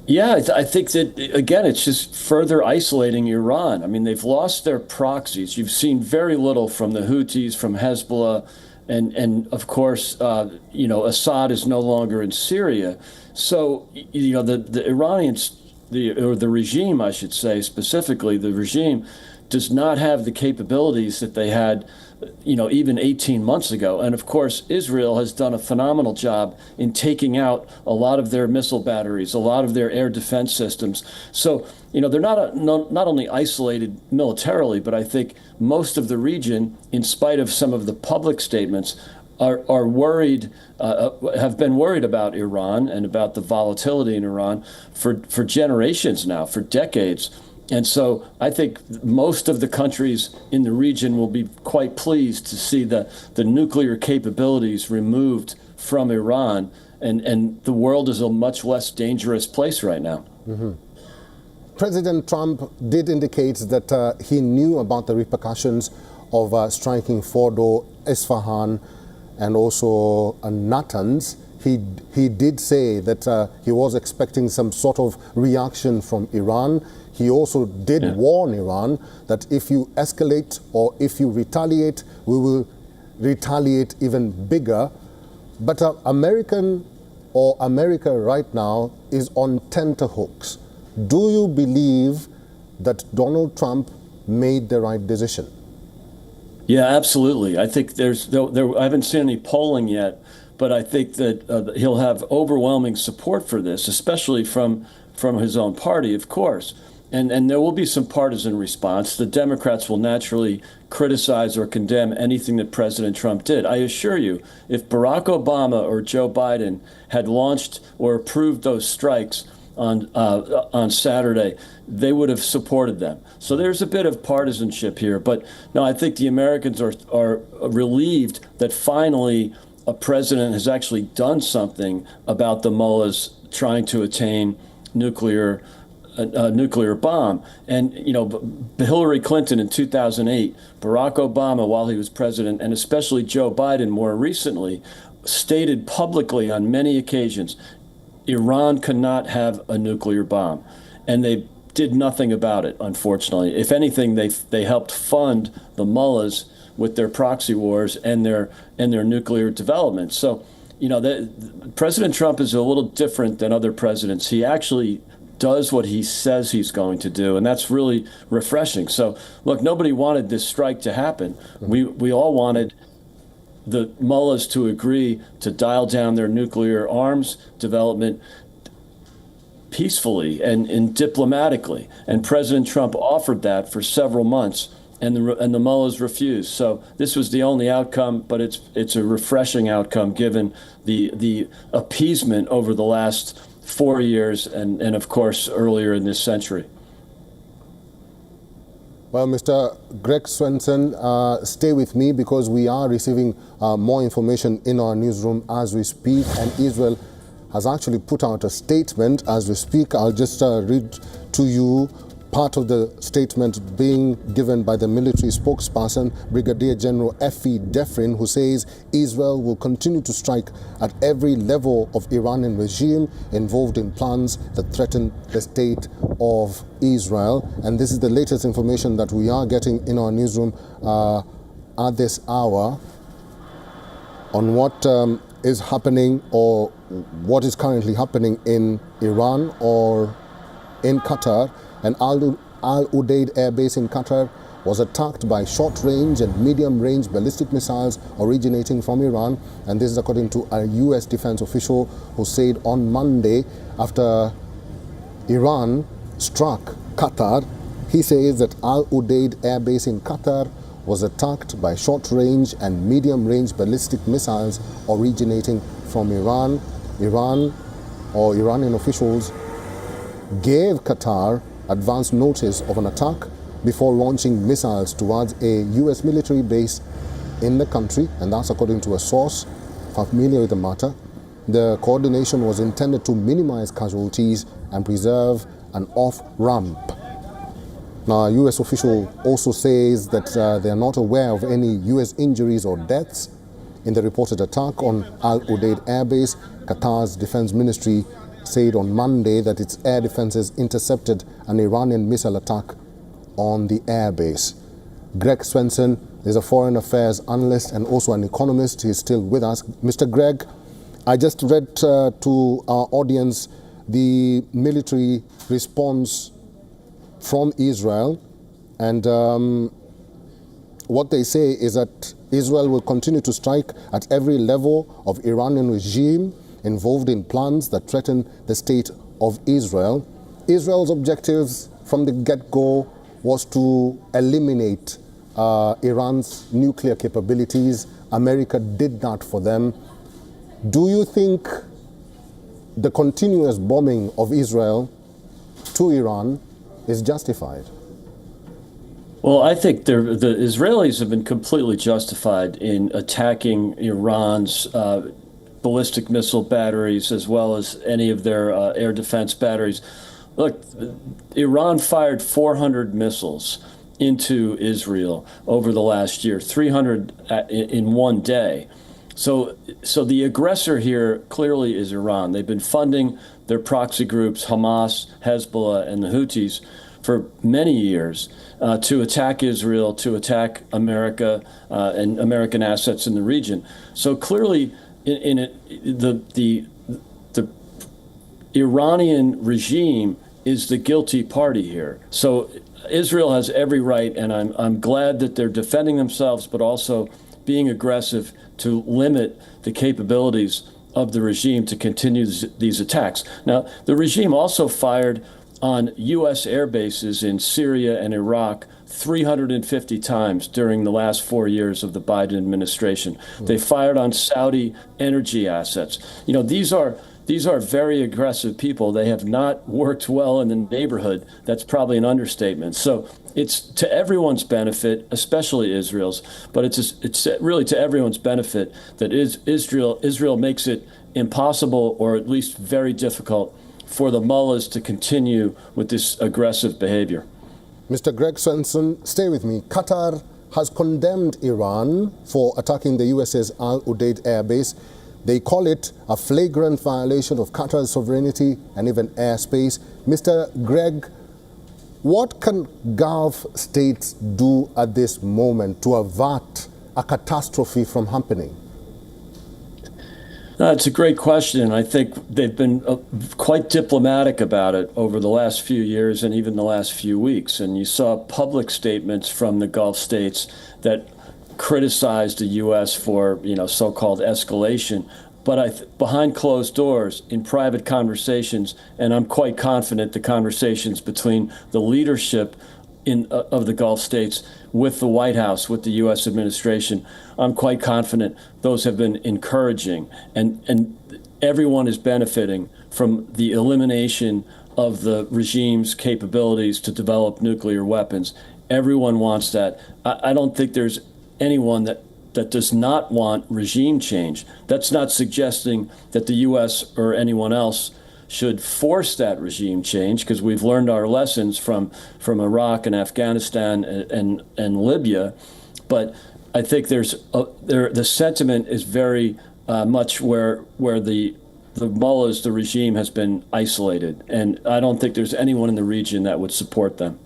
Yeah, I think that, again, it's just further isolating Iran. I mean, they've lost their proxies. You've seen very little from the Houthis, from Hezbollah, and of course, Assad is no longer in Syria. So, the Iranians, or the regime, I should say, specifically, the regime does not have the capabilities that they had, even 18 months ago. And of course, Israel has done a phenomenal job in taking out a lot of their missile batteries, a lot of their air defense systems. So, they're not only isolated militarily, but I think most of the region, in spite of some of the public statements, are worried, have been worried about Iran and about the volatility in Iran for generations now, for decades. And so I think most of the countries in the region will be quite pleased to see the nuclear capabilities removed from Iran, and the world is a much less dangerous place right now. Mm-hmm. President Trump did indicate that he knew about the repercussions of striking Fordo, Isfahan, and also Natanz. He did say that he was expecting some sort of reaction from Iran. He also did warn Iran that if you escalate or if you retaliate, we will retaliate even bigger. But America right now is on tenterhooks. Do you believe that Donald Trump made the right decision? Yeah, absolutely. I think I haven't seen any polling yet, but I think that he'll have overwhelming support for this, especially from his own party, of course. And there will be some partisan response. The Democrats will naturally criticize or condemn anything that President Trump did. I assure you, if Barack Obama or Joe Biden had launched or approved those strikes on Saturday, they would have supported them. So there's a bit of partisanship here. But no, I think the Americans are relieved that finally a president has actually done something about the mullahs trying to attain nuclear a nuclear bomb. And, you know, Hillary Clinton in 2008, Barack Obama while he was president, and especially Joe Biden more recently, stated publicly on many occasions, Iran could not have a nuclear bomb. And they did nothing about it, unfortunately. If anything, they helped fund the mullahs with their proxy wars and their nuclear development. So, you know, President Trump is a little different than other presidents. He actually does what he says he's going to do, and that's really refreshing. So, look, nobody wanted this strike to happen. We all wanted the mullahs to agree to dial down their nuclear arms development peacefully and diplomatically. And President Trump offered that for several months, and the mullahs refused. So this was the only outcome, but it's a refreshing outcome given the appeasement over the last 4 years and of course earlier in this century. Well, Mr. Greg Swenson, stay with me because we are receiving more information in our newsroom as we speak, and Israel has actually put out a statement as we speak. I'll just read to you part of the statement being given by the military spokesperson, Brigadier General Effie Defrin, who says Israel will continue to strike at every level of Iranian regime involved in plans that threaten the state of Israel. And this is the latest information that we are getting in our newsroom at this hour on what is happening or what is currently happening in Iran or in Qatar. And Al Udeid Air Base in Qatar was attacked by short-range and medium-range ballistic missiles originating from Iran. And this is according to a U.S. defense official who said on Monday, after Iran struck Qatar, he says that Al Udeid Air Base in Qatar was attacked by short-range and medium-range ballistic missiles originating from Iran. Iranian officials gave Qatar advance notice of an attack before launching missiles towards a U.S. military base in the country, and that's according to a source familiar with the matter. The coordination was intended to minimize casualties and preserve an off-ramp. Now, a U.S. official also says that they are not aware of any U.S. injuries or deaths in the reported attack on Al Udeid Air Base. Qatar's defense ministry said on Monday that its air defenses intercepted an Iranian missile attack on the airbase. Greg Swenson is a foreign affairs analyst and also an economist. He's still with us. Mr. Greg, I just read to our audience the military response from Israel, and what they say is that Israel will continue to strike at every level of Iranian regime involved in plans that threaten the state of Israel. Israel's objectives from the get-go was to eliminate Iran's nuclear capabilities. America did that for them. Do you think the continuous bombing of Israel to Iran is justified? Well, I think the Israelis have been completely justified in attacking Iran's ballistic missile batteries as well as any of their air defense batteries. Look, Iran fired 400 missiles into Israel over the last year, 300 in one day. So the aggressor here clearly is Iran. They've been funding their proxy groups, Hamas, Hezbollah, and the Houthis, for many years to attack Israel, to attack America and American assets in the region. So clearly, the Iranian regime is the guilty party here. So Israel has every right, and I'm glad that they're defending themselves, but also being aggressive to limit the capabilities of the regime to continue these attacks. Now, the regime also fired on U.S. air bases in Syria and Iraq 350 times during the last 4 years of the Biden administration. They fired on Saudi energy assets. You know, these are very aggressive people. They have not worked well in the neighborhood. That's probably an understatement. So it's to everyone's benefit, especially Israel's, but it's really to everyone's benefit that Israel makes it impossible, or at least very difficult, for the mullahs to continue with this aggressive behavior. Mr. Greg Swenson, stay with me. Qatar has condemned Iran for attacking the US's Al Udeid airbase. They call it a flagrant violation of Qatar's sovereignty and even airspace. Mr. Greg, what can Gulf states do at this moment to avert a catastrophe from happening? It's a great question. I think they've been quite diplomatic about it over the last few years and even the last few weeks. And you saw public statements from the Gulf states that criticized the U.S. for, so-called escalation. But behind closed doors, in private conversations, and I'm quite confident the conversations between the leadership of the Gulf states with the White House, with the U.S. administration, I'm quite confident those have been encouraging. And everyone is benefiting from the elimination of the regime's capabilities to develop nuclear weapons. Everyone wants that. I don't think there's anyone that does not want regime change. That's not suggesting that the U.S. or anyone else should force that regime change, because we've learned our lessons from Iraq and Afghanistan and Libya. But I think the sentiment is very much where the mullahs, the regime, has been isolated. And I don't think there's anyone in the region that would support them.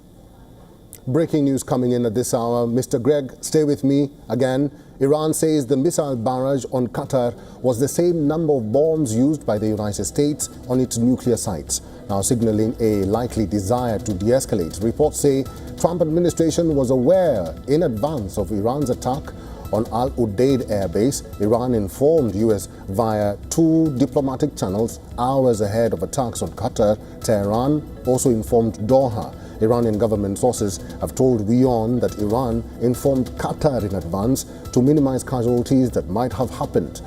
Breaking news coming in at this hour. Mr. Greg, stay with me again. Iran says the missile barrage on Qatar was the same number of bombs used by the United States on its nuclear sites, now signaling a likely desire to de-escalate. Reports say Trump administration was aware in advance of Iran's attack on Al Udeid airbase. Iran informed U.S. via 2 diplomatic channels hours ahead of attacks on Qatar. Tehran also informed Doha. Iranian government sources have told WION that Iran informed Qatar in advance to minimize casualties that might have happened.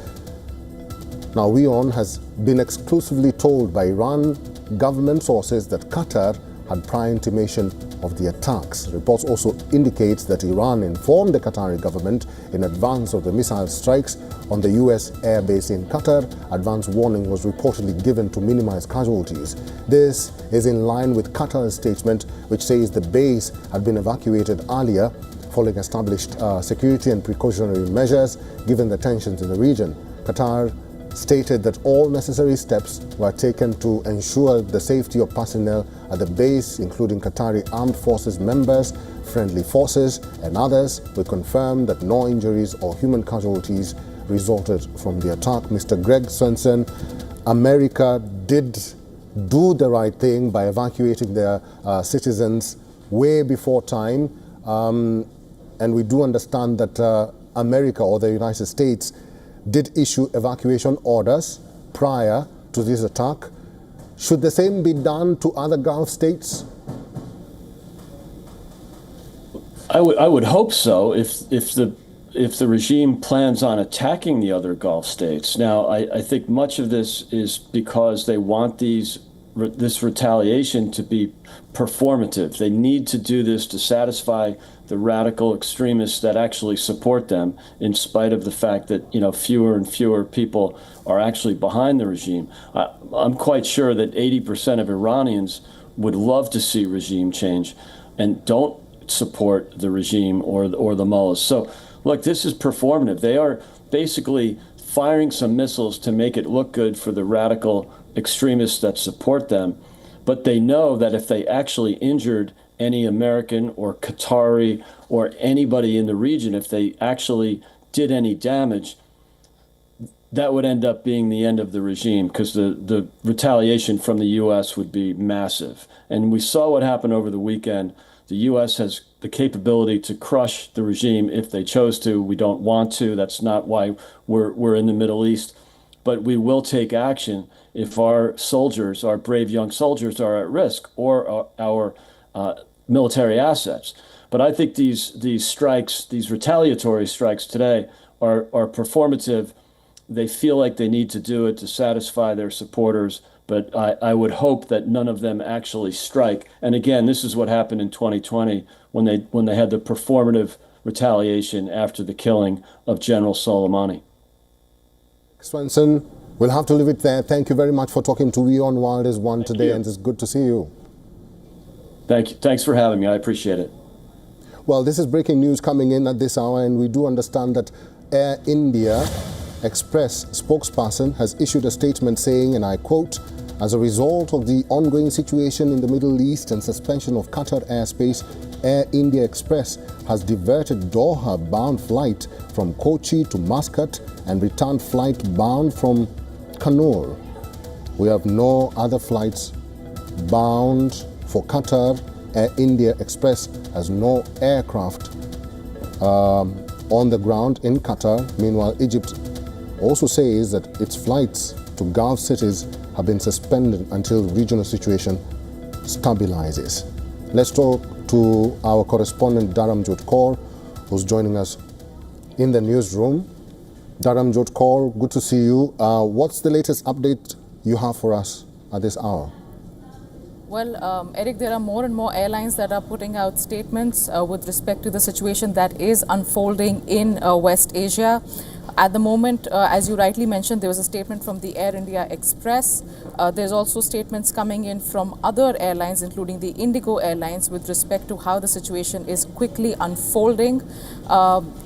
Now, WION has been exclusively told by Iran government sources that Qatar had prior intimation of the attacks. Reports also indicate that Iran informed the Qatari government in advance of the missile strikes on the U.S. airbase in Qatar. Advance warning was reportedly given to minimize casualties. This is in line with Qatar's statement, which says the base had been evacuated earlier following established security and precautionary measures given the tensions in the region. Qatar stated that all necessary steps were taken to ensure the safety of personnel at the base, including Qatari armed forces members, friendly forces, and others. We confirmed that no injuries or human casualties resulted from the attack. Mr. Greg Swenson, America did do the right thing by evacuating their citizens way before time, and we do understand that America or the United States did issue evacuation orders prior to this attack. Should the same be done to other Gulf states? I would hope so if the regime plans on attacking the other Gulf states. Now, I think much of this is because they want this retaliation to be performative. They need to do this to satisfy the radical extremists that actually support them, in spite of the fact that fewer and fewer people are actually behind the regime. I'm quite sure that 80% of Iranians would love to see regime change and don't support the regime or the mullahs. So, look, this is performative. They are basically firing some missiles to make it look good for the radical extremists that support them. But they know that if they actually injured any American or Qatari or anybody in the region, if they actually did any damage, that would end up being the end of the regime, because the retaliation from the U.S. would be massive. And we saw what happened over the weekend. The U.S. has the capability to crush the regime if they chose to. We don't want to. That's not why we're in the Middle East. But we will take action if our soldiers, our brave young soldiers, are at risk, or our military assets. But I think these strikes, these retaliatory strikes today, are performative. They feel like they need to do it to satisfy their supporters. But I would hope that none of them actually strike. And again, this is what happened in 2020 when they had the performative retaliation after the killing of General Soleimani. Swenson, We'll have to leave it there. Thank you very much for talking to WION The World is One today, and it's good to see you. Thank you. Thanks for having me. I appreciate it. Well, this is breaking news coming in at this hour, and we do understand that Air India Express spokesperson has issued a statement saying, and I quote, "As a result of the ongoing situation in the Middle East and suspension of Qatar airspace, Air India Express has diverted Doha-bound flight from Kochi to Muscat and returned flight bound from Kannur. We have no other flights bound for Qatar. Air India Express has no aircraft on the ground in Qatar. Meanwhile, Egypt also says that its flights to Gulf cities have been suspended until regional situation stabilizes." Let's talk to our correspondent Dharamjot Kaur, who's joining us in the newsroom. Dharamjot Kaur, good to see you. What's the latest update you have for us at this hour? Well, Eric, there are more and more airlines that are putting out statements with respect to the situation that is unfolding in West Asia. At the moment, as you rightly mentioned, there was a statement from the Air India Express. There's also statements coming in from other airlines, including the Indigo Airlines, with respect to how the situation is quickly unfolding.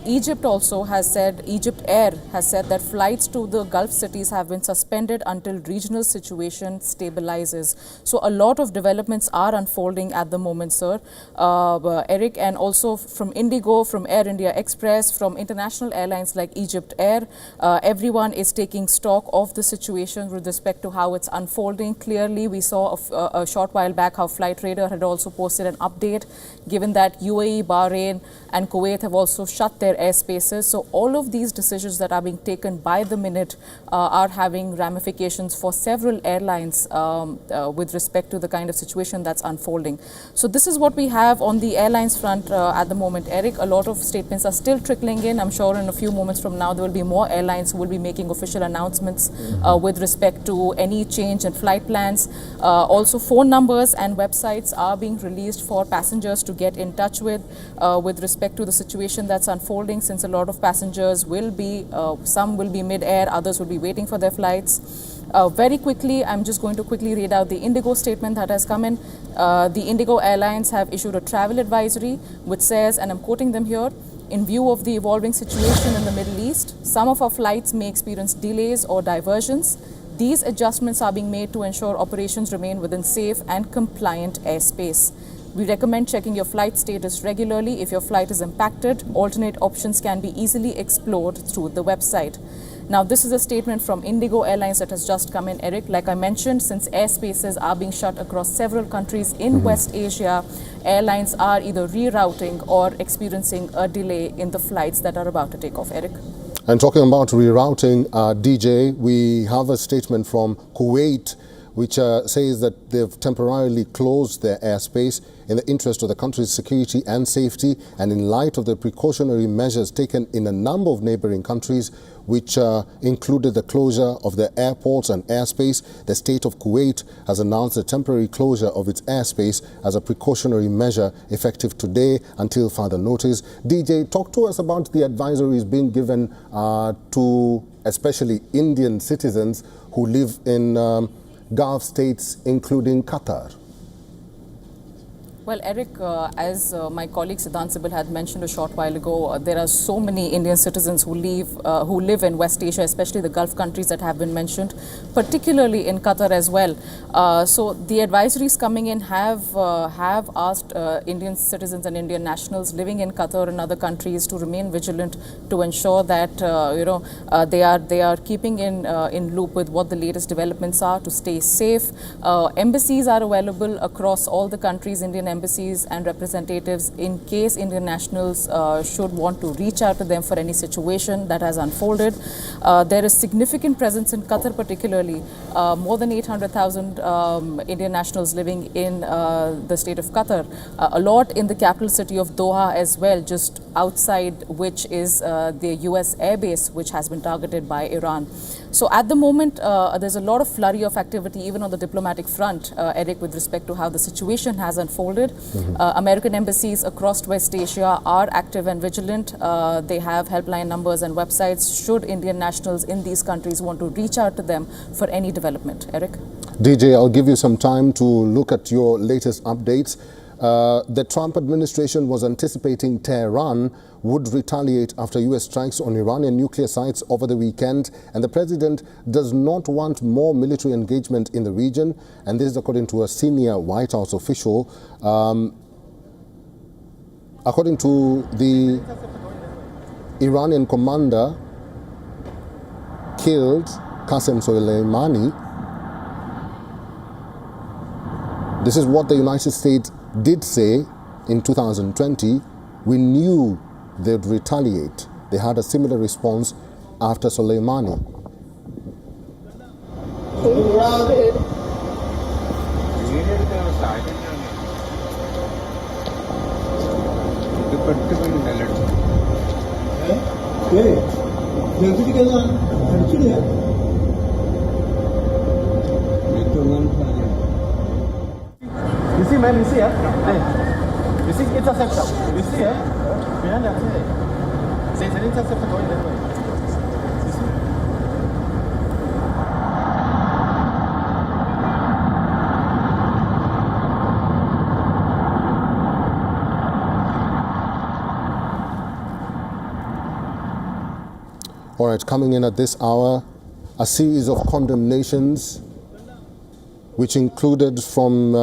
Egypt also has said, Egypt Air has said that flights to the Gulf cities have been suspended until regional situation stabilizes. So a lot of developments are unfolding at the moment, sir. Eric, and also from Indigo, from Air India Express, from international airlines like Egypt Air, everyone is taking stock of the situation with respect to how it's unfolding. Clearly, we saw a short while back how Flight Radar had also posted an update, given that UAE, Bahrain and Kuwait have also shut their airspaces. So all of these decisions that are being taken by the minute are having ramifications for several airlines with respect to the kind of situation that's unfolding. So this is what we have on the airlines front at the moment, Eric. A lot of statements are still trickling in. I'm sure in a few moments from now there will be more airlines who will be making official announcements with respect to any change in flight plans. Also, phone numbers and websites are being released for passengers to get in touch with respect to the situation that's unfolding, since a lot of passengers will be, some will be mid-air, others will be waiting for their flights. Very quickly, I'm just going to quickly read out the Indigo statement that has come in. The Indigo Airlines have issued a travel advisory which says, and I'm quoting them here, "In view of the evolving situation in the Middle East, some of our flights may experience delays or diversions. These adjustments are being made to ensure operations remain within safe and compliant airspace. We recommend checking your flight status regularly. If your flight is impacted, alternate options can be easily explored through the website." Now, this is a statement from Indigo Airlines that has just come in, Eric. Like I mentioned, since airspaces are being shut across several countries in West Asia, airlines are either rerouting or experiencing a delay in the flights that are about to take off, Eric. And talking about rerouting, DJ, we have a statement from Kuwait which says that they've temporarily closed their airspace in the interest of the country's security and safety, and in light of the precautionary measures taken in a number of neighboring countries, which included the closure of their airports and airspace. The state of Kuwait has announced the temporary closure of its airspace as a precautionary measure effective today until further notice. DJ, talk to us about the advisories being given to especially Indian citizens who live in Gulf states, including Qatar. Well, Eric, as my colleague Siddhant Sibil had mentioned a short while ago, there are so many Indian citizens who live in West Asia, especially the Gulf countries that have been mentioned, particularly in Qatar as well. So the advisories coming in have asked Indian citizens and Indian nationals living in Qatar and other countries to remain vigilant, to ensure that they are keeping in loop with what the latest developments are, to stay safe. Embassies are available across all the countries, Indian embassies and representatives, in case Indian nationals should want to reach out to them for any situation that has unfolded. There is significant presence in Qatar, particularly more than 800,000 Indian nationals living in the state of Qatar. A lot in the capital city of Doha as well, just outside which is the US airbase, which has been targeted by Iran. So at the moment, there's a lot of flurry of activity, even on the diplomatic front, Eric, with respect to how the situation has unfolded. unfolded. American embassies across West Asia are active and vigilant. They have helpline numbers and websites should Indian nationals in these countries want to reach out to them for any development. Eric? DJ, I'll give you some time to look at your latest updates. The Trump administration was anticipating Tehran would retaliate after U.S. strikes on Iranian nuclear sites over the weekend, and the president does not want more military engagement in the region, and this is according to a senior White House official. According to the Iranian commander killed, Qasem Soleimani, this is what the United States did say in 2020. We knew they'd retaliate. They had a similar response after Soleimani. You see, man, you see, hey, you see interceptor, you see, behind that, see, there's an interceptor going that way. You see? All right, coming in at this hour, a series of condemnations which included from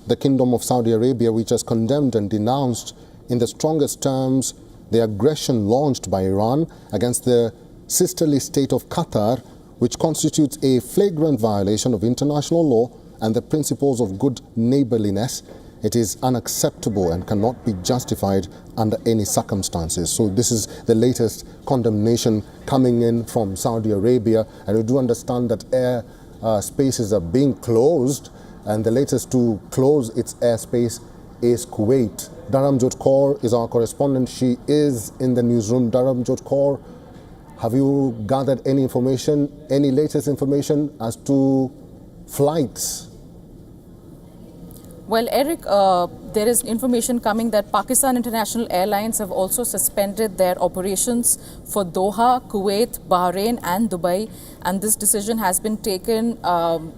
the Kingdom of Saudi Arabia, which has condemned and denounced in the strongest terms the aggression launched by Iran against the sisterly state of Qatar, which constitutes a flagrant violation of international law and the principles of good neighborliness. It is unacceptable and cannot be justified under any circumstances. So this is the latest condemnation coming in from Saudi Arabia, and we do understand that air spaces are being closed, and the latest to close its airspace is Kuwait. Dharamjot Kaur is our correspondent. She is in the newsroom. Dharamjot Kaur, have you gathered any information, any latest information as to flights? Well, Eric, there is information coming that Pakistan International Airlines have also suspended their operations for Doha, Kuwait, Bahrain and Dubai. And this decision has been taken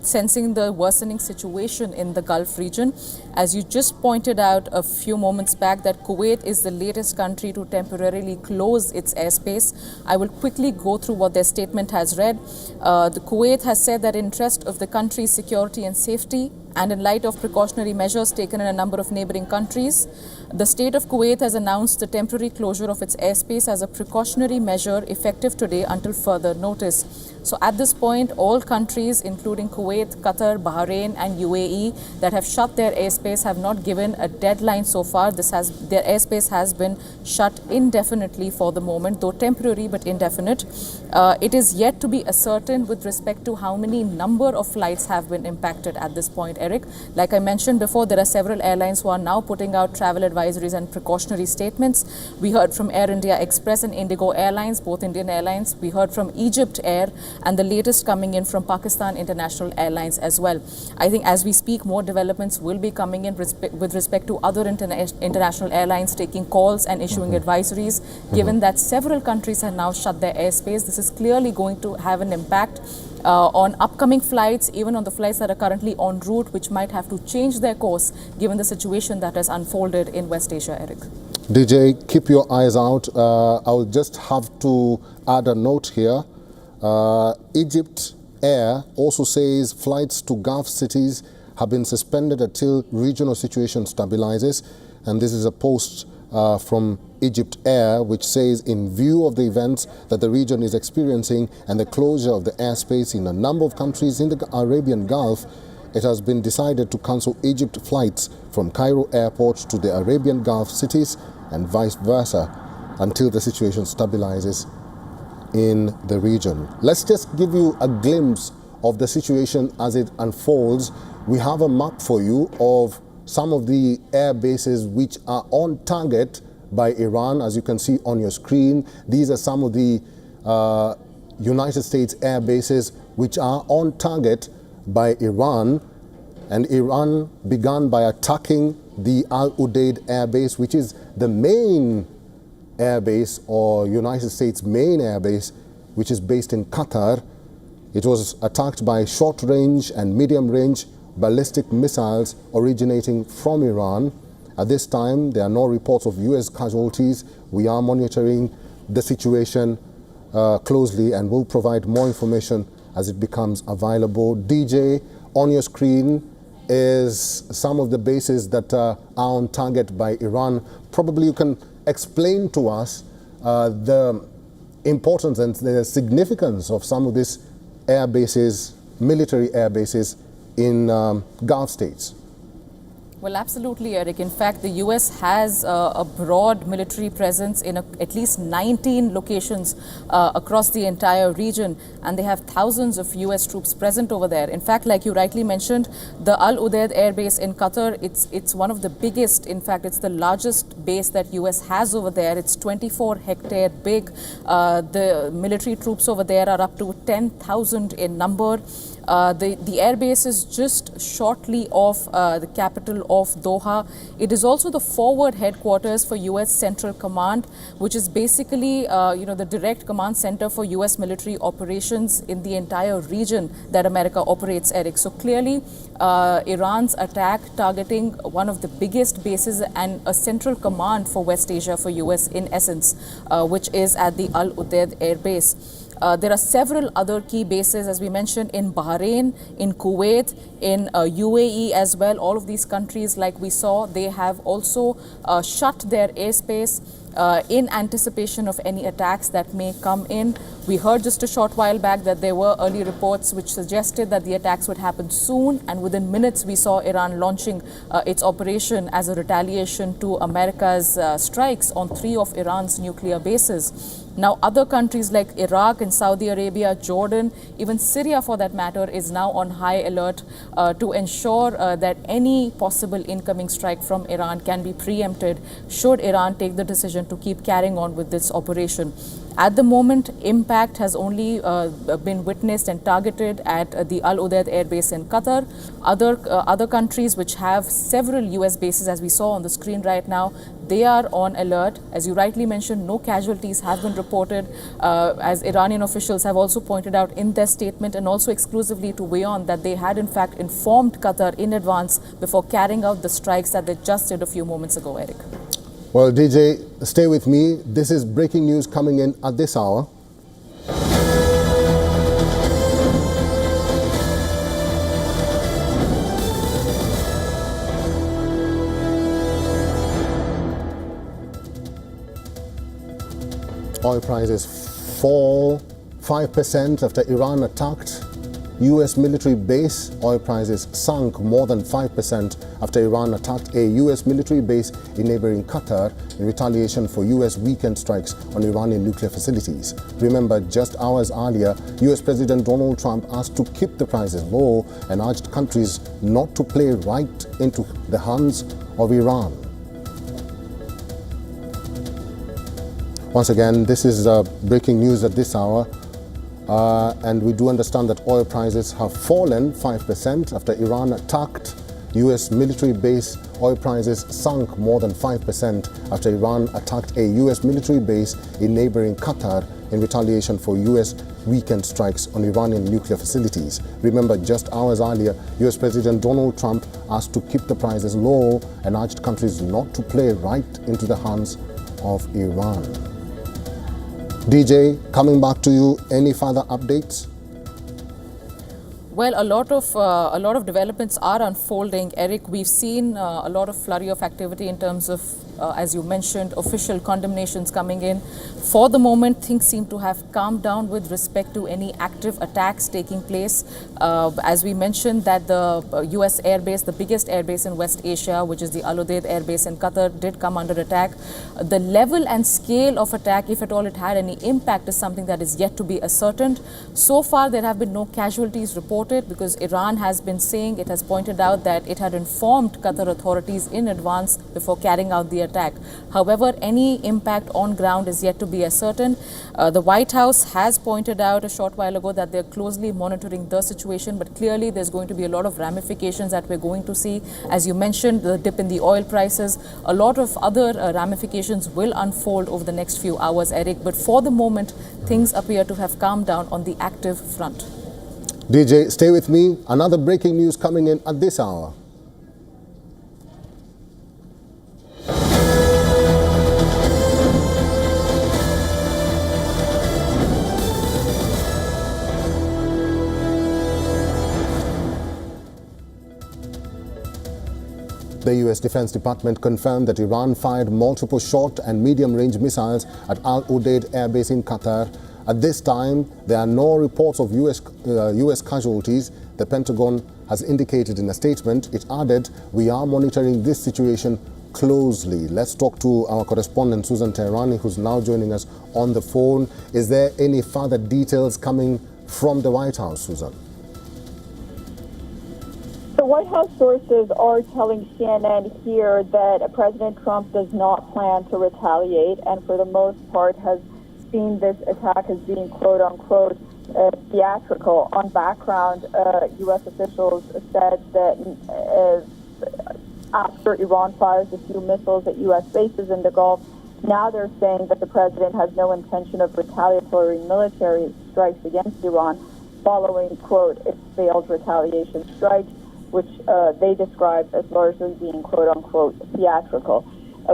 sensing the worsening situation in the Gulf region. As you just pointed out a few moments back, that Kuwait is the latest country to temporarily close its airspace. I will quickly go through what their statement has read. The Kuwait has said that in interest of the country's security and safety, and in light of precautionary measures taken in a number of neighboring countries, the state of Kuwait has announced the temporary closure of its airspace as a precautionary measure effective today until further notice. So at this point, all countries, including Kuwait, Qatar, Bahrain and UAE, that have shut their airspace have not given a deadline so far. Their airspace has been shut indefinitely for the moment, though temporary but indefinite. It is yet to be ascertained with respect to how many number of flights have been impacted at this point, Eric. Like I mentioned before, there are several airlines who are now putting out travel advisories and precautionary statements. We heard from Air India Express and Indigo Airlines, both Indian airlines. We heard from Egypt Air, and the latest coming in from Pakistan International Airlines as well. I think as we speak, more developments will be coming in with respect to other international airlines taking calls and issuing advisories. Given that several countries have now shut their airspace, this is clearly going to have an impact on upcoming flights, even on the flights that are currently en route, which might have to change their course given the situation that has unfolded in West Asia, Eric. DJ, keep your eyes out. I'll just have to add a note here. Egypt Air also says flights to Gulf cities have been suspended until regional situation stabilizes. And this is a post from Egypt Air, which says in view of the events that the region is experiencing and the closure of the airspace in a number of countries in the Arabian Gulf, it has been decided to cancel Egypt flights from Cairo airport to the Arabian Gulf cities and vice versa until the situation stabilizes in the region. Let's just give you a glimpse of the situation as it unfolds. We have a map for you of some of the air bases which are on target by Iran, as you can see on your screen. These are some of the United States air bases which are on target by Iran, and Iran began by attacking the Al Udeid Air Base, which is the main air base, or United States main air base, which is based in Qatar. It was attacked by short-range and medium-range ballistic missiles originating from Iran. At this time, there are no reports of U.S. casualties. We are monitoring the situation closely and will provide more information as it becomes available. DJ, on your screen is some of the bases that are on target by Iran. Probably you can explain to us the importance and the significance of some of these air bases, military air bases in Gulf states. Well, absolutely, Eric. In fact, the U.S. has a broad military presence in at least 19 locations across the entire region, and they have thousands of U.S. troops present over there. In fact, like you rightly mentioned, the Al Udeid Air Base in Qatar, it's one of the biggest. In fact, it's the largest base that U.S. has over there. It's 24 hectare big. The military troops over there are up to 10,000 in number. The air base is just shortly off the capital of Doha. It is also the forward headquarters for U.S. Central Command, which is basically the direct command center for U.S. military operations in the entire region that America operates, Eric. So clearly, Iran's attack targeting one of the biggest bases and a central command for West Asia for U.S. in essence, which is at the Al Udeid Air Base. There are several other key bases, as we mentioned, in Bahrain, in Kuwait, in UAE as well. All of these countries, like we saw, they have also shut their airspace in anticipation of any attacks that may come in. We heard just a short while back that there were early reports which suggested that the attacks would happen soon, and within minutes we saw Iran launching its operation as a retaliation to America's strikes on 3 of Iran's nuclear bases. Now, other countries like Iraq and Saudi Arabia, Jordan, even Syria for that matter, is now on high alert to ensure that any possible incoming strike from Iran can be preempted should Iran take the decision to keep carrying on with this operation. At the moment, impact has only been witnessed and targeted at the Al Udeid Air Base in Qatar. Other countries which have several US bases, as we saw on the screen right now, they are on alert. As you rightly mentioned, no casualties have been reported, as Iranian officials have also pointed out in their statement and also exclusively to WION that they had in fact informed Qatar in advance before carrying out the strikes that they just did a few moments ago, Eric. Well, DJ, stay with me. This is breaking news coming in at this hour. Oil prices fall 5% after Iran attacked U.S. military base. Oil prices sunk more than 5% after Iran attacked a U.S. military base in neighboring Qatar in retaliation for U.S. weekend strikes on Iranian nuclear facilities. Remember, just hours earlier, U.S. President Donald Trump asked to keep the prices low and urged countries not to play right into the hands of Iran. Once again, this is breaking news at this hour. And we do understand that oil prices have fallen 5% after Iran attacked U.S. military base. Oil prices sunk more than 5% after Iran attacked a U.S. military base in neighboring Qatar in retaliation for U.S. weekend strikes on Iranian nuclear facilities. Remember, just hours earlier, U.S. President Donald Trump asked to keep the prices low and urged countries not to play right into the hands of Iran. DJ, coming back to you, any further updates? Well, a lot of developments are unfolding, Eric. We've seen a lot of flurry of activity in terms of, as you mentioned, official condemnations coming in. For the moment, things seem to have calmed down with respect to any active attacks taking place. As we mentioned, that the U.S. airbase, the biggest airbase in West Asia, which is the Al Udeid airbase in Qatar, did come under attack. The level and scale of attack, if at all it had any impact, is something that is yet to be ascertained. So far, there have been no casualties reported it because Iran has been saying, it has pointed out that it had informed Qatar authorities in advance before carrying out the attack. However, any impact on ground is yet to be ascertained. The White House has pointed out a short while ago that they're closely monitoring the situation, but clearly there's going to be a lot of ramifications that we're going to see. As you mentioned, the dip in the oil prices, a lot of other ramifications will unfold over the next few hours, Eric. But for the moment, things appear to have calmed down on the active front. DJ, stay with me. Another breaking news coming in at this hour. The U.S. Defense Department confirmed that Iran fired multiple short and medium-range missiles at Al Udeid Air Base in Qatar. At this time, there are no reports of U.S. casualties. The Pentagon has indicated in a statement. It added, "We are monitoring this situation closely." Let's talk to our correspondent, Susan Teherani, who's now joining us on the phone. Is there any further details coming from the White House, Susan? The White House sources are telling CNN here that President Trump does not plan to retaliate and for the most part has seen this attack as being quote-unquote theatrical. On background, U.S. officials said that after Iran fires a few missiles at U.S. bases in the Gulf, now they're saying that the president has no intention of retaliatory military strikes against Iran following, quote, its failed retaliation strikes, which they describe as largely being, quote-unquote, theatrical.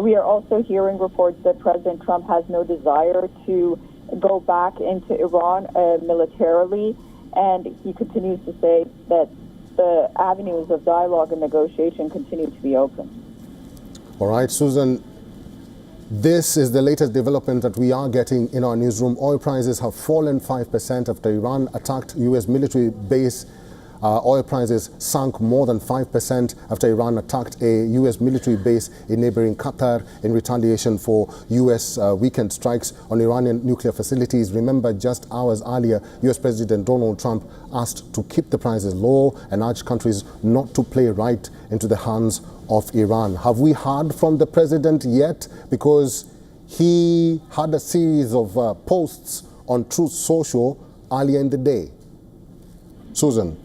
We are also hearing reports that President Trump has no desire to go back into Iran militarily, and he continues to say that the avenues of dialogue and negotiation continue to be open. All right, Susan, this is the latest development that we are getting in our newsroom. Oil prices have fallen 5% after Iran attacked U.S. military base. Oil prices sunk more than 5% after Iran attacked a U.S. military base in neighboring Qatar in retaliation for U.S. Weekend strikes on Iranian nuclear facilities. Remember, just hours earlier, U.S. President Donald Trump asked to keep the prices low and urged countries not to play right into the hands of Iran. Have we heard from the president yet? Because he had a series of posts on Truth Social earlier in the day. Susan.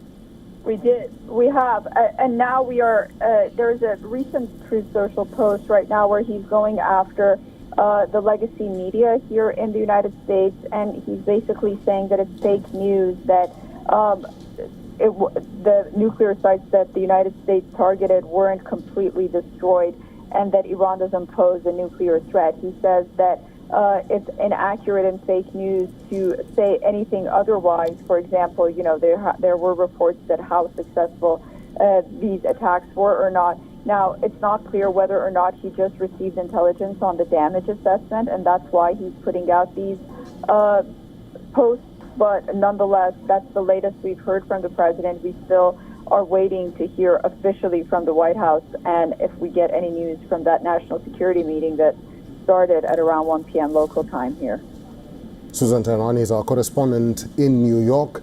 We did. We have. And now we are, there's a recent Truth Social post right now where he's going after the legacy media here in the United States. And he's basically saying that it's fake news that the nuclear sites that the United States targeted weren't completely destroyed and that Iran doesn't pose a nuclear threat. He says that it's inaccurate and fake news to say anything otherwise. For example, you know, there were reports that how successful these attacks were or not. Now, it's not clear whether or not he just received intelligence on the damage assessment, and that's why he's putting out these posts. But nonetheless, that's the latest we've heard from the president. We still are waiting to hear officially from the White House, and if we get any news from that national security meeting that started at around 1 p.m. local time here. Susan Teherani is our correspondent in New York.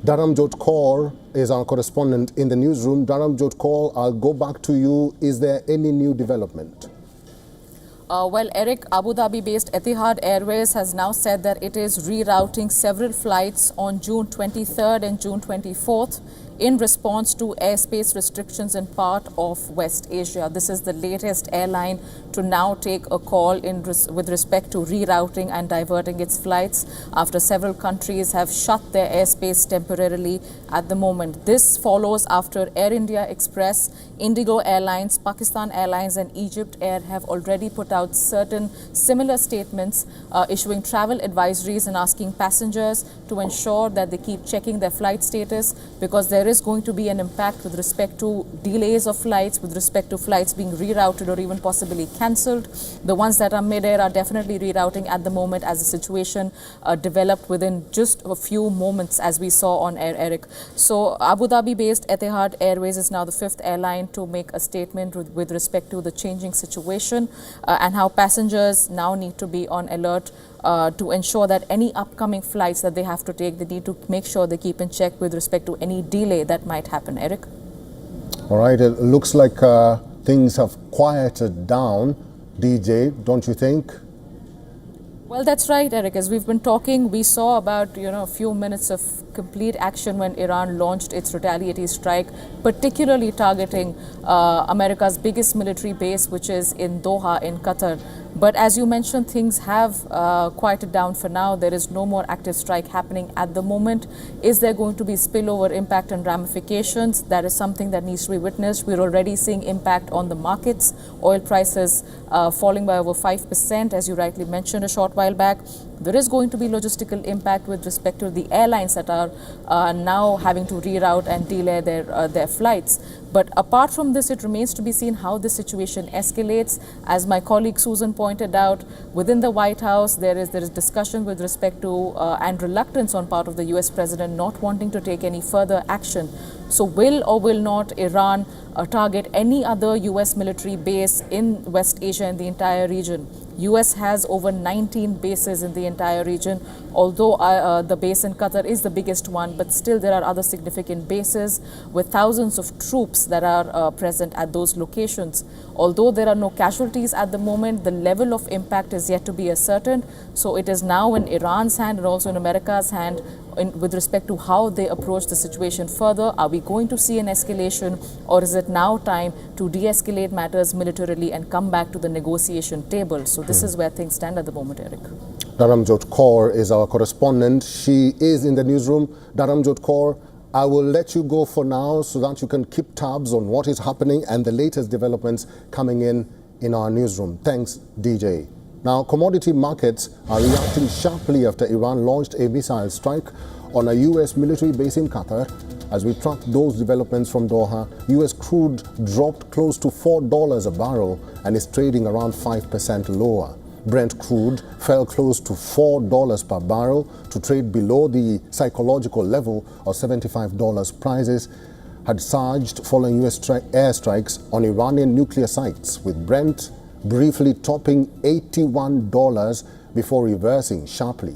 Dharamjot Kaur is our correspondent in the newsroom. Dharamjot Kaur, I'll go back to you. Is there any new development? Well, Eric, Abu Dhabi-based Etihad Airways has now said that it is rerouting several flights on June 23rd and June 24th in response to airspace restrictions in part of West Asia. This is the latest airline to now take a call with respect to rerouting and diverting its flights after several countries have shut their airspace temporarily at the moment. This follows after Air India Express, Indigo Airlines, Pakistan Airlines and Egypt Air have already put out certain similar statements issuing travel advisories and asking passengers to ensure that they keep checking their flight status, because there is going to be an impact with respect to delays of flights, with respect to flights being rerouted or even possibly cancelled. The ones that are mid-air are definitely rerouting at the moment as the situation developed within just a few moments, as we saw on air, Eric. So Abu Dhabi-based Etihad Airways is now the fifth airline to make a statement with respect to the changing situation and how passengers now need to be on alert to ensure that any upcoming flights that they have to take, they need to make sure they keep in check with respect to any delay that might happen. Eric? All right, it looks like things have quieted down. DJ, don't you think? Well, that's right, Eric. As we've been talking, we saw about a few minutes of complete action when Iran launched its retaliatory strike, particularly targeting America's biggest military base, which is in Doha, in Qatar. But as you mentioned, things have quieted down for now. There is no more active strike happening at the moment. Is there going to be spillover impact and ramifications? That is something that needs to be witnessed. We're already seeing impact on the markets. Oil prices falling by over 5%, as you rightly mentioned a short while back. There is going to be logistical impact with respect to the airlines that are now having to reroute and delay their flights. But apart from this, it remains to be seen how the situation escalates. As my colleague Susan pointed out, within the White House, there is discussion with respect to and reluctance on part of the US president not wanting to take any further action. So will or will not Iran target any other US military base in West Asia and the entire region? US has over 19 bases in the entire region, although the base in Qatar is the biggest one, but still there are other significant bases with thousands of troops that are present at those locations. Although there are no casualties at the moment, the level of impact is yet to be ascertained. So it is now in Iran's hand and also in America's hand with respect to how they approach the situation further. Are we going to see an escalation, or is it now time to de-escalate matters militarily and come back to the negotiation table? So this is where things stand at the moment, Eric. Dharamjot Kaur is our correspondent. She is in the newsroom. Dharamjot Kaur, I will let you go for now so that you can keep tabs on what is happening and the latest developments coming in our newsroom. Thanks, DJ. Now, commodity markets are reacting sharply after Iran launched a missile strike on a U.S. military base in Qatar. As we track those developments from Doha, U.S. crude dropped close to $4 a barrel and is trading around 5% lower. Brent crude fell close to $4 per barrel to trade below the psychological level of $75. Prices had surged following U.S. airstrikes on Iranian nuclear sites, with Brent briefly topping $81 before reversing sharply.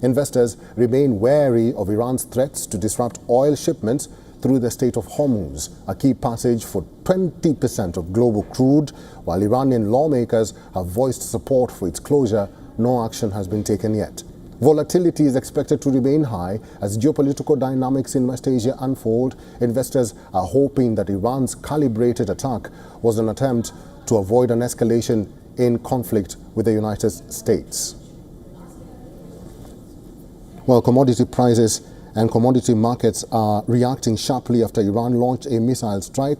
Investors remain wary of Iran's threats to disrupt oil shipments through the Strait of Hormuz, a key passage for 20% of global crude. While Iranian lawmakers have voiced support for its closure, no action has been taken yet. Volatility is expected to remain high as geopolitical dynamics in West Asia unfold. Investors are hoping that Iran's calibrated attack was an attempt to avoid an escalation in conflict with the United States. Well, commodity prices and commodity markets are reacting sharply after Iran launched a missile strike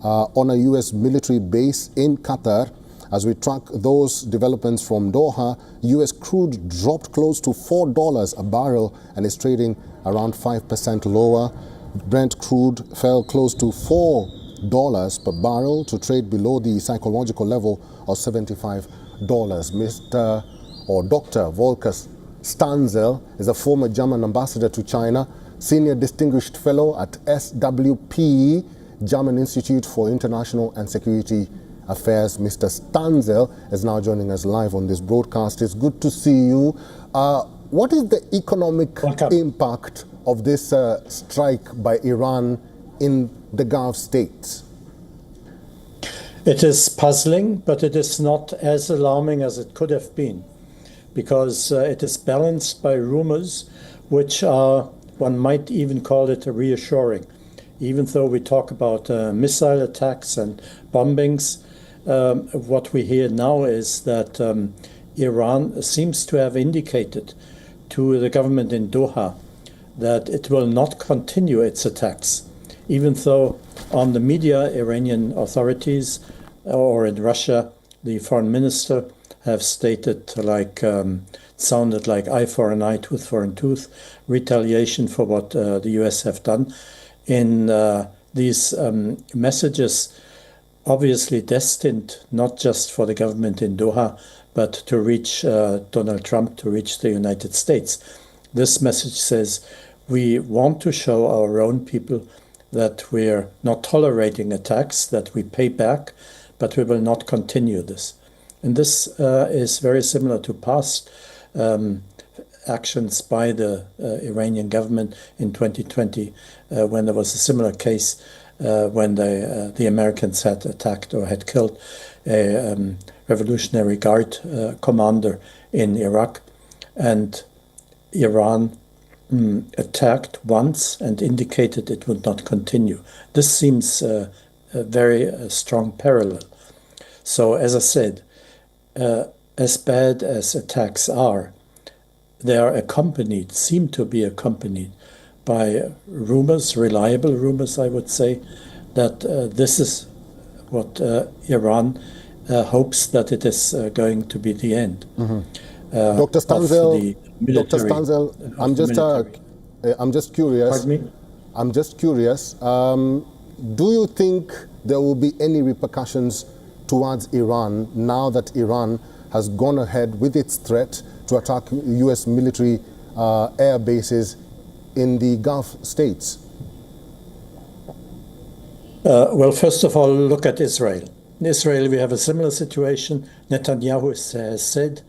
on a U.S. military base in Qatar. As we track those developments from Doha, U.S. crude dropped close to $4 a barrel and is trading around 5% lower. Brent crude fell close to $4 per barrel to trade below the psychological level of $75. Dr. Volker Stanzel is a former German ambassador to China, senior distinguished fellow at SWP, German Institute for International and Security Affairs. Mr. Stanzel is now joining us live on this broadcast. It's good to see you. What is the economic impact of this strike by Iran in the Gulf states? It is puzzling, but it is not as alarming as it could have been, because it is balanced by rumors which are, one might even call it, reassuring. Even though we talk about missile attacks and bombings, what we hear now is that Iran seems to have indicated to the government in Doha that it will not continue its attacks, even though on the media, Iranian authorities, or in Russia, the foreign minister have stated sounded like eye for an eye, tooth for a tooth, retaliation for what the US have done. In these messages, obviously destined not just for the government in Doha, but to reach Donald Trump, to reach the United States. This message says, we want to show our own people that we're not tolerating attacks, that we pay back, but we will not continue this. And this is very similar to past actions by the Iranian government in 2020 when there was a similar case when the Americans had attacked or had killed a Revolutionary Guard commander in Iraq. And Iran attacked once and indicated it would not continue. This seems a very strong parallel. So, as I said, as bad as attacks are, they are accompanied, seem to be accompanied by rumors, reliable rumors, I would say, that this is what Iran hopes that it is going to be the end. Dr. Stanzel, I'm just curious. Pardon me? I'm just curious. Do you think there will be any repercussions towards Iran now that Iran has gone ahead with its threat to attack U.S. military air bases in the Gulf states? Well, first of all, look at Israel. In Israel, we have a similar situation. Netanyahu has said,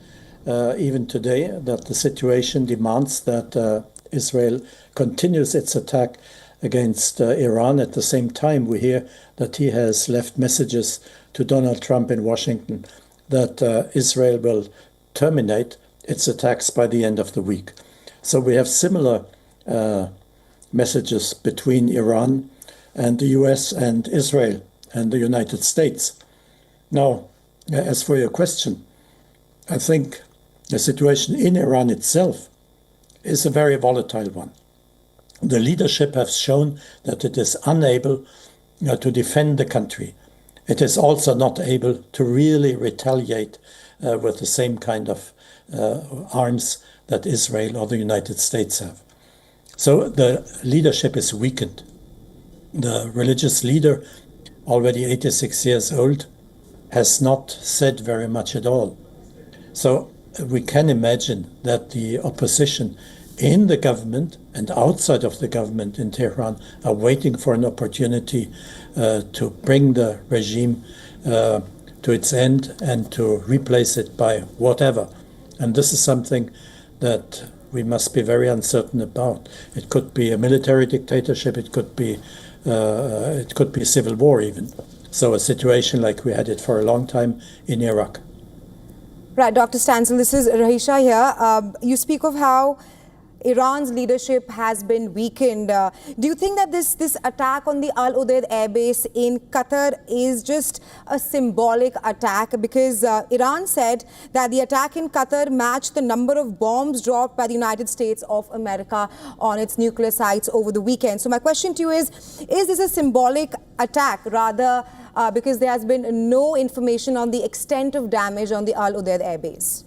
even today, that the situation demands that Israel continues its attack against Iran. At the same time, we hear that he has left messages to Donald Trump in Washington that Israel will terminate its attacks by the end of the week. So we have similar messages between Iran and the US and Israel and the United States. Now, as for your question, I think the situation in Iran itself is a very volatile one. The leadership has shown that it is unable to defend the country. It is also not able to really retaliate with the same kind of arms that Israel or the United States have. So the leadership is weakened. The religious leader, already 86 years old, has not said very much at all. So we can imagine that the opposition in the government and outside of the government in Tehran are waiting for an opportunity to bring the regime to its end and to replace it by whatever. And this is something that we must be very uncertain about. It could be a military dictatorship, it could be civil war even. So a situation like we had it for a long time in Iraq. Right, Dr. Stanzel, this is Rahisha here. You speak of how Iran's leadership has been weakened. Do you think that this attack on the Al Udeid airbase in Qatar is just a symbolic attack? Because Iran said that the attack in Qatar matched the number of bombs dropped by the United States of America on its nuclear sites over the weekend. So my question to you is this a symbolic attack rather because there has been no information on the extent of damage on the Al Udeid airbase?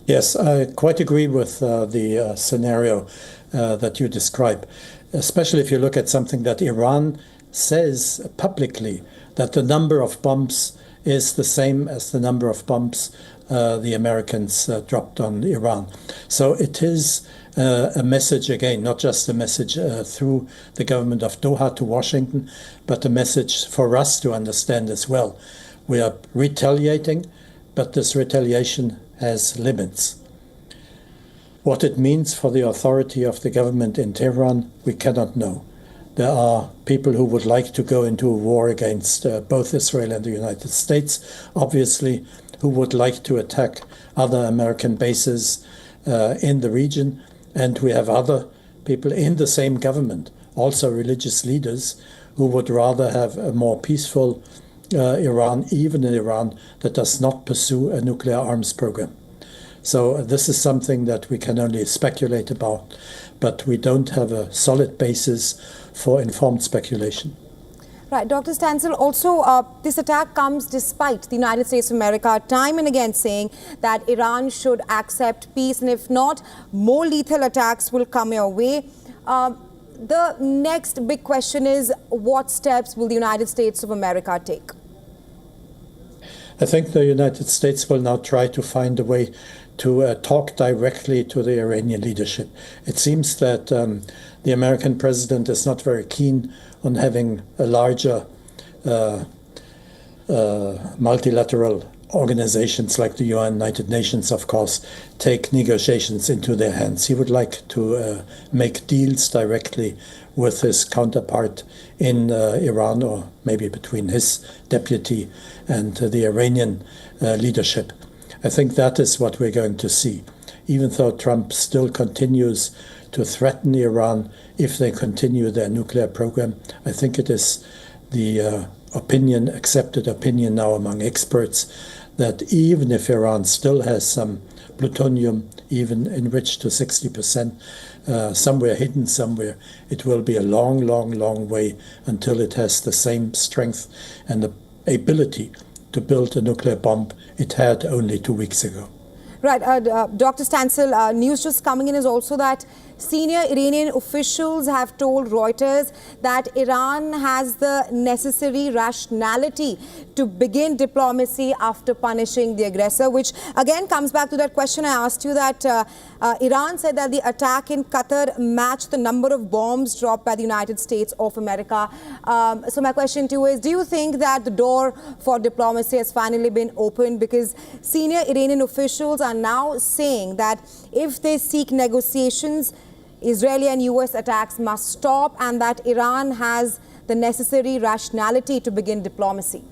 Yes, I quite agree with the scenario that you describe, especially if you look at something that Iran says publicly, that the number of bombs is the same as the number of bombs the Americans dropped on Iran. So it is a message, again, not just a message through the government of Doha to Washington, but a message for us to understand as well. We are retaliating, but this retaliation has limits. What it means for the authority of the government in Tehran, we cannot know. There are people who would like to go into a war against both Israel and the United States, obviously, who would like to attack other American bases in the region. And we have other people in the same government, also religious leaders, who would rather have a more peaceful Iran, even an Iran that does not pursue a nuclear arms program. So this is something that we can only speculate about, but we don't have a solid basis for informed speculation. Right, Dr. Stanzel, also this attack comes despite the United States of America time and again saying that Iran should accept peace, and if not, more lethal attacks will come your way. The next big question is, what steps will the United States of America take? I think the United States will now try to find a way to talk directly to the Iranian leadership. It seems that the American president is not very keen on having a larger multilateral organizations like the United Nations, of course, take negotiations into their hands. He would like to make deals directly with his counterpart in Iran, or maybe between his deputy and the Iranian leadership. I think that is what we're going to see. Even though Trump still continues to threaten Iran if they continue their nuclear program, I think it is the accepted opinion now among experts that even if Iran still has some plutonium, even enriched to 60%, somewhere hidden somewhere, it will be a long, long, long way until it has the same strength and the ability to build a nuclear bomb it had only 2 weeks ago. Right, Dr. Stancil, news just coming in is also that senior Iranian officials have told Reuters that Iran has the necessary rationality to begin diplomacy after punishing the aggressor, which again comes back to that question I asked you, that Iran said that the attack in Qatar matched the number of bombs dropped by the United States of America. So my question to you is, do you think that the door for diplomacy has finally been opened? Because senior Iranian officials are now saying that if they seek negotiations, Israeli and US attacks must stop, and that Iran has the necessary rationality to begin diplomacy.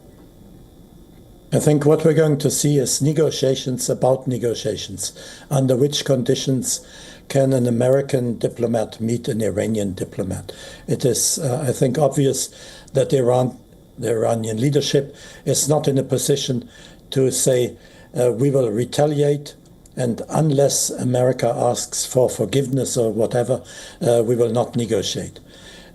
I think what we're going to see is negotiations about negotiations. Under which conditions can an American diplomat meet an Iranian diplomat? It is, I think, obvious that the Iranian leadership is not in a position to say, we will retaliate, and unless America asks for forgiveness or whatever, we will not negotiate.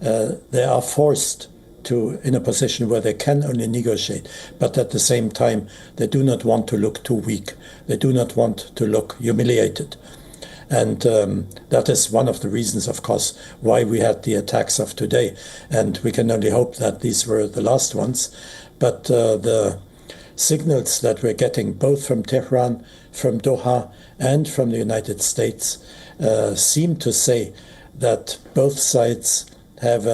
They are forced in a position where they can only negotiate, but at the same time, they do not want to look too weak. They do not want to look humiliated. And that is one of the reasons, of course, why we had the attacks of today. And we can only hope that these were the last ones. But the signals that we're getting both from Tehran, from Doha, and from the United States seem to say that both sides have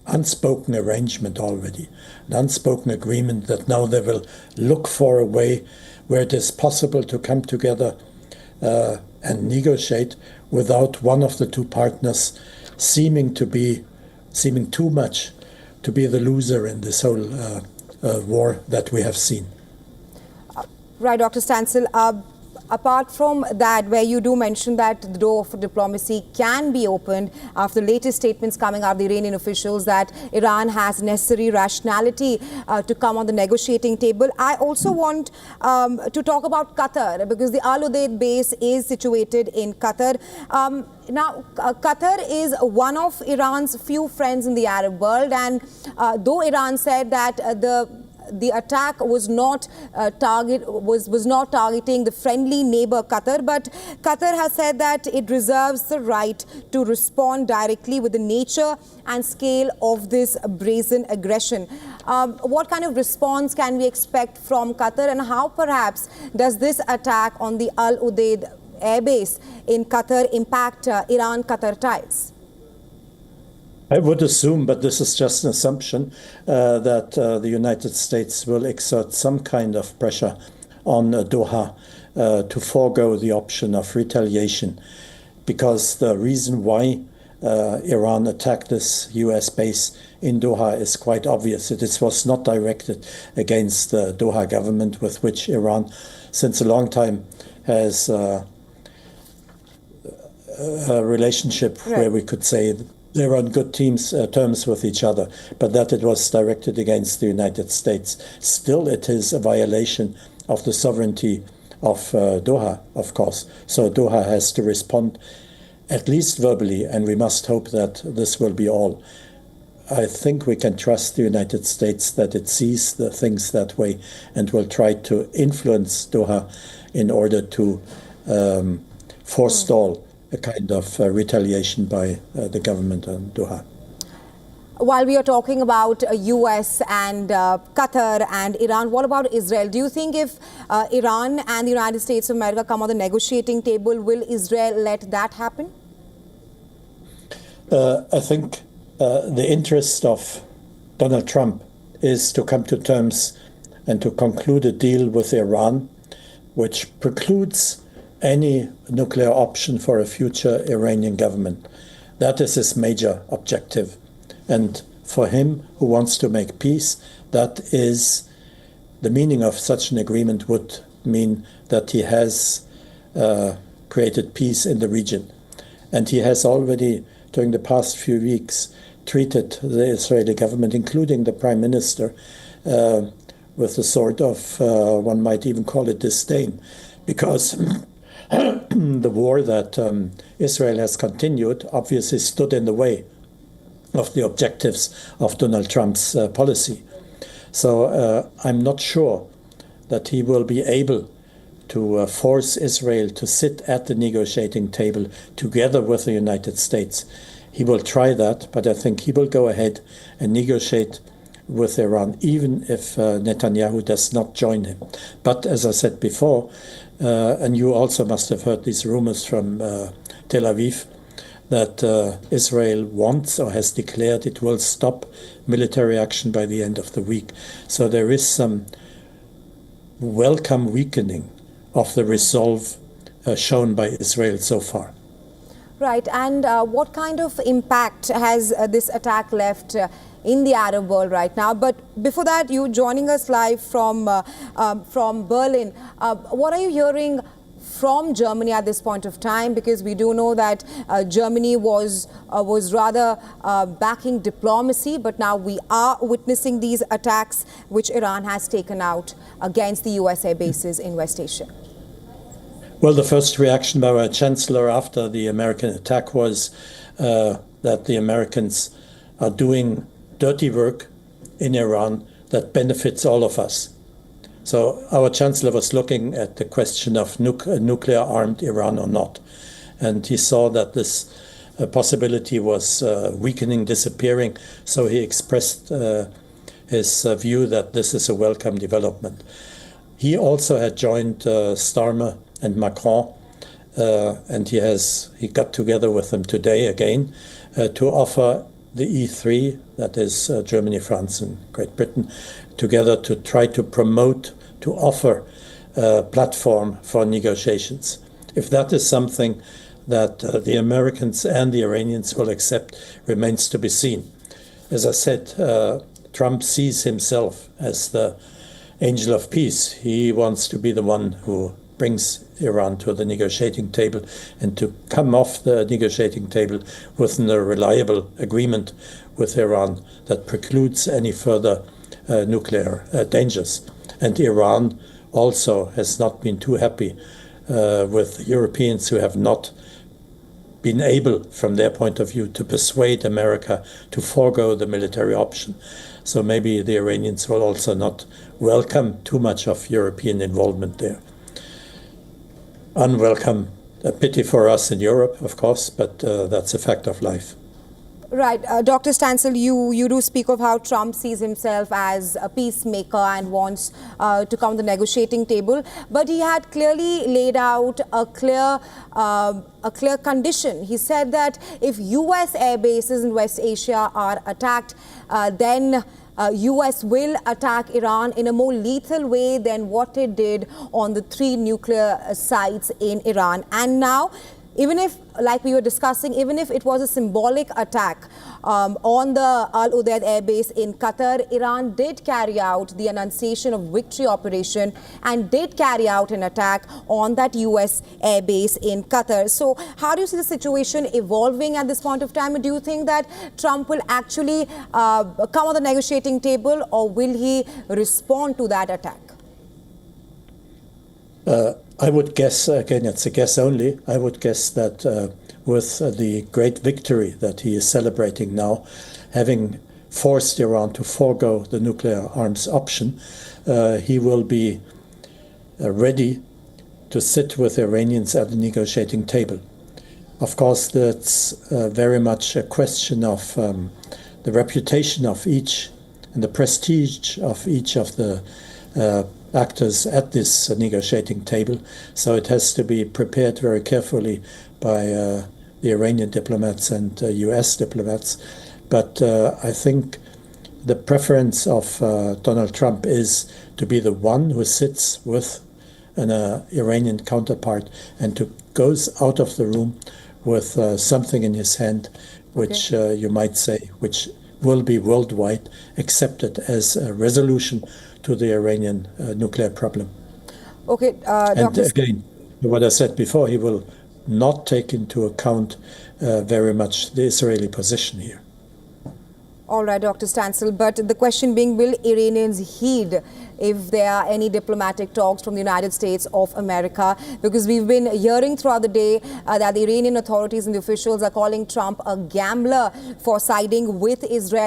unspoken arrangement already, an unspoken agreement that now they will look for a way where it is possible to come together and negotiate without one of the two partners seeming too much to be the loser in this whole war that we have seen. Right, Dr. Stancil. Apart from that, where you do mention that the door for diplomacy can be opened after the latest statements coming out of the Iranian officials that Iran has necessary rationality to come on the negotiating table, I also want to talk about Qatar, because the Al Udeid base is situated in Qatar. Now, Qatar is one of Iran's few friends in the Arab world, and though Iran said that the attack was not targeting the friendly neighbor Qatar, but Qatar has said that it reserves the right to respond directly with the nature and scale of this brazen aggression. What kind of response can we expect from Qatar, and how perhaps does this attack on the Al Udeid airbase in Qatar impact Iran-Qatar ties? I would assume, but this is just an assumption, that the United States will exert some kind of pressure on Doha to forego the option of retaliation, because the reason why Iran attacked this US base in Doha is quite obvious. It was not directed against the Doha government, with which Iran, since a long time, has a relationship where we could say they're on good terms with each other, but that it was directed against the United States. Still, it is a violation of the sovereignty of Doha, of course. So Doha has to respond, at least verbally, and we must hope that this will be all. I think we can trust the United States that it sees the things that way and will try to influence Doha in order to forestall a kind of retaliation by the government in Doha. While we are talking about US and Qatar and Iran, what about Israel? Do you think if Iran and the United States of America come on the negotiating table, will Israel let that happen? I think the interest of Donald Trump is to come to terms and to conclude a deal with Iran, which precludes any nuclear option for a future Iranian government. That is his major objective. And for him, who wants to make peace, that is the meaning of such an agreement would mean that he has created peace in the region. And he has already, during the past few weeks, treated the Israeli government, including the prime minister, with a sort of, one might even call it disdain, because the war that Israel has continued obviously stood in the way of the objectives of Donald Trump's policy. So I'm not sure that he will be able to force Israel to sit at the negotiating table together with the United States. He will try that, but I think he will go ahead and negotiate with Iran, even if Netanyahu does not join him. But as I said before, and you also must have heard these rumors from Tel Aviv, that Israel wants or has declared it will stop military action by the end of the week. So there is some welcome weakening of the resolve shown by Israel so far. Right, and what kind of impact has this attack left in the Arab world right now? But before that, you joining us live from Berlin. What are you hearing from Germany at this point of time? Because we do know that Germany was rather backing diplomacy, but now we are witnessing these attacks which Iran has taken out against the US air bases in West Asia. Well, the first reaction by our chancellor after the American attack was that the Americans are doing dirty work in Iran that benefits all of us. So our chancellor was looking at the question of nuclear-armed Iran or not. And he saw that this possibility was weakening, disappearing. So he expressed his view that this is a welcome development. He also had joined Starmer and Macron, and he got together with them today again to offer the E3, that is Germany, France, and Great Britain, together to try to promote, to offer a platform for negotiations. If that is something that the Americans and the Iranians will accept remains to be seen. As I said, Trump sees himself as the angel of peace. He wants to be the one who brings Iran to the negotiating table and to come off the negotiating table with a reliable agreement with Iran that precludes any further nuclear dangers. And Iran also has not been too happy with Europeans who have not been able, from their point of view, to persuade America to forego the military option. So maybe the Iranians will also not welcome too much of European involvement there. Unwelcome, a pity for us in Europe, of course, but that's a fact of life. Right. Dr. Stansel, you do speak of how Trump sees himself as a peacemaker and wants to come to the negotiating table. But he had clearly laid out a clear condition. He said that if U.S. air bases in West Asia are attacked, then US will attack Iran in a more lethal way than what it did on the 3 nuclear sites in Iran. And now, even if, like we were discussing, even if it was a symbolic attack on the Al Udeid air base in Qatar, Iran did carry out the Annunciation of Victory operation and did carry out an attack on that US air base in Qatar. So how do you see the situation evolving at this point of time? Do you think that Trump will actually come on the negotiating table, or will he respond to that attack? I would guess, again, it's a guess only, I would guess that with the great victory that he is celebrating now, having forced Iran to forego the nuclear arms option, he will be ready to sit with the Iranians at the negotiating table. Of course, that's very much a question of the reputation of each and the prestige of each of the actors at this negotiating table. So it has to be prepared very carefully by the Iranian diplomats and US diplomats. But I think the preference of Donald Trump is to be the one who sits with an Iranian counterpart and to goes out of the room with something in his hand, which you might say, which will be worldwide accepted as a resolution to the Iranian nuclear problem. Okay, and again, what I said before, he will not take into account very much the Israeli position here. All right, Dr. Stansel, but the question being, will Iranians heed if there are any diplomatic talks from the United States of America? Because we've been hearing throughout the day that the Iranian authorities and the officials are calling Trump a gambler for siding with Israel.